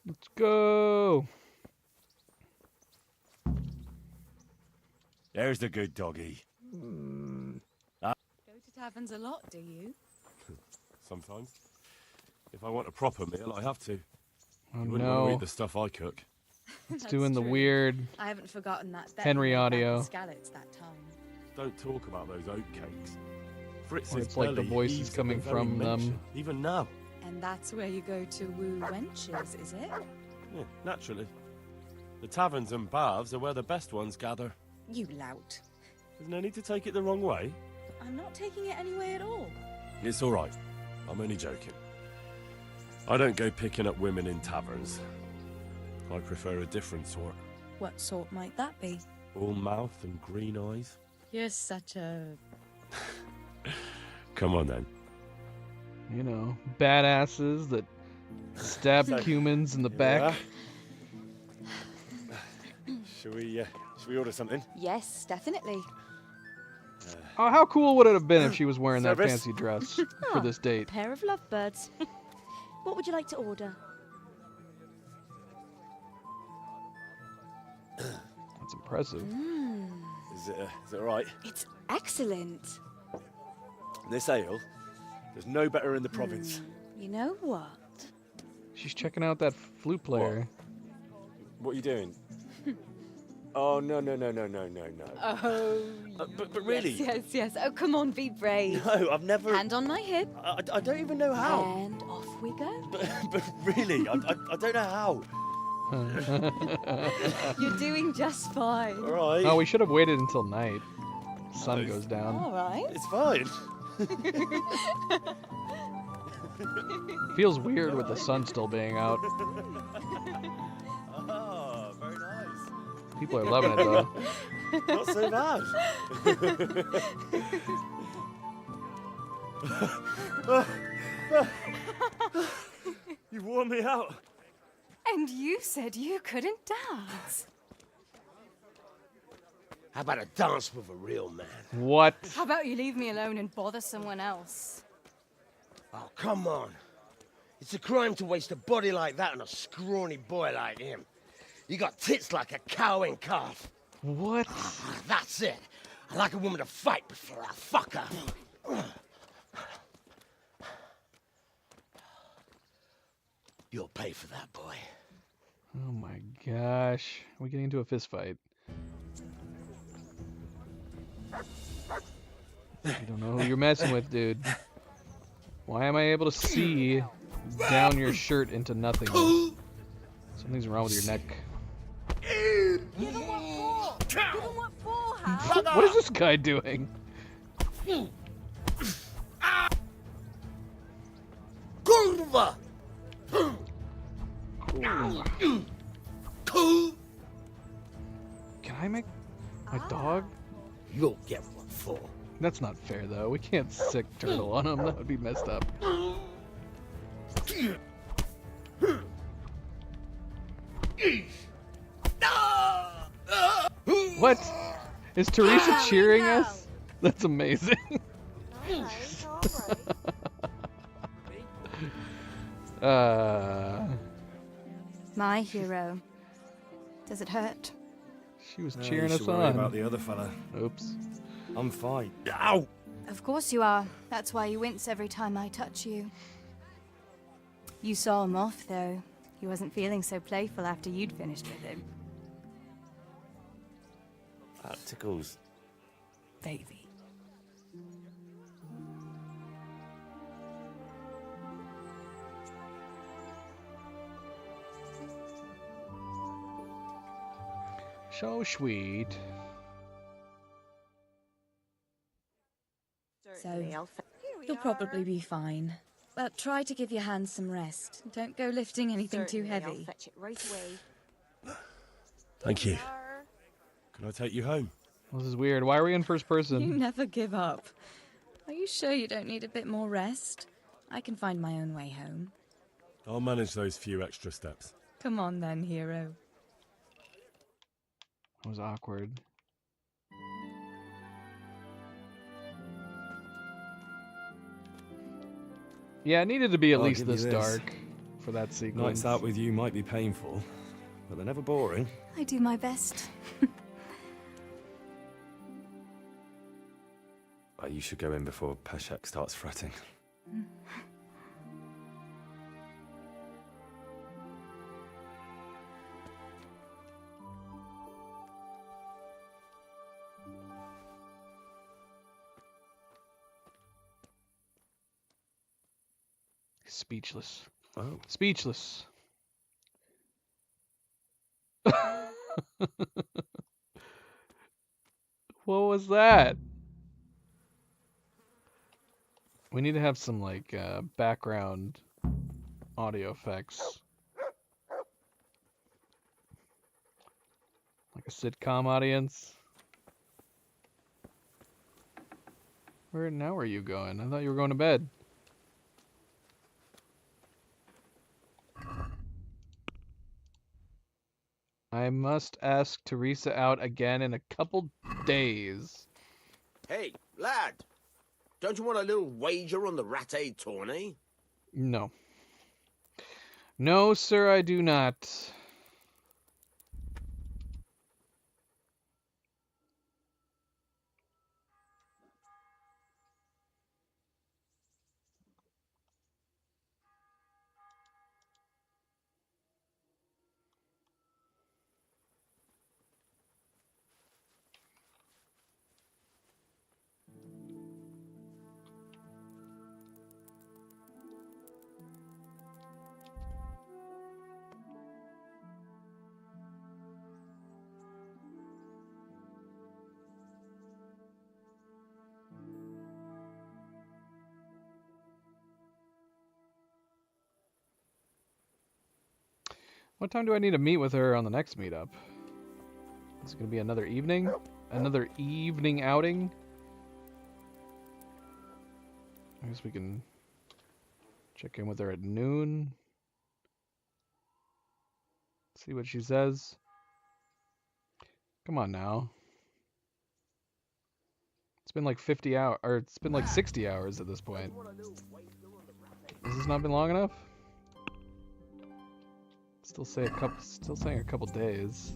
Let's go. There's the good doggy. Go to taverns a lot, do you? Sometimes. If I want a proper meal, I have to. Oh You wouldn't want to no. eat the stuff I cook. It's That's doing the true. weird I haven't forgotten that. Henry audio. Scallops that time. Don't talk about those oat cakes. Fritz's Or it's like the belly voice is heaves at coming the very from mention, them. Even now. And that's where you go to woo wenches, is it? Yeah, naturally. The taverns and baths are where the best ones gather. You lout. There's no need to take it the wrong way. I'm not taking it any way at all. It's all right. I'm only joking. I don't go picking up women in taverns. I prefer a different sort. What sort might that be? All mouth and green eyes. You're such a... Come on then. You know, badasses that stab humans in the back. Should we order something? Yes, definitely. Oh, how cool would it have been if she was wearing that Service? fancy dress for this date? Pair of lovebirds. What would you like to order? That's impressive. Is it all right? It's excellent. This ale, there's no better in the province. You know what? She's checking out that flute player. What are you doing? Oh, no. Oh, But really? Yes. Oh, come on, be brave. No, I've never... Hand on my hip. I don't even know how. And off we go. But really, I don't know how. You're doing just fine. All right. Oh, we should have waited until night. Sun goes down. All right. It's fine. Feels weird with the sun still being out. Oh, very nice. People are loving it though. Not so bad. You wore me out. And you said you couldn't dance. How about a dance with a real man? What? How about you leave me alone and bother someone else? Oh, come on. It's a crime to waste a body like that on a scrawny boy like him. You got tits like a cow and calf. What? That's it. I like a woman to fight before I fuck her. You'll pay for that, boy. Oh my gosh. Are we getting into a fist fight? You don't know who you're messing with, dude. Why am I able to see down your shirt into nothingness? Something's wrong with your neck. Give him what for? Give him what for, Hal? What is this guy doing? Kurva! Can I make my dog? You'll get what for. That's not fair, though. We can't sick turtle on him. That would be messed up. What? Is Teresa cheering us? That's amazing. My hero. Does it hurt? She was You cheering should us worry on. about the other fella. Oops. I'm fine. Ow! Of course you are. That's why you wince every time I touch you. You saw him off, though. He wasn't feeling so playful after you'd finished with him. That tickles. Baby. So sweet. So, you'll probably be fine. But try to give your hands some rest. Don't go lifting anything too heavy. I'll fetch it right away. Thank you. Can I take you home? This is weird. Why are we in first person? You never give up. Are you sure you don't need a bit more rest? I can find my own way home. I'll manage those few extra steps. Come on then, hero. That was awkward. Yeah, it needed to be at I'll least give you this dark for that sequence. Nights out with you might be painful, but they're never boring. I do my best. You should go in before Peshek starts fretting. Speechless. Oh. Speechless. What was that? We need to have some like background audio effects. Like a sitcom audience. Where are you going? I thought you were going to bed. I must ask Teresa out again in a couple days. Hey, lad. Don't you want a little wager on the Rattay tourney? No. No, sir, I do not. What time do I need to meet with her on the next meetup? Is it going to be another evening? Another evening outing? I guess we can check in with her at noon. See what she says. Come on now. It's been like 50 hours, or it's been like 60 hours at this point. Has this not been long enough? Still saying a couple days.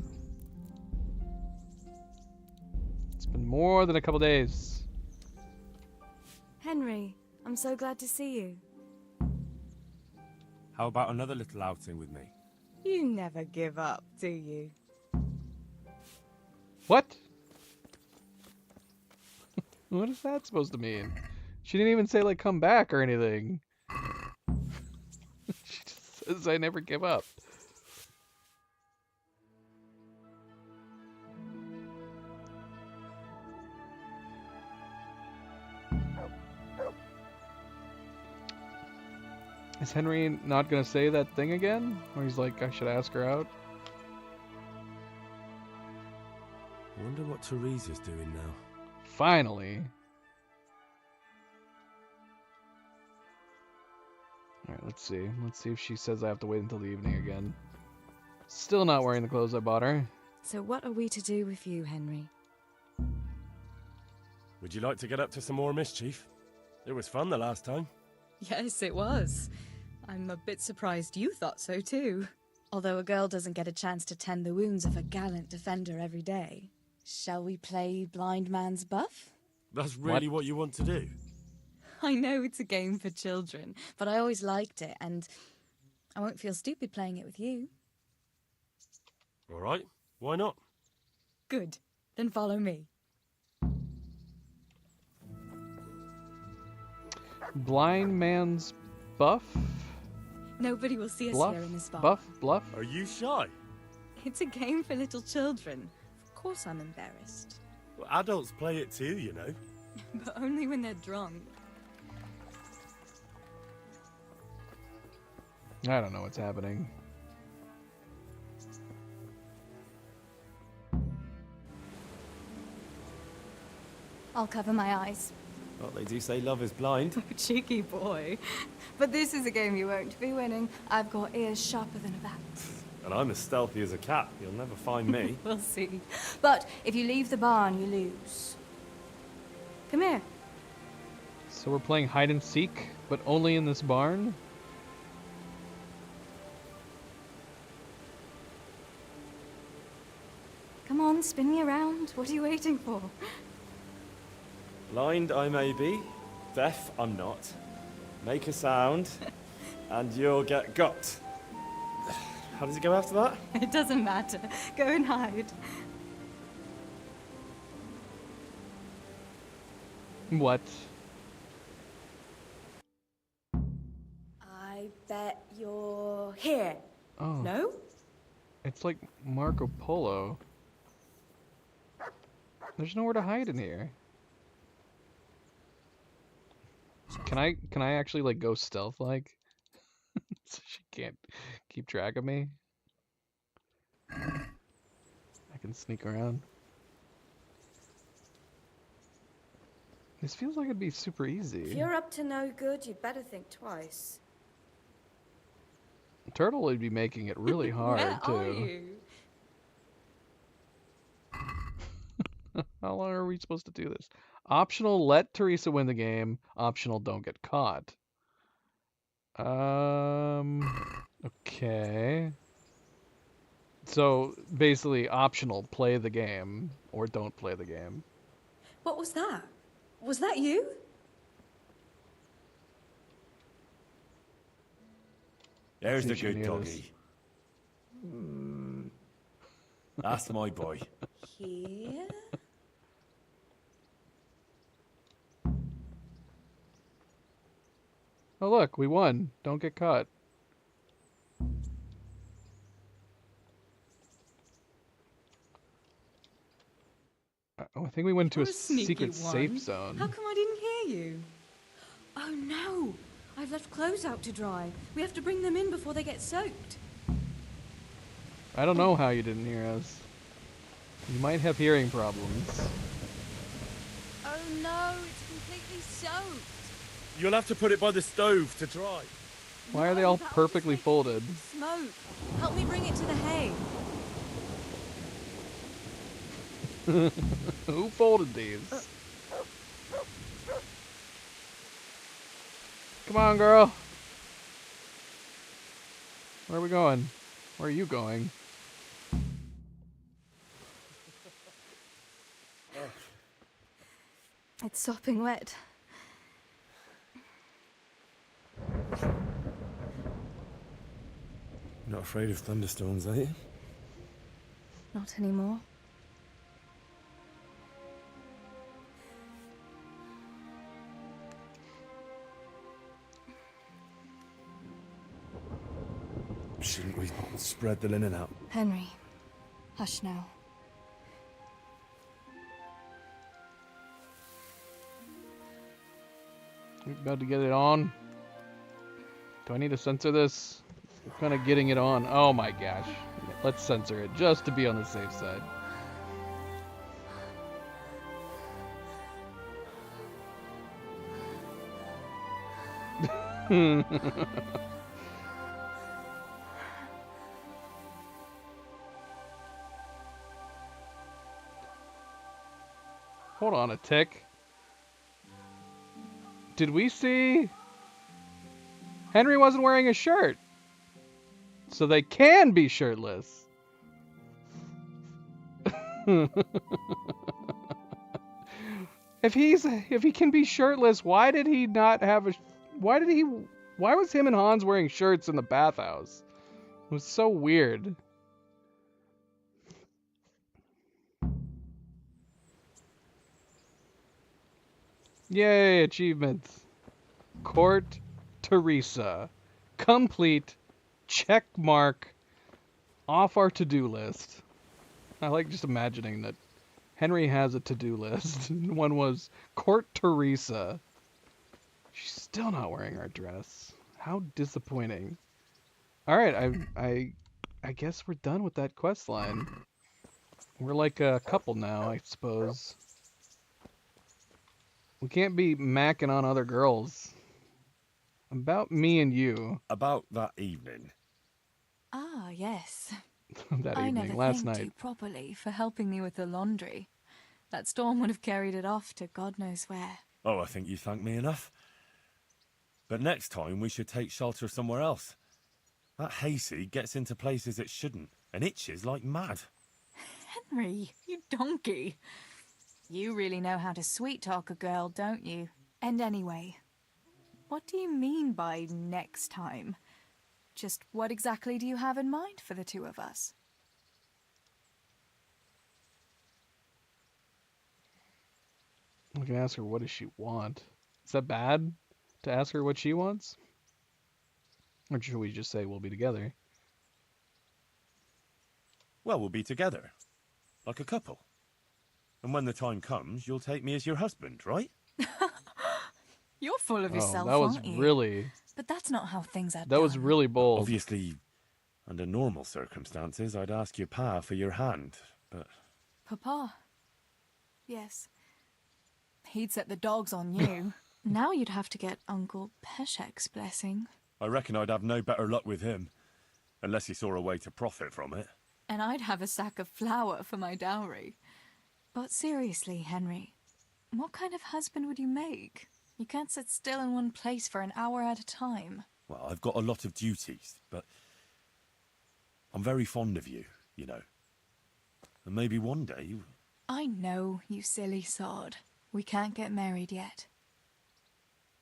It's been more than a couple days. Henry, I'm so glad to see you. How about another little outing with me? You never give up, do you? What? What is that supposed to mean? She didn't even say, like, come back or anything. She just says, I never give up. Is Henry not gonna say that thing again? Where he's like, I should ask her out? I wonder what Teresa's doing now. Finally. Alright, let's see. Let's see if she says I have to wait until the evening again. Still not wearing the clothes I bought her. So what are we to do with you, Henry? Would you like to get up to some more mischief? It was fun the last time. Yes, it was. I'm a bit surprised you thought so too. Although a girl doesn't get a chance to tend the wounds of a gallant defender every day. Shall we play blind man's buff? That's really what you want to do? I know it's a game for children, But I always liked it, and I won't feel stupid playing it with you. All right, why not? Good. Then follow me. Blind man's buff? Nobody will see us Bluff? here in this bar. Bluff? Are you shy? It's a game for little children. Of course I'm embarrassed. Well, adults play it too, you know. But only when they're drunk. I don't know what's happening. I'll cover my eyes. Well, they do say love is blind. Cheeky boy. But this is a game you won't be winning. I've got ears sharper than a bat. And I'm as stealthy as a cat. You'll never find me. We'll see. But if you leave the barn, you lose. Come here. So we're playing hide and seek, but only in this barn? Come on, spin me around. What are you waiting for? Blind I may be, deaf I'm not. Make a sound, and you'll get got. How does it go after that? It doesn't matter. Go and hide. What? I bet you're here. Oh. No? It's like Marco Polo. There's nowhere to hide in here. Can I actually like go stealth like? So she can't keep track of me? I can sneak around. This feels like it'd be super easy. If you're up to no good, you'd better think twice. Turtle would be making it really hard Where too. are you? How long are we supposed to do this? Optional, let Teresa win the game. Optional, don't get caught. Okay. So, basically, optional, play the game, or don't play the game. What was that? Was that you? There's See the if she good knew this. doggy. That's my boy. Here? Oh look, we won. Don't get caught. I think we went to a You're sneaky secret one. safe zone. How come I didn't hear you? Oh no! I've left clothes out to dry. We have to bring them in before they get soaked. I don't know how you didn't hear us. You might have hearing problems. Oh no, it's completely soaked. You'll have to put it by the stove to dry. Why are they all perfectly folded? Smoke. Help me bring it to the hay. Who folded these? Come on, girl. Where are we going? Where are you going? It's sopping wet. Not afraid of thunderstorms, are you? Not anymore. Shouldn't we spread the linen out? Henry, hush now. We about to get it on. Do I need to censor this? I'm kind of getting it on. Oh my gosh. Let's censor it just to be on the safe side. Hold on a tick. Did we see? Henry wasn't wearing a shirt. So they can be shirtless. If he can be shirtless, why did he not have a why did he Why was him and Hans wearing shirts in the bathhouse? It was so weird. Yay, achievements. Court Teresa. Complete. Check mark. Off our to-do list. I like just imagining that Henry has a to-do list. One was Court Teresa. She's still not wearing her dress. How disappointing. Alright, I guess we're done with that quest line. We're like a couple now, I suppose. We can't be macking on other girls. About me and you. About that evening. Ah, yes. That I evening, never last thanked night. you properly for helping me with the laundry. That storm would have carried it off to God knows where. Oh, I think you thanked me enough. But next time we should take shelter somewhere else. That hayseed gets into places it shouldn't, and itches like mad. Henry, you donkey. You really know how to sweet-talk a girl, don't you? And anyway, what do you mean by next time? Just what exactly do you have in mind for the two of us? I can ask her, what does she want? Is that bad to ask her what she wants? Or should we just say we'll be together? Well, we'll be together. Like a couple. And when the time comes, you'll take me as your husband, right? You're full of yourself, that was aren't you? really... But that's not how things are That done. was really bold. Obviously, under normal circumstances, I'd ask your pa for your hand, but... Papa. Yes. He'd set the dogs on you. Now you'd have to get Uncle Peshek's blessing. I reckon I'd have no better luck with him. Unless he saw a way to profit from it. And I'd have a sack of flour for my dowry. But seriously, Henry, what kind of husband would you make? You can't sit still in one place for an hour at a time. Well, I've got a lot of duties, but... I'm very fond of you, you know. And maybe one day... I know, you silly sod. We can't get married yet.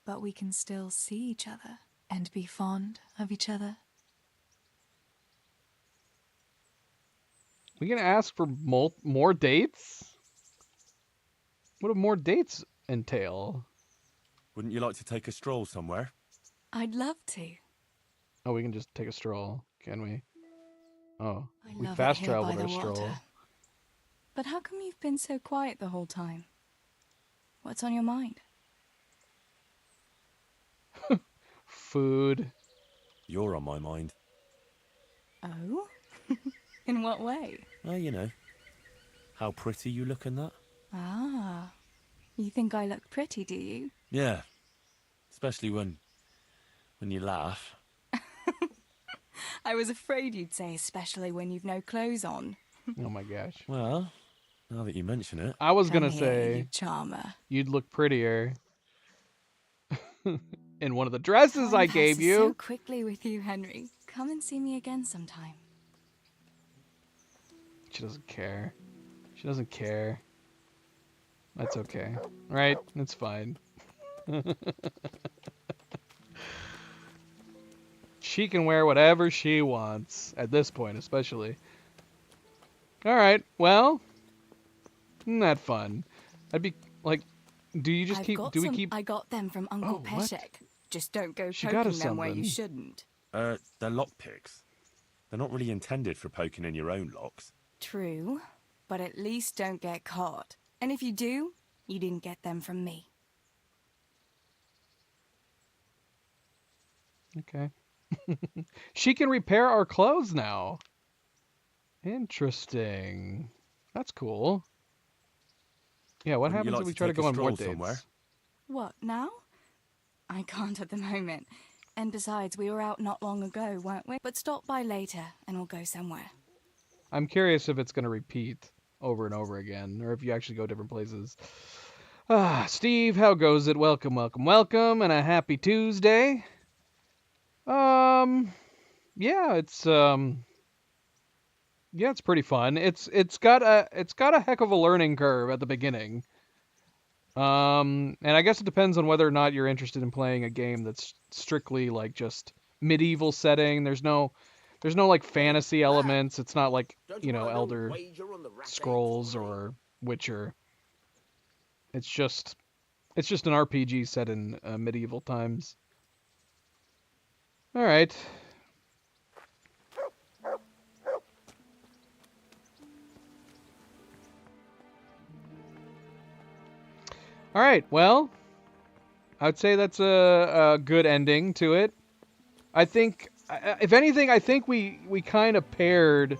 But we can still see each other and be fond of each other. We gonna ask for more dates? What do more dates entail? Wouldn't you like to take a stroll somewhere? I'd love to. Oh, we can just take a stroll, can we? Oh, I we love fast it here by traveled our the stroll. water. But how come you've been so quiet the whole time? What's on your mind? Food. You're on my mind. Oh? In what way? Well, you know. How pretty you look in that. Ah. You think I look pretty, do you? Yeah. Especially when you laugh. I was afraid you'd say especially when you've no clothes on. Oh my gosh. Well, now that you mention it. I was Come gonna here, say you charmer. you'd look prettier in one of the dresses I gave Passes so you. quickly with you, Henry. Come and see me again sometime. She doesn't care. She doesn't care. That's okay. Right? It's fine. She can wear whatever she wants. At this point, especially. Alright, well. Isn't that fun? I'd be, like, do you just keep, do we keep... I got them from Uncle Oh, what? Peshek. Just don't go She got poking us them where you something. shouldn't. They're lockpicks. They're not really intended for poking in your own locks. True, but at least don't get caught. And if you do, you didn't get them from me. Okay. She can repair our clothes now. Interesting. That's cool. Yeah, what Wouldn't you happens like if we to try to take a go on more stroll dates? somewhere? What, now? I can't at the moment. And besides, we were out not long ago, weren't we? But stop by later, and we'll go somewhere. I'm curious if it's going to repeat over and over again, or if you actually go different places. Steve, how goes it? Welcome, welcome, welcome, and a happy Tuesday. Yeah, it's pretty fun. It's got a heck of a learning curve at the beginning. And I guess it depends on whether or not you're interested in playing a game that's strictly like just medieval setting. There's no like fantasy elements. It's not like, Elder Scrolls or Witcher. It's just an RPG set in medieval times. All right. All right, well, I would say that's a good ending to it. I think, if anything, I think we kind of paired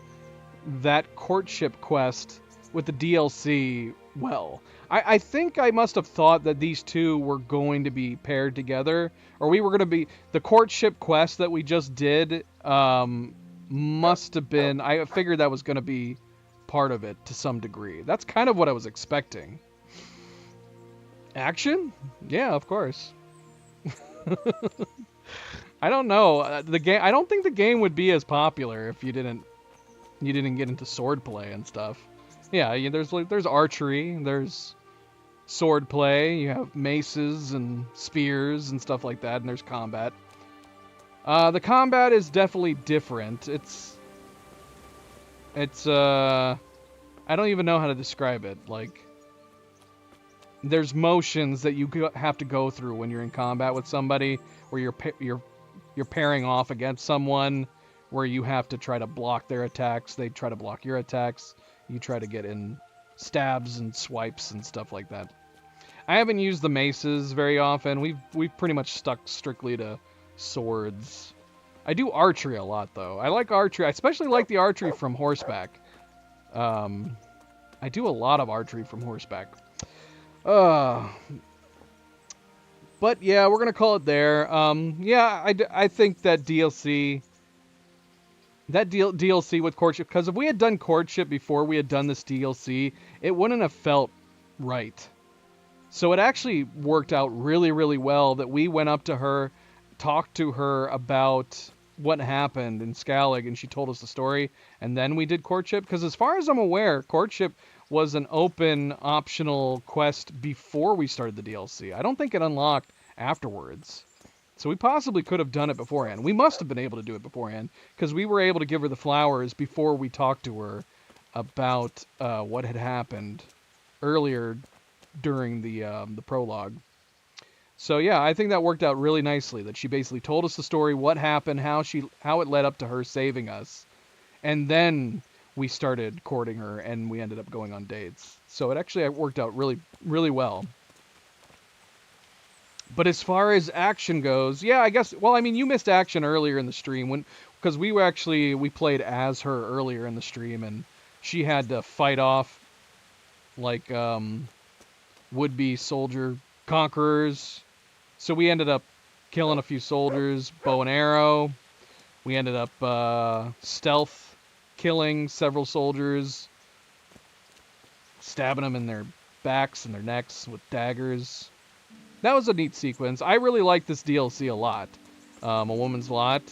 that courtship quest with the DLC well. I think I must have thought that these two were going to be paired together, or we were going to be... The courtship quest that we just did must have been... I figured that was going to be part of it to some degree. That's kind of what I was expecting. Action? Yeah, of course. I don't know. The game. I don't think the game would be as popular if you didn't get into swordplay and stuff. Yeah, there's archery, there's swordplay, you have maces and spears and stuff like that, and there's combat. The combat is definitely different. It's I don't even know how to describe it. Like, there's motions that you have to go through when you're in combat with somebody, where you're pairing off against someone, where you have to try to block their attacks, they try to block your attacks, you try to get in stabs and swipes and stuff like that. I haven't used the maces very often. We've pretty much stuck strictly to swords. I do archery a lot though. I like archery. I especially like the archery from horseback. I do a lot of archery from horseback. But yeah, we're gonna call it there. Yeah, I think that DLC with courtship, because if we had done courtship before we had done this DLC, it wouldn't have felt right. So it actually worked out really, really well that we went up to her, talked to her about what happened in Skellig, and she told us the story, and then we did courtship. Because as far as I'm aware, courtship was an open, optional quest before we started the DLC. I don't think it unlocked afterwards. So we possibly could have done it beforehand. We must have been able to do it beforehand, because we were able to give her the flowers before we talked to her about what had happened earlier during the prologue. So yeah, I think that worked out really nicely, that she basically told us the story, what happened, how it led up to her saving us. And then we started courting her, and we ended up going on dates. So it actually worked out really, really well. But as far as action goes, yeah, I guess, well, I mean, you missed action earlier in the stream, because we played as her earlier in the stream, and she had to fight off, like, would-be soldier conquerors. So we ended up killing a few soldiers, bow and arrow. We ended up stealth killing several soldiers, stabbing them in their backs and their necks with daggers. That was a neat sequence. I really like this DLC a lot. A Woman's Lot.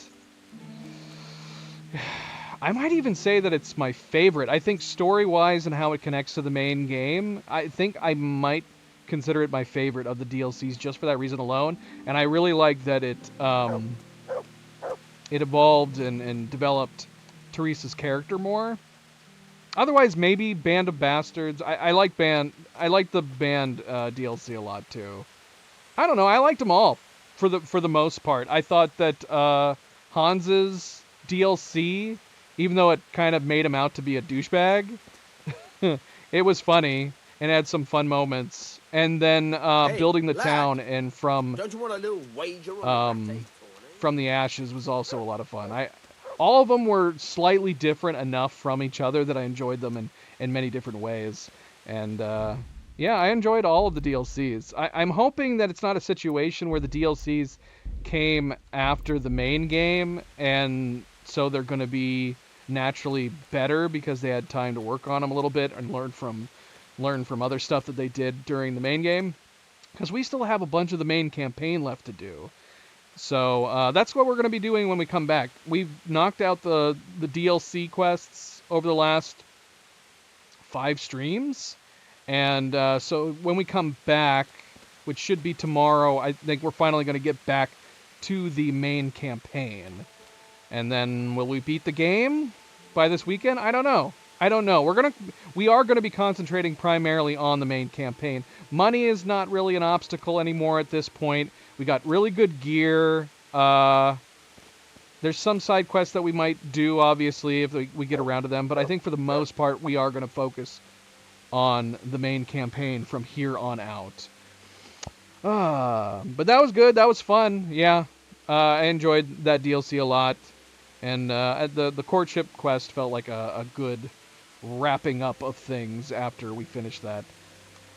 I might even say that it's my favorite. I think story-wise and how it connects to the main game, I think I might consider it my favorite of the DLCs just for that reason alone. And I really like that it evolved and developed Teresa's character more. Otherwise, maybe Band of Bastards. I like the band DLC a lot too. I don't know. I liked them all for the most part. I thought that Hans's DLC, even though it kind of made him out to be a douchebag, it was funny and had some fun moments. And then building the town and from Don't you want a little wager on from the ashes was also a lot of fun. All of them were slightly different enough from each other that I enjoyed them in many different ways. And yeah, I enjoyed all of the DLCs. I'm hoping that it's not a situation where the DLCs came after the main game, and so they're going to be naturally better because they had time to work on them a little bit and learn from other stuff that they did during the main game. Because we still have a bunch of the main campaign left to do. So that's what we're going to be doing when we come back. We've knocked out the DLC quests over the last 5 streams, And so when we come back, which should be tomorrow, I think we're finally going to get back to the main campaign. And then will we beat the game by this weekend? I don't know. We are going to be concentrating primarily on the main campaign. Money is not really an obstacle anymore at this point. We got really good gear. There's some side quests that we might do, obviously, if we get around to them. But I think for the most part, we are going to focus on the main campaign from here on out. But that was good. That was fun. Yeah, I enjoyed that DLC a lot. And the courtship quest felt like a good wrapping up of things after we finished that.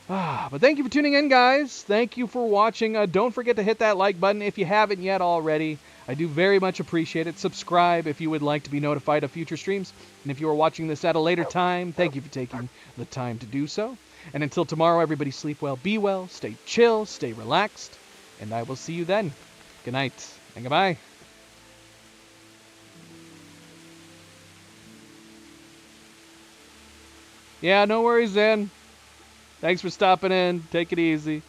But thank you for tuning in, guys. Thank you for watching. Don't forget to hit that like button if you haven't yet already. I do very much appreciate it. Subscribe if you would like to be notified of future streams. And if you are watching this at a later time, thank you for taking the time to do so. And until tomorrow, everybody sleep well, be well, stay chill, stay relaxed, and I will see you then. Good night, and goodbye. Yeah, no worries, Zen. Thanks for stopping in. Take it easy.